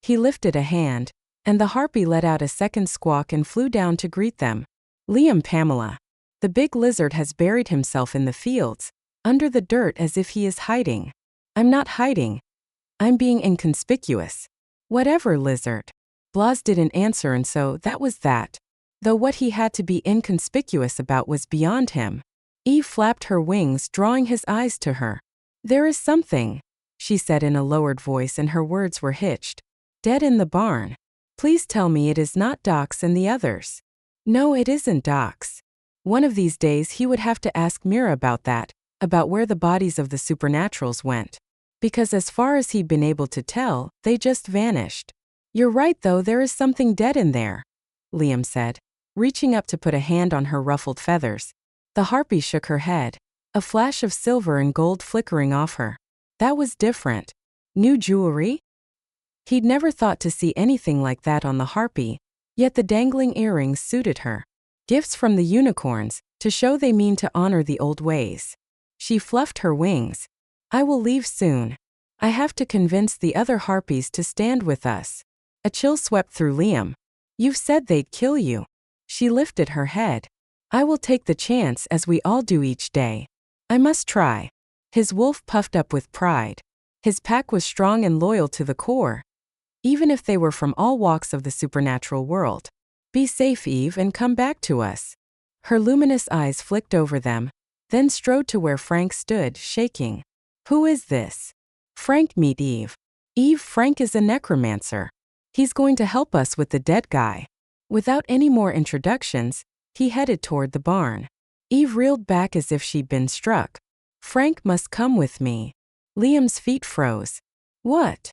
He lifted a hand, and the harpy let out a second squawk and flew down to greet them. Liam, Pamela. The big lizard has buried himself in the fields, under the dirt as if he is hiding. I'm not hiding. I'm being inconspicuous. Whatever, lizard. Blas didn't answer, and so that was that. Though what he had to be inconspicuous about was beyond him. Eve flapped her wings, drawing his eyes to her. There is something, she said in a lowered voice, and her words were hitched. Dead in the barn. Please tell me it is not Docs and the others. No, it isn't Docs. One of these days he would have to ask Mira about that, about where the bodies of the supernaturals went. Because as far as he'd been able to tell, they just vanished. You're right though, there is something dead in there, Liam said, reaching up to put a hand on her ruffled feathers. The harpy shook her head, a flash of silver and gold flickering off her. That was different. New jewelry? He'd never thought to see anything like that on the harpy, yet the dangling earrings suited her. Gifts from the unicorns, to show they mean to honor the old ways. She fluffed her wings. I will leave soon. I have to convince the other harpies to stand with us. A chill swept through Liam. You've said they'd kill you. She lifted her head. I will take the chance as we all do each day. I must try. His wolf puffed up with pride. His pack was strong and loyal to the core, even if they were from all walks of the supernatural world. Be safe, Eve, and come back to us. Her luminous eyes flicked over them, then strode to where Frank stood, shaking. Who is this? Frank, meet Eve. Eve, Frank is a necromancer. He's going to help us with the dead guy. Without any more introductions, he headed toward the barn. Eve reeled back as if she'd been struck. Frank must come with me. Liam's feet froze. What?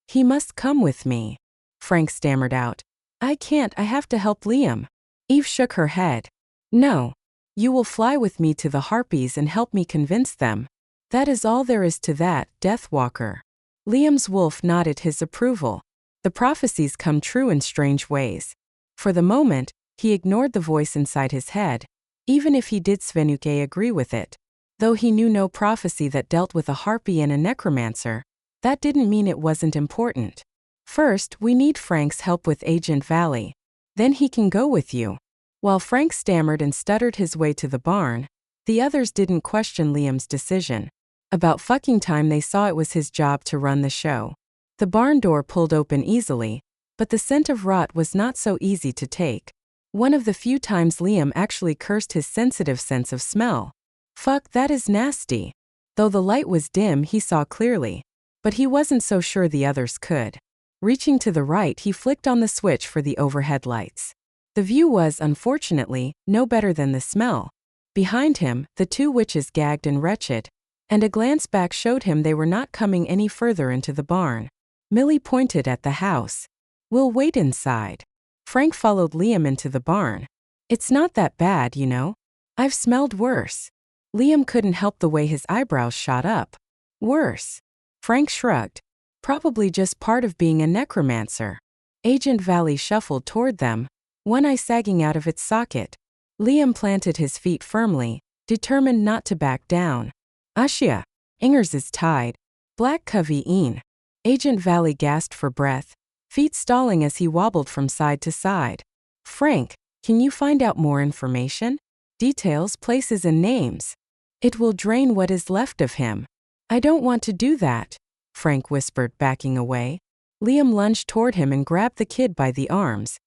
He must come with me. Frank stammered out. I can't, I have to help Liam. Eve shook her head. No. You will fly with me to the Harpies and help me convince them. That is all there is to that, Deathwalker. Liam's wolf nodded his approval. The prophecies come true in strange ways. For the moment, he ignored the voice inside his head, even if he did Svenuke agree with it. Though he knew no prophecy that dealt with a harpy and a necromancer, that didn't mean it wasn't important. First, we need Frank's help with Agent Valley. Then he can go with you. While Frank stammered and stuttered his way to the barn, the others didn't question Liam's decision. About fucking time they saw it was his job to run the show. The barn door pulled open easily, but the scent of rot was not so easy to take. One of the few times Liam actually cursed his sensitive sense of smell. Fuck, that is nasty. Though the light was dim, he saw clearly. But he wasn't so sure the others could. Reaching to the right, he flicked on the switch for the overhead lights. The view was, unfortunately, no better than the smell. Behind him, the two witches gagged and wretched, and a glance back showed him they were not coming any further into the barn. Millie pointed at the house. We'll wait inside. Frank followed Liam into the barn. It's not that bad, you know. I've smelled worse. Liam couldn't help the way his eyebrows shot up. Worse. Frank shrugged. Probably just part of being a necromancer. Agent Valley shuffled toward them, one eye sagging out of its socket. Liam planted his feet firmly, determined not to back down. Ashia. Ingers is tied. Black Covey een. Agent Valley gasped for breath, feet stalling as he wobbled from side to side. Frank, can you find out more information? Details, places and names. It will drain what is left of him. I don't want to do that, Frank whispered, backing away. Liam lunged toward him and grabbed the kid by the arms.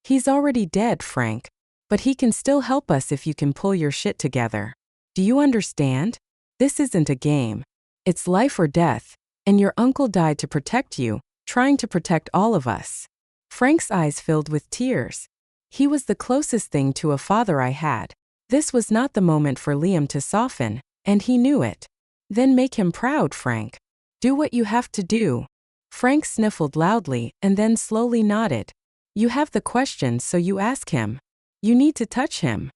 He's already dead, Frank. But he can still help us if you can pull your shit together. Do you understand? This isn't a game. It's life or death, and your uncle died to protect you, trying to protect all of us. Frank's eyes filled with tears. He was the closest thing to a father I had. This was not the moment for Liam to soften, and he knew it. Then make him proud, Frank. Do what you have to do. Frank sniffled loudly and then slowly nodded. You have the questions, so you ask him. You need to touch him.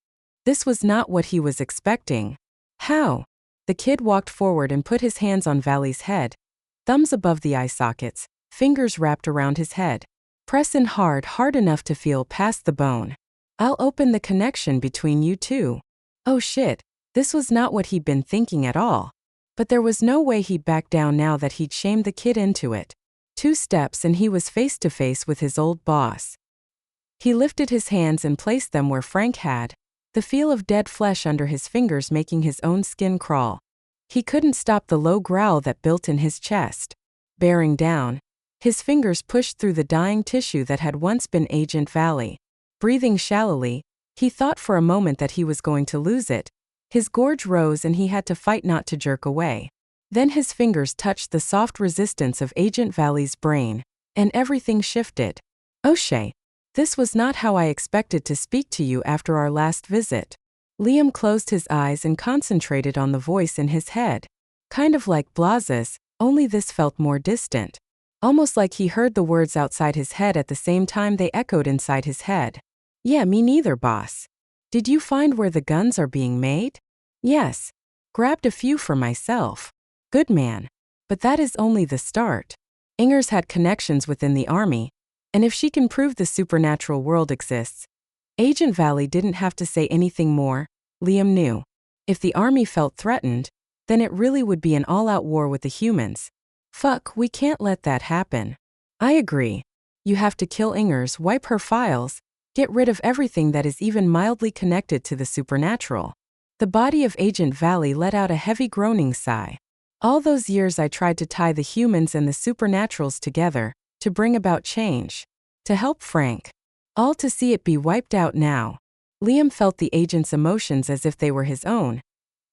This was not what he was expecting. How? The kid walked forward and put his hands on Valley's head, thumbs above the eye sockets, fingers wrapped around his head. Press in hard, hard enough to feel past the bone. I'll open the connection between you two. Oh shit, this was not what he'd been thinking at all. But there was no way he'd back down now that he'd shamed the kid into it. 2 steps and he was face to face with his old boss. He lifted his hands and placed them where Frank had, the feel of dead flesh under his fingers making his own skin crawl. He couldn't stop the low growl that built in his chest. Bearing down, his fingers pushed through the dying tissue that had once been Agent Valley. Breathing shallowly, he thought for a moment that he was going to lose it. His gorge rose and he had to fight not to jerk away. Then his fingers touched the soft resistance of Agent Valley's brain, and everything shifted. O'Shea, this was not how I expected to speak to you after our last visit. Liam closed his eyes and concentrated on the voice in his head. Kind of like Blaze's, only this felt more distant. Almost like he heard the words outside his head at the same time they echoed inside his head. Yeah, me neither, boss. Did you find where the guns are being made? Yes. Grabbed a few for myself. Good man. But that is only the start. Ingers had connections within the army, and if she can prove the supernatural world exists, Agent Valley didn't have to say anything more. Liam knew. If the army felt threatened, then it really would be an all-out war with the humans. Fuck, we can't let that happen. I agree. You have to kill Ingers, wipe her files, get rid of everything that is even mildly connected to the supernatural. The body of Agent Valley let out a heavy groaning sigh. All those years I tried to tie the humans and the supernaturals together, to bring about change. To help Frank. All to see it be wiped out now. Liam felt the agent's emotions as if they were his own,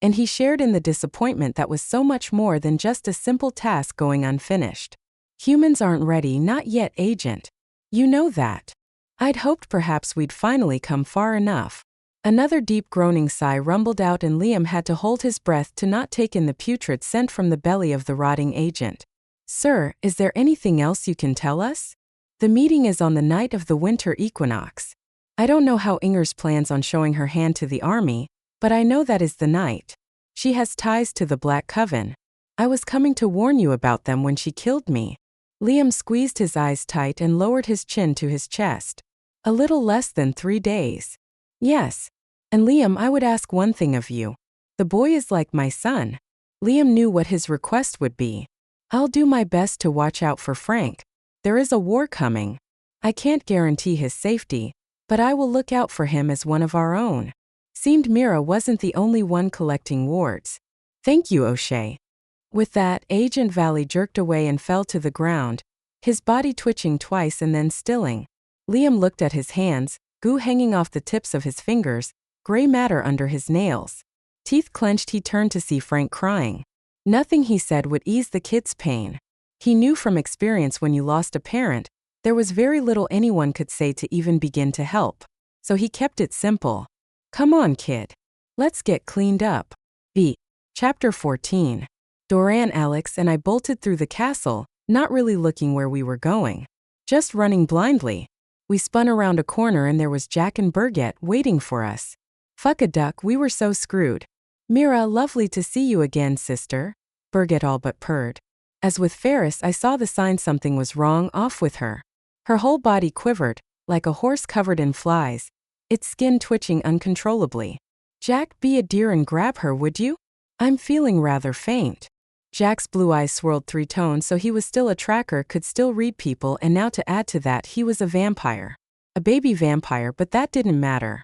and he shared in the disappointment that was so much more than just a simple task going unfinished. Humans aren't ready, not yet, Agent. You know that. I'd hoped perhaps we'd finally come far enough. Another deep groaning sigh rumbled out and Liam had to hold his breath to not take in the putrid scent from the belly of the rotting agent. Sir, is there anything else you can tell us? The meeting is on the night of the winter equinox. I don't know how Ingers plans on showing her hand to the army, but I know that is the night. She has ties to the Black Coven. I was coming to warn you about them when she killed me. Liam squeezed his eyes tight and lowered his chin to his chest. A little less than 3 days. Yes. And Liam, I would ask one thing of you. The boy is like my son. Liam knew what his request would be. I'll do my best to watch out for Frank. There is a war coming. I can't guarantee his safety, but I will look out for him as one of our own. Seemed Mira wasn't the only one collecting wards. Thank you, O'Shea. With that, Agent Valley jerked away and fell to the ground, his body twitching twice and then stilling. Liam looked at his hands, goo hanging off the tips of his fingers, gray matter under his nails. Teeth clenched, he turned to see Frank crying. Nothing he said would ease the kid's pain. He knew from experience when you lost a parent, there was very little anyone could say to even begin to help. So he kept it simple. Come on, kid. Let's get cleaned up. Chapter 14. Doran, Alex, and I bolted through the castle, not really looking where we were going. Just running blindly. We spun around a corner and there was Jack and Berget waiting for us. Fuck a duck, we were so screwed. Mira, lovely to see you again, sister. Berget all but purred. As with Ferris, I saw the sign something was wrong off with her. Her whole body quivered, like a horse covered in flies, its skin twitching uncontrollably. Jack, be a dear and grab her, would you? I'm feeling rather faint. Jack's blue eyes swirled 3 tones, so he was still a tracker, could still read people, and now to add to that he was a vampire. A baby vampire, but that didn't matter.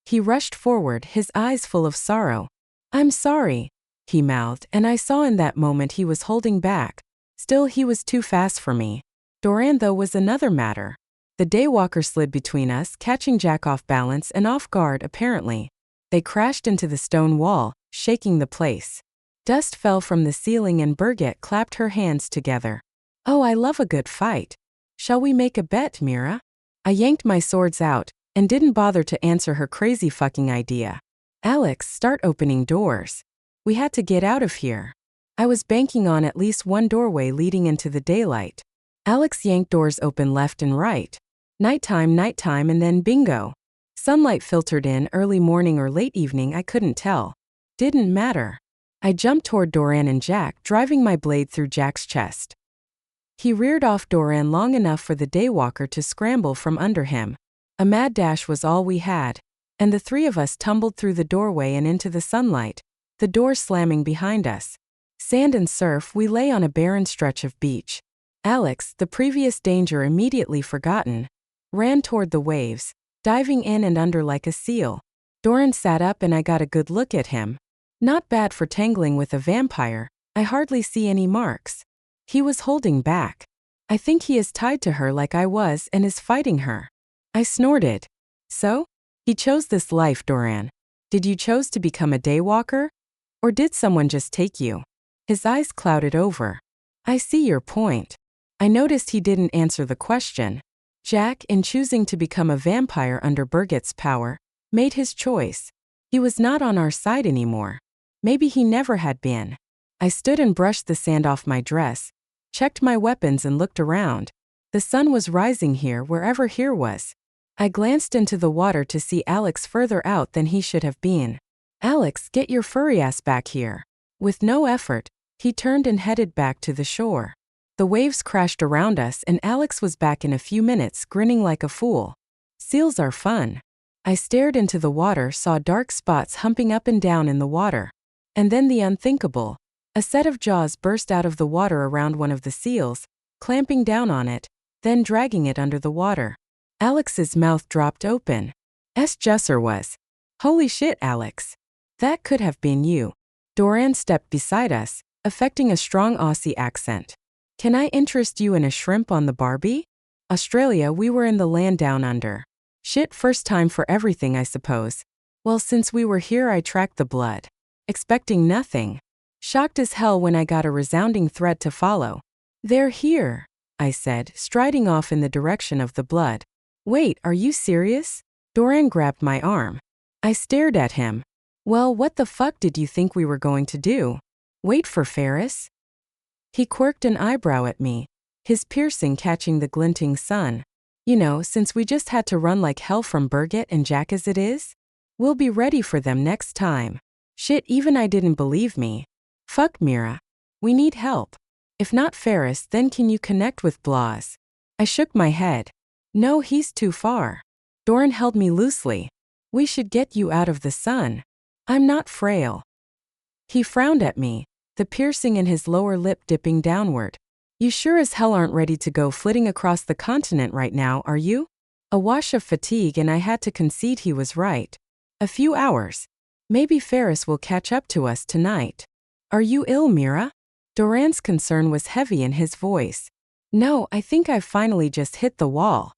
He rushed forward, his eyes full of sorrow. I'm sorry, he mouthed, and I saw in that moment he was holding back. Still, he was too fast for me. Doran, though, was another matter. The daywalker slid between us, catching Jack off balance and off guard apparently. They crashed into the stone wall, shaking the place. Dust fell from the ceiling and Berget clapped her hands together. Oh, I love a good fight. Shall we make a bet, Mira? I yanked my swords out, and didn't bother to answer her crazy fucking idea. Alex, start opening doors. We had to get out of here. I was banking on at least one doorway leading into the daylight. Alex yanked doors open left and right. Nighttime, and then bingo. Sunlight filtered in, early morning or late evening, I couldn't tell. Didn't matter. I jumped toward Doran and Jack, driving my blade through Jack's chest. He reared off Doran long enough for the daywalker to scramble from under him. A mad dash was all we had, and the 3 of us tumbled through the doorway and into the sunlight, the door slamming behind us. Sand and surf, we lay on a barren stretch of beach. Alex, the previous danger immediately forgotten, ran toward the waves, diving in and under like a seal. Doran sat up and I got a good look at him. Not bad for tangling with a vampire, I hardly see any marks. He was holding back. I think he is tied to her like I was and is fighting her. I snorted. So? He chose this life, Doran. Did you choose to become a daywalker? Or did someone just take you? His eyes clouded over. I see your point. I noticed he didn't answer the question. Jack, in choosing to become a vampire under Berget's power, made his choice. He was not on our side anymore. Maybe he never had been. I stood and brushed the sand off my dress, checked my weapons and looked around. The sun was rising here, wherever here was. I glanced into the water to see Alex further out than he should have been. Alex, get your furry ass back here. With no effort, he turned and headed back to the shore. The waves crashed around us and Alex was back in a few minutes, grinning like a fool. Seals are fun. I stared into the water, saw dark spots humping up and down in the water. And then the unthinkable. A set of jaws burst out of the water around one of the seals, clamping down on it, then dragging it under the water. Alex's mouth dropped open. Jusser was. Holy shit, Alex. That could have been you. Doran stepped beside us, affecting a strong Aussie accent. Can I interest you in a shrimp on the Barbie? Australia, we were in the land down under. Shit, first time for everything, I suppose. Well, since we were here, I tracked the blood. Expecting nothing. Shocked as hell when I got a resounding threat to follow. They're here, I said, striding off in the direction of the blood. Wait, are you serious? Doran grabbed my arm. I stared at him. Well, what the fuck did you think we were going to do? Wait for Ferris? He quirked an eyebrow at me, his piercing catching the glinting sun. You know, since we just had to run like hell from Berget and Jack as it is? We'll be ready for them next time. Shit, even I didn't believe me. Fuck Mira. We need help. If not Ferris, then can you connect with Blas? I shook my head. No, he's too far. Doran held me loosely. We should get you out of the sun. I'm not frail. He frowned at me, the piercing in his lower lip dipping downward. You sure as hell aren't ready to go flitting across the continent right now, are you? A wash of fatigue, and I had to concede he was right. A few hours. Maybe Ferris will catch up to us tonight. Are you ill, Mira? Doran's concern was heavy in his voice. No, I think I've finally just hit the wall.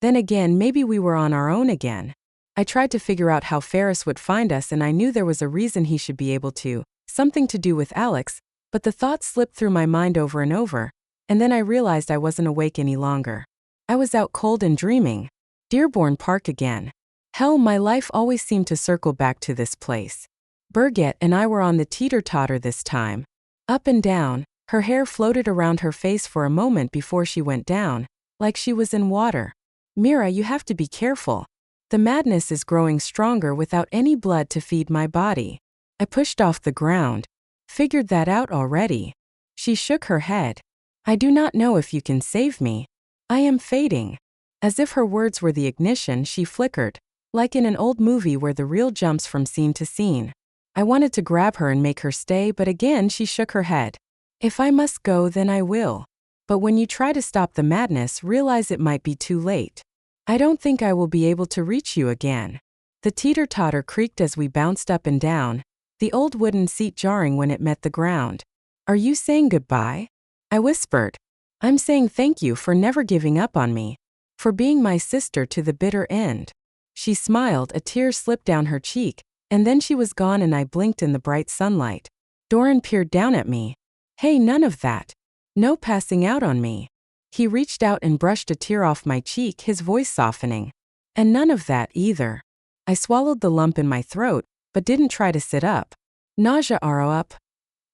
Then again, maybe we were on our own again. I tried to figure out how Ferris would find us, and I knew there was a reason he should be able to, something to do with Alex, but the thought slipped through my mind over and over, and then I realized I wasn't awake any longer. I was out cold and dreaming. Dearborn Park again. Hell, my life always seemed to circle back to this place. Berget and I were on the teeter-totter this time. Up and down, her hair floated around her face for a moment before she went down, like she was in water. Mira, you have to be careful. The madness is growing stronger without any blood to feed my body. I pushed off the ground. Figured that out already. She shook her head. I do not know if you can save me. I am fading. As if her words were the ignition, she flickered, like in an old movie where the reel jumps from scene to scene. I wanted to grab her and make her stay, but again she shook her head. If I must go, then I will. But when you try to stop the madness, realize it might be too late. I don't think I will be able to reach you again. The teeter-totter creaked as we bounced up and down, the old wooden seat jarring when it met the ground. Are you saying goodbye? I whispered. I'm saying thank you for never giving up on me, for being my sister to the bitter end. She smiled, a tear slipped down her cheek, and then she was gone and I blinked in the bright sunlight. Doran peered down at me. Hey, none of that. No passing out on me. He reached out and brushed a tear off my cheek, his voice softening. And none of that either. I swallowed the lump in my throat, but didn't try to sit up. Nausea arose up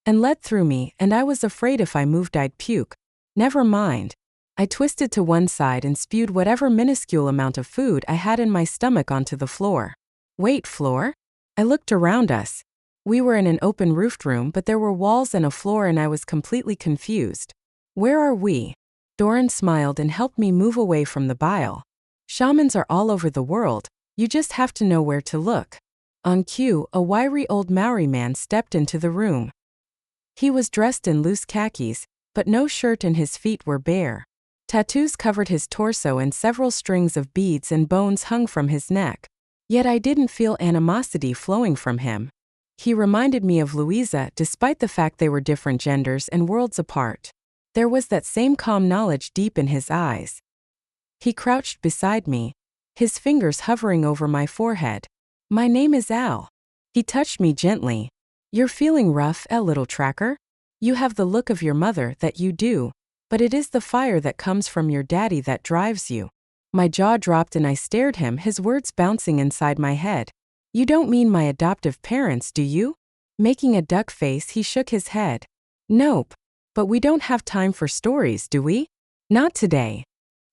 and led through me, and I was afraid if I moved I'd puke. Never mind. I twisted to one side and spewed whatever minuscule amount of food I had in my stomach onto the floor. Wait, floor? I looked around us. We were in an open-roofed room, but there were walls and a floor, and I was completely confused. Where are we? Doran smiled and helped me move away from the bile. Shamans are all over the world. You just have to know where to look. On cue, a wiry old Maori man stepped into the room. He was dressed in loose khakis, but no shirt, and his feet were bare. Tattoos covered his torso and several strings of beads and bones hung from his neck. Yet I didn't feel animosity flowing from him. He reminded me of Louisa, despite the fact they were different genders and worlds apart. There was that same calm knowledge deep in his eyes. He crouched beside me, his fingers hovering over my forehead. My name is Al. He touched me gently. You're feeling rough, little tracker? You have the look of your mother, that you do, but it is the fire that comes from your daddy that drives you. My jaw dropped and I stared him, his words bouncing inside my head. You don't mean my adoptive parents, do you? Making a duck face, he shook his head. Nope. But we don't have time for stories, do we? Not today.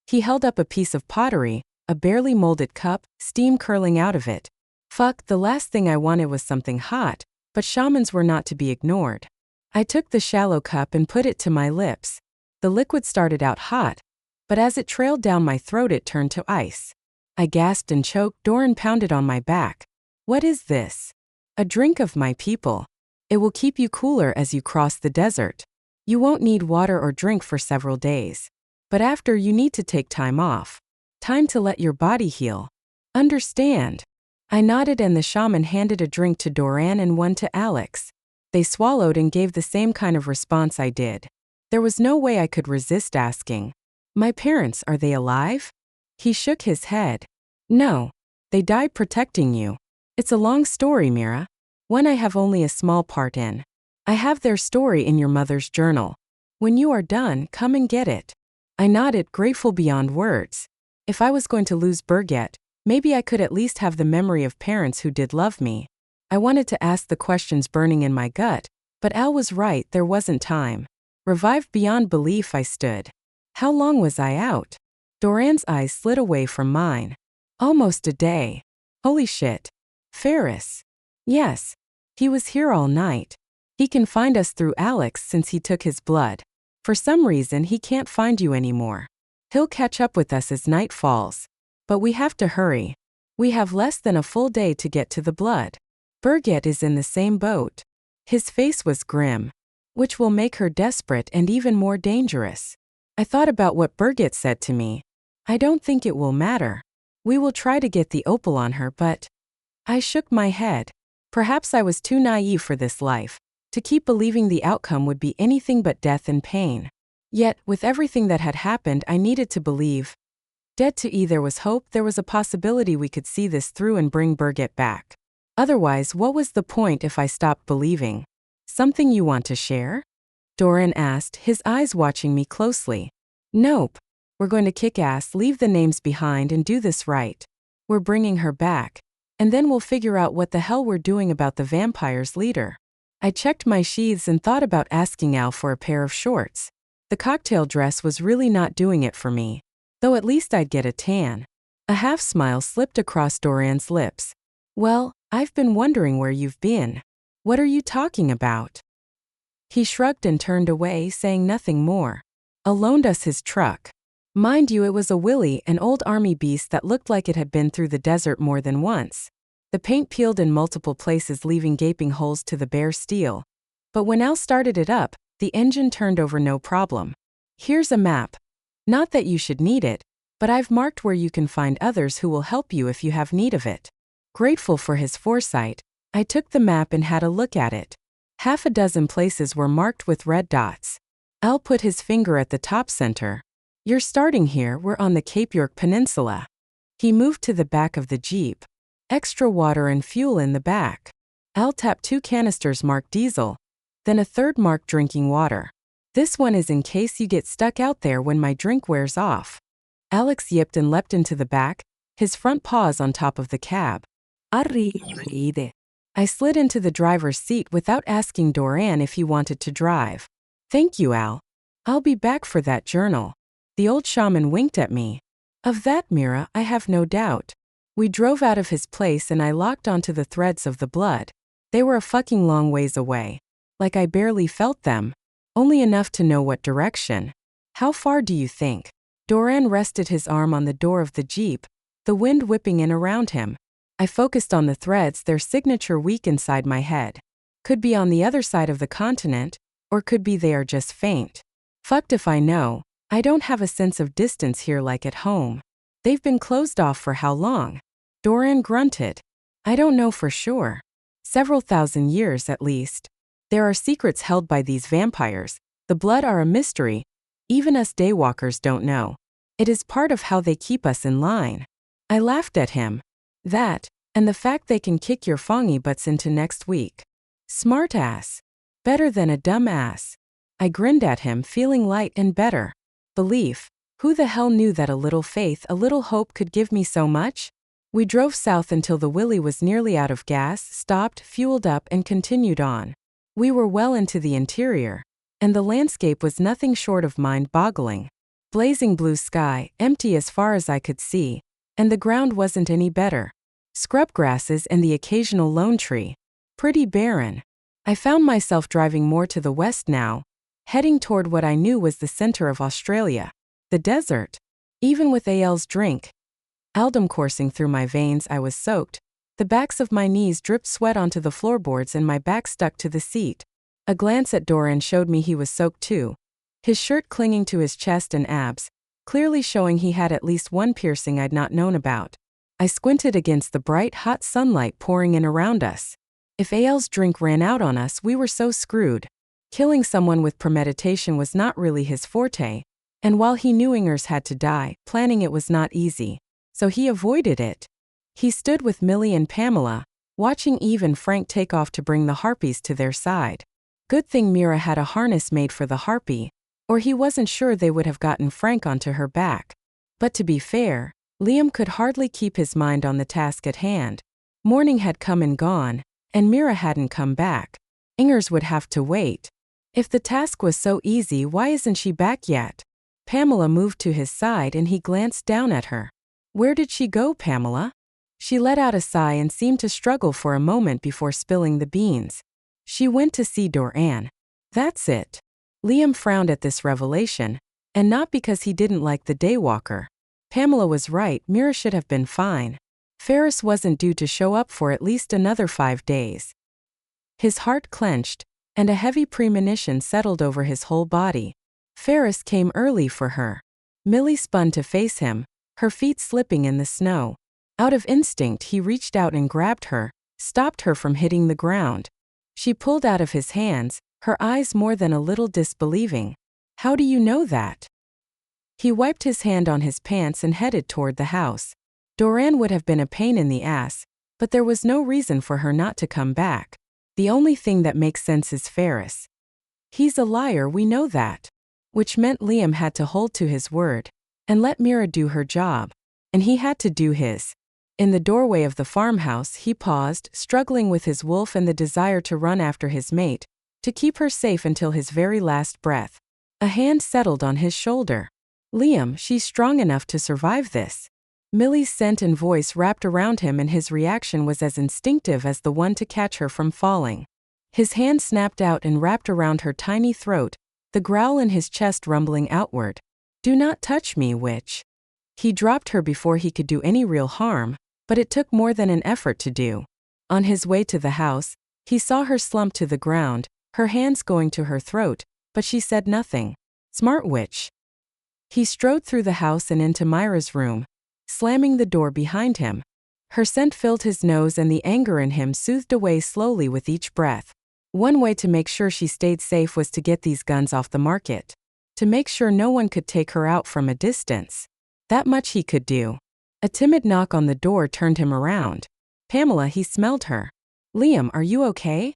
He held up a piece of pottery, a barely molded cup, steam curling out of it. Fuck, the last thing I wanted was something hot, but shamans were not to be ignored. I took the shallow cup and put it to my lips. The liquid started out hot, but as it trailed down my throat it turned to ice. I gasped and choked. Doran pounded on my back. What is this? A drink of my people. It will keep you cooler as you cross the desert. You won't need water or drink for several days. But after, you need to take time off. Time to let your body heal. Understand? I nodded and the shaman handed a drink to Doran and one to Alex. They swallowed and gave the same kind of response I did. There was no way I could resist asking, "My parents, are they alive?" He shook his head. "No. They died protecting you. It's a long story, Mira. One I have only a small part in. I have their story in your mother's journal. When you are done, come and get it." I nodded, grateful beyond words. If I was going to lose Berget, maybe I could at least have the memory of parents who did love me. I wanted to ask the questions burning in my gut, but Al was right, there wasn't time. Revived beyond belief, I stood. How long was I out? Doran's eyes slid away from mine. Almost a day. Holy shit. Ferris. Yes. He was here all night. He can find us through Alex since he took his blood. For some reason he can't find you anymore. He'll catch up with us as night falls. But we have to hurry. We have less than a full day to get to the blood. Berget is in the same boat. His face was grim. Which will make her desperate and even more dangerous. I thought about what Berget said to me. I don't think it will matter. We will try to get the opal on her, but... I shook my head. Perhaps I was too naive for this life, to keep believing the outcome would be anything but death and pain. Yet, with everything that had happened, I needed to believe. Dead to E, there was hope, there was a possibility we could see this through and bring Berget back. Otherwise, what was the point if I stopped believing? Something you want to share? Doran asked, his eyes watching me closely. Nope. We're going to kick ass, leave the names behind and do this right. We're bringing her back. And then we'll figure out what the hell we're doing about the vampire's leader. I checked my sheaths and thought about asking Al for a pair of shorts. The cocktail dress was really not doing it for me. Though at least I'd get a tan. A half smile slipped across Doran's lips. Well, I've been wondering where you've been. What are you talking about? He shrugged and turned away, saying nothing more. Al loaned us his truck. Mind you, it was a Willy, an old army beast that looked like it had been through the desert more than once. The paint peeled in multiple places, leaving gaping holes to the bare steel. But when Al started it up, the engine turned over no problem. Here's a map. Not that you should need it, but I've marked where you can find others who will help you if you have need of it. Grateful for his foresight, I took the map and had a look at it. Half a dozen places were marked with red dots. Al put his finger at the top center. You're starting here, we're on the Cape York Peninsula. He moved to the back of the Jeep. Extra water and fuel in the back. Al tapped 2 canisters marked diesel. Then a third marked drinking water. This one is in case you get stuck out there when my drink wears off. Alex yipped and leapt into the back, his front paws on top of the cab. Arride. I slid into the driver's seat without asking Doran if he wanted to drive. Thank you, Al. I'll be back for that journal. The old shaman winked at me. Of that, Mira, I have no doubt. We drove out of his place and I locked onto the threads of the blood. They were a fucking long ways away. Like I barely felt them. Only enough to know what direction. How far do you think? Doran rested his arm on the door of the Jeep, the wind whipping in around him. I focused on the threads, their signature weak inside my head. Could be on the other side of the continent, or could be they are just faint. Fucked if I know. I don't have a sense of distance here like at home. They've been closed off for how long? Doran grunted. I don't know for sure. Several thousand years at least. There are secrets held by these vampires. The blood are a mystery. Even us daywalkers don't know. It is part of how they keep us in line. I laughed at him. That, and the fact they can kick your fongy butts into next week. Smart ass. Better than a dumb ass. I grinned at him, feeling light and better. Belief. Who the hell knew that a little faith, a little hope could give me so much? We drove south until the Willy was nearly out of gas, stopped, fueled up, and continued on. We were well into the interior, and the landscape was nothing short of mind-boggling. Blazing blue sky, empty as far as I could see, and the ground wasn't any better. Scrub grasses and the occasional lone tree. Pretty barren. I found myself driving more to the west now, heading toward what I knew was the center of Australia. The desert. Even with Al's drink, Aldum coursing through my veins, I was soaked. The backs of my knees dripped sweat onto the floorboards and my back stuck to the seat. A glance at Doran showed me he was soaked too. His shirt clinging to his chest and abs, clearly showing he had at least one piercing I'd not known about. I squinted against the bright, hot sunlight pouring in around us. If Ael's drink ran out on us, we were so screwed. Killing someone with premeditation was not really his forte, and while he knew Ingers had to die, planning it was not easy, so he avoided it. He stood with Millie and Pamela, watching Eve and Frank take off to bring the harpies to their side. Good thing Mira had a harness made for the harpy, or he wasn't sure they would have gotten Frank onto her back. But to be fair, Liam could hardly keep his mind on the task at hand. Morning had come and gone, and Mira hadn't come back. Ingers would have to wait. If the task was so easy, why isn't she back yet? Pamela moved to his side and he glanced down at her. Where did she go, Pamela? She let out a sigh and seemed to struggle for a moment before spilling the beans. She went to see Doran. That's it. Liam frowned at this revelation, and not because he didn't like the daywalker. Pamela was right, Mira should have been fine. Ferris wasn't due to show up for at least another 5 days. His heart clenched, and a heavy premonition settled over his whole body. Ferris came early for her. Millie spun to face him, her feet slipping in the snow. Out of instinct, he reached out and grabbed her, stopped her from hitting the ground. She pulled out of his hands, her eyes more than a little disbelieving. How do you know that? He wiped his hand on his pants and headed toward the house. Doran would have been a pain in the ass, but there was no reason for her not to come back. The only thing that makes sense is Ferris. He's a liar, we know that. Which meant Liam had to hold to his word and let Mira do her job, and he had to do his. In the doorway of the farmhouse, he paused, struggling with his wolf and the desire to run after his mate, to keep her safe until his very last breath. A hand settled on his shoulder. Liam, she's strong enough to survive this. Millie's scent and voice wrapped around him, and his reaction was as instinctive as the one to catch her from falling. His hand snapped out and wrapped around her tiny throat, the growl in his chest rumbling outward. Do not touch me, witch. He dropped her before he could do any real harm, but it took more than an effort to do. On his way to the house, he saw her slump to the ground, her hands going to her throat, but she said nothing. Smart witch. He strode through the house and into Myra's room, slamming the door behind him. Her scent filled his nose and the anger in him soothed away slowly with each breath. One way to make sure she stayed safe was to get these guns off the market. To make sure no one could take her out from a distance. That much he could do. A timid knock on the door turned him around. Pamela, he smelled her. Liam, are you okay?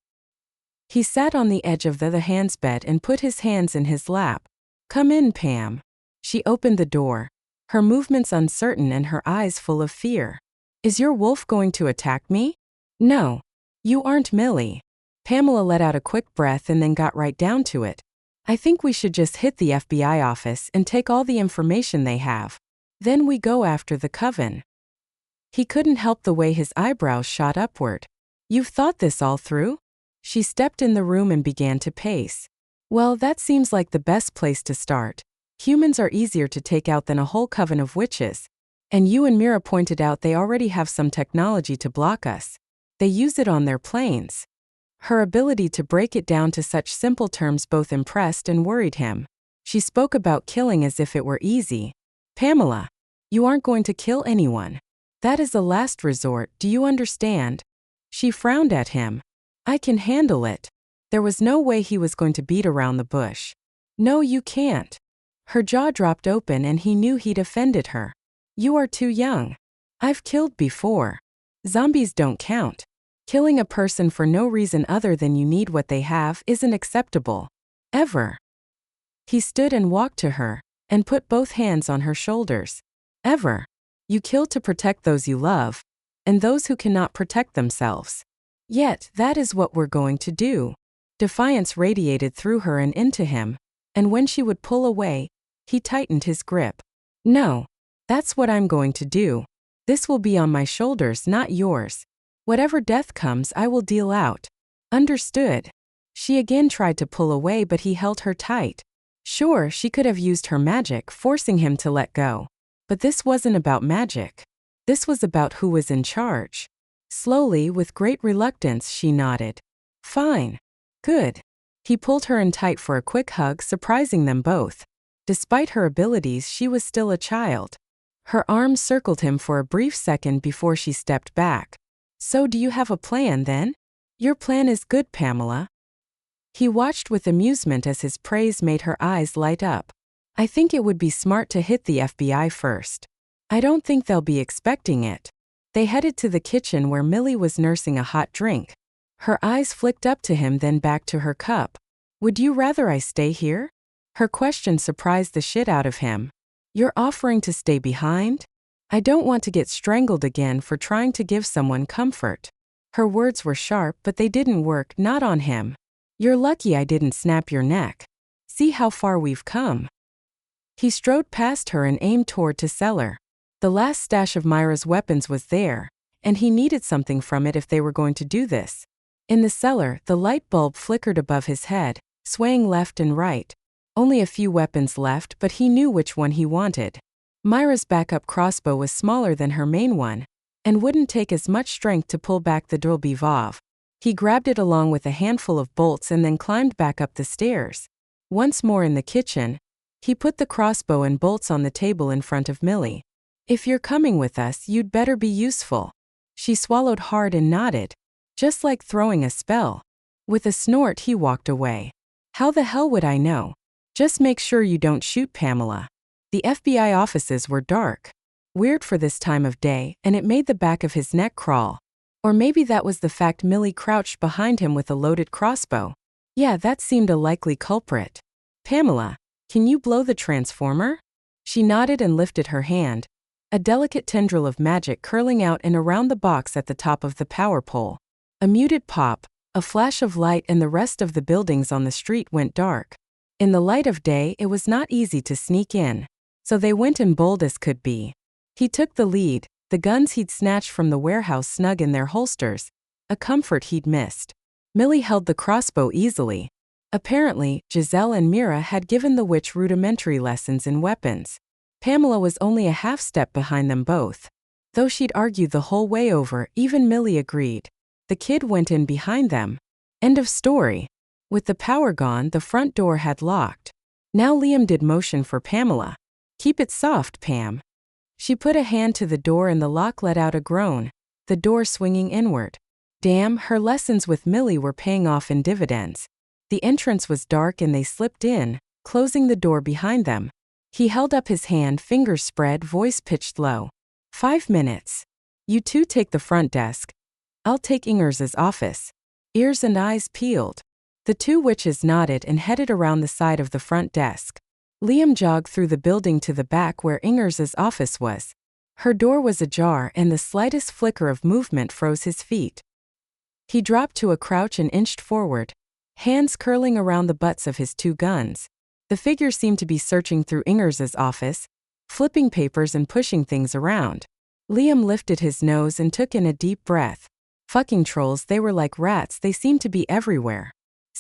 He sat on the edge of the hand's bed and put his hands in his lap. Come in, Pam. She opened the door, her movements uncertain and her eyes full of fear. Is your wolf going to attack me? No. You aren't Millie. Pamela let out a quick breath and then got right down to it. I think we should just hit the FBI office and take all the information they have. Then we go after the coven. He couldn't help the way his eyebrows shot upward. You've thought this all through? She stepped in the room and began to pace. Well, that seems like the best place to start. Humans are easier to take out than a whole coven of witches. And you and Mira pointed out they already have some technology to block us. They use it on their planes. Her ability to break it down to such simple terms both impressed and worried him. She spoke about killing as if it were easy. Pamela, you aren't going to kill anyone. That is a last resort, do you understand? She frowned at him. I can handle it. There was no way he was going to beat around the bush. No, you can't. Her jaw dropped open and he knew he'd offended her. You are too young. I've killed before. Zombies don't count. Killing a person for no reason other than you need what they have isn't acceptable. Ever. He stood and walked to her, and put both hands on her shoulders. Ever. You kill to protect those you love, and those who cannot protect themselves. Yet, that is what we're going to do. Defiance radiated through her and into him, and when she would pull away, he tightened his grip. No. That's what I'm going to do. This will be on my shoulders, not yours. Whatever death comes, I will deal out. Understood. She again tried to pull away, but he held her tight. Sure, she could have used her magic, forcing him to let go. But this wasn't about magic. This was about who was in charge. Slowly, with great reluctance, she nodded. Fine. Good. He pulled her in tight for a quick hug, surprising them both. Despite her abilities, she was still a child. Her arms circled him for a brief second before she stepped back. So do you have a plan then? Your plan is good, Pamela. He watched with amusement as his praise made her eyes light up. I think it would be smart to hit the FBI first. I don't think they'll be expecting it. They headed to the kitchen where Millie was nursing a hot drink. Her eyes flicked up to him then back to her cup. Would you rather I stay here? Her question surprised the shit out of him. You're offering to stay behind? I don't want to get strangled again for trying to give someone comfort. Her words were sharp, but they didn't work, not on him. You're lucky I didn't snap your neck. See how far we've come. He strode past her and aimed toward the cellar. The last stash of Mira's weapons was there, and he needed something from it if they were going to do this. In the cellar, the light bulb flickered above his head, swaying left and right. Only a few weapons left, but he knew which one he wanted. Mira's backup crossbow was smaller than her main one, and wouldn't take as much strength to pull back the drill bivov. He grabbed it along with a handful of bolts and then climbed back up the stairs. Once more in the kitchen, he put the crossbow and bolts on the table in front of Millie. If you're coming with us, you'd better be useful. She swallowed hard and nodded. Just like throwing a spell. With a snort, he walked away. How the hell would I know? Just make sure you don't shoot, Pamela. The FBI offices were dark. Weird for this time of day, and it made the back of his neck crawl. Or maybe that was the fact Millie crouched behind him with a loaded crossbow. Yeah, that seemed a likely culprit. Pamela, can you blow the transformer? She nodded and lifted her hand. A delicate tendril of magic curling out and around the box at the top of the power pole. A muted pop, a flash of light, and the rest of the buildings on the street went dark. In the light of day, it was not easy to sneak in. So they went in bold as could be. He took the lead, the guns he'd snatched from the warehouse snug in their holsters, a comfort he'd missed. Millie held the crossbow easily. Apparently, Giselle and Mira had given the witch rudimentary lessons in weapons. Pamela was only a half step behind them both. Though she'd argued the whole way over, even Millie agreed. The kid went in behind them. End of story. With the power gone, the front door had locked. Now Liam did motion for Pamela. Keep it soft, Pam. She put a hand to the door and the lock let out a groan, the door swinging inward. Damn, her lessons with Millie were paying off in dividends. The entrance was dark and they slipped in, closing the door behind them. He held up his hand, fingers spread, voice pitched low. 5 minutes. You two take the front desk. I'll take Ingers's office. Ears and eyes peeled. The two witches nodded and headed around the side of the front desk. Liam jogged through the building to the back where Ingers's office was. Her door was ajar and the slightest flicker of movement froze his feet. He dropped to a crouch and inched forward, hands curling around the butts of his two guns. The figure seemed to be searching through Ingers's office, flipping papers and pushing things around. Liam lifted his nose and took in a deep breath. Fucking trolls, they were like rats, they seemed to be everywhere.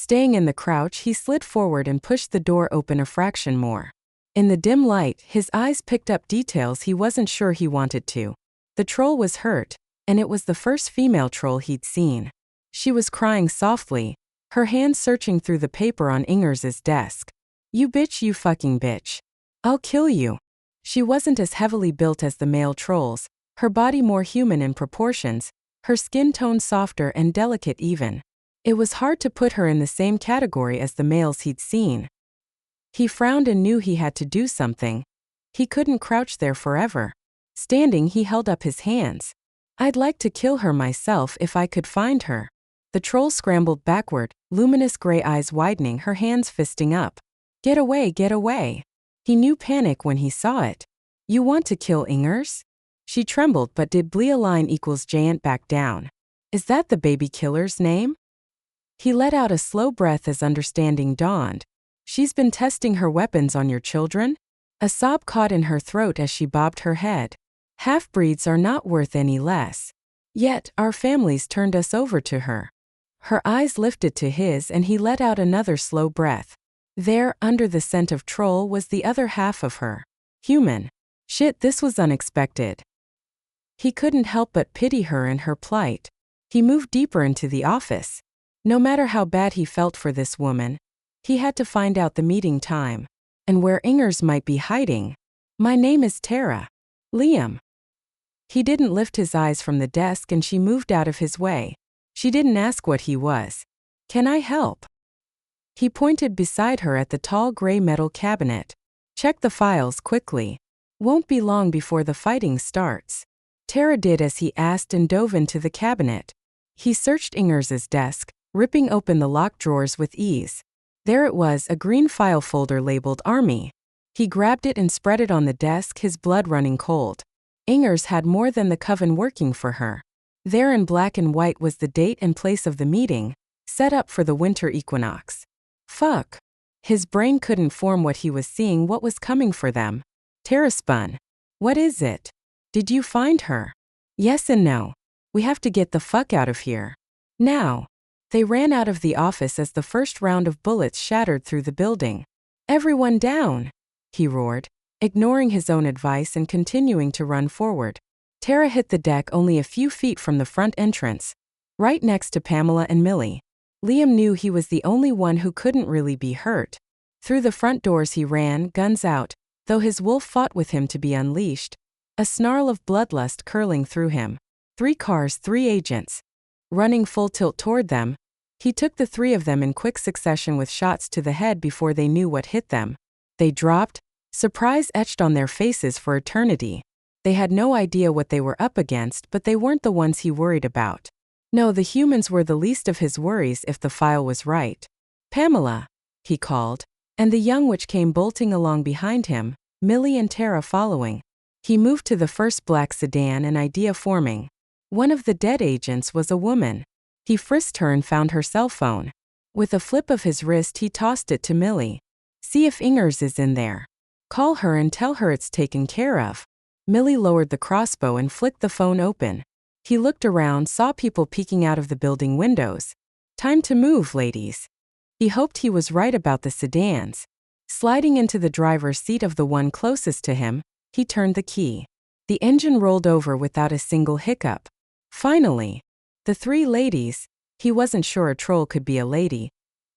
Staying in the crouch, he slid forward and pushed the door open a fraction more. In the dim light, his eyes picked up details he wasn't sure he wanted to. The troll was hurt, and it was the first female troll he'd seen. She was crying softly, her hands searching through the paper on Ingers's desk. You bitch, you fucking bitch. I'll kill you. She wasn't as heavily built as the male trolls, her body more human in proportions, her skin tone softer and delicate even. It was hard to put her in the same category as the males he'd seen. He frowned and knew he had to do something. He couldn't crouch there forever. Standing, he held up his hands. I'd like to kill her myself if I could find her. The troll scrambled backward, luminous gray eyes widening, her hands fisting up. Get away, get away. He knew panic when he saw it. You want to kill Ingers? She trembled, but did Blealine equals Giant back down? Is that the baby killer's name? He let out a slow breath as understanding dawned. She's been testing her weapons on your children? A sob caught in her throat as she bobbed her head. Half-breeds are not worth any less. Yet, our families turned us over to her. Her eyes lifted to his and he let out another slow breath. There, under the scent of troll, was the other half of her. Human. Shit, this was unexpected. He couldn't help but pity her and her plight. He moved deeper into the office. No matter how bad he felt for this woman, he had to find out the meeting time. And where Ingers might be hiding. My name is Tara. Liam. He didn't lift his eyes from the desk and she moved out of his way. She didn't ask what he was. Can I help? He pointed beside her at the tall gray metal cabinet. Check the files quickly. Won't be long before the fighting starts. Tara did as he asked and dove into the cabinet. He searched Ingers's desk, ripping open the locked drawers with ease. There it was, a green file folder labeled Army. He grabbed it and spread it on the desk, his blood running cold. Ingers had more than the coven working for her. There in black and white was the date and place of the meeting, set up for the winter equinox. Fuck. His brain couldn't form what he was seeing, what was coming for them. Tara spun. What is it? Did you find her? Yes and no. We have to get the fuck out of here. Now. They ran out of the office as the first round of bullets shattered through the building. Everyone down, he roared, ignoring his own advice and continuing to run forward. Tara hit the deck only a few feet from the front entrance, right next to Pamela and Millie. Liam knew he was the only one who couldn't really be hurt. Through the front doors he ran, guns out, though his wolf fought with him to be unleashed, a snarl of bloodlust curling through him. 3 cars, 3 agents. Running full tilt toward them, he took the 3 of them in quick succession with shots to the head before they knew what hit them. They dropped, surprise etched on their faces for eternity. They had no idea what they were up against, but they weren't the ones he worried about. No, the humans were the least of his worries if the file was right. Pamela, he called, and the young witch came bolting along behind him, Millie and Tara following. He moved to the first black sedan, an idea forming. One of the dead agents was a woman. He frisked her and found her cell phone. With a flip of his wrist he tossed it to Millie. See if Ingers is in there. Call her and tell her it's taken care of. Millie lowered the crossbow and flicked the phone open. He looked around, saw people peeking out of the building windows. Time to move, ladies. He hoped he was right about the sedans. Sliding into the driver's seat of the one closest to him, he turned the key. The engine rolled over without a single hiccup. Finally, the 3 ladies, he wasn't sure a troll could be a lady,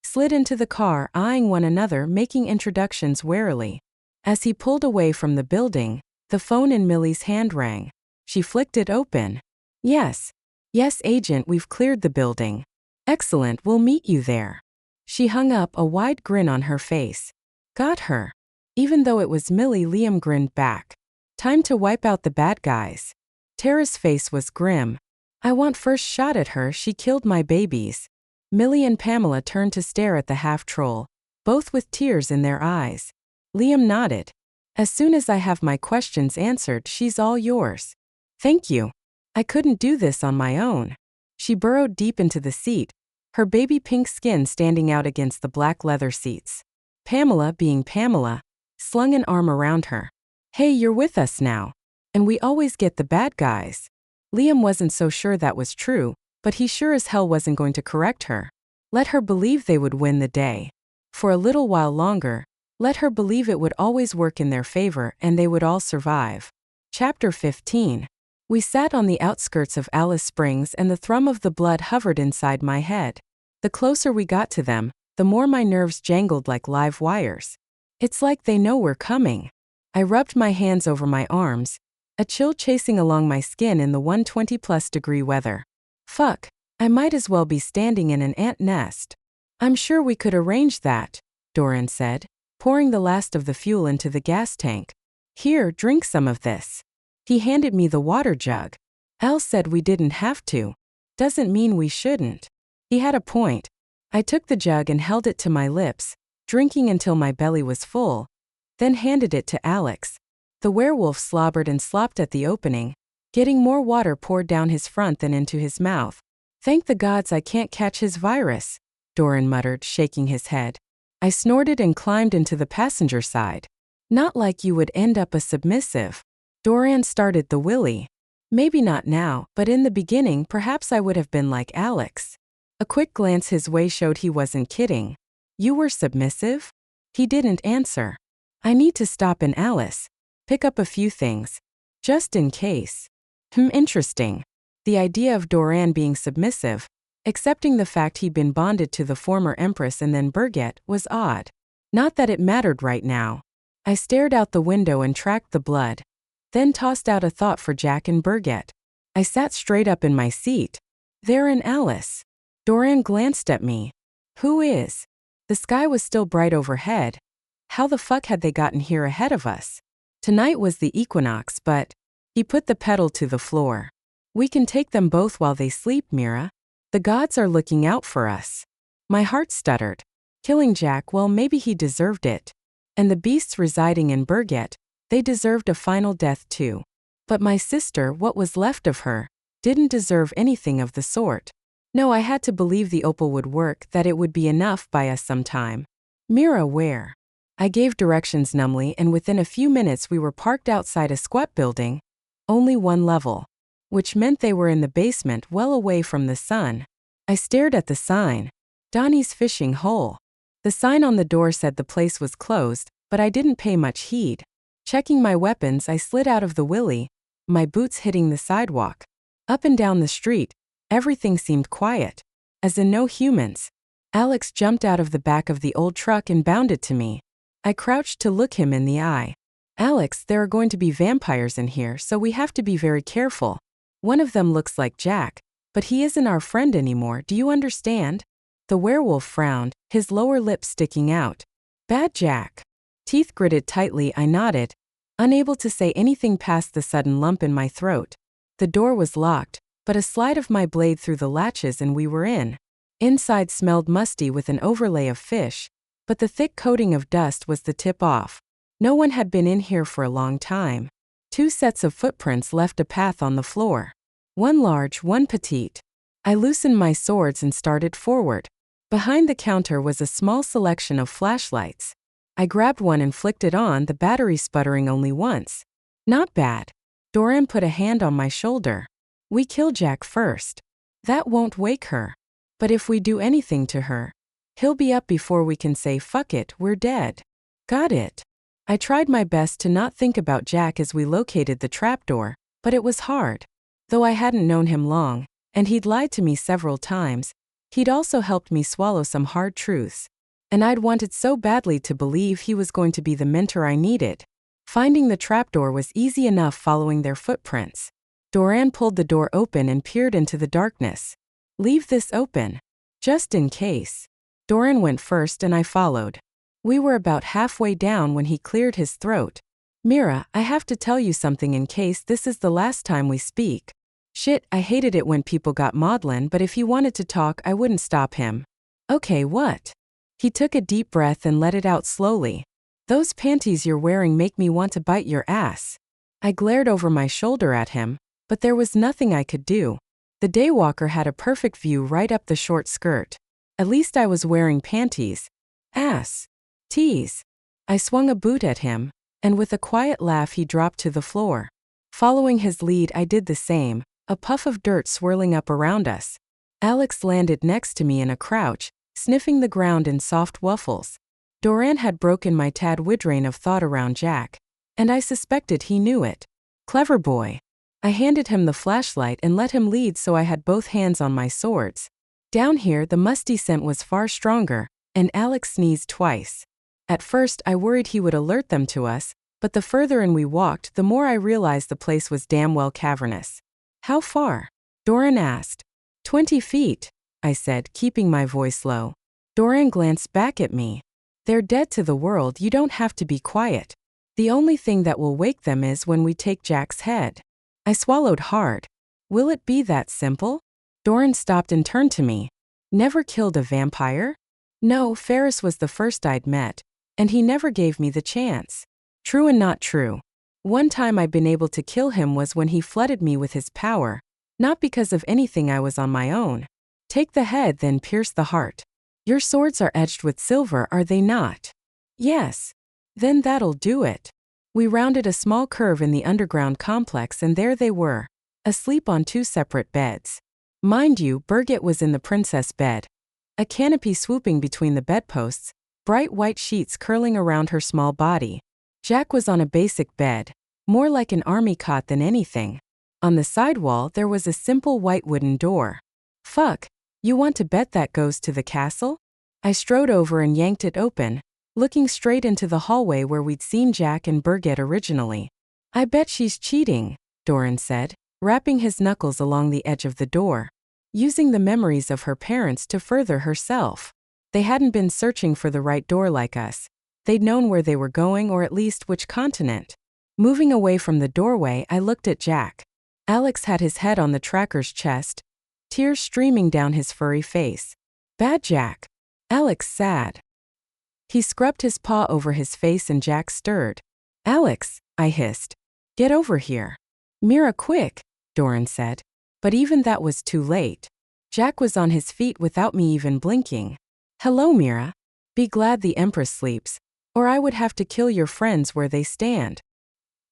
slid into the car, eyeing one another, making introductions warily. As he pulled away from the building, the phone in Millie's hand rang. She flicked it open. Yes. Yes, agent, we've cleared the building. Excellent, we'll meet you there. She hung up, a wide grin on her face. Got her. Even though it was Millie, Liam grinned back. Time to wipe out the bad guys. Tara's face was grim. I want first shot at her, she killed my babies. Millie and Pamela turned to stare at the half-troll, both with tears in their eyes. Liam nodded. As soon as I have my questions answered, she's all yours. Thank you. I couldn't do this on my own. She burrowed deep into the seat, her baby pink skin standing out against the black leather seats. Pamela, being Pamela, slung an arm around her. Hey, you're with us now. And we always get the bad guys. Liam wasn't so sure that was true, but he sure as hell wasn't going to correct her. Let her believe they would win the day. For a little while longer, let her believe it would always work in their favor and they would all survive. Chapter 15. We sat on the outskirts of Alice Springs and the thrum of the blood hovered inside my head. The closer we got to them, the more my nerves jangled like live wires. It's like they know we're coming. I rubbed my hands over my arms, a chill chasing along my skin in the 120+ degree weather. Fuck, I might as well be standing in an ant nest. I'm sure we could arrange that, Doran said, pouring the last of the fuel into the gas tank. Here, drink some of this. He handed me the water jug. Al said we didn't have to. Doesn't mean we shouldn't. He had a point. I took the jug and held it to my lips, drinking until my belly was full, then handed it to Alex. The werewolf slobbered and slopped at the opening, getting more water poured down his front than into his mouth. Thank the gods I can't catch his virus, Doran muttered, shaking his head. I snorted and climbed into the passenger side. Not like you would end up a submissive. Doran started the willy. Maybe not now, but in the beginning perhaps I would have been like Alex. A quick glance his way showed he wasn't kidding. You were submissive? He didn't answer. I need to stop in Alice. Pick up a few things. Just in case. Interesting. The idea of Doran being submissive, accepting the fact he'd been bonded to the former empress and then Berget, was odd. Not that it mattered right now. I stared out the window and tracked the blood. then tossed out a thought for Jack and Berget. I sat straight up in my seat. "They're in Alice." Dorian glanced at me. "Who is?" The sky was still bright overhead. How the fuck had they gotten here ahead of us? Tonight was the equinox, but he put the pedal to the floor. "We can take them both while they sleep, Mira. The gods are looking out for us." My heart stuttered. Killing Jack, well, maybe he deserved it. And the beasts residing in Berget, they deserved a final death too. But my sister, what was left of her, didn't deserve anything of the sort. No, I had to believe the opal would work, that it would be enough by us sometime. "Mira, where?" I gave directions numbly, and within a few minutes we were parked outside a squat building, only one level, which meant they were in the basement, well away from the sun. I stared at the sign. Donnie's Fishing Hole. The sign on the door said the place was closed, but I didn't pay much heed. Checking my weapons, I slid out of the willy, my boots hitting the sidewalk. Up and down the street, everything seemed quiet, as in no humans. Alex jumped out of the back of the old truck and bounded to me. I crouched to look him in the eye. "Alex, there are going to be vampires in here, so we have to be very careful. One of them looks like Jack, but he isn't our friend anymore, do you understand?" The werewolf frowned, his lower lip sticking out. "Bad Jack." Teeth gritted tightly, I nodded, unable to say anything past the sudden lump in my throat. The door was locked, but a slide of my blade through the latches and we were in. Inside smelled musty with an overlay of fish, but the thick coating of dust was the tip-off. No one had been in here for a long time. 2 sets of footprints left a path on the floor. One large, one petite. I loosened my swords and started forward. Behind the counter was a small selection of flashlights. I grabbed one and flicked it on, the battery sputtering only once. "Not bad." Dorian put a hand on my shoulder. "We kill Jack first. That won't wake her. But if we do anything to her, he'll be up before we can say fuck it, we're dead." "Got it." I tried my best to not think about Jack as we located the trapdoor, but it was hard. Though I hadn't known him long, and he'd lied to me several times, he'd also helped me swallow some hard truths. And I'd wanted so badly to believe he was going to be the mentor I needed. Finding the trapdoor was easy enough following their footprints. Dorian pulled the door open and peered into the darkness. "Leave this open. Just in case." Dorian went first and I followed. We were about halfway down when he cleared his throat. "Mira, I have to tell you something in case this is the last time we speak." Shit, I hated it when people got maudlin, but if he wanted to talk, I wouldn't stop him. "Okay, what?" He took a deep breath and let it out slowly. "Those panties you're wearing make me want to bite your ass." I glared over my shoulder at him, but there was nothing I could do. The daywalker had a perfect view right up the short skirt. At least I was wearing panties. Ass. Tease. I swung a boot at him, and with a quiet laugh he dropped to the floor. Following his lead, I did the same, a puff of dirt swirling up around us. Alex landed next to me in a crouch, sniffing the ground in soft waffles. Dorian had broken my tad widrain of thought around Jack, and I suspected he knew it. Clever boy. I handed him the flashlight and let him lead so I had both hands on my swords. Down here the musty scent was far stronger, and Alex sneezed twice. At first I worried he would alert them to us, but the further in we walked, the more I realized the place was damn well cavernous. "How far?" Dorian asked. 20 feet, I said, keeping my voice low. Dorian glanced back at me. "They're dead to the world, you don't have to be quiet. The only thing that will wake them is when we take Jack's head." I swallowed hard. "Will it be that simple?" Dorian stopped and turned to me. "Never killed a vampire?" "No, Ferris was the first I'd met, and he never gave me the chance." "True and not true. One time I'd been able to kill him was when he flooded me with his power, not because of anything I was on my own. Take the head, then pierce the heart. Your swords are edged with silver, are they not?" "Yes." "Then that'll do it." We rounded a small curve in the underground complex and there they were, asleep on 2 separate beds. Mind you, Berget was in the princess bed. A canopy swooping between the bedposts, bright white sheets curling around her small body. Jack was on a basic bed, more like an army cot than anything. On the side wall there was a simple white wooden door. "Fuck, you want to bet that goes to the castle?" I strode over and yanked it open, looking straight into the hallway where we'd seen Jack and Berget originally. I bet she's cheating, Doran said, rapping his knuckles along the edge of the door, using the memories of her parents to further herself. They hadn't been searching for the right door like us. They'd known where they were going, or at least which continent. Moving away from the doorway, I looked at Jack. Alex had his head on the tracker's chest, tears streaming down his furry face. Bad Jack. Alex sad. He scrubbed his paw over his face and Jack stirred. Alex, I hissed. Get over here. Mira, quick, Doran said. But even that was too late. Jack was on his feet without me even blinking. Hello, Mira. Be glad the Empress sleeps, or I would have to kill your friends where they stand.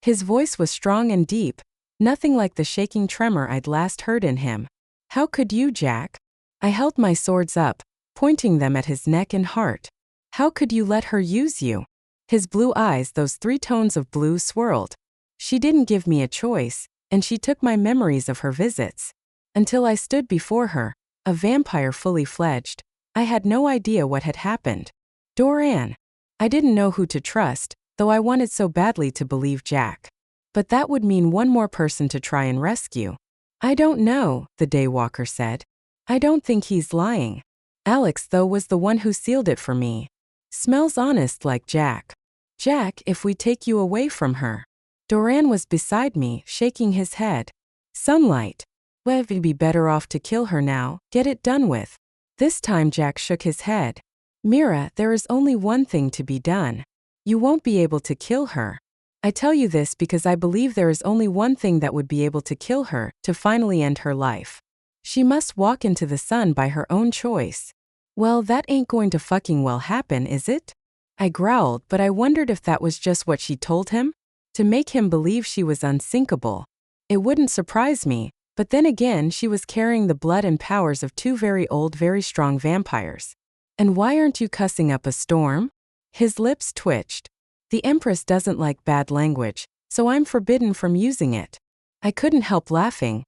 His voice was strong and deep, nothing like the shaking tremor I'd last heard in him. How could you, Jack? I held my swords up, pointing them at his neck and heart. How could you let her use you? His blue eyes, those 3 tones of blue, swirled. She didn't give me a choice, and she took my memories of her visits. Until I stood before her, a vampire fully fledged, I had no idea what had happened. Doran. I didn't know who to trust, though I wanted so badly to believe Jack. But that would mean one more person to try and rescue. I don't know, the Daywalker said. I don't think he's lying. Alex, though, was the one who sealed it for me. Smells honest like Jack. Jack, if we take you away from her. Doran was beside me, shaking his head. Sunlight. Well, it'd be better off to kill her now, get it done with. This time Jack shook his head. Mira, there is only one thing to be done. You won't be able to kill her. I tell you this because I believe there is only one thing that would be able to kill her, to finally end her life. She must walk into the sun by her own choice. Well, that ain't going to fucking well happen, is it? I growled, but I wondered if that was just what she told him? To make him believe she was unsinkable. It wouldn't surprise me, but then again she was carrying the blood and powers of 2 very old, very strong vampires. And why aren't you cussing up a storm? His lips twitched. The Empress doesn't like bad language, so I'm forbidden from using it. I couldn't help laughing.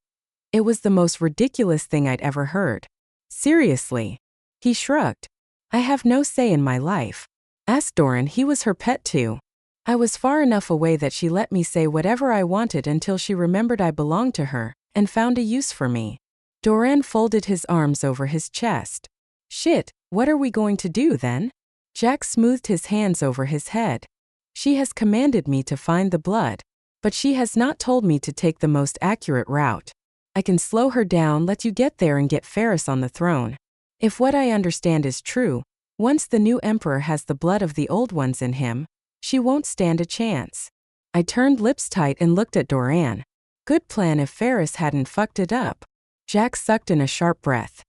It was the most ridiculous thing I'd ever heard. Seriously. He shrugged. I have no say in my life. Ask Doran, he was her pet too. I was far enough away that she let me say whatever I wanted until she remembered I belonged to her, and found a use for me. Doran folded his arms over his chest. Shit, what are we going to do then? Jack smoothed his hands over his head. She has commanded me to find the blood, but she has not told me to take the most accurate route. I can slow her down, let you get there and get Ferris on the throne. If what I understand is true, once the new emperor has the blood of the old ones in him, she won't stand a chance. I turned lips tight and looked at Doran. Good plan if Ferris hadn't fucked it up. Jack sucked in a sharp breath.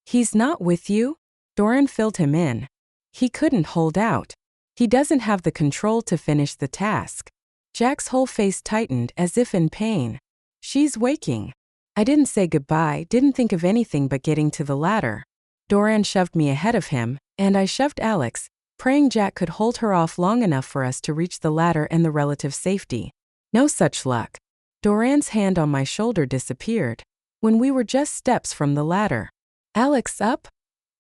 He's not with you? Doran filled him in. He couldn't hold out. He doesn't have the control to finish the task. Jack's whole face tightened as if in pain. She's waking. I didn't say goodbye, didn't think of anything but getting to the ladder. Doran shoved me ahead of him, and I shoved Alex, praying Jack could hold her off long enough for us to reach the ladder and the relative safety. No such luck. Doran's hand on my shoulder disappeared when we were just steps from the ladder. Alex, up?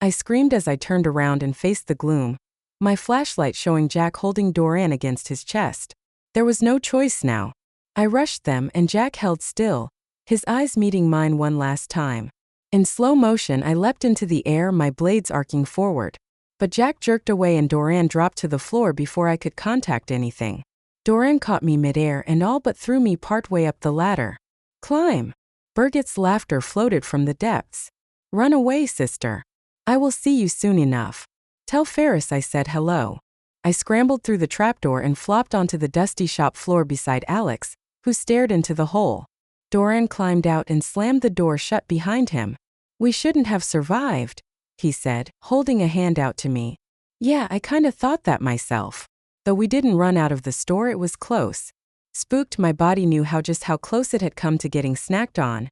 I screamed as I turned around and faced the gloom, my flashlight showing Jack holding Doran against his chest. There was no choice now. I rushed them and Jack held still, his eyes meeting mine one last time. In slow motion I leapt into the air, my blades arcing forward. But Jack jerked away and Doran dropped to the floor before I could contact anything. Doran caught me midair and all but threw me partway up the ladder. Climb! Berget's laughter floated from the depths. Run away, sister. I will see you soon enough. Tell Ferris I said hello. I scrambled through the trapdoor and flopped onto the dusty shop floor beside Alex, who stared into the hole. Doran climbed out and slammed the door shut behind him. We shouldn't have survived, he said, holding a hand out to me. Yeah, I kinda thought that myself. Though we didn't run out of the store, it was close. Spooked, my body knew just how close it had come to getting snacked on,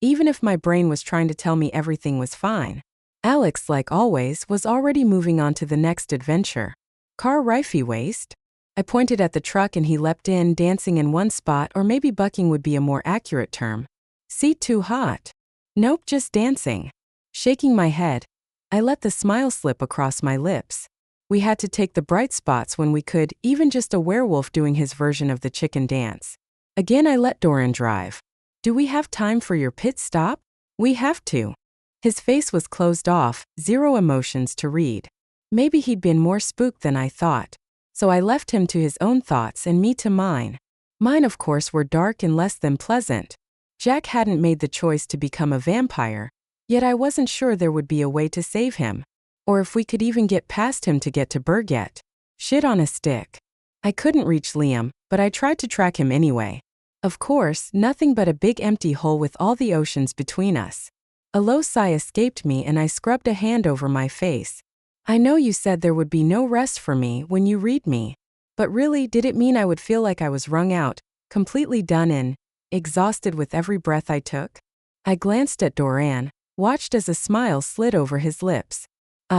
even if my brain was trying to tell me everything was fine. Alex, like always, was already moving on to the next adventure. Car rifey waist? I pointed at the truck and he leapt in, dancing in one spot, or maybe bucking would be a more accurate term. Seat too hot. Nope, just dancing. Shaking my head, I let the smile slip across my lips. We had to take the bright spots when we could, even just a werewolf doing his version of the chicken dance. Again, I let Doran drive. Do we have time for your pit stop? We have to. His face was closed off, zero emotions to read. Maybe he'd been more spooked than I thought. So I left him to his own thoughts and me to mine. Mine, of course, were dark and less than pleasant. Jack hadn't made the choice to become a vampire, yet I wasn't sure there would be a way to save him, or if we could even get past him to get to Berget. Shit on a stick. I couldn't reach Liam, but I tried to track him anyway. Of course, nothing but a big empty hole with all the oceans between us. A low sigh escaped me and I scrubbed a hand over my face. I know you said there would be no rest for me when you read me. But really, did it mean I would feel like I was wrung out, completely done in, exhausted with every breath I took? I glanced at Doran, watched as a smile slid over his lips.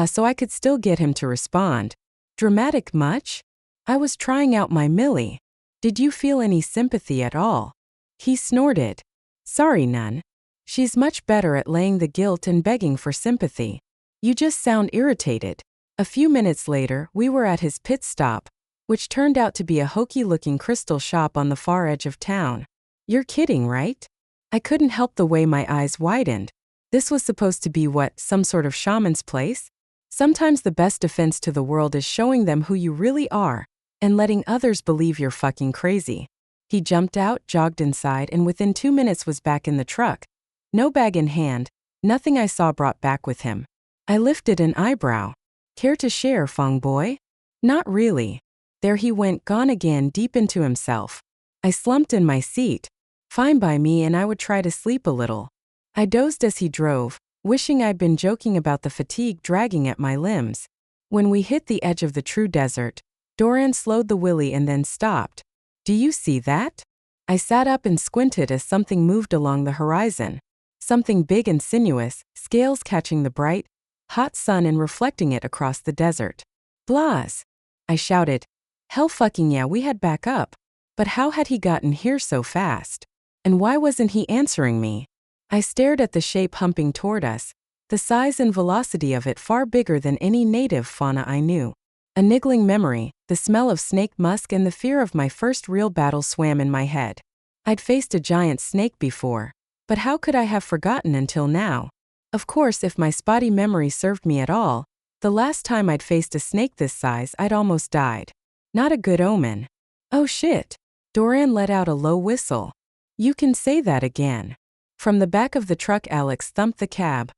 So I could still get him to respond. Dramatic much? I was trying out my Millie. Did you feel any sympathy at all? He snorted. Sorry, none. She's much better at laying the guilt and begging for sympathy. You just sound irritated. A few minutes later, we were at his pit stop, which turned out to be a hokey-looking crystal shop on the far edge of town. You're kidding, right? I couldn't help the way my eyes widened. This was supposed to be what, some sort of shaman's place? Sometimes the best defense to the world is showing them who you really are, and letting others believe you're fucking crazy. He jumped out, jogged inside, and within 2 minutes was back in the truck. No bag in hand, nothing I saw brought back with him. I lifted an eyebrow. Care to share, Fong boy? Not really. There he went, gone again, deep into himself. I slumped in my seat. Fine by me, and I would try to sleep a little. I dozed as he drove, wishing I'd been joking about the fatigue dragging at my limbs. When we hit the edge of the true desert, Doran slowed the wheelie and then stopped. Do you see that? I sat up and squinted as something moved along the horizon. Something big and sinuous, scales catching the bright, hot sun and reflecting it across the desert. Blas! I shouted. Hell fucking yeah, we had back up. But how had he gotten here so fast? And why wasn't he answering me? I stared at the shape humping toward us, the size and velocity of it far bigger than any native fauna I knew. A niggling memory, the smell of snake musk and the fear of my first real battle swam in my head. I'd faced a giant snake before, but how could I have forgotten until now? Of course, if my spotty memory served me at all, the last time I'd faced a snake this size I'd almost died. Not a good omen. Oh shit. Doran let out a low whistle. You can say that again. From the back of the truck Alex thumped the cab.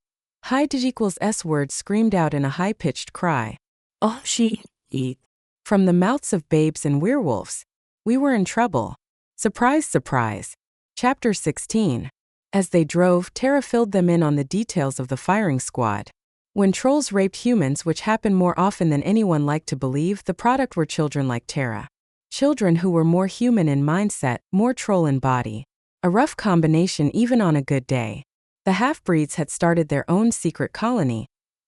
High equals S word screamed out in a high-pitched cry. Oh she eat. From the mouths of babes and werewolves. We were in trouble. Surprise, surprise. Chapter 16. As they drove, Tara filled them in on the details of the firing squad. When trolls raped humans, which happened more often than anyone liked to believe, the product were children like Tara. Children who were more human in mindset, more troll in body. A rough combination even on a good day. The half-breeds had started their own secret colony,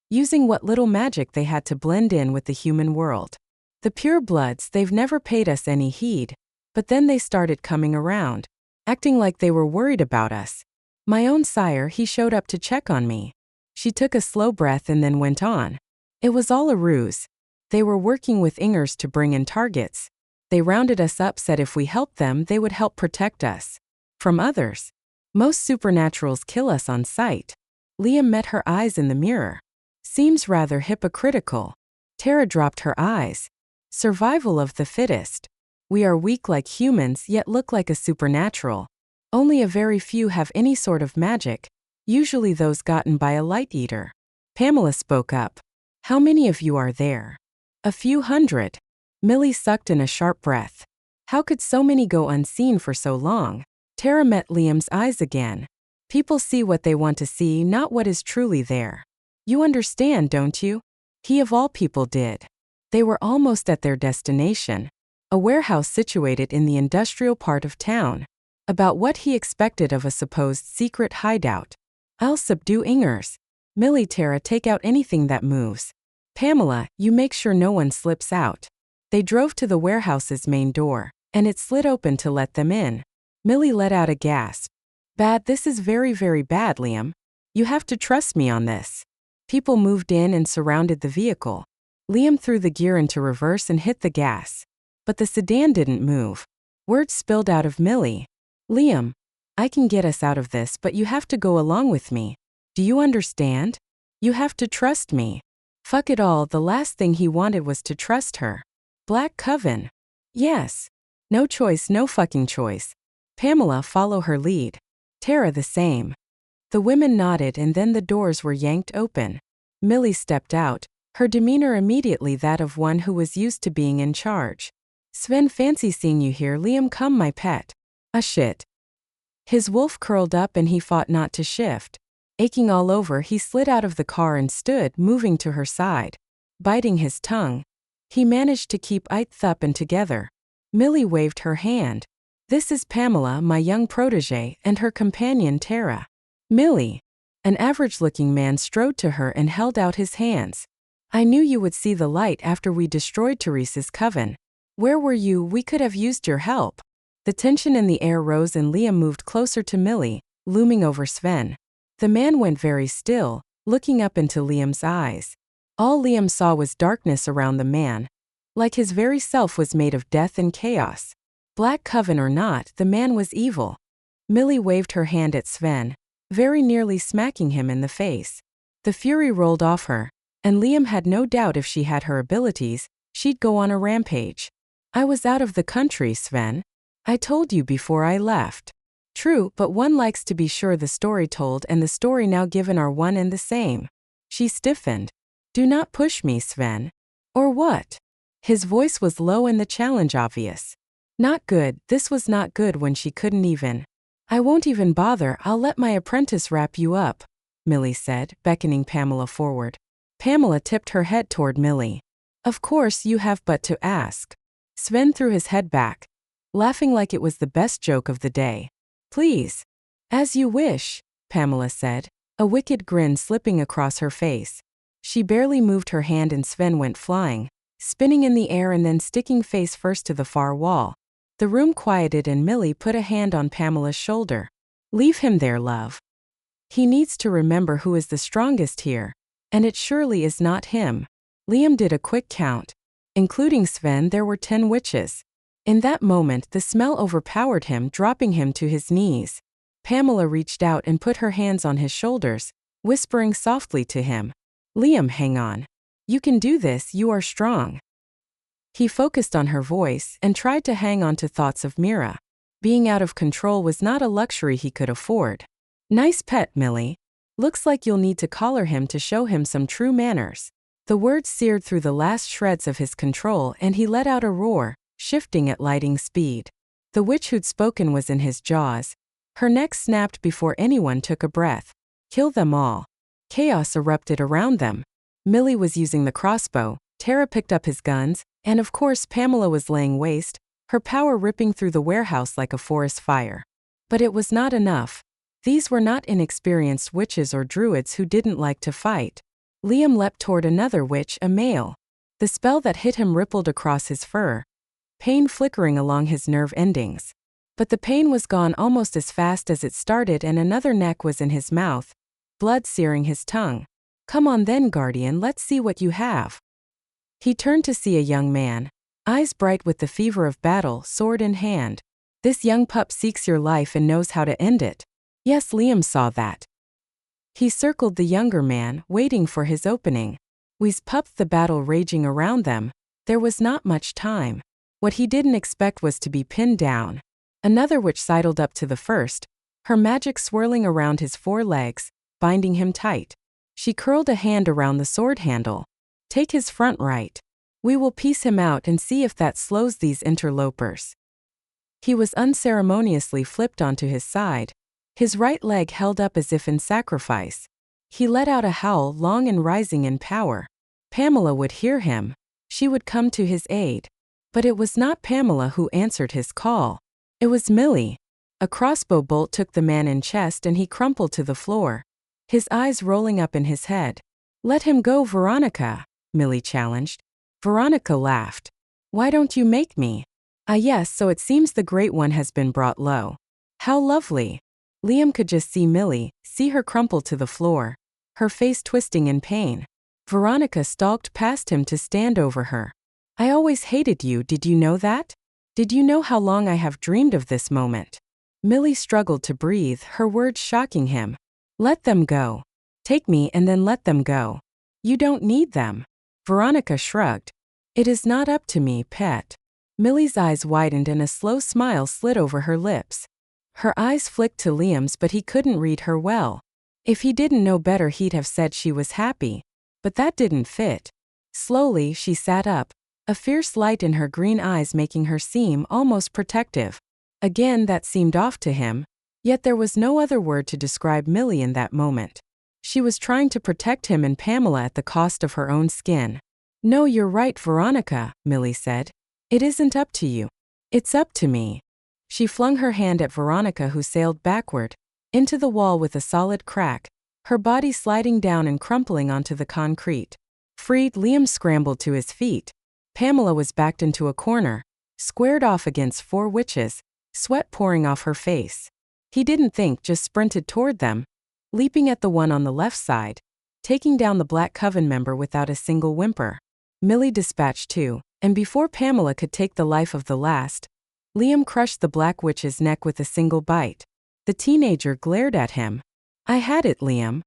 using what little magic they had to blend in with the human world. The purebloods, they've never paid us any heed, but then they started coming around, acting like they were worried about us. My own sire, he showed up to check on me. She took a slow breath and then went on. It was all a ruse. They were working with Ingers to bring in targets. They rounded us up, said if we helped them, they would help protect us from others. Most supernaturals kill us on sight. Liam met her eyes in the mirror. Seems rather hypocritical. Tara dropped her eyes. Survival of the fittest. We are weak like humans yet look like a supernatural. Only a very few have any sort of magic, usually those gotten by a light eater. Pamela spoke up. How many of you are there? A few hundred. Millie sucked in a sharp breath. How could so many go unseen for so long? Tara met Liam's eyes again. People see what they want to see, not what is truly there. You understand, don't you? He of all people did. They were almost at their destination, a warehouse situated in the industrial part of town. About what he expected of a supposed secret hideout. I'll subdue Ingers. Millie, Tara, take out anything that moves. Pamela, you make sure no one slips out. They drove to the warehouse's main door, and it slid open to let them in. Millie let out a gasp. Bad, this is very, very bad, Liam. You have to trust me on this. People moved in and surrounded the vehicle. Liam threw the gear into reverse and hit the gas. But the sedan didn't move. Words spilled out of Millie. Liam, I can get us out of this, but you have to go along with me. Do you understand? You have to trust me. Fuck it all, the last thing he wanted was to trust her. Black Coven. Yes. No choice, no fucking choice. Pamela, follow her lead. Tara the same. The women nodded and then the doors were yanked open. Millie stepped out, her demeanor immediately that of one who was used to being in charge. Sven, fancy seeing you here. Liam, come my pet. Shit. His wolf curled up and he fought not to shift. Aching all over, he slid out of the car and stood, moving to her side. Biting his tongue. He managed to keep it up and together. Millie waved her hand. This is Pamela, my young protégé, and her companion Tara. Millie. An average-looking man strode to her and held out his hands. I knew you would see the light after we destroyed Teresa's coven. Where were you? We could have used your help. The tension in the air rose and Liam moved closer to Millie, looming over Sven. The man went very still, looking up into Liam's eyes. All Liam saw was darkness around the man. Like his very self was made of death and chaos. Black Coven or not, the man was evil. Millie waved her hand at Sven, very nearly smacking him in the face. The fury rolled off her, and Liam had no doubt if she had her abilities, she'd go on a rampage. I was out of the country, Sven. I told you before I left. True, but one likes to be sure the story told and the story now given are one and the same. She stiffened. Do not push me, Sven. Or what? His voice was low and the challenge obvious. Not good, this was not good when she couldn't even. I won't even bother, I'll let my apprentice wrap you up, Millie said, beckoning Pamela forward. Pamela tipped her head toward Millie. Of course you have but to ask. Sven threw his head back, laughing like it was the best joke of the day. Please. As you wish, Pamela said, a wicked grin slipping across her face. She barely moved her hand and Sven went flying, spinning in the air and then sticking face first to the far wall. The room quieted and Millie put a hand on Pamela's shoulder. Leave him there, love. He needs to remember who is the strongest here, and it surely is not him. Liam did a quick count. Including Sven, there were 10 witches. In that moment, the smell overpowered him, dropping him to his knees. Pamela reached out and put her hands on his shoulders, whispering softly to him. Liam, hang on. You can do this, you are strong. He focused on her voice and tried to hang on to thoughts of Mira. Being out of control was not a luxury he could afford. Nice pet, Millie. Looks like you'll need to collar him to show him some true manners. The words seared through the last shreds of his control and he let out a roar, shifting at lightning speed. The witch who'd spoken was in his jaws. Her neck snapped before anyone took a breath. Kill them all. Chaos erupted around them. Millie was using the crossbow, Tara picked up his guns, and of course Pamela was laying waste, her power ripping through the warehouse like a forest fire. But it was not enough. These were not inexperienced witches or druids who didn't like to fight. Liam leapt toward another witch, a male. The spell that hit him rippled across his fur, pain flickering along his nerve endings. But the pain was gone almost as fast as it started and another neck was in his mouth, blood searing his tongue. Come on then, Guardian, let's see what you have. He turned to see a young man, eyes bright with the fever of battle, sword in hand. This young pup seeks your life and knows how to end it. Yes, Liam saw that. He circled the younger man, waiting for his opening. We's pupped the battle raging around them. There was not much time. What he didn't expect was to be pinned down. Another witch sidled up to the first, her magic swirling around his 4 legs, binding him tight. She curled a hand around the sword handle. Take his front right. We will piece him out and see if that slows these interlopers. He was unceremoniously flipped onto his side, his right leg held up as if in sacrifice. He let out a howl, long and rising in power. Pamela would hear him. She would come to his aid. But it was not Pamela who answered his call. It was Millie. A crossbow bolt took the man in chest and he crumpled to the floor, his eyes rolling up in his head. Let him go, Veronica, Millie challenged. Veronica laughed. Why don't you make me? Ah yes, so it seems the Great One has been brought low. How lovely. Liam could just see Millie, see her crumple to the floor, her face twisting in pain. Veronica stalked past him to stand over her. I always hated you, did you know that? Did you know how long I have dreamed of this moment? Millie struggled to breathe, her words shocking him. Let them go. Take me and then let them go. You don't need them. Veronica shrugged. It is not up to me, pet. Millie's eyes widened and a slow smile slid over her lips. Her eyes flicked to Liam's, but he couldn't read her well. If he didn't know better, he'd have said she was happy. But that didn't fit. Slowly, she sat up, a fierce light in her green eyes making her seem almost protective. Again, that seemed off to him, yet there was no other word to describe Millie in that moment. She was trying to protect him and Pamela at the cost of her own skin. No, you're right, Veronica, Millie said. It isn't up to you. It's up to me. She flung her hand at Veronica, who sailed backward, into the wall with a solid crack, her body sliding down and crumpling onto the concrete. Freed, Liam scrambled to his feet. Pamela was backed into a corner, squared off against four witches, sweat pouring off her face. He didn't think, just sprinted toward them, leaping at the one on the left side, taking down the Black Coven member without a single whimper. Millie dispatched two, and before Pamela could take the life of the last, Liam crushed the Black Witch's neck with a single bite. The teenager glared at him. I had it, Liam.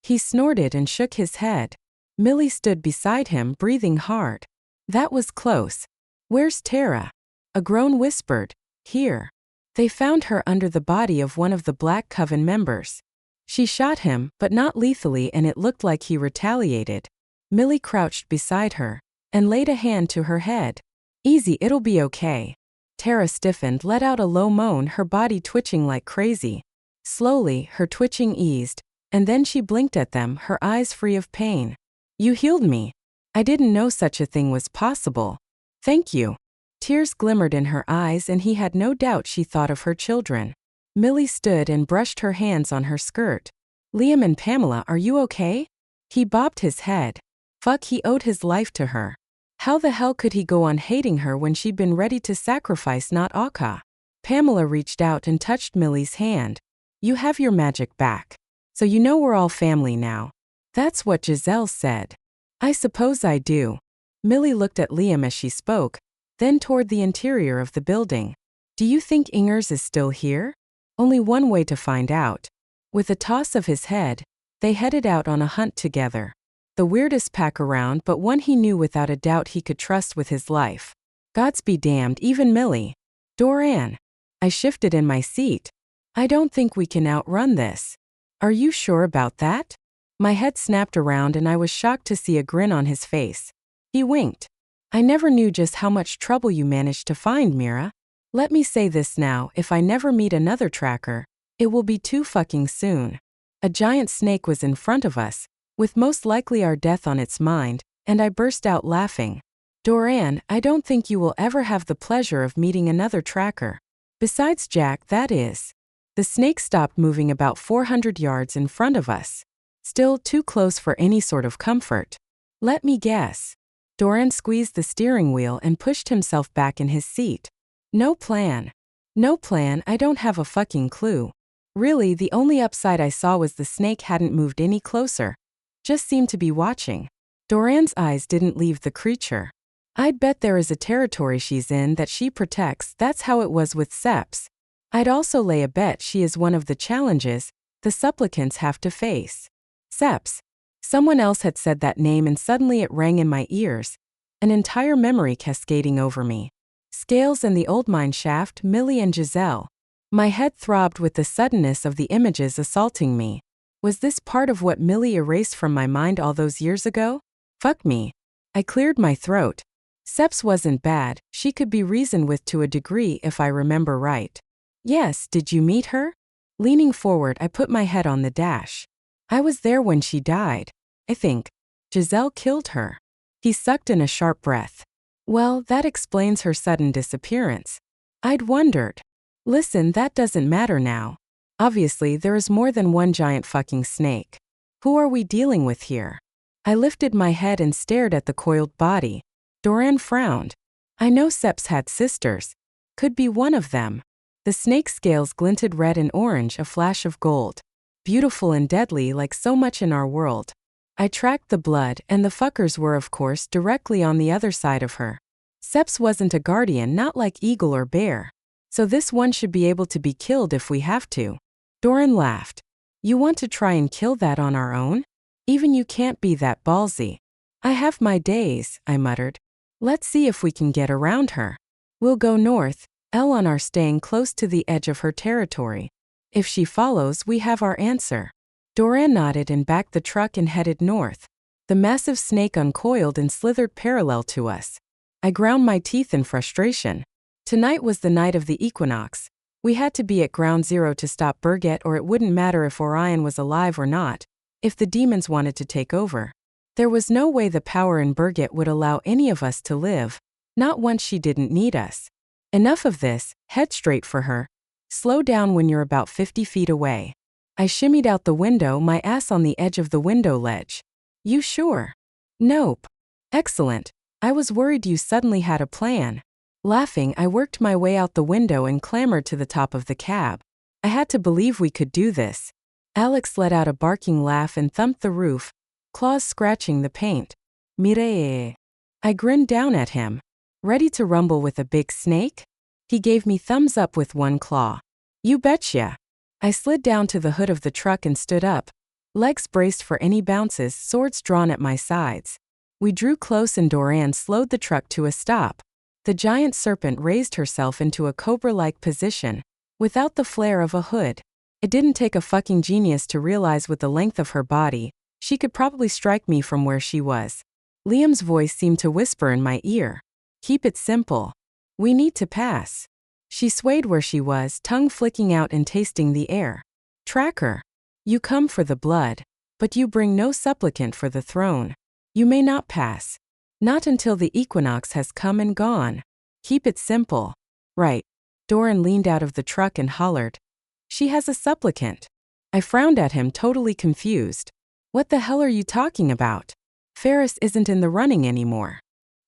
He snorted and shook his head. Millie stood beside him, breathing hard. That was close. Where's Tara? A groan whispered. Here. They found her under the body of one of the Black Coven members. She shot him, but not lethally, and it looked like he retaliated. Millie crouched beside her and laid a hand to her head. Easy, it'll be okay. Tara stiffened, let out a low moan, her body twitching like crazy. Slowly, her twitching eased, and then she blinked at them, her eyes free of pain. You healed me. I didn't know such a thing was possible. Thank you. Tears glimmered in her eyes, and he had no doubt she thought of her children. Millie stood and brushed her hands on her skirt. Liam and Pamela, are you okay? He bobbed his head. Fuck, he owed his life to her. How the hell could he go on hating her when she'd been ready to sacrifice not Akka? Pamela reached out and touched Millie's hand. You have your magic back. So you know we're all family now. That's what Giselle said. I suppose I do. Millie looked at Liam as she spoke, then toward the interior of the building. Do you think Ingers is still here? Only one way to find out. With a toss of his head, they headed out on a hunt together. The weirdest pack around, but one he knew without a doubt he could trust with his life. Gods be damned, even Millie. Doran. I shifted in my seat. I don't think we can outrun this. Are you sure about that? My head snapped around and I was shocked to see a grin on his face. He winked. I never knew just how much trouble you managed to find, Mira. Let me say this now, if I never meet another tracker, it will be too fucking soon. A giant snake was in front of us, with most likely our death on its mind, and I burst out laughing. Doran, I don't think you will ever have the pleasure of meeting another tracker. Besides Jack, that is. The snake stopped moving about 400 yards in front of us. Still too close for any sort of comfort. Let me guess. Doran squeezed the steering wheel and pushed himself back in his seat. No plan. No plan, I don't have a fucking clue. Really, the only upside I saw was the snake hadn't moved any closer. Just seemed to be watching. Doran's eyes didn't leave the creature. I'd bet there is a territory she's in that she protects. That's how it was with Seps. I'd also lay a bet she is one of the challenges the supplicants have to face. Seps. Someone else had said that name and suddenly it rang in my ears, an entire memory cascading over me. Scales and the old mine shaft, Millie and Giselle. My head throbbed with the suddenness of the images assaulting me. Was this part of what Millie erased from my mind all those years ago? Fuck me. I cleared my throat. Seps wasn't bad, she could be reasoned with to a degree if I remember right. Yes, did you meet her? Leaning forward, I put my head on the dash. I was there when she died. I think. Giselle killed her. He sucked in a sharp breath. Well, that explains her sudden disappearance. I'd wondered. Listen, that doesn't matter now. Obviously, there is more than one giant fucking snake. Who are we dealing with here? I lifted my head and stared at the coiled body. Doran frowned. I know Seps had sisters. Could be one of them. The snake scales glinted red and orange, a flash of gold. Beautiful and deadly like so much in our world. I tracked the blood, and the fuckers were, of course, directly on the other side of her. Seps wasn't a guardian, not like Eagle or Bear. So this one should be able to be killed if we have to. Doran laughed. You want to try and kill that on our own? Even you can't be that ballsy. I have my days, I muttered. Let's see if we can get around her. We'll go north, L on our staying close to the edge of her territory. If she follows, we have our answer. Doran nodded and backed the truck and headed north. The massive snake uncoiled and slithered parallel to us. I ground my teeth in frustration. Tonight was the night of the equinox. We had to be at ground zero to stop Berget, or it wouldn't matter if Orion was alive or not, if the demons wanted to take over. There was no way the power in Berget would allow any of us to live, not once she didn't need us. Enough of this, head straight for her. Slow down when you're about 50 feet away. I shimmied out the window, my ass on the edge of the window ledge. You sure? Nope. Excellent. I was worried you suddenly had a plan. Laughing, I worked my way out the window and clambered to the top of the cab. I had to believe we could do this. Alex let out a barking laugh and thumped the roof, claws scratching the paint. Mire. I grinned down at him. Ready to rumble with a big snake? He gave me thumbs up with one claw. You betcha. I slid down to the hood of the truck and stood up, legs braced for any bounces, swords drawn at my sides. We drew close and Doran slowed the truck to a stop. The giant serpent raised herself into a cobra-like position, without the flare of a hood. It didn't take a fucking genius to realize with the length of her body, she could probably strike me from where she was. Liam's voice seemed to whisper in my ear. Keep it simple. We need to pass. She swayed where she was, tongue flicking out and tasting the air. Tracker. You come for the blood, but you bring no supplicant for the throne. You may not pass. Not until the equinox has come and gone. Keep it simple. Right. Doran leaned out of the truck and hollered. She has a supplicant. I frowned at him, totally confused. What the hell are you talking about? Ferris isn't in the running anymore.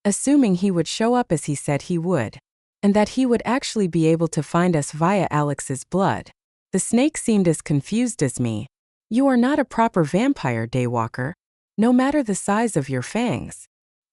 Assuming he would show up as he said he would, and that he would actually be able to find us via Alex's blood. The snake seemed as confused as me. You are not a proper vampire, Daywalker, no matter the size of your fangs.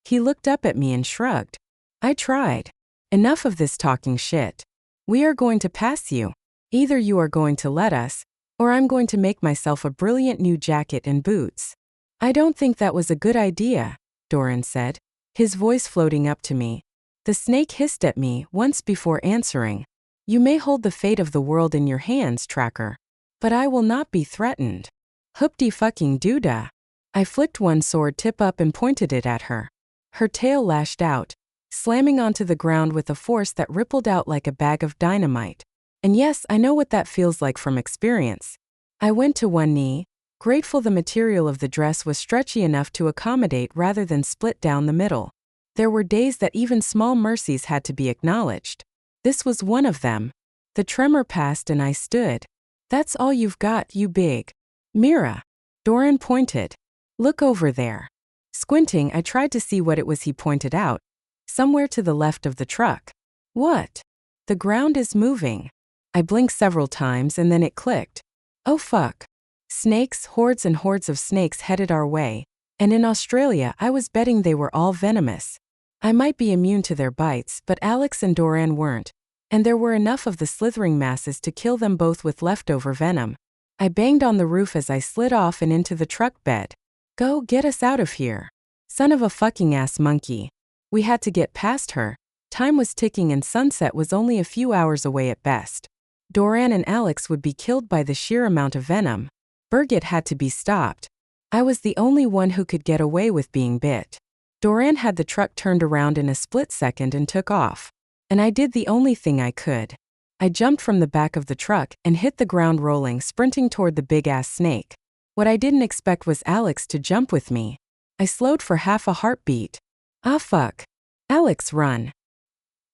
He looked up at me and shrugged. I tried. Enough of this talking shit. We are going to pass you. Either you are going to let us, or I'm going to make myself a brilliant new jacket and boots. I don't think that was a good idea, Doran said, his voice floating up to me. The snake hissed at me once before answering. You may hold the fate of the world in your hands, Tracker, but I will not be threatened. Hoopty fucking doodah. I flicked one sword tip up and pointed it at her. Her tail lashed out, slamming onto the ground with a force that rippled out like a bag of dynamite. And yes, I know what that feels like from experience. I went to one knee, grateful the material of the dress was stretchy enough to accommodate rather than split down the middle. There were days that even small mercies had to be acknowledged. This was one of them. The tremor passed and I stood. That's all you've got, you big. Mira. Doran pointed. Look over there. Squinting, I tried to see what it was he pointed out. Somewhere to the left of the truck. What? The ground is moving. I blinked several times and then it clicked. Oh fuck. Snakes, hordes and hordes of snakes headed our way, and in Australia I was betting they were all venomous. I might be immune to their bites, but Alex and Doran weren't, and there were enough of the slithering masses to kill them both with leftover venom. I banged on the roof as I slid off and into the truck bed. Go get us out of here. Son of a fucking ass monkey. We had to get past her. Time was ticking and sunset was only a few hours away at best. Doran and Alex would be killed by the sheer amount of venom. Berget had to be stopped. I was the only one who could get away with being bit. Doran had the truck turned around in a split second and took off. And I did the only thing I could. I jumped from the back of the truck and hit the ground rolling, sprinting toward the big-ass snake. What I didn't expect was Alex to jump with me. I slowed for half a heartbeat. Ah fuck. Alex, run.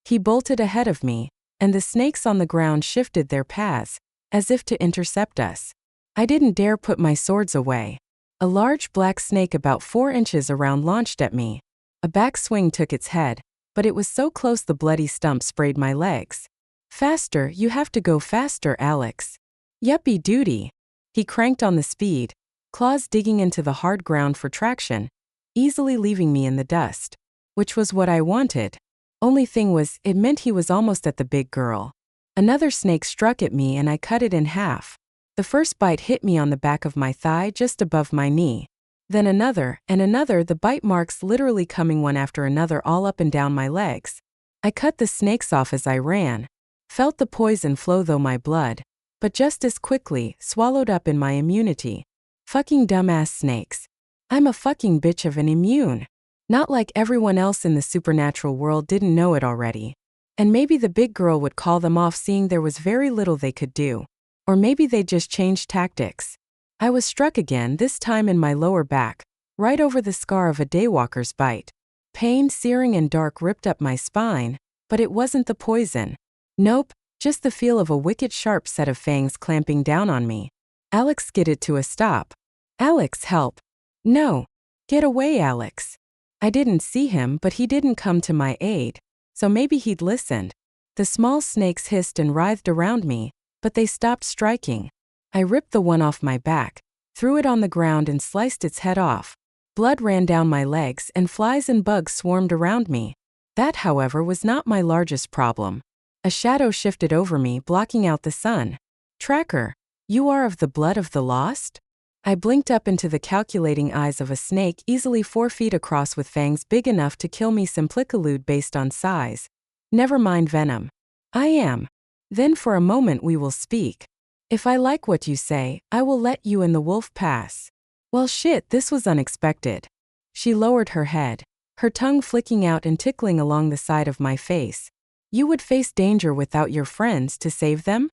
He bolted ahead of me, and the snakes on the ground shifted their paths, as if to intercept us. I didn't dare put my swords away. A large black snake about 4 inches around launched at me. A back swing took its head, but it was so close the bloody stump sprayed my legs. Faster, you have to go faster, Alex. Yuppie duty. He cranked on the speed. claws digging into the hard ground for traction, easily leaving me in the dust. Which was what I wanted. Only thing was, it meant he was almost at the big girl. Another snake struck at me and I cut it in half. The first bite hit me on the back of my thigh just above my knee. Then another, and another, the bite marks literally coming one after another all up and down my legs. I cut the snakes off as I ran. Felt the poison flow through my blood, but just as quickly, swallowed up in my immunity. Fucking dumbass snakes. I'm a fucking bitch of an immune. Not like everyone else in the supernatural world didn't know it already. And maybe the big girl would call them off seeing there was very little they could do. Or maybe they'd just changed tactics. I was struck again, this time in my lower back, right over the scar of a daywalker's bite. Pain, searing and dark, ripped up my spine, but it wasn't the poison. Nope, just the feel of a wicked sharp set of fangs clamping down on me. Alex skidded to a stop. Alex, help. No. Get away, Alex. I didn't see him, but he didn't come to my aid, so maybe he'd listened. The small snakes hissed and writhed around me, but they stopped striking. I ripped the one off my back, threw it on the ground and sliced its head off. Blood ran down my legs and flies and bugs swarmed around me. That, however, was not my largest problem. A shadow shifted over me, blocking out the sun. Tracker, you are of the blood of the lost? I blinked up into the calculating eyes of a snake easily 4 feet across with fangs big enough to kill me, simplicalude based on size. Never mind venom. I am. Then for a moment we will speak. If I like what you say, I will let you and the wolf pass. Well shit, this was unexpected. She lowered her head, her tongue flicking out and tickling along the side of my face. You would face danger without your friends to save them?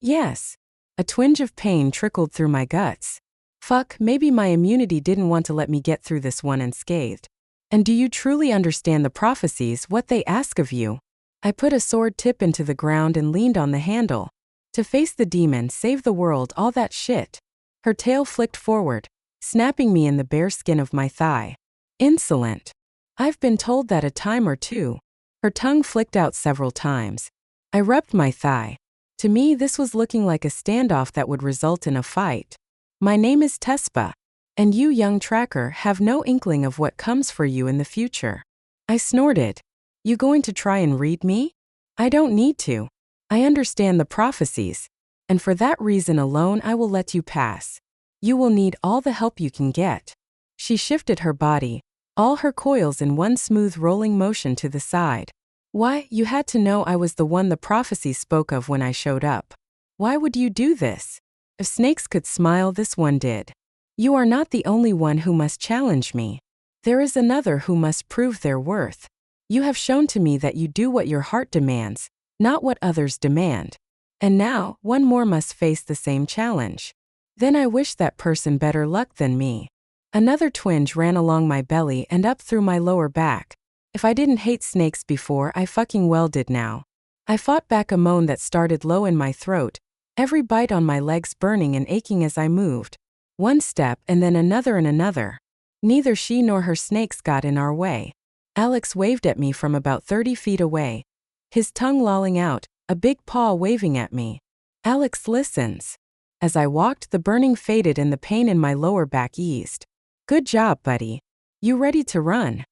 Yes. A twinge of pain trickled through my guts. Fuck, maybe my immunity didn't want to let me get through this one unscathed. And do you truly understand the prophecies, what they ask of you? I put a sword tip into the ground and leaned on the handle. To face the demon, save the world, all that shit. Her tail flicked forward, snapping me in the bare skin of my thigh. Insolent. I've been told that a time or two. Her tongue flicked out several times. I rubbed my thigh. To me, this was looking like a standoff that would result in a fight. My name is Tespa, and you, young tracker, have no inkling of what comes for you in the future. I snorted. You going to try and read me? I don't need to. I understand the prophecies, and for that reason alone I will let you pass. You will need all the help you can get. She shifted her body, all her coils in one smooth rolling motion to the side. Why, you had to know I was the one the prophecy spoke of when I showed up. Why would you do this? If snakes could smile, this one did. You are not the only one who must challenge me. There is another who must prove their worth. You have shown to me that you do what your heart demands, not what others demand. And now, one more must face the same challenge. Then I wish that person better luck than me. Another twinge ran along my belly and up through my lower back. If I didn't hate snakes before, I fucking well did now. I fought back a moan that started low in my throat, every bite on my legs burning and aching as I moved. One step and then another and another. Neither she nor her snakes got in our way. Alex waved at me from about 30 feet away, his tongue lolling out, a big paw waving at me. Alex listens. As I walked, the burning faded and the pain in my lower back eased. Good job, buddy. You ready to run?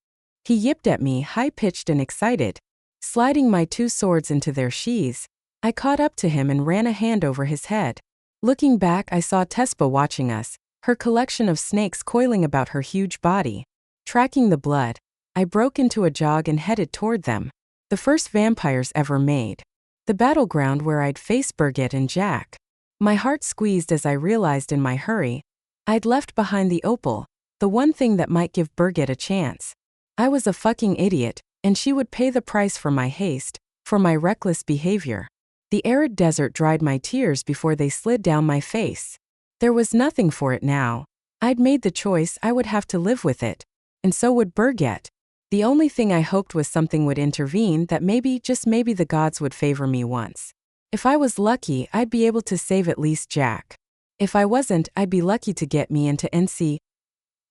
He yipped at me, high-pitched and excited. Sliding my 2 swords into their sheaths, I caught up to him and ran a hand over his head. Looking back, I saw Tespa watching us, her collection of snakes coiling about her huge body. Tracking the blood, I broke into a jog and headed toward them. The first vampires ever made. The battleground where I'd face Berget and Jack. My heart squeezed as I realized in my hurry, I'd left behind the opal, the one thing that might give Berget a chance. I was a fucking idiot, and she would pay the price for my haste, for my reckless behavior. The arid desert dried my tears before they slid down my face. There was nothing for it now. I'd made the choice, I would have to live with it. And so would Berget. The only thing I hoped was something would intervene, that maybe, just maybe, the gods would favor me once. If I was lucky, I'd be able to save at least Jack. If I wasn't, I'd be lucky to get me into NC.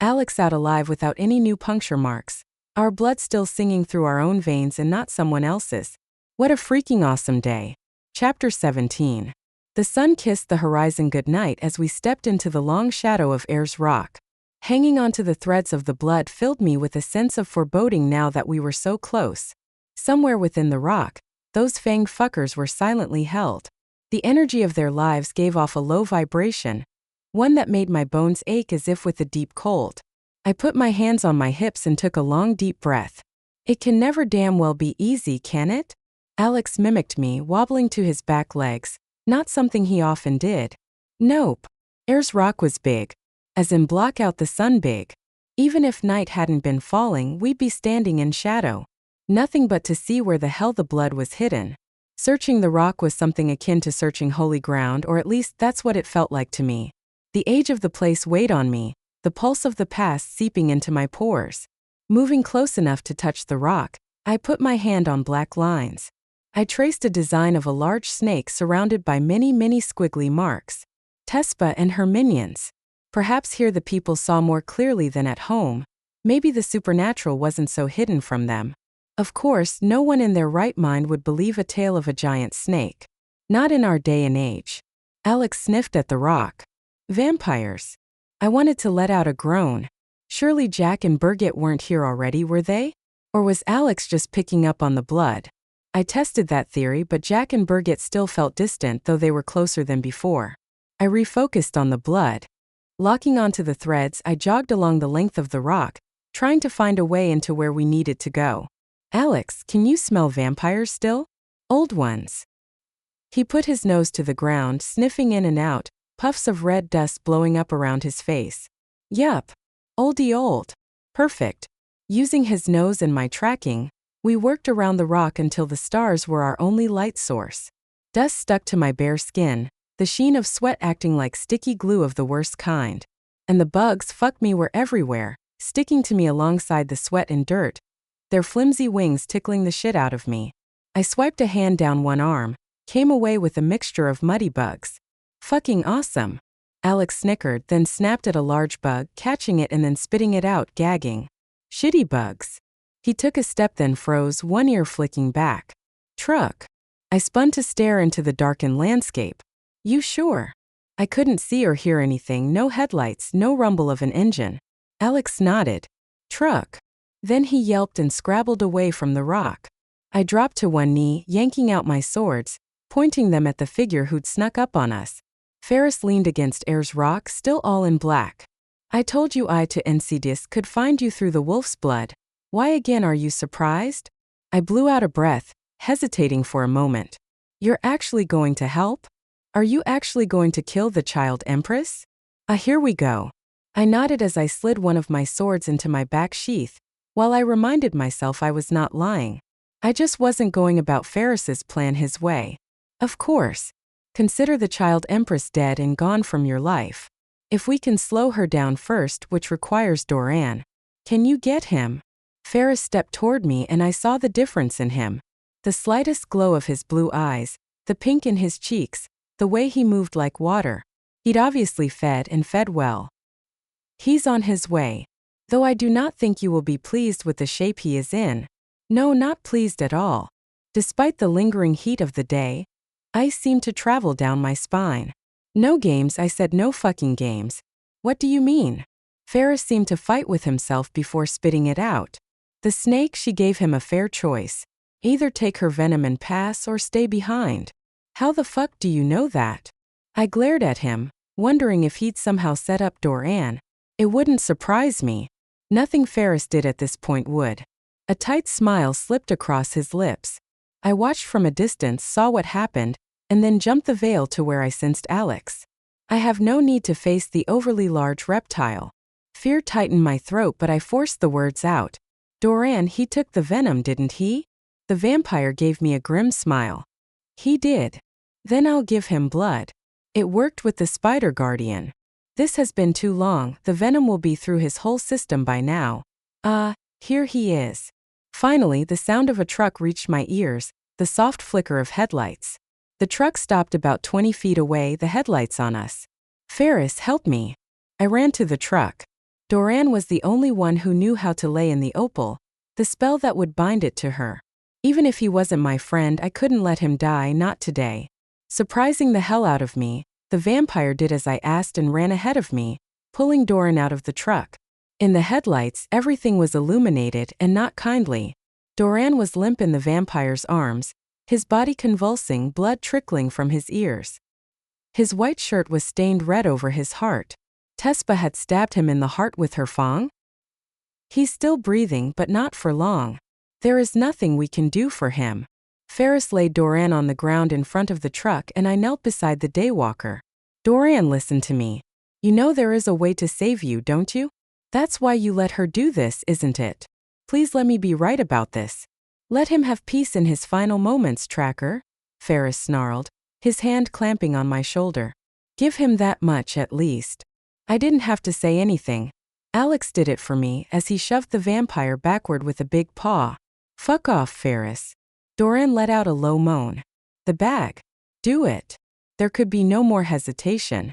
Alex out alive without any new puncture marks. Our blood still singing through our own veins and not someone else's. What a freaking awesome day. Chapter 17. The sun kissed the horizon goodnight as we stepped into the long shadow of Ayers Rock. Hanging onto the threads of the blood filled me with a sense of foreboding now that we were so close. Somewhere within the rock, those fanged fuckers were silently held. The energy of their lives gave off a low vibration, one that made my bones ache as if with a deep cold. I put my hands on my hips and took a long deep breath. It can never damn well be easy, can it? Alex mimicked me, wobbling to his back legs, not something he often did. Nope. Ayers Rock was big. As in block out the sun big. Even if night hadn't been falling, we'd be standing in shadow. Nothing but to see where the hell the blood was hidden. Searching the rock was something akin to searching holy ground, or at least that's what it felt like to me. The age of the place weighed on me, the pulse of the past seeping into my pores. Moving close enough to touch the rock, I put my hand on black lines. I traced a design of a large snake surrounded by many squiggly marks. Tespa and her minions. Perhaps here the people saw more clearly than at home. Maybe the supernatural wasn't so hidden from them. Of course, no one in their right mind would believe a tale of a giant snake. Not in our day and age. Alex sniffed at the rock. Vampires. I wanted to let out a groan. Surely Jack and Berget weren't here already, were they? Or was Alex just picking up on the blood? I tested that theory, but Jack and Berget still felt distant, though they were closer than before. I refocused on the blood. Locking onto the threads, I jogged along the length of the rock, trying to find a way into where we needed to go. Alex, can you smell vampires still? Old ones. He put his nose to the ground, sniffing in and out, puffs of red dust blowing up around his face. Yup. Oldie old. Perfect. Using his nose and my tracking, we worked around the rock until the stars were our only light source. Dust stuck to my bare skin, the sheen of sweat acting like sticky glue of the worst kind. And the bugs, fuck me, were everywhere, sticking to me alongside the sweat and dirt, their flimsy wings tickling the shit out of me. I swiped a hand down one arm, came away with a mixture of muddy bugs. Fucking awesome. Alex snickered, then snapped at a large bug, catching it and then spitting it out, gagging. Shitty bugs. He took a step, then froze, one ear flicking back. Truck. I spun to stare into the darkened landscape. You sure? I couldn't see or hear anything, no headlights, no rumble of an engine. Alex nodded. Truck. Then he yelped and scrabbled away from the rock. I dropped to one knee, yanking out my swords, pointing them at the figure who'd snuck up on us. Ferris leaned against Ayers Rock, still all in black. I told you I to Ensidis could find you through the wolf's blood. Why again are you surprised? I blew out a breath, hesitating for a moment. You're actually going to help? Are you actually going to kill the child empress? Here we go. I nodded as I slid one of my swords into my back sheath, while I reminded myself I was not lying. I just wasn't going about Ferris's plan his way. Of course. Consider the child empress dead and gone from your life. If we can slow her down first, which requires Doran. Can you get him? Ferris stepped toward me and I saw the difference in him. The slightest glow of his blue eyes, the pink in his cheeks, the way he moved like water. He'd obviously fed and fed well. He's on his way. Though I do not think you will be pleased with the shape he is in. No, not pleased at all. Despite the lingering heat of the day, ice seemed to travel down my spine. No games, I said, no fucking games. What do you mean? Ferris seemed to fight with himself before spitting it out. The snake, she gave him a fair choice. Either take her venom and pass or stay behind. How the fuck do you know that? I glared at him, wondering if he'd somehow set up Doran. It wouldn't surprise me. Nothing Ferris did at this point would. A tight smile slipped across his lips. I watched from a distance, saw what happened, and then jumped the veil to where I sensed Alex. I have no need to face the overly large reptile. Fear tightened my throat, but I forced the words out. Doran, he took the venom, didn't he? The vampire gave me a grim smile. He did. Then I'll give him blood. It worked with the spider guardian. This has been too long, the venom will be through his whole system by now. Here he is. Finally, the sound of a truck reached my ears, the soft flicker of headlights. The truck stopped about 20 feet away, the headlights on us. Ferris, help me. I ran to the truck. Doran was the only one who knew how to lay in the opal, the spell that would bind it to her. Even if he wasn't my friend, I couldn't let him die, not today. Surprising the hell out of me, the vampire did as I asked and ran ahead of me, pulling Doran out of the truck. In the headlights, everything was illuminated and not kindly. Doran was limp in the vampire's arms, his body convulsing, blood trickling from his ears. His white shirt was stained red over his heart. Tespa had stabbed him in the heart with her fang? He's still breathing, but not for long. There is nothing we can do for him. Ferris laid Doran on the ground in front of the truck and I knelt beside the daywalker. Doran, listen to me. You know there is a way to save you, don't you? That's why you let her do this, isn't it? Please let me be right about this. Let him have peace in his final moments, Tracker, Ferris snarled, his hand clamping on my shoulder. Give him that much at least. I didn't have to say anything. Alex did it for me as he shoved the vampire backward with a big paw. Fuck off, Ferris. Doran let out a low moan. The bag. Do it. There could be no more hesitation.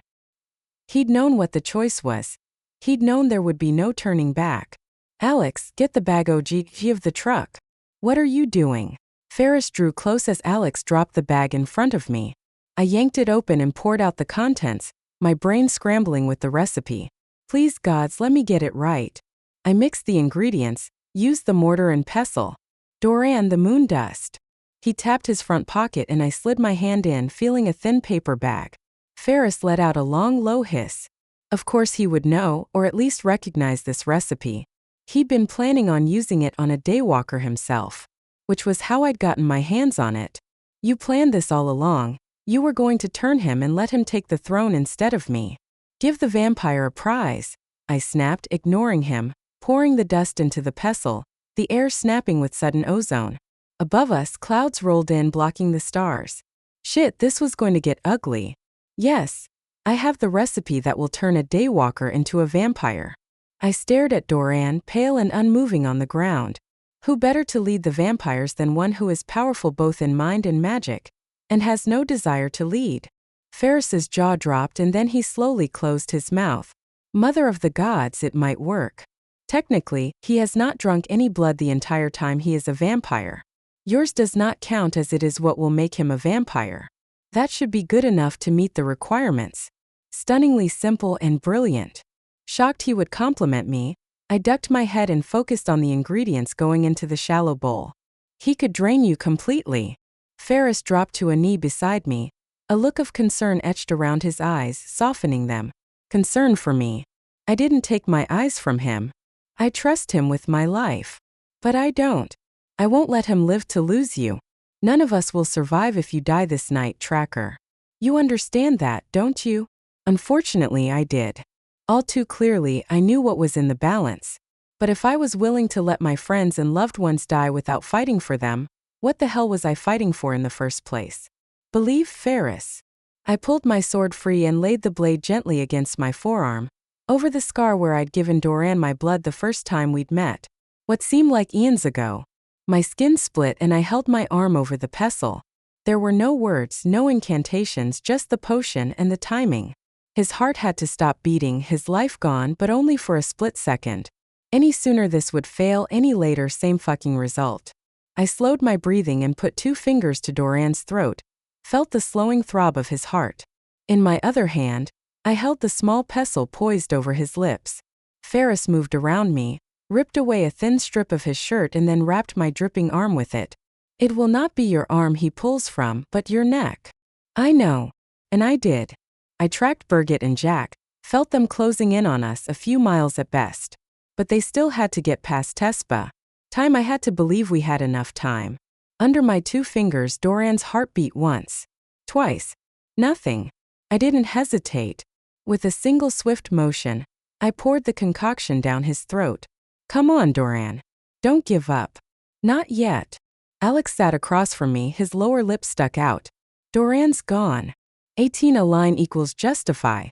He'd known what the choice was. He'd known there would be no turning back. Alex, get the bag of the truck. What are you doing? Ferris drew close as Alex dropped the bag in front of me. I yanked it open and poured out the contents, my brain scrambling with the recipe. Please gods, let me get it right. I mixed the ingredients, used the mortar and pestle. Doran, the moon dust. He tapped his front pocket and I slid my hand in, feeling a thin paper bag. Ferris let out a long, low hiss. Of course he would know, or at least recognize this recipe. He'd been planning on using it on a daywalker himself, which was how I'd gotten my hands on it. You planned this all along. You were going to turn him and let him take the throne instead of me. Give the vampire a prize, I snapped, ignoring him, pouring the dust into the pestle, the air snapping with sudden ozone. Above us, clouds rolled in, blocking the stars. Shit, this was going to get ugly. Yes, I have the recipe that will turn a daywalker into a vampire. I stared at Doran, pale and unmoving on the ground. Who better to lead the vampires than one who is powerful both in mind and magic, and has no desire to lead? Ferris's jaw dropped and then he slowly closed his mouth. Mother of the gods, it might work. Technically, he has not drunk any blood the entire time he is a vampire. Yours does not count as it is what will make him a vampire. That should be good enough to meet the requirements. Stunningly simple and brilliant. Shocked he would compliment me, I ducked my head and focused on the ingredients going into the shallow bowl. He could drain you completely. Ferris dropped to a knee beside me, a look of concern etched around his eyes, softening them. Concern for me. I didn't take my eyes from him. I trust him with my life. But I don't. I won't let him live to lose you. None of us will survive if you die this night, Tracker. You understand that, don't you? Unfortunately, I did. All too clearly, I knew what was in the balance. But if I was willing to let my friends and loved ones die without fighting for them, what the hell was I fighting for in the first place? Believe Ferris. I pulled my sword free and laid the blade gently against my forearm, over the scar where I'd given Doran my blood the first time we'd met. What seemed like eons ago. My skin split and I held my arm over the pestle. There were no words, no incantations, just the potion and the timing. His heart had to stop beating, his life gone, but only for a split second. Any sooner this would fail, any later same fucking result. I slowed my breathing and put 2 fingers to Doran's throat, felt the slowing throb of his heart. In my other hand, I held the small pestle poised over his lips. Ferris moved around me, ripped away a thin strip of his shirt and then wrapped my dripping arm with it. It will not be your arm he pulls from, but your neck. I know. And I did. I tracked Berget and Jack, felt them closing in on us a few miles at best. But they still had to get past Tespa. Time I had to believe we had enough time. Under my 2 fingers, Doran's heart beat once. Twice. Nothing. I didn't hesitate. With a single swift motion, I poured the concoction down his throat. Come on, Doran. Don't give up. Not yet. Alex sat across from me, his lower lip stuck out. Doran's gone. 18 a line equals justify.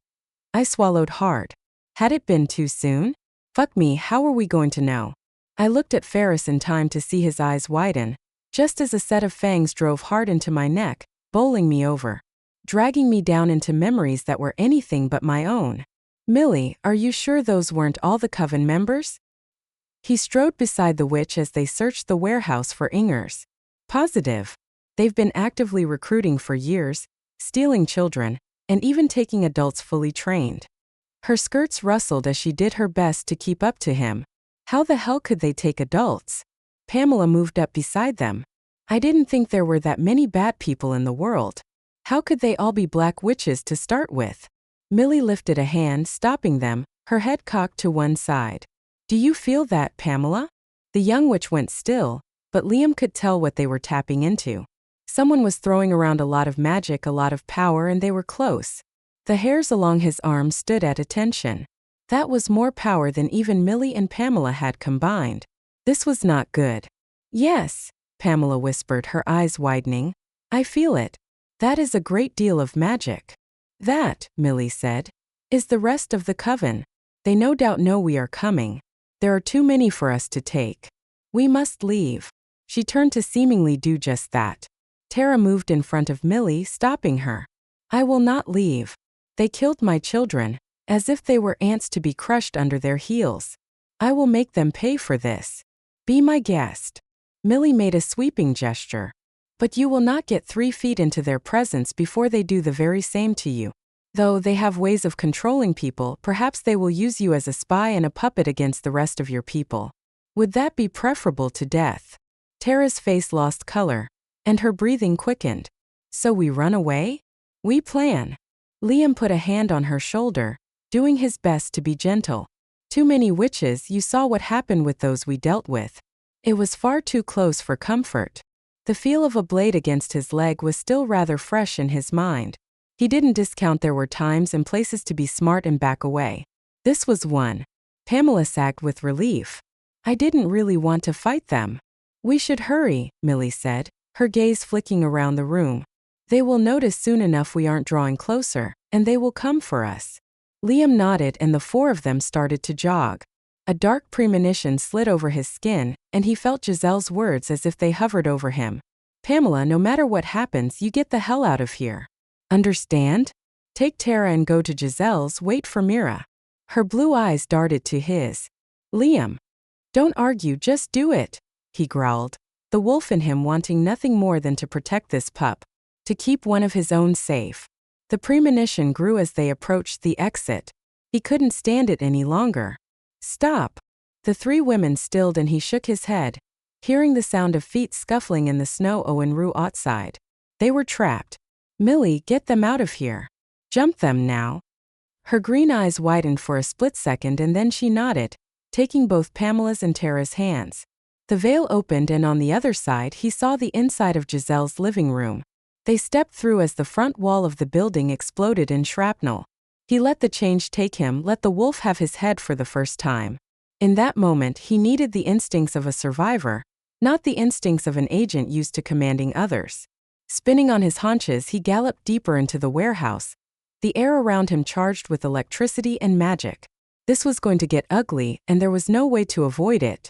I swallowed hard. Had it been too soon? Fuck me, how were we going to know? I looked at Ferris in time to see his eyes widen, just as a set of fangs drove hard into my neck, bowling me over, dragging me down into memories that were anything but my own. Millie, are you sure those weren't all the coven members? He strode beside the witch as they searched the warehouse for Ingers. Positive. They've been actively recruiting for years. stealing children, and even taking adults fully trained. Her skirts rustled as she did her best to keep up to him. How the hell could they take adults? Pamela moved up beside them. I didn't think there were that many bad people in the world. How could they all be black witches to start with? Millie lifted a hand, stopping them, her head cocked to one side. Do you feel that, Pamela? The young witch went still, but Liam could tell what they were tapping into. Someone was throwing around a lot of magic, a lot of power, and they were close. The hairs along his arms stood at attention. That was more power than even Millie and Pamela had combined. This was not good. Yes, Pamela whispered, her eyes widening. I feel it. That is a great deal of magic. That, Millie said, is the rest of the coven. They no doubt know we are coming. There are too many for us to take. We must leave. She turned to seemingly do just that. Tara moved in front of Millie, stopping her. I will not leave. They killed my children, as if they were ants to be crushed under their heels. I will make them pay for this. Be my guest. Millie made a sweeping gesture. But you will not get 3 feet into their presence before they do the very same to you. Though they have ways of controlling people, perhaps they will use you as a spy and a puppet against the rest of your people. Would that be preferable to death? Tara's face lost color, and her breathing quickened. So we run away? We plan. Liam put a hand on her shoulder, doing his best to be gentle. Too many witches, you saw what happened with those we dealt with. It was far too close for comfort. The feel of a blade against his leg was still rather fresh in his mind. He didn't discount there were times and places to be smart and back away. This was one. Pamela sagged with relief. I didn't really want to fight them. We should hurry, Millie said, her gaze flicking around the room. They will notice soon enough we aren't drawing closer, and they will come for us. Liam nodded and the 4 of them started to jog. A dark premonition slid over his skin, and he felt Giselle's words as if they hovered over him. Pamela, no matter what happens, you get the hell out of here. Understand? Take Tara and go to Giselle's, wait for Mira. Her blue eyes darted to his. Liam. Don't argue, just do it, he growled, the wolf in him wanting nothing more than to protect this pup, to keep one of his own safe. The premonition grew as they approached the exit. He couldn't stand it any longer. Stop. The 3 women stilled and he shook his head, hearing the sound of feet scuffling in the snow en route outside. They were trapped. Millie, get them out of here. Jump them now. Her green eyes widened for a split second and then she nodded, taking both Pamela's and Tara's hands. The veil opened and on the other side he saw the inside of Giselle's living room. They stepped through as the front wall of the building exploded in shrapnel. He let the change take him, let the wolf have his head for the first time. In that moment he needed the instincts of a survivor, not the instincts of an agent used to commanding others. Spinning on his haunches he galloped deeper into the warehouse, the air around him charged with electricity and magic. This was going to get ugly, and there was no way to avoid it.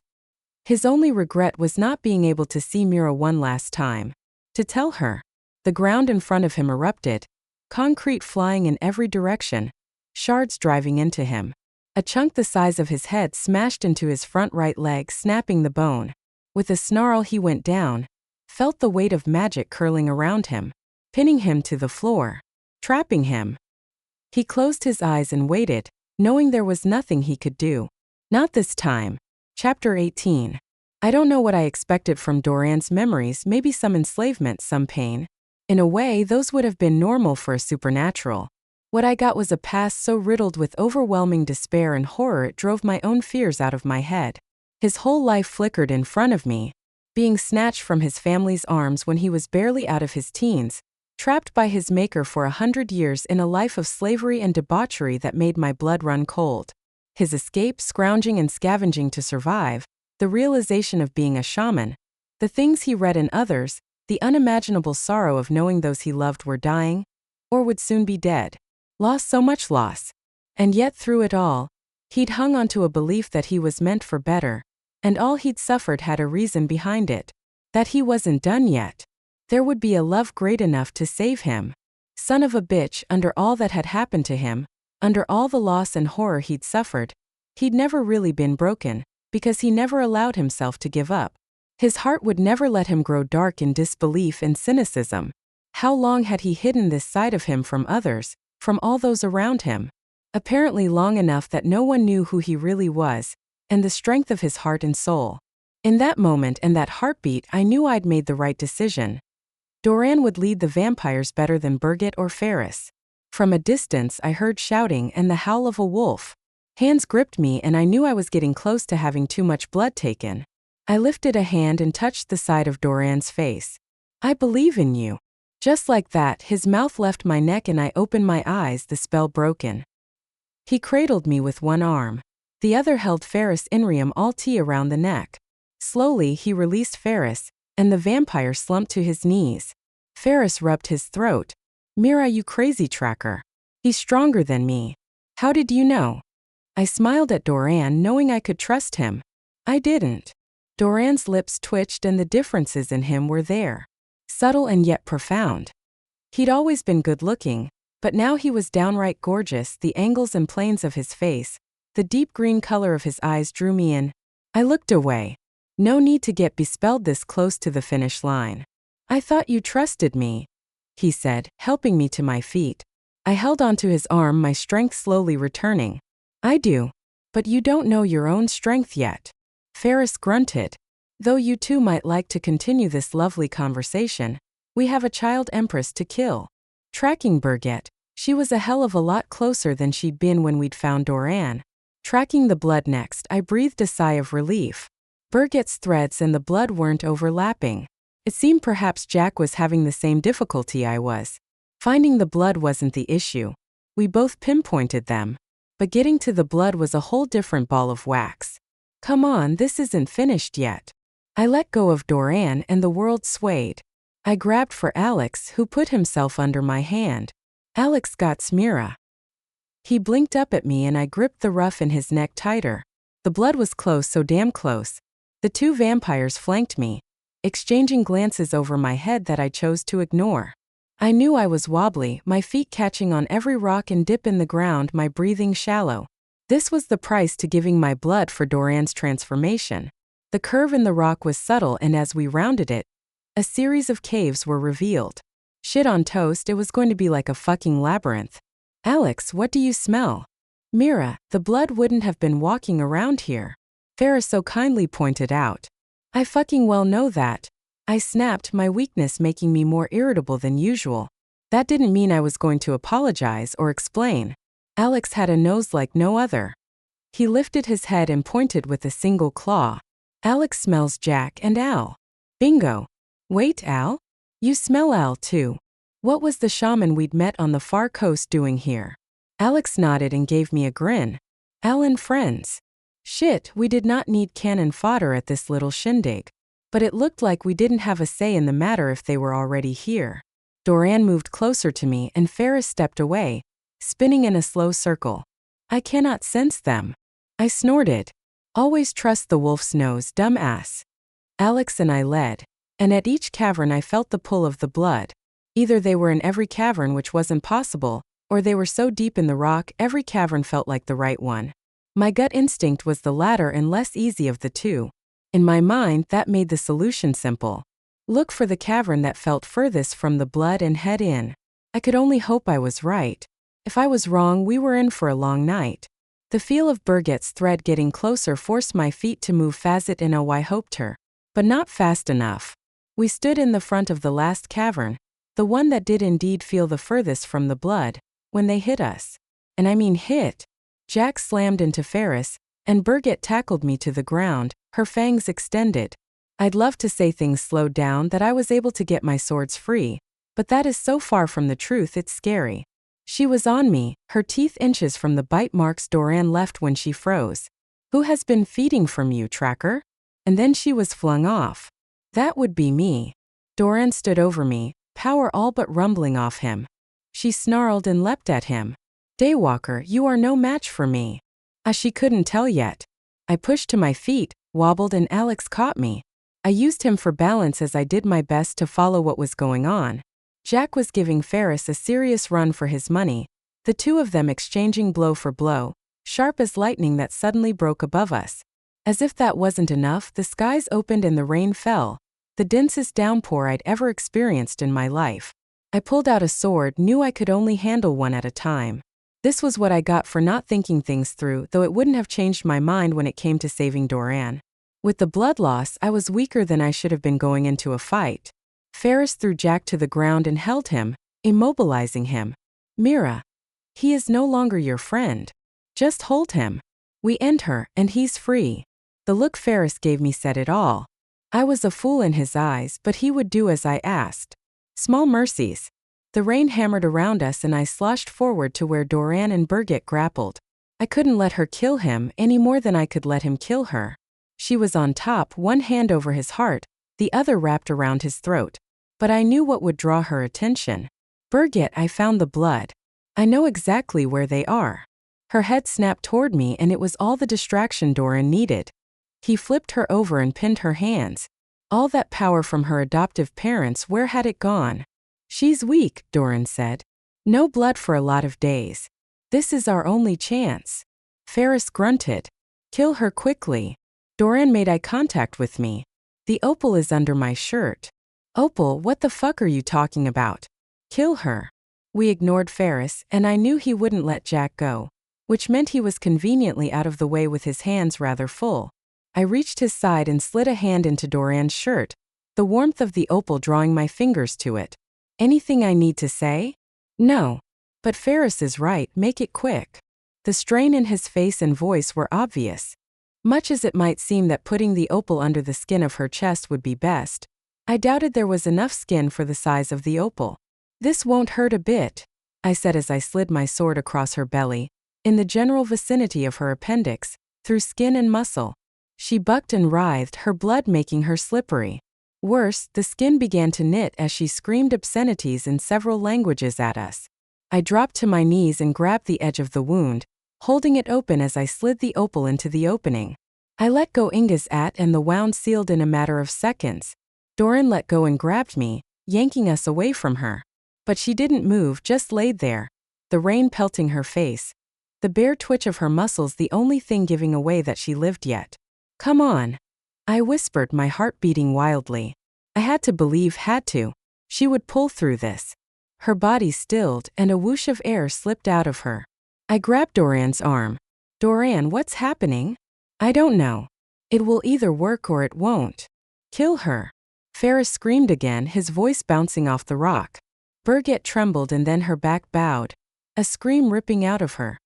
His only regret was not being able to see Mira one last time. To tell her. The ground in front of him erupted, concrete flying in every direction, shards driving into him. A chunk the size of his head smashed into his front right leg, snapping the bone. With a snarl he went down, felt the weight of magic curling around him, pinning him to the floor, trapping him. He closed his eyes and waited, knowing there was nothing he could do. Not this time. Chapter 18. I don't know what I expected from Doran's memories, maybe some enslavement, some pain. In a way, those would have been normal for a supernatural. What I got was a past so riddled with overwhelming despair and horror it drove my own fears out of my head. His whole life flickered in front of me, being snatched from his family's arms when he was barely out of his teens, trapped by his maker for 100 years in a life of slavery and debauchery that made my blood run cold. His escape, scrounging and scavenging to survive, the realization of being a shaman, the things he read in others, the unimaginable sorrow of knowing those he loved were dying, or would soon be dead. Loss, so much loss. And yet through it all, he'd hung onto a belief that he was meant for better, and all he'd suffered had a reason behind it. That he wasn't done yet. There would be a love great enough to save him. Son of a bitch, under all that had happened to him, under all the loss and horror he'd suffered, he'd never really been broken, because he never allowed himself to give up. His heart would never let him grow dark in disbelief and cynicism. How long had he hidden this side of him from others, from all those around him? Apparently long enough that no one knew who he really was, and the strength of his heart and soul. In that moment and that heartbeat, I knew I'd made the right decision. Doran would lead the vampires better than Berget or Ferris. From a distance, I heard shouting and the howl of a wolf. Hands gripped me and I knew I was getting close to having too much blood taken. I lifted a hand and touched the side of Doran's face. I believe in you. Just like that, his mouth left my neck and I opened my eyes, the spell broken. He cradled me with one arm. The other held Ferris Inrium Alti around the neck. Slowly, he released Ferris, and the vampire slumped to his knees. Ferris rubbed his throat. Mira, you crazy tracker. He's stronger than me. How did you know? I smiled at Doran, knowing I could trust him. I didn't. Doran's lips twitched and the differences in him were there. Subtle and yet profound. He'd always been good-looking, but now he was downright gorgeous. The angles and planes of his face, the deep green color of his eyes drew me in. I looked away. No need to get bespelled this close to the finish line. I thought you trusted me, he said, helping me to my feet. I held onto his arm, my strength slowly returning. I do. But you don't know your own strength yet. Ferris grunted. Though you two might like to continue this lovely conversation, we have a child empress to kill. Tracking Berget, she was a hell of a lot closer than she'd been when we'd found Doran. Tracking the blood next, I breathed a sigh of relief. Berget's threads and the blood weren't overlapping. It seemed perhaps Jack was having the same difficulty I was. Finding the blood wasn't the issue. We both pinpointed them. But getting to the blood was a whole different ball of wax. Come on, this isn't finished yet. I let go of Doran and the world swayed. I grabbed for Alex, who put himself under my hand. Alex got Mira. He blinked up at me and I gripped the ruff in his neck tighter. The blood was close, so damn close. The two vampires flanked me, exchanging glances over my head that I chose to ignore. I knew I was wobbly, my feet catching on every rock and dip in the ground, my breathing shallow. This was the price to giving my blood for Doran's transformation. The curve in the rock was subtle, and as we rounded it, a series of caves were revealed. Shit on toast, it was going to be like a fucking labyrinth. Alex, what do you smell? Mira, the blood wouldn't have been walking around here. Ferris so kindly pointed out. I fucking well know that. I snapped, my weakness making me more irritable than usual. That didn't mean I was going to apologize or explain. Alex had a nose like no other. He lifted his head and pointed with a single claw. Alex smells Jack and Al. Bingo. Wait, Al? You smell Al too. What was the shaman we'd met on the far coast doing here? Alex nodded and gave me a grin. Al and friends. Shit, we did not need cannon fodder at this little shindig. But it looked like we didn't have a say in the matter if they were already here. Doran moved closer to me and Ferris stepped away, spinning in a slow circle. I cannot sense them. I snorted. Always trust the wolf's nose, dumb ass. Alex and I led, and at each cavern I felt the pull of the blood. Either they were in every cavern, which wasn't possible, or they were so deep in the rock every cavern felt like the right one. My gut instinct was the latter and less easy of the two. In my mind, that made the solution simple. Look for the cavern that felt furthest from the blood and head in. I could only hope I was right. If I was wrong, we were in for a long night. The feel of Berget's thread getting closer forced my feet to move fast and I hoped her. But not fast enough. We stood in the front of the last cavern, the one that did indeed feel the furthest from the blood, when they hit us. And I mean hit. Jack slammed into Ferris, and Berget tackled me to the ground, her fangs extended. I'd love to say things slowed down, that I was able to get my swords free, but that is so far from the truth it's scary. She was on me, her teeth inches from the bite marks Doran left when she froze. Who has been feeding from you, tracker? And then she was flung off. That would be me. Doran stood over me, power all but rumbling off him. She snarled and leapt at him. Daywalker, you are no match for me. She couldn't tell yet. I pushed to my feet, wobbled, and Alex caught me. I used him for balance as I did my best to follow what was going on. Jack was giving Ferris a serious run for his money, the two of them exchanging blow for blow, sharp as lightning that suddenly broke above us. As if that wasn't enough, the skies opened and the rain fell, the densest downpour I'd ever experienced in my life. I pulled out a sword, knew I could only handle one at a time. This was what I got for not thinking things through, though it wouldn't have changed my mind when it came to saving Doran. With the blood loss, I was weaker than I should have been going into a fight. Ferris threw Jack to the ground and held him, immobilizing him. Mira. He is no longer your friend. Just hold him. We end her, and he's free. The look Ferris gave me said it all. I was a fool in his eyes, but he would do as I asked. Small mercies. The rain hammered around us and I sloshed forward to where Doran and Berget grappled. I couldn't let her kill him any more than I could let him kill her. She was on top, one hand over his heart, the other wrapped around his throat. But I knew what would draw her attention. Berget, I found the blood. I know exactly where they are. Her head snapped toward me and it was all the distraction Doran needed. He flipped her over and pinned her hands. All that power from her adoptive parents, where had it gone? She's weak, Doran said. No blood for a lot of days. This is our only chance. Ferris grunted. Kill her quickly. Doran made eye contact with me. The opal is under my shirt. Opal, what the fuck are you talking about? Kill her. We ignored Ferris, and I knew he wouldn't let Jack go, which meant he was conveniently out of the way with his hands rather full. I reached his side and slid a hand into Doran's shirt, the warmth of the opal drawing my fingers to it. Anything I need to say? No. But Ferris is right, make it quick. The strain in his face and voice were obvious. Much as it might seem that putting the opal under the skin of her chest would be best, I doubted there was enough skin for the size of the opal. This won't hurt a bit, I said as I slid my sword across her belly, in the general vicinity of her appendix, through skin and muscle. She bucked and writhed, her blood making her slippery. Worse, the skin began to knit as she screamed obscenities in several languages at us. I dropped to my knees and grabbed the edge of the wound, holding it open as I slid the opal into the opening. I let go Inga's and the wound sealed in a matter of seconds. Doran let go and grabbed me, yanking us away from her. But she didn't move, just laid there, the rain pelting her face. The bare twitch of her muscles the only thing giving away that she lived yet. Come on. I whispered, my heart beating wildly. I had to. She would pull through this. Her body stilled and a whoosh of air slipped out of her. I grabbed Doran's arm. Doran, what's happening? I don't know. It will either work or it won't. Kill her. Ferris screamed again, his voice bouncing off the rock. Berget trembled and then her back bowed, a scream ripping out of her.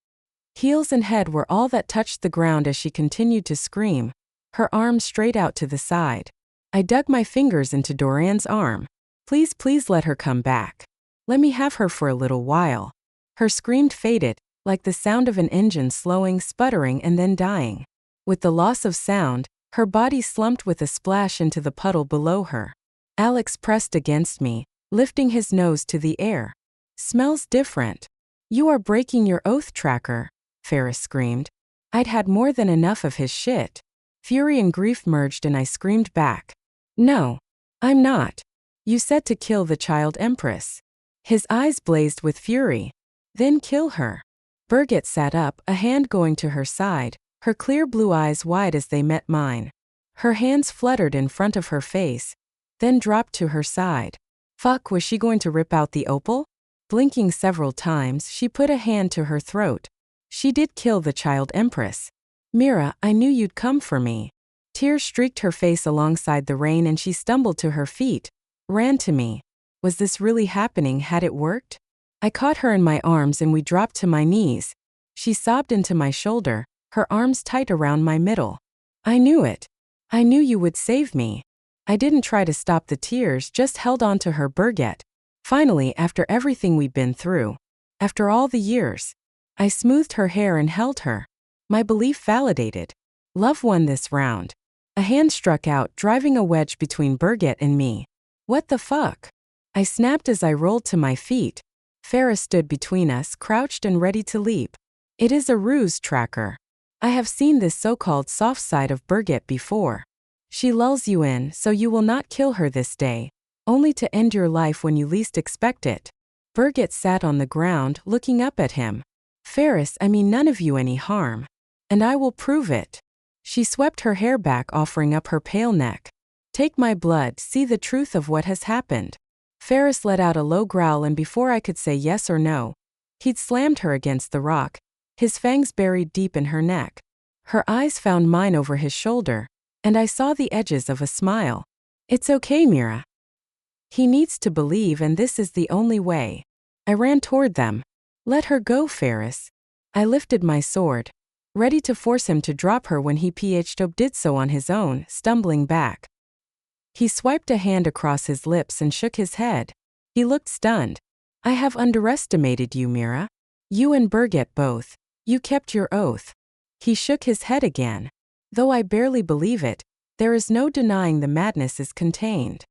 Heels and head were all that touched the ground as she continued to scream, her arms straight out to the side. I dug my fingers into Doran's arm. Please, please let her come back. Let me have her for a little while. Her scream faded, like the sound of an engine slowing, sputtering, and then dying. With the loss of sound, her body slumped with a splash into the puddle below her. Alex pressed against me, lifting his nose to the air. Smells different. You are breaking your oath, Tracker, Ferris screamed. I'd had more than enough of his shit. Fury and grief merged and I screamed back. No, I'm not. You said to kill the child empress. His eyes blazed with fury. Then kill her. Berget sat up, a hand going to her side, her clear blue eyes wide as they met mine. Her hands fluttered in front of her face, then dropped to her side. Fuck, was she going to rip out the opal? Blinking several times, she put a hand to her throat. She did kill the child empress. Mira, I knew you'd come for me. Tears streaked her face alongside the rain and she stumbled to her feet, ran to me. Was this really happening? Had it worked? I caught her in my arms and we dropped to my knees. She sobbed into my shoulder, her arms tight around my middle. I knew it. I knew you would save me. I didn't try to stop the tears, just held on to her. Berget. Finally, after everything we'd been through, after all the years, I smoothed her hair and held her. My belief validated. Love won this round. A hand struck out, driving a wedge between Berget and me. What the fuck? I snapped as I rolled to my feet. Ferris stood between us, crouched and ready to leap. It is a ruse, Tracker. I have seen this so-called soft side of Berget before. She lulls you in so you will not kill her this day, only to end your life when you least expect it. Berget sat on the ground, looking up at him. Ferris, I mean none of you any harm. And I will prove it. She swept her hair back, offering up her pale neck. Take my blood, see the truth of what has happened. Ferris let out a low growl, and before I could say yes or no, he'd slammed her against the rock, his fangs buried deep in her neck. Her eyes found mine over his shoulder, and I saw the edges of a smile. It's okay, Mira. He needs to believe, and this is the only way. I ran toward them. Let her go, Ferris. I lifted my sword, ready to force him to drop her when he did so on his own, stumbling back. He swiped a hand across his lips and shook his head. He looked stunned. I have underestimated you, Mira. You and Berget both. You kept your oath. He shook his head again. Though I barely believe it, there is no denying the madness is contained.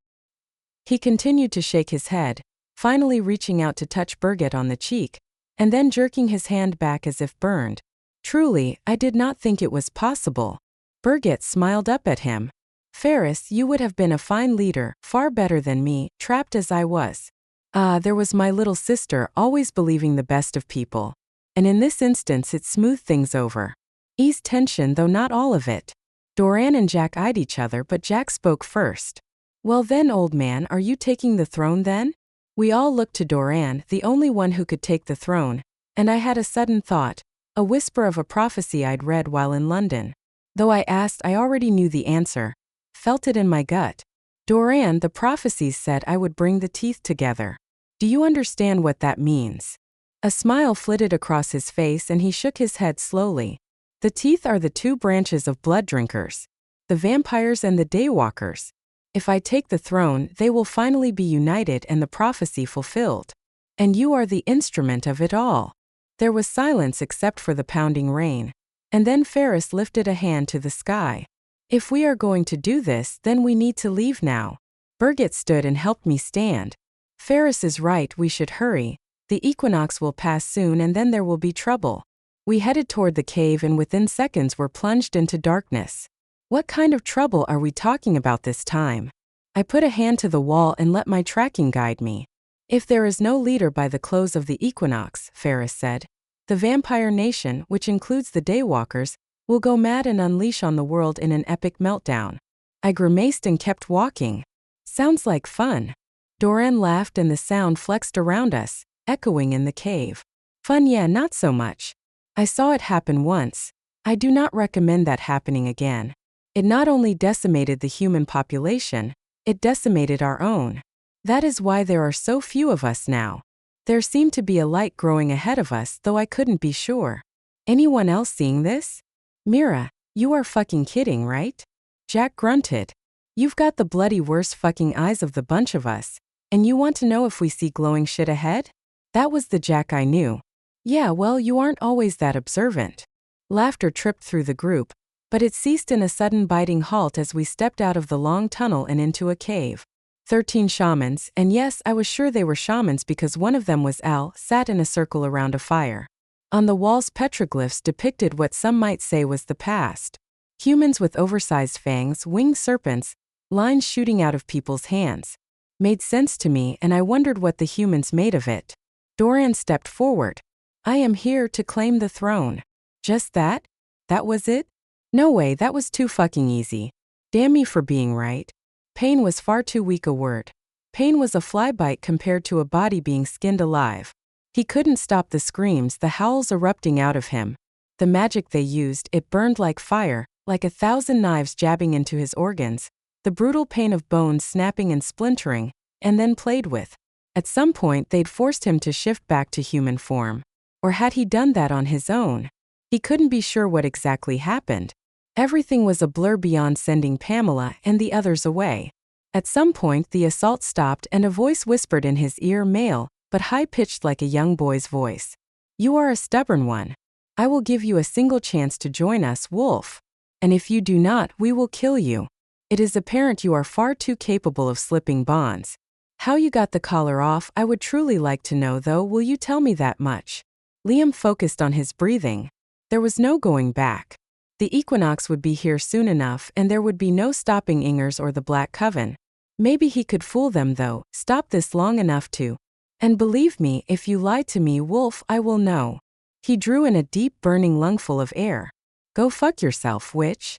He continued to shake his head, finally reaching out to touch Berget on the cheek, and then jerking his hand back as if burned. Truly, I did not think it was possible. Berget smiled up at him. Ferris, you would have been a fine leader, far better than me, trapped as I was. There was my little sister, always believing the best of people. And in this instance it smoothed things over. Eased tension, though not all of it. Doran and Jack eyed each other, but Jack spoke first. Well then, old man, are you taking the throne then? We all looked to Doran, the only one who could take the throne, and I had a sudden thought, a whisper of a prophecy I'd read while in London. Though I asked, I already knew the answer. Felt it in my gut. Doran, the prophecies said I would bring the teeth together. Do you understand what that means? A smile flitted across his face and he shook his head slowly. The teeth are the two branches of blood drinkers, the vampires and the daywalkers. If I take the throne, they will finally be united and the prophecy fulfilled. And you are the instrument of it all. There was silence except for the pounding rain. And then Ferris lifted a hand to the sky. If we are going to do this, then we need to leave now. Berget stood and helped me stand. Ferris is right, we should hurry. The equinox will pass soon and then there will be trouble. We headed toward the cave and within seconds were plunged into darkness. What kind of trouble are we talking about this time? I put a hand to the wall and let my tracking guide me. If there is no leader by the close of the equinox, Ferris said, the vampire nation, which includes the daywalkers, will go mad and unleash on the world in an epic meltdown. I grimaced and kept walking. Sounds like fun. Doran laughed and the sound flexed around us, echoing in the cave. Fun, yeah, not so much. I saw it happen once. I do not recommend that happening again. It not only decimated the human population, it decimated our own. That is why there are so few of us now. There seemed to be a light growing ahead of us, though I couldn't be sure. Anyone else seeing this? Mira, you are fucking kidding, right? Jack grunted. You've got the bloody worst fucking eyes of the bunch of us, and you want to know if we see glowing shit ahead? That was the Jack I knew. Yeah, well, you aren't always that observant. Laughter tripped through the group, but it ceased in a sudden biting halt as we stepped out of the long tunnel and into a cave. 13 shamans, and yes, I was sure they were shamans because one of them was Al, sat in a circle around a fire. On the walls, petroglyphs depicted what some might say was the past. Humans with oversized fangs, winged serpents, lines shooting out of people's hands. Made sense to me, and I wondered what the humans made of it. Doran stepped forward. I am here to claim the throne. Just that? That was it? No way, that was too fucking easy. Damn me for being right. Pain was far too weak a word. Pain was a flybite compared to a body being skinned alive. He couldn't stop the screams, the howls erupting out of him. The magic they used, it burned like fire, like 1,000 knives jabbing into his organs, the brutal pain of bones snapping and splintering, and then played with. At some point they'd forced him to shift back to human form. Or had he done that on his own? He couldn't be sure what exactly happened. Everything was a blur beyond sending Pamela and the others away. At some point the assault stopped and a voice whispered in his ear, male, but high-pitched like a young boy's voice. You are a stubborn one. I will give you a single chance to join us, Wolf. And if you do not, we will kill you. It is apparent you are far too capable of slipping bonds. How you got the collar off, I would truly like to know, though. Will you tell me that much? Liam focused on his breathing. There was no going back. The equinox would be here soon enough and there would be no stopping Ingers or the Black Coven. Maybe he could fool them though, stop this long enough to. And believe me, if you lie to me, Wolf, I will know. He drew in a deep burning lungful of air. Go fuck yourself, witch.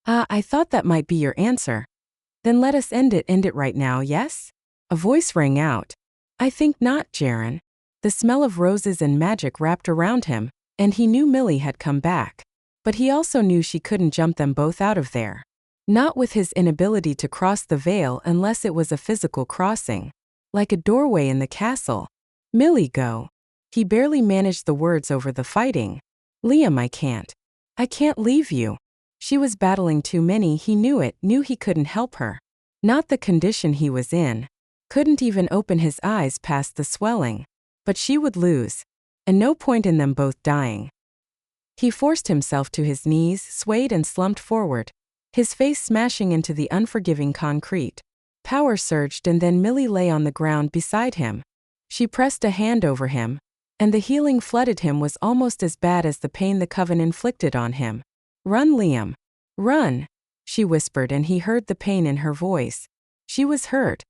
I thought that might be your answer. Then let us end it right now, yes? A voice rang out. I think not, Jaren. The smell of roses and magic wrapped around him, and he knew Millie had come back. But he also knew she couldn't jump them both out of there. Not with his inability to cross the veil unless it was a physical crossing. Like a doorway in the castle. Millie, go. He barely managed the words over the fighting. Liam, I can't. I can't leave you. She was battling too many, he knew it, knew he couldn't help her. Not the condition he was in. Couldn't even open his eyes past the swelling. But she would lose. And no point in them both dying. He forced himself to his knees, swayed and slumped forward, his face smashing into the unforgiving concrete. Power surged and then Millie lay on the ground beside him. She pressed a hand over him, and the healing flooded him was almost as bad as the pain the coven inflicted on him. Run, Liam. Run, she whispered, and he heard the pain in her voice. She was hurt.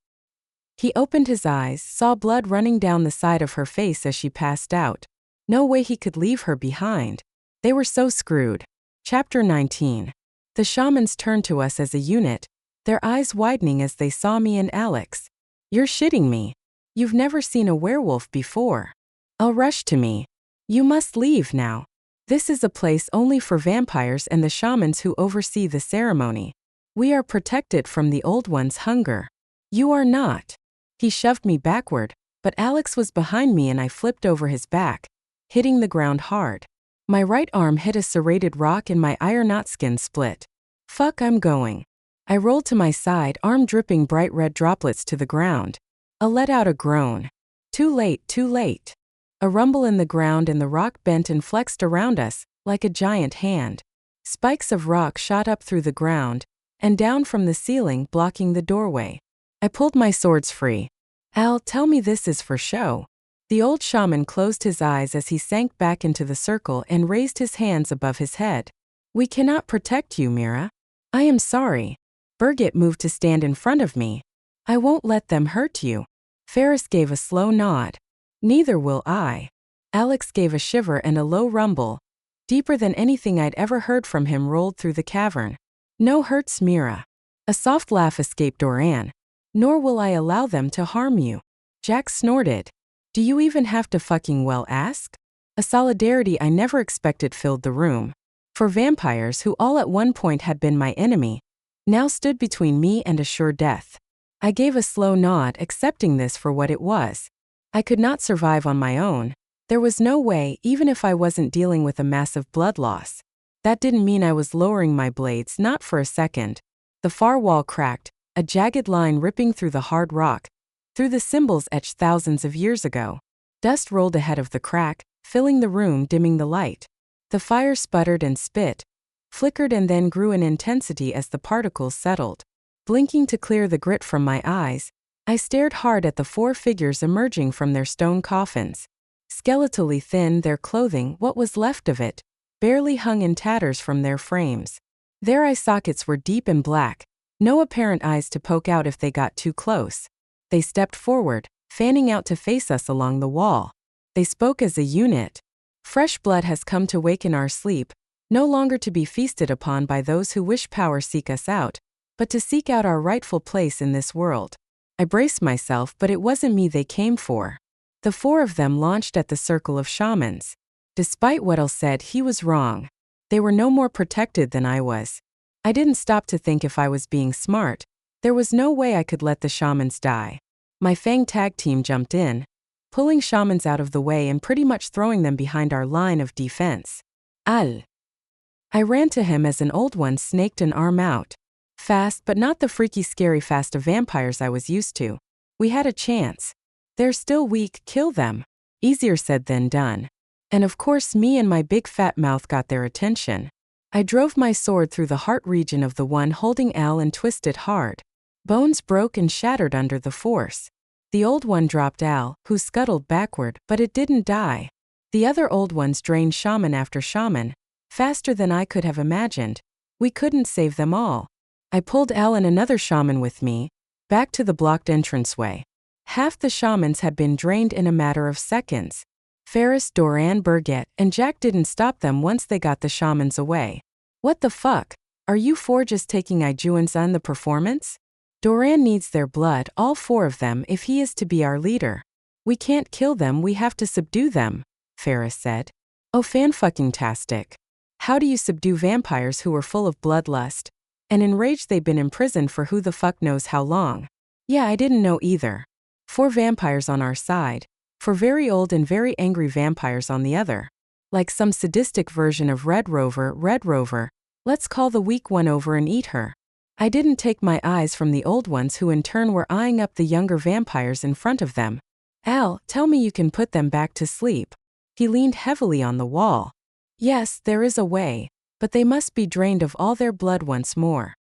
He opened his eyes, saw blood running down the side of her face as she passed out. No way he could leave her behind. They were so screwed. Chapter 19. The shamans turned to us as a unit, their eyes widening as they saw me and Alex. You're shitting me. You've never seen a werewolf before. I'll rush to me. You must leave now. This is a place only for vampires and the shamans who oversee the ceremony. We are protected from the old one's hunger. You are not. He shoved me backward, but Alex was behind me and I flipped over his back, hitting the ground hard. My right arm hit a serrated rock and my iron skin split. Fuck, I'm going. I rolled to my side, arm dripping bright red droplets to the ground. I let out a groan. Too late, too late. A rumble in the ground and the rock bent and flexed around us, like a giant hand. Spikes of rock shot up through the ground, and down from the ceiling, blocking the doorway. I pulled my swords free. Al, tell me this is for show. The old shaman closed his eyes as he sank back into the circle and raised his hands above his head. We cannot protect you, Mira. I am sorry. Berget moved to stand in front of me. I won't let them hurt you. Ferris gave a slow nod. Neither will I. Alex gave a shiver and a low rumble, deeper than anything I'd ever heard from him, rolled through the cavern. No hurts, Mira. A soft laugh escaped Doran. Nor will I allow them to harm you. Jack snorted. Do you even have to fucking well ask? A solidarity I never expected filled the room. For vampires who all at one point had been my enemy, now stood between me and a sure death. I gave a slow nod, accepting this for what it was. I could not survive on my own. There was no way, even if I wasn't dealing with a massive blood loss. That didn't mean I was lowering my blades, not for a second. The far wall cracked, a jagged line ripping through the hard rock, through the symbols etched thousands of years ago. Dust rolled ahead of the crack, filling the room, dimming the light. The fire sputtered and spit, flickered and then grew in intensity as the particles settled. Blinking to clear the grit from my eyes, I stared hard at the four figures emerging from their stone coffins. Skeletally thin, their clothing, what was left of it, barely hung in tatters from their frames. Their eye sockets were deep and black, no apparent eyes to poke out if they got too close. They stepped forward, fanning out to face us along the wall. They spoke as a unit. Fresh blood has come to waken our sleep, no longer to be feasted upon by those who wish power seek us out, but to seek out our rightful place in this world. I braced myself, but it wasn't me they came for. The four of them launched at the circle of shamans. Despite what El said, he was wrong. They were no more protected than I was. I didn't stop to think if I was being smart. There was no way I could let the shamans die. My Fang tag team jumped in, pulling shamans out of the way and pretty much throwing them behind our line of defense. Al. I ran to him as an old one snaked an arm out. Fast, but not the freaky scary fast of vampires I was used to. We had a chance. They're still weak, kill them. Easier said than done. And of course me and my big fat mouth got their attention. I drove my sword through the heart region of the one holding Al and twisted hard. Bones broke and shattered under the force. The old one dropped Al, who scuttled backward, but it didn't die. The other old ones drained shaman after shaman, faster than I could have imagined. We couldn't save them all. I pulled Al and another shaman with me, back to the blocked entranceway. Half the shamans had been drained in a matter of seconds. Ferris, Doran, Berget, and Jack didn't stop them once they got the shamans away. What the fuck? Are you four just taking Ijuan's on the performance? Doran needs their blood, all 4 of them, if he is to be our leader. We can't kill them, we have to subdue them, Ferris said. Oh, fan-fucking-tastic. How do you subdue vampires who are full of bloodlust? And enraged they've been imprisoned for who the fuck knows how long? Yeah, I didn't know either. 4 vampires on our side. 4 very old and very angry vampires on the other. Like some sadistic version of Red Rover, let's call the weak one over and eat her. I didn't take my eyes from the old ones who in turn were eyeing up the younger vampires in front of them. Al, tell me you can put them back to sleep. He leaned heavily on the wall. Yes, there is a way, but they must be drained of all their blood once more.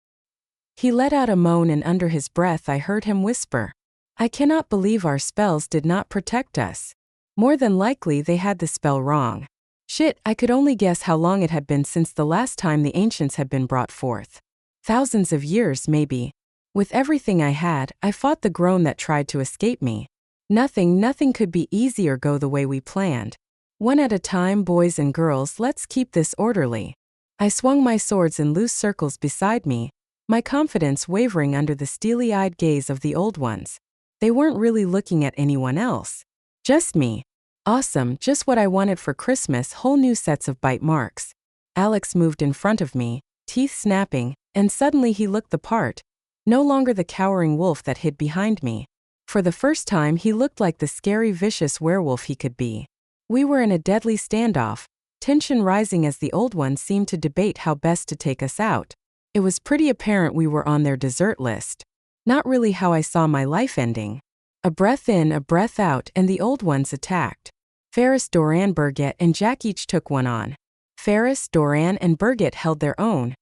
He let out a moan and under his breath I heard him whisper, I cannot believe our spells did not protect us. More than likely they had the spell wrong. Shit, I could only guess how long it had been since the last time the ancients had been brought forth. Thousands of years, maybe. With everything I had, I fought the groan that tried to escape me. Nothing could be easy or go the way we planned. One at a time, boys and girls, let's keep this orderly. I swung my swords in loose circles beside me, my confidence wavering under the steely-eyed gaze of the old ones. They weren't really looking at anyone else. Just me. Awesome, just what I wanted for Christmas, whole new sets of bite marks. Alex moved in front of me, teeth snapping, and suddenly he looked the part. No longer the cowering wolf that hid behind me. For the first time he looked like the scary, vicious werewolf he could be. We were in a deadly standoff, tension rising as the old ones seemed to debate how best to take us out. It was pretty apparent we were on their dessert list. Not really how I saw my life ending. A breath in, a breath out, and the old ones attacked. Ferris, Doran, Berget, and Jack each took one on. Ferris, Doran, and Berget held their own,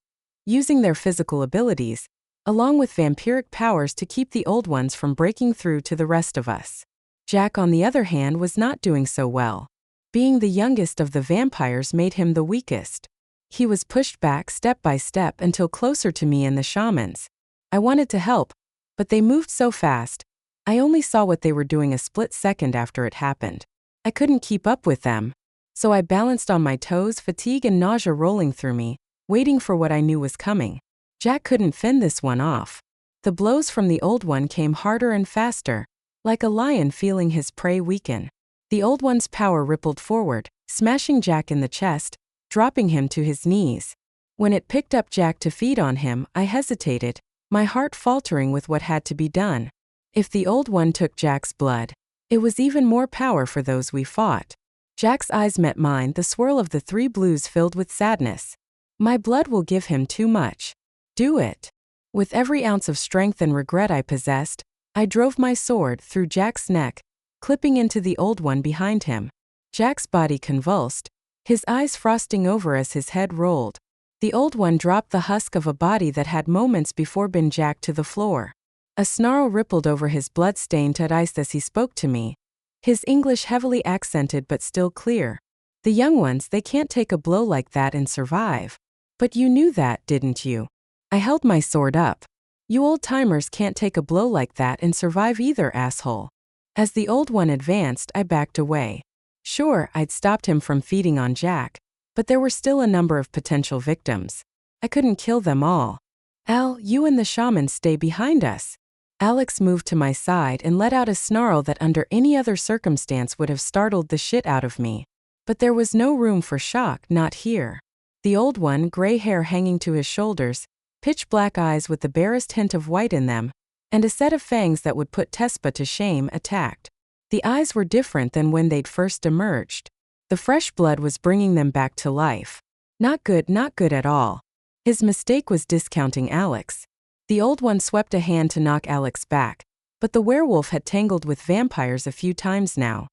using their physical abilities, along with vampiric powers to keep the old ones from breaking through to the rest of us. Jack, on the other hand, was not doing so well. Being the youngest of the vampires made him the weakest. He was pushed back step by step until closer to me and the shamans. I wanted to help, but they moved so fast. I only saw what they were doing a split second after it happened. I couldn't keep up with them. So I balanced on my toes, fatigue and nausea rolling through me, waiting for what I knew was coming. Jack couldn't fend this one off. The blows from the old one came harder and faster, like a lion feeling his prey weaken. The old one's power rippled forward, smashing Jack in the chest, dropping him to his knees. When it picked up Jack to feed on him, I hesitated, my heart faltering with what had to be done. If the old one took Jack's blood, it was even more power for those we fought. Jack's eyes met mine, the swirl of the 3 blues filled with sadness. My blood will give him too much. Do it. With every ounce of strength and regret I possessed, I drove my sword through Jack's neck, clipping into the old one behind him. Jack's body convulsed, his eyes frosting over as his head rolled. The old one dropped the husk of a body that had moments before been jacked to the floor. A snarl rippled over his blood-stained eyes as he spoke to me, his English heavily accented but still clear. The young ones, they can't take a blow like that and survive. But you knew that, didn't you? I held my sword up. You old-timers can't take a blow like that and survive either, asshole. As the old one advanced, I backed away. Sure, I'd stopped him from feeding on Jack, but there were still a number of potential victims. I couldn't kill them all. Al, you and the shaman stay behind us. Alex moved to my side and let out a snarl that under any other circumstance would have startled the shit out of me. But there was no room for shock, not here. The old one, gray hair hanging to his shoulders, pitch-black eyes with the barest hint of white in them, and a set of fangs that would put Tespa to shame, attacked. The eyes were different than when they'd first emerged. The fresh blood was bringing them back to life. Not good at all. His mistake was discounting Alex. The old one swept a hand to knock Alex back, but the werewolf had tangled with vampires a few times now.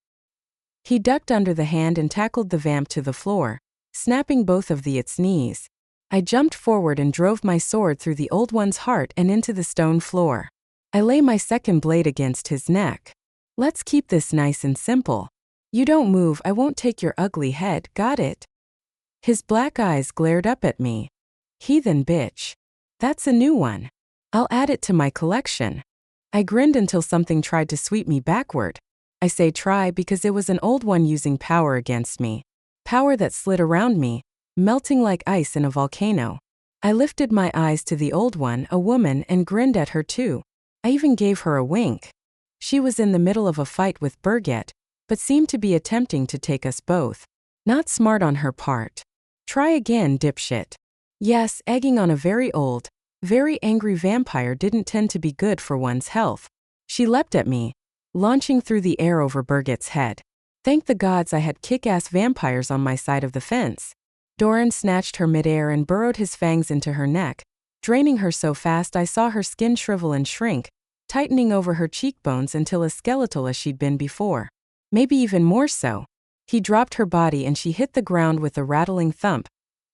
He ducked under the hand and tackled the vamp to the floor, snapping both of its knees. I jumped forward and drove my sword through the old one's heart and into the stone floor. I lay my second blade against his neck. Let's keep this nice and simple. You don't move, I won't take your ugly head, got it? His black eyes glared up at me. Heathen bitch. That's a new one. I'll add it to my collection. I grinned until something tried to sweep me backward. I say try because it was an old one using power against me. Power that slid around me, melting like ice in a volcano. I lifted my eyes to the old one, a woman, and grinned at her too. I even gave her a wink. She was in the middle of a fight with Berget, but seemed to be attempting to take us both. Not smart on her part. Try again, dipshit. Yes, egging on a very old, very angry vampire didn't tend to be good for one's health. She leapt at me, launching through the air over Berget's head. Thank the gods I had kick-ass vampires on my side of the fence. Doran snatched her midair and burrowed his fangs into her neck, draining her so fast I saw her skin shrivel and shrink, tightening over her cheekbones until as skeletal as she'd been before. Maybe even more so. He dropped her body and she hit the ground with a rattling thump.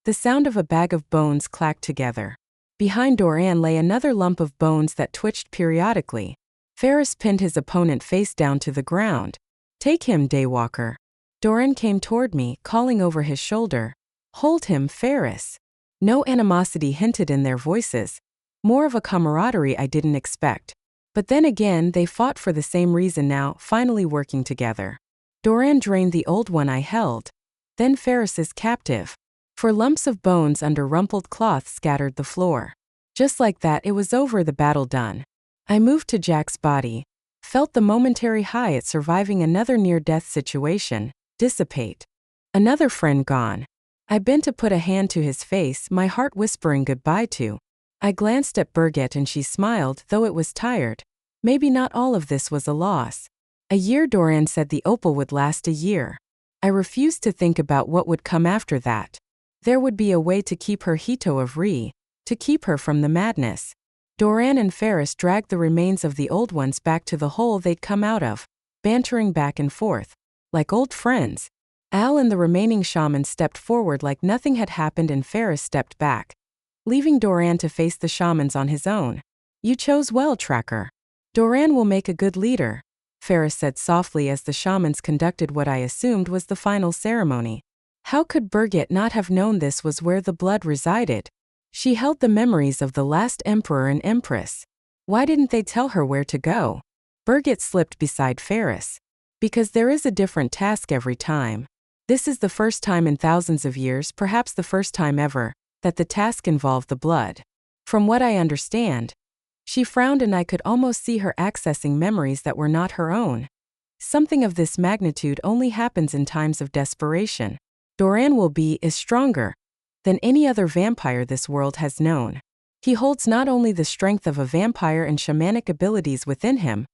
The sound of a bag of bones clacked together. Behind Doran lay another lump of bones that twitched periodically. Ferris pinned his opponent face down to the ground. Take him, Daywalker. Doran came toward me, calling over his shoulder. Hold him, Ferris. No animosity hinted in their voices. More of a camaraderie I didn't expect. But then again, they fought for the same reason now, finally working together. Doran drained the old one I held. Then Ferris's captive. For lumps of bones under rumpled cloth scattered the floor. Just like that, it was over, the battle done. I moved to Jack's body, felt the momentary high at surviving another near-death situation dissipate. Another friend gone. I bent to put a hand to his face, my heart whispering goodbye to. I glanced at Berget and she smiled, though it was tired. Maybe not all of this was a loss. A year, Doran said the opal would last a year. I refused to think about what would come after that. There would be a way to keep her Hito of Re, to keep her from the madness. Doran and Ferris dragged the remains of the old ones back to the hole they'd come out of, bantering back and forth, like old friends. Al and the remaining shamans stepped forward like nothing had happened and Ferris stepped back, leaving Doran to face the shamans on his own. You chose well, Tracker. Doran will make a good leader, Ferris said softly as the shamans conducted what I assumed was the final ceremony. How could Berget not have known this was where the blood resided? She held the memories of the last emperor and empress. Why didn't they tell her where to go? Berget slipped beside Ferris. Because there is a different task every time. This is the first time in thousands of years, perhaps the first time ever, that the task involved the blood. From what I understand. She frowned and I could almost see her accessing memories that were not her own. Something of this magnitude only happens in times of desperation. Doran is stronger than any other vampire this world has known. He holds not only the strength of a vampire and shamanic abilities within him,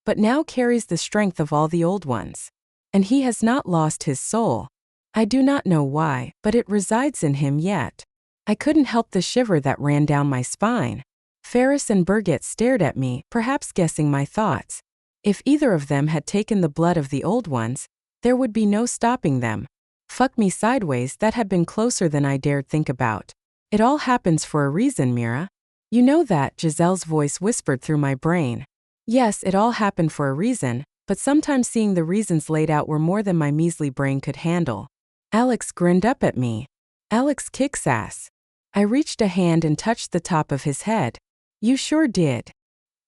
but now carries the strength of all the old ones. And he has not lost his soul. I do not know why, but it resides in him yet. I couldn't help the shiver that ran down my spine. Ferris and Berget stared at me, perhaps guessing my thoughts. If either of them had taken the blood of the old ones, there would be no stopping them. Fuck me sideways, that had been closer than I dared think about. It all happens for a reason, Mira. You know that, Giselle's voice whispered through my brain. Yes, it all happened for a reason, but sometimes seeing the reasons laid out were more than my measly brain could handle. Alex grinned up at me. Alex kicks ass. I reached a hand and touched the top of his head. You sure did.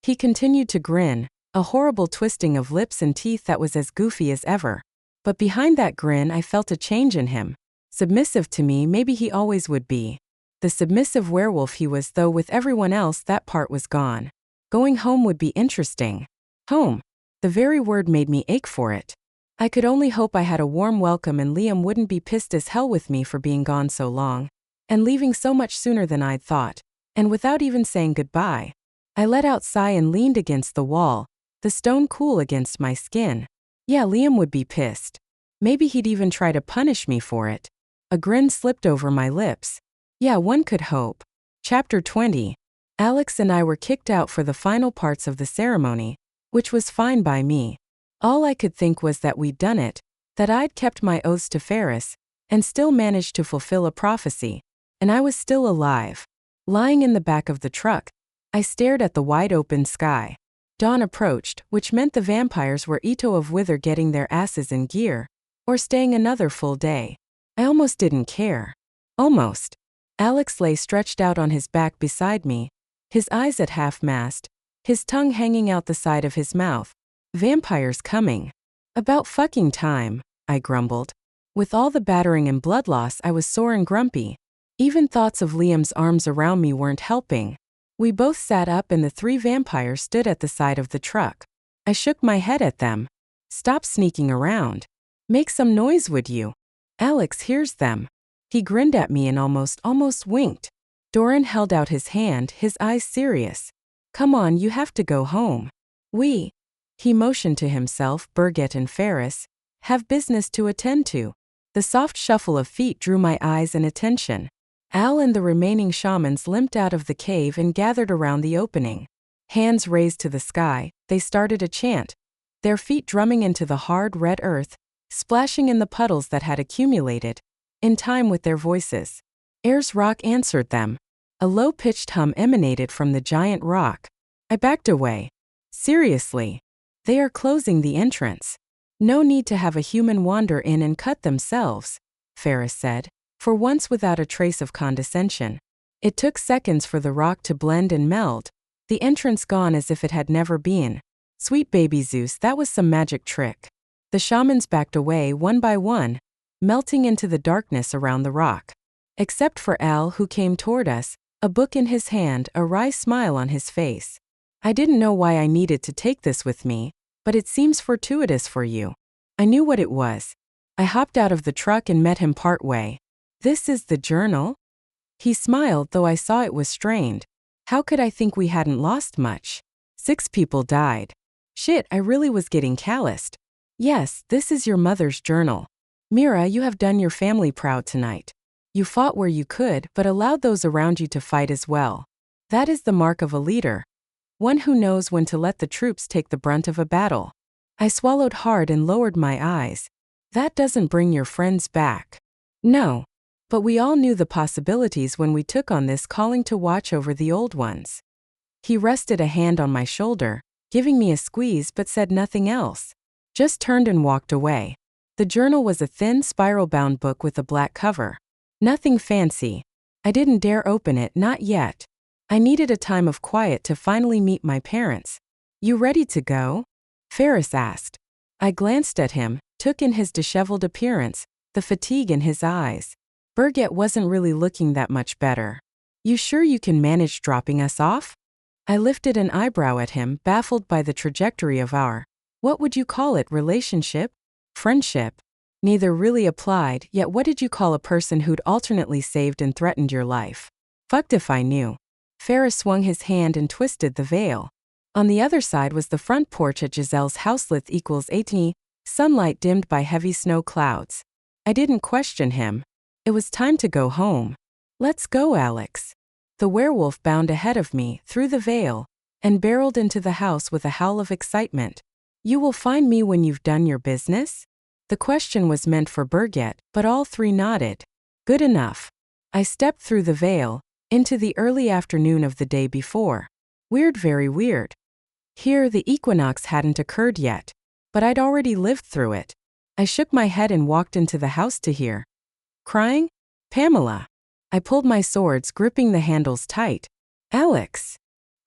He continued to grin, a horrible twisting of lips and teeth that was as goofy as ever. But behind that grin I felt a change in him. Submissive to me, maybe he always would be. The submissive werewolf he was, though with everyone else that part was gone. Going home would be interesting. Home. The very word made me ache for it. I could only hope I had a warm welcome and Liam wouldn't be pissed as hell with me for being gone so long. And leaving so much sooner than I'd thought. And without even saying goodbye. I let out a sigh and leaned against the wall, the stone cool against my skin. Yeah, Liam would be pissed. Maybe he'd even try to punish me for it. A grin slipped over my lips. Yeah, one could hope. Chapter 20. Alex and I were kicked out for the final parts of the ceremony, which was fine by me. All I could think was that we'd done it, that I'd kept my oaths to Ferris, and still managed to fulfill a prophecy, and I was still alive. Lying in the back of the truck, I stared at the wide-open sky. Dawn approached, which meant the vampires were Ito of Wither getting their asses in gear, or staying another full day. I almost didn't care. Almost. Alex lay stretched out on his back beside me, his eyes at half-mast, his tongue hanging out the side of his mouth. Vampires coming. About fucking time, I grumbled. With all the battering and blood loss, I was sore and grumpy. Even thoughts of Liam's arms around me weren't helping. We both sat up and the 3 vampires stood at the side of the truck. I shook my head at them. Stop sneaking around. Make some noise, would you? Alex hears them. He grinned at me and almost winked. Doran held out his hand, his eyes serious. Come on, you have to go home. He motioned to himself, Berget and Ferris, have business to attend to. The soft shuffle of feet drew my eyes and attention. Al and the remaining shamans limped out of the cave and gathered around the opening. Hands raised to the sky, they started a chant, their feet drumming into the hard red earth, splashing in the puddles that had accumulated, in time with their voices. Ayers Rock answered them. A low-pitched hum emanated from the giant rock. I backed away. Seriously. They are closing the entrance. No need to have a human wander in and cut themselves, Ferris said, for once without a trace of condescension. It took seconds for the rock to blend and meld, the entrance gone as if it had never been. Sweet baby Zeus, that was some magic trick. The shamans backed away one by one, melting into the darkness around the rock. Except for Al, who came toward us, a book in his hand, a wry smile on his face. I didn't know why I needed to take this with me, but it seems fortuitous for you. I knew what it was. I hopped out of the truck and met him partway. This is the journal? He smiled, though I saw it was strained. How could I think we hadn't lost much? 6 people died. Shit, I really was getting calloused. Yes, this is your mother's journal. Mira, you have done your family proud tonight. You fought where you could, but allowed those around you to fight as well. That is the mark of a leader. One who knows when to let the troops take the brunt of a battle. I swallowed hard and lowered my eyes. That doesn't bring your friends back. No. But we all knew the possibilities when we took on this calling to watch over the old ones. He rested a hand on my shoulder, giving me a squeeze, but said nothing else. Just turned and walked away. The journal was a thin, spiral-bound book with a black cover. Nothing fancy. I didn't dare open it, not yet. I needed a time of quiet to finally meet my parents. You ready to go? Ferris asked. I glanced at him, took in his disheveled appearance, the fatigue in his eyes. Berget wasn't really looking that much better. You sure you can manage dropping us off? I lifted an eyebrow at him, baffled by the trajectory of our, what would you call it, relationship? Friendship? Neither really applied, yet what did you call a person who'd alternately saved and threatened your life? Fucked if I knew. Ferris swung his hand and twisted the veil. On the other side was the front porch at Giselle's house, lit equals 18, sunlight dimmed by heavy snow clouds. I didn't question him. It was time to go home. Let's go, Alex. The werewolf bounded ahead of me, through the veil, and barreled into the house with a howl of excitement. You will find me when you've done your business? The question was meant for Berget, but all 3 nodded. Good enough. I stepped through the veil, into the early afternoon of the day before. Weird, very weird. Here, the equinox hadn't occurred yet, but I'd already lived through it. I shook my head and walked into the house to hear. Crying? Pamela. I pulled my swords, gripping the handles tight. Alex.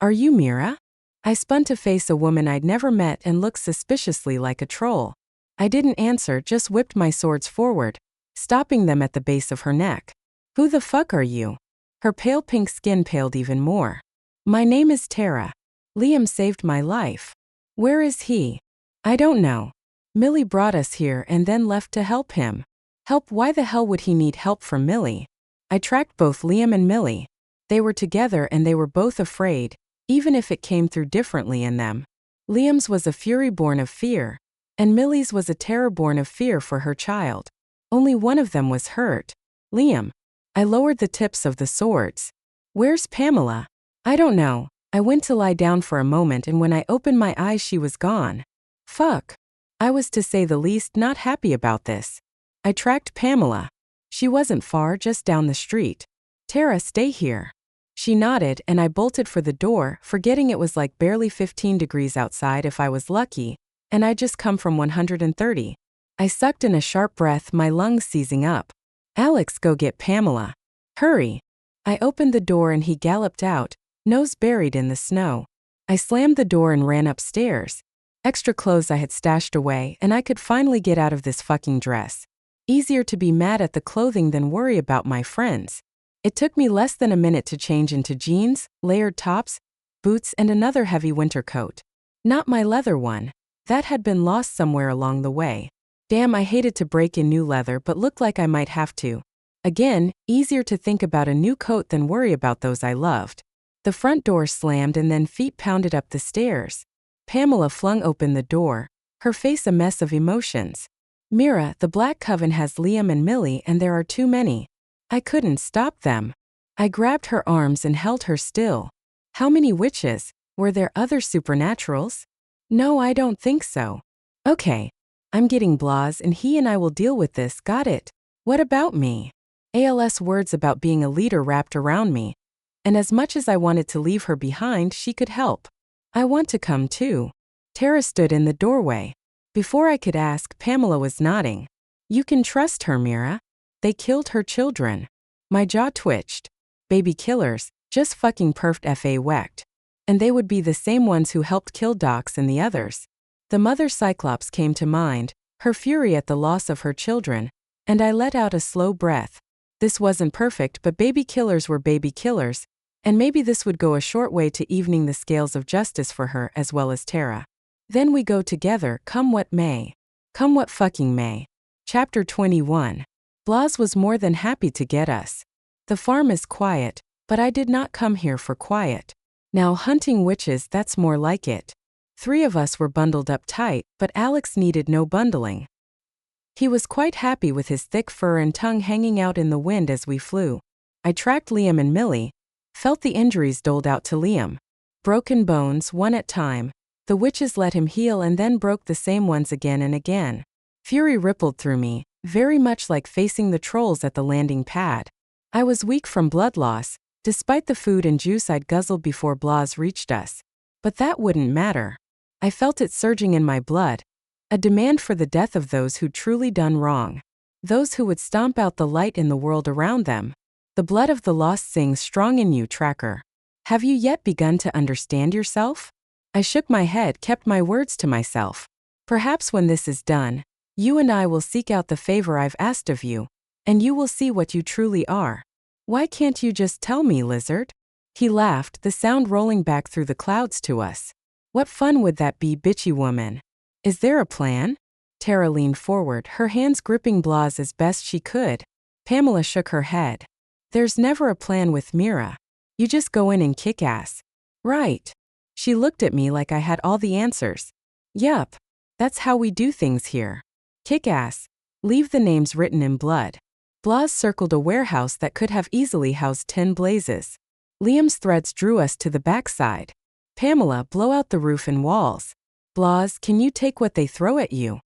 Are you Mira? I spun to face a woman I'd never met and looked suspiciously like a troll. I didn't answer, just whipped my swords forward, stopping them at the base of her neck. Who the fuck are you? Her pale pink skin paled even more. My name is Tara. Liam saved my life. Where is he? I don't know. Millie brought us here and then left to help him. Help? Why the hell would he need help from Millie? I tracked both Liam and Millie. They were together and they were both afraid, even if it came through differently in them. Liam's was a fury born of fear, and Millie's was a terror born of fear for her child. Only one of them was hurt. Liam. I lowered the tips of the swords. Where's Pamela? I don't know. I went to lie down for a moment and when I opened my eyes she was gone. Fuck. I was, to say the least, not happy about this. I tracked Pamela. She wasn't far, just down the street. Tara, stay here. She nodded and I bolted for the door, forgetting it was like barely 15 degrees outside if I was lucky, and I'd just come from 130. I sucked in a sharp breath, my lungs seizing up. Alex, go get Pamela. Hurry. I opened the door and he galloped out, nose buried in the snow. I slammed the door and ran upstairs. Extra clothes I had stashed away and I could finally get out of this fucking dress. Easier to be mad at the clothing than worry about my friends. It took me less than a minute to change into jeans, layered tops, boots, and another heavy winter coat. Not my leather one. That had been lost somewhere along the way. Damn, I hated to break in new leather but looked like I might have to. Again, easier to think about a new coat than worry about those I loved. The front door slammed and then feet pounded up the stairs. Pamela flung open the door, her face a mess of emotions. Mira, the Black Coven has Liam and Millie and there are too many. I couldn't stop them. I grabbed her arms and held her still. How many witches? Were there other supernaturals? No, I don't think so. Okay. I'm getting Blas and he and I will deal with this, got it? What about me? ALS words about being a leader wrapped around me. And as much as I wanted to leave her behind, she could help. I want to come too. Tara stood in the doorway. Before I could ask, Pamela was nodding. You can trust her, Mira. They killed her children. My jaw twitched. Baby killers, just fucking perfed fa whacked. And they would be the same ones who helped kill Dox and the others. The mother Cyclops came to mind, her fury at the loss of her children, and I let out a slow breath. This wasn't perfect, but baby killers were baby killers, and maybe this would go a short way to evening the scales of justice for her as well as Tara. Then we go together, come what may. Come what fucking may. Chapter 21. Blas was more than happy to get us. The farm is quiet, but I did not come here for quiet. Now hunting witches, that's more like it. 3 of us were bundled up tight, but Alex needed no bundling. He was quite happy with his thick fur and tongue hanging out in the wind as we flew. I tracked Liam and Millie, felt the injuries doled out to Liam. Broken bones, one at a time. The witches let him heal and then broke the same ones again and again. Fury rippled through me, very much like facing the trolls at the landing pad. I was weak from blood loss, despite the food and juice I'd guzzled before Blas reached us. But that wouldn't matter. I felt it surging in my blood. A demand for the death of those who'd truly done wrong. Those who would stomp out the light in the world around them. The blood of the lost sings strong in you, tracker. Have you yet begun to understand yourself? I shook my head, kept my words to myself. Perhaps when this is done, you and I will seek out the favor I've asked of you, and you will see what you truly are. Why can't you just tell me, lizard? He laughed, the sound rolling back through the clouds to us. What fun would that be, bitchy woman? Is there a plan? Tara leaned forward, her hands gripping Blas as best she could. Pamela shook her head. There's never a plan with Mira. You just go in and kick ass. Right. She looked at me like I had all the answers. Yup. That's how we do things here. Kick ass. Leave the names written in blood. Blas circled a warehouse that could have easily housed 10 blazes. Liam's threats drew us to the backside. Pamela, blow out the roof and walls. Blas, can you take what they throw at you?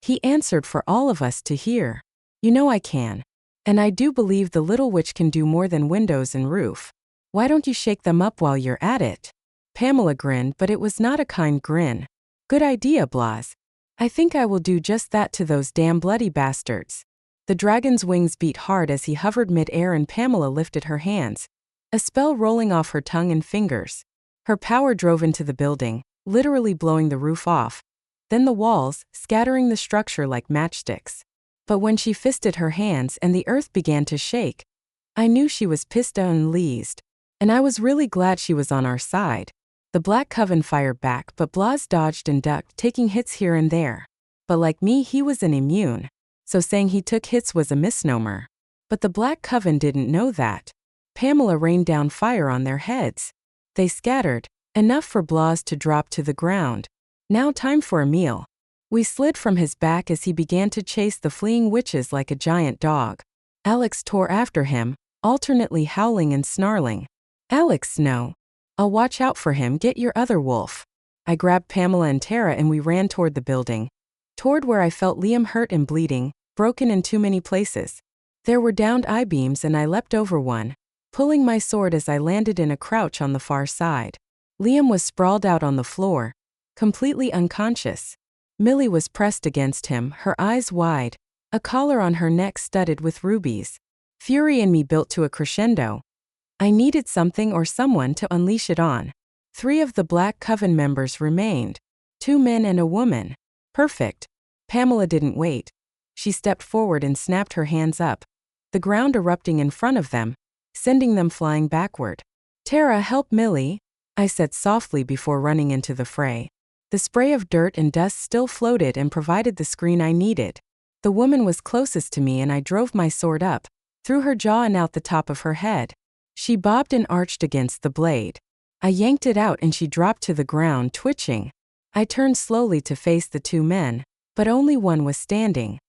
He answered for all of us to hear. You know I can. And I do believe the little witch can do more than windows and roof. Why don't you shake them up while you're at it? Pamela grinned, but it was not a kind grin. Good idea, Blas. I think I will do just that to those damn bloody bastards. The dragon's wings beat hard as he hovered mid-air and Pamela lifted her hands, a spell rolling off her tongue and fingers. Her power drove into the building, literally blowing the roof off, then the walls, scattering the structure like matchsticks. But when she fisted her hands and the earth began to shake, I knew she was pissed and pleased. And I was really glad she was on our side. The Black Coven fired back, but Blas dodged and ducked, taking hits here and there. But like me, he was an immune. So saying he took hits was a misnomer. But the Black Coven didn't know that. Pamela rained down fire on their heads. They scattered, enough for Blas to drop to the ground. Now time for a meal. We slid from his back as he began to chase the fleeing witches like a giant dog. Alex tore after him, alternately howling and snarling. Alex, no. I'll watch out for him, get your other wolf. I grabbed Pamela and Tara and we ran toward the building. Toward where I felt Liam hurt and bleeding, broken in too many places. There were downed I-beams and I leapt over one, pulling my sword as I landed in a crouch on the far side. Liam was sprawled out on the floor, completely unconscious. Millie was pressed against him, her eyes wide, a collar on her neck studded with rubies. Fury in me built to a crescendo. I needed something or someone to unleash it on. 3 of the Black Coven members remained. 2 men and a woman. Perfect. Pamela didn't wait. She stepped forward and snapped her hands up, the ground erupting in front of them, sending them flying backward. "Tara, help Millie," I said softly before running into the fray. The spray of dirt and dust still floated and provided the screen I needed. The woman was closest to me and I drove my sword up, through her jaw and out the top of her head. She bobbed and arched against the blade. I yanked it out and she dropped to the ground, twitching. I turned slowly to face the two men, but only one was standing.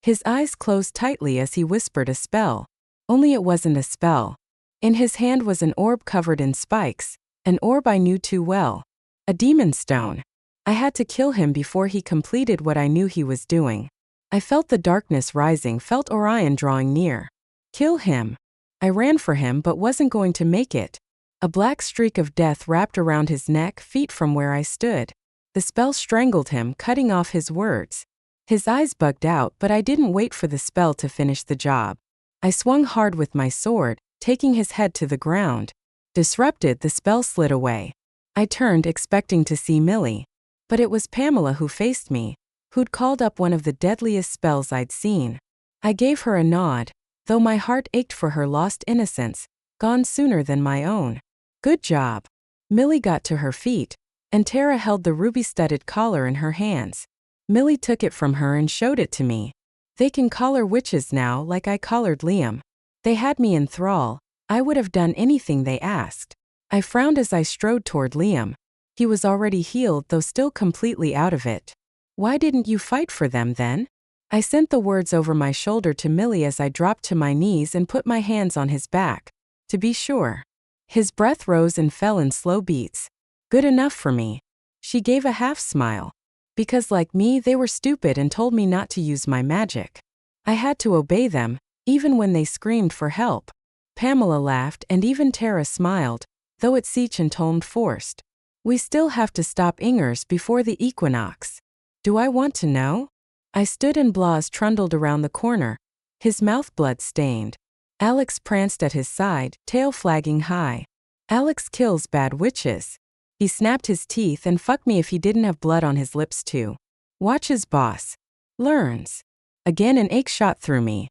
His eyes closed tightly as he whispered a spell. Only it wasn't a spell. In his hand was an orb covered in spikes, an orb I knew too well. A demon stone. I had to kill him before he completed what I knew he was doing. I felt the darkness rising, felt Orion drawing near. Kill him. I ran for him but wasn't going to make it. A black streak of death wrapped around his neck, feet from where I stood. The spell strangled him, cutting off his words. His eyes bugged out, but I didn't wait for the spell to finish the job. I swung hard with my sword, taking his head to the ground. Disrupted, the spell slid away. I turned, expecting to see Millie. But it was Pamela who faced me, who'd called up one of the deadliest spells I'd seen. I gave her a nod, though my heart ached for her lost innocence, gone sooner than my own. "Good job." Millie got to her feet, and Tara held the ruby-studded collar in her hands. Millie took it from her and showed it to me. "They can collar witches now, like I collared Liam. They had me in thrall. I would have done anything they asked." I frowned as I strode toward Liam. He was already healed, though still completely out of it. "Why didn't you fight for them then?" I sent the words over my shoulder to Millie as I dropped to my knees and put my hands on his back. To be sure. His breath rose and fell in slow beats. "Good enough for me." She gave a half-smile. Because like me, they were stupid and told me not to use my magic. I had to obey them, even when they screamed for help. Pamela laughed and even Tara smiled, though it seemed and toned forced. "We still have to stop Ingers before the equinox." "Do I want to know?" I stood and Blas trundled around the corner, his mouth blood-stained. Alex pranced at his side, tail flagging high. "Alex kills bad witches." He snapped his teeth and fuck me if he didn't have blood on his lips too. "Watch his boss. Learns." Again an ache shot through me.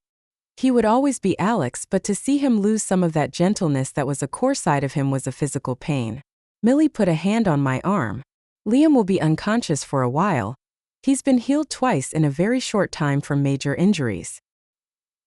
He would always be Alex, but to see him lose some of that gentleness that was a core side of him was a physical pain. Millie put a hand on my arm. "Liam will be unconscious for a while. He's been healed twice in a very short time from major injuries.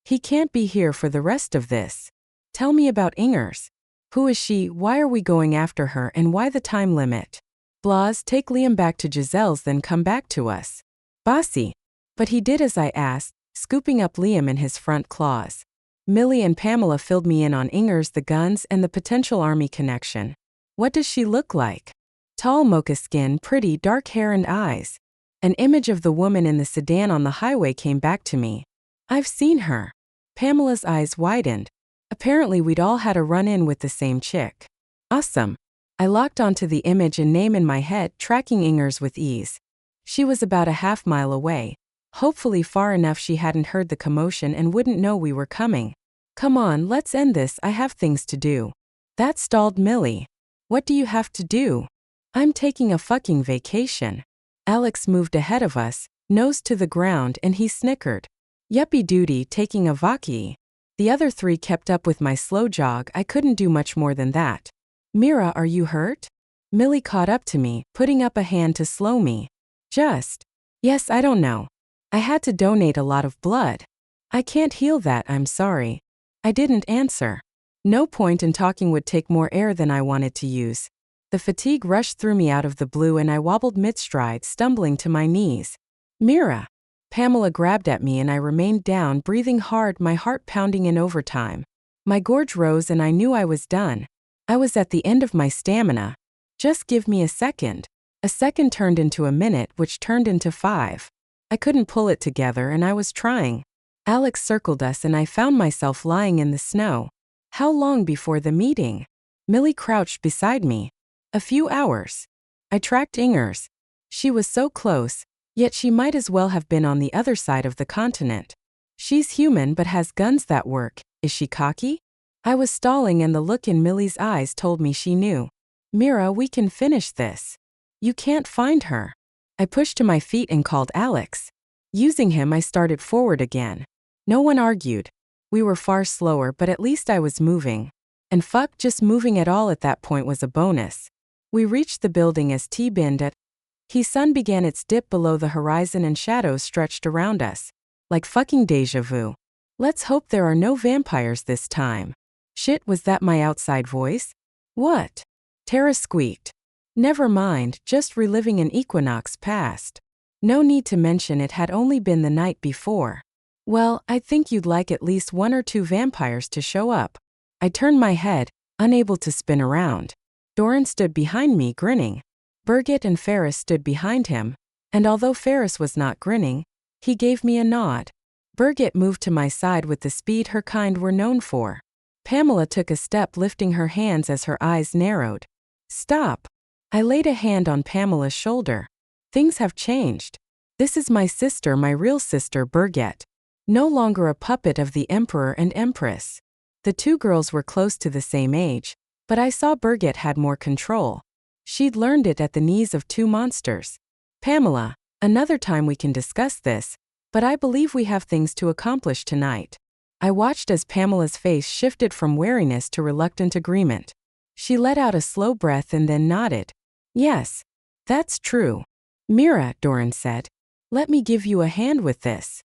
He can't be here for the rest of this. Tell me about Ingers. Who is she, why are we going after her, and why the time limit?" "Blas, take Liam back to Giselle's, then come back to us." "Bossy." But he did as I asked, scooping up Liam in his front claws. Millie and Pamela filled me in on Ingers, the guns, and the potential army connection. "What does she look like?" "Tall mocha skin, pretty dark hair and eyes." An image of the woman in the sedan on the highway came back to me. "I've seen her." Pamela's eyes widened. Apparently we'd all had a run-in with the same chick. "Awesome." I locked onto the image and name in my head, tracking Ingers with ease. She was about a half-mile away, hopefully far enough she hadn't heard the commotion and wouldn't know we were coming. "Come on, let's end this, I have things to do." That stalled Millie. "What do you have to do?" "I'm taking a fucking vacation." Alex moved ahead of us, nose to the ground, and he snickered. "Yuppie duty, taking a vaki." The other three kept up with my slow jog. I couldn't do much more than that. "Mira, are you hurt?" Millie caught up to me, putting up a hand to slow me. Yes, I don't know. I had to donate a lot of blood." "I can't heal that, I'm sorry." I didn't answer. No point in talking would take more air than I wanted to use. The fatigue rushed through me out of the blue and I wobbled mid-stride, stumbling to my knees. "Mira." Pamela grabbed at me and I remained down, breathing hard, my heart pounding in overtime. My gorge rose and I knew I was done. I was at the end of my stamina. "Just give me a second." A second turned into a minute, which turned into 5. I couldn't pull it together and I was trying. Alex circled us and I found myself lying in the snow. "How long before the meeting?" Millie crouched beside me. "A few hours." I tracked Ingers. She was so close, yet she might as well have been on the other side of the continent. "She's human but has guns that work. Is she cocky?" I was stalling and the look in Millie's eyes told me she knew. "Mira, we can finish this." "You can't find her." I pushed to my feet and called Alex. Using him, I started forward again. No one argued. We were far slower, but at least I was moving. And fuck, just moving at all at that point was a bonus. We reached the building as the sun began its dip below the horizon and shadows stretched around us. Like fucking deja vu. Let's hope there are no vampires this time. Shit, was that my outside voice? What? Tara squeaked. Never mind, just reliving an equinox past. No need to mention it had only been the night before. Well, I think you'd like at least 1 or 2 vampires to show up. I turned my head, unable to spin around. Doran stood behind me, grinning. Berget and Ferris stood behind him, and although Ferris was not grinning, he gave me a nod. Berget moved to my side with the speed her kind were known for. Pamela took a step, lifting her hands as her eyes narrowed. Stop. I laid a hand on Pamela's shoulder. Things have changed. This is my sister, my real sister, Berget. No longer a puppet of the Emperor and Empress. The 2 girls were close to the same age, but I saw Berget had more control. She'd learned it at the knees of 2 monsters. Pamela, another time we can discuss this, but I believe we have things to accomplish tonight. I watched as Pamela's face shifted from wariness to reluctant agreement. She let out a slow breath and then nodded. Yes, that's true. Mira, Doran said. Let me give you a hand with this.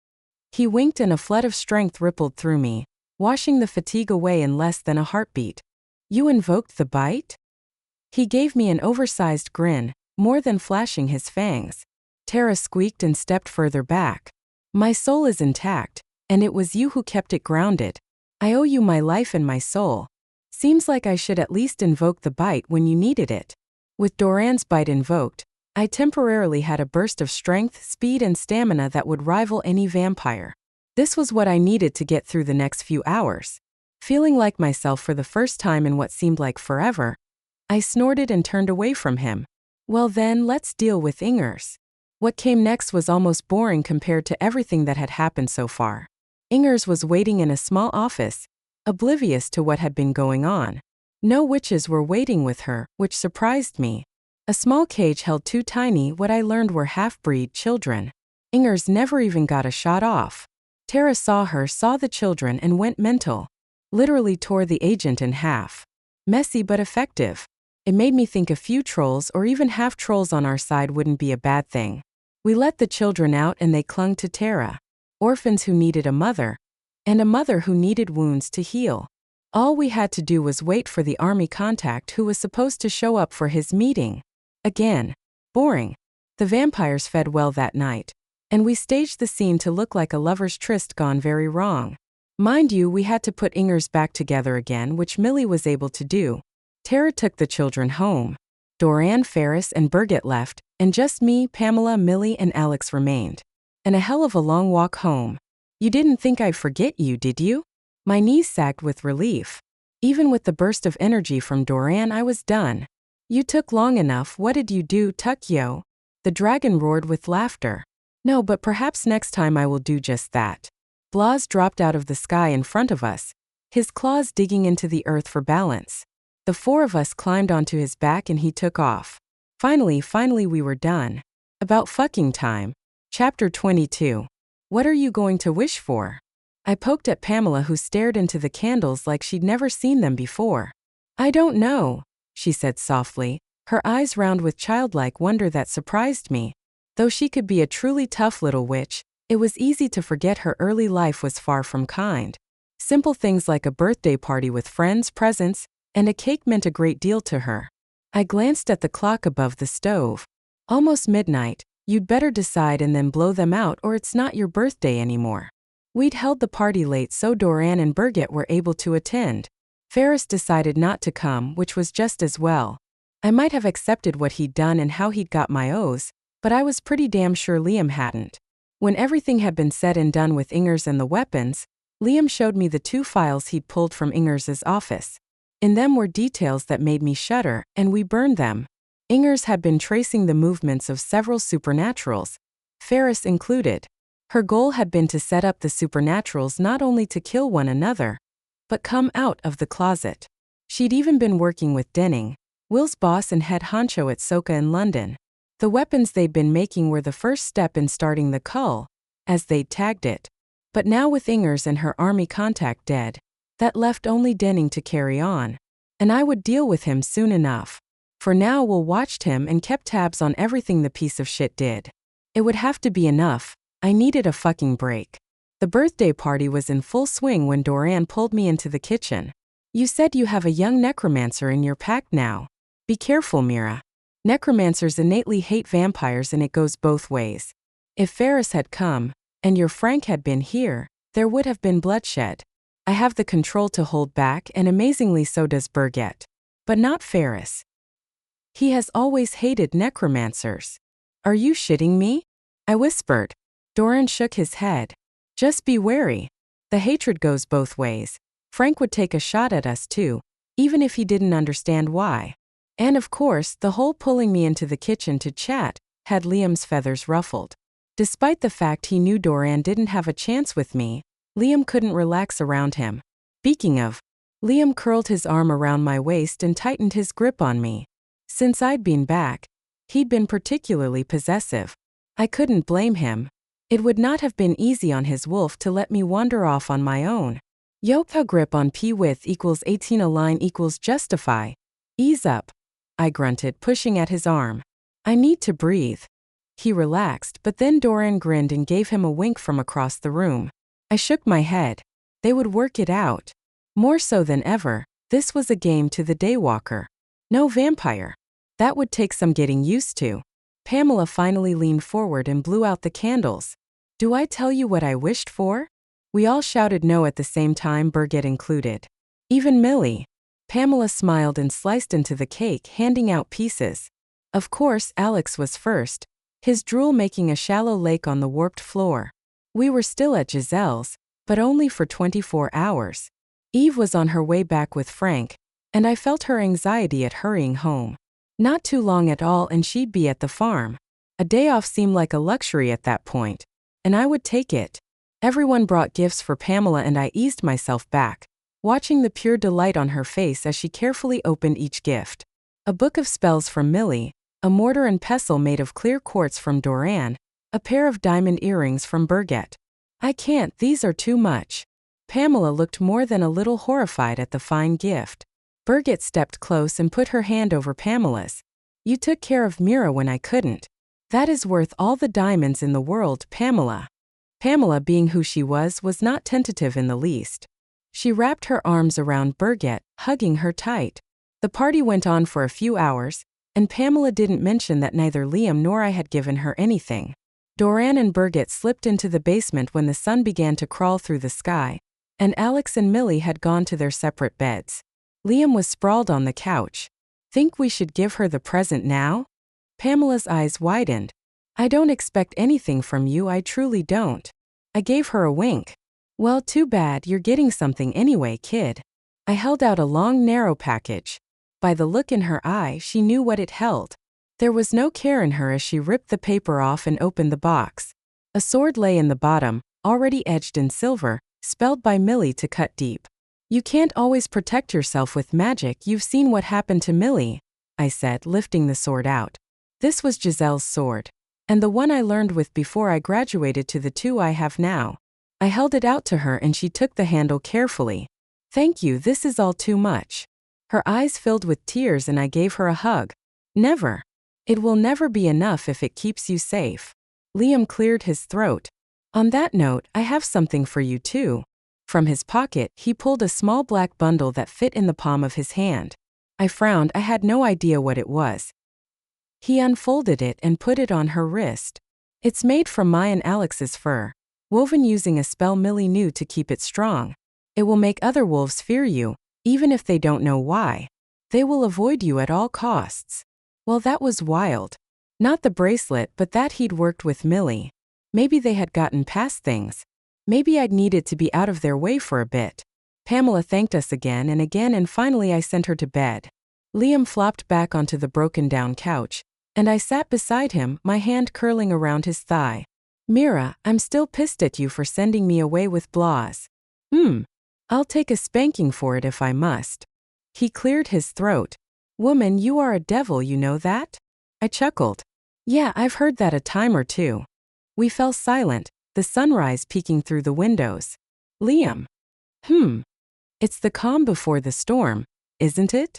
He winked and a flood of strength rippled through me, washing the fatigue away in less than a heartbeat. You invoked the bite? He gave me an oversized grin, more than flashing his fangs. Tara squeaked and stepped further back. My soul is intact, and it was you who kept it grounded. I owe you my life and my soul. Seems like I should at least invoke the bite when you needed it. With Doran's bite invoked, I temporarily had a burst of strength, speed, and stamina that would rival any vampire. This was what I needed to get through the next few hours. Feeling like myself for the first time in what seemed like forever, I snorted and turned away from him. Well then, let's deal with Ingers. What came next was almost boring compared to everything that had happened so far. Ingers was waiting in a small office, oblivious to what had been going on. No witches were waiting with her, which surprised me. A small cage held 2 tiny, what I learned were half-breed children. Ingers never even got a shot off. Tara saw the children and went mental. Literally tore the agent in half. Messy but effective. It made me think a few trolls or even half-trolls on our side wouldn't be a bad thing. We let the children out and they clung to Tara. Orphans who needed a mother, and a mother who needed wounds to heal. All we had to do was wait for the army contact who was supposed to show up for his meeting. Again. Boring. The vampires fed well that night, and we staged the scene to look like a lover's tryst gone very wrong. Mind you, we had to put Ingers back together again, which Millie was able to do. Tara took the children home. Doran, Ferris, and Berget left, and just me, Pamela, Millie, and Alex remained. And a hell of a long walk home. You didn't think I'd forget you, did you? My knees sagged with relief. Even with the burst of energy from Doran, I was done. You took long enough. What did you do, Tukyo? The dragon roared with laughter. No, but perhaps next time I will do just that. Blas dropped out of the sky in front of us, his claws digging into the earth for balance. The 4 of us climbed onto his back and he took off. Finally we were done. About fucking time. Chapter 22. What are you going to wish for? I poked at Pamela, who stared into the candles like she'd never seen them before. I don't know, she said softly, her eyes round with childlike wonder that surprised me. Though she could be a truly tough little witch, it was easy to forget her early life was far from kind. Simple things like a birthday party with friends, presents, and a cake meant a great deal to her. I glanced at the clock above the stove. Almost midnight. You'd better decide and then blow them out, or it's not your birthday anymore. We'd held the party late so Doran and Berget were able to attend. Ferris decided not to come, which was just as well. I might have accepted what he'd done and how he'd got my O's, but I was pretty damn sure Liam hadn't. When everything had been said and done with Ingers and the weapons, Liam showed me the 2 files he'd pulled from Ingers's office. In them were details that made me shudder, and we burned them. Ingers had been tracing the movements of several supernaturals, Ferris included. Her goal had been to set up the supernaturals not only to kill one another, but come out of the closet. She'd even been working with Denning, Will's boss and head honcho at Soka in London. The weapons they'd been making were the first step in starting the cull, as they'd tagged it. But now with Ingers and her army contact dead, that left only Denning to carry on. And I would deal with him soon enough. For now we'll watched him and kept tabs on everything the piece of shit did. It would have to be enough. I needed a fucking break. The birthday party was in full swing when Doran pulled me into the kitchen. You said you have a young necromancer in your pack now. Be careful, Mira. Necromancers innately hate vampires and it goes both ways. If Ferris had come, and your Frank had been here, there would have been bloodshed. I have the control to hold back and amazingly so does Berget. But not Ferris. He has always hated necromancers. Are you shitting me? I whispered. Doran shook his head. Just be wary. The hatred goes both ways. Frank would take a shot at us too, even if he didn't understand why. And of course, the whole pulling me into the kitchen to chat had Liam's feathers ruffled. Despite the fact he knew Doran didn't have a chance with me, Liam couldn't relax around him. Speaking of, Liam curled his arm around my waist and tightened his grip on me. Since I'd been back, he'd been particularly possessive. I couldn't blame him. It would not have been easy on his wolf to let me wander off on my own. Yoka grip on P width equals 18 align equals justify. Ease up. I grunted, pushing at his arm. I need to breathe. He relaxed, but then Doran grinned and gave him a wink from across the room. I shook my head. They would work it out. More so than ever, this was a game to the daywalker. No vampire. That would take some getting used to. Pamela finally leaned forward and blew out the candles. Do I tell you what I wished for? We all shouted no at the same time, Berget included. Even Millie. Pamela smiled and sliced into the cake, handing out pieces. Of course, Alex was first, his drool making a shallow lake on the warped floor. We were still at Giselle's, but only for 24 hours. Eve was on her way back with Frank, and I felt her anxiety at hurrying home. Not too long at all and she'd be at the farm. A day off seemed like a luxury at that point, and I would take it. Everyone brought gifts for Pamela and I eased myself back, watching the pure delight on her face as she carefully opened each gift. A book of spells from Millie, a mortar and pestle made of clear quartz from Doran, a pair of diamond earrings from Berget. I can't, these are too much. Pamela looked more than a little horrified at the fine gift. Berget stepped close and put her hand over Pamela's. You took care of Mira when I couldn't. That is worth all the diamonds in the world, Pamela. Pamela, being who she was not tentative in the least. She wrapped her arms around Berget, hugging her tight. The party went on for a few hours, and Pamela didn't mention that neither Liam nor I had given her anything. Doran and Berget slipped into the basement when the sun began to crawl through the sky, and Alex and Millie had gone to their separate beds. Liam was sprawled on the couch. Think we should give her the present now? Pamela's eyes widened. I don't expect anything from you, I truly don't. I gave her a wink. Well, too bad, you're getting something anyway, kid. I held out a long, narrow package. By the look in her eye, she knew what it held. There was no care in her as she ripped the paper off and opened the box. A sword lay in the bottom, already edged in silver, spelled by Millie to cut deep. You can't always protect yourself with magic, you've seen what happened to Millie, I said, lifting the sword out. This was Giselle's sword, and the one I learned with before I graduated to the two I have now. I held it out to her and she took the handle carefully. Thank you, this is all too much. Her eyes filled with tears and I gave her a hug. Never. It will never be enough if it keeps you safe. Liam cleared his throat. On that note, I have something for you too. From his pocket, he pulled a small black bundle that fit in the palm of his hand. I frowned, I had no idea what it was. He unfolded it and put it on her wrist. It's made from my and Alex's fur, woven using a spell Millie knew to keep it strong. It will make other wolves fear you, even if they don't know why. They will avoid you at all costs. Well, that was wild. Not the bracelet, but that he'd worked with Millie. Maybe they had gotten past things. Maybe I'd needed to be out of their way for a bit. Pamela thanked us again and finally I sent her to bed. Liam flopped back onto the broken-down couch, and I sat beside him, my hand curling around his thigh. Mira, I'm still pissed at you for sending me away with Blas. I'll take a spanking for it if I must. He cleared his throat. Woman, you are a devil, you know that? I chuckled. Yeah, I've heard that a time or two. We fell silent, the sunrise peeking through the windows. Liam. It's the calm before the storm, isn't it?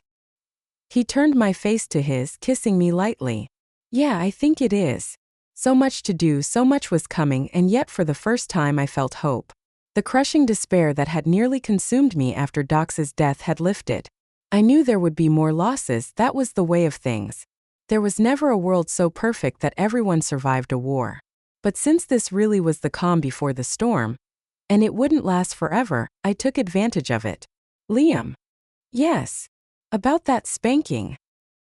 He turned my face to his, kissing me lightly. Yeah, I think it is. So much to do, so much was coming, and yet for the first time I felt hope. The crushing despair that had nearly consumed me after Dox's death had lifted. I knew there would be more losses, that was the way of things. There was never a world so perfect that everyone survived a war. But since this really was the calm before the storm, and it wouldn't last forever, I took advantage of it. Liam. Yes. About that spanking.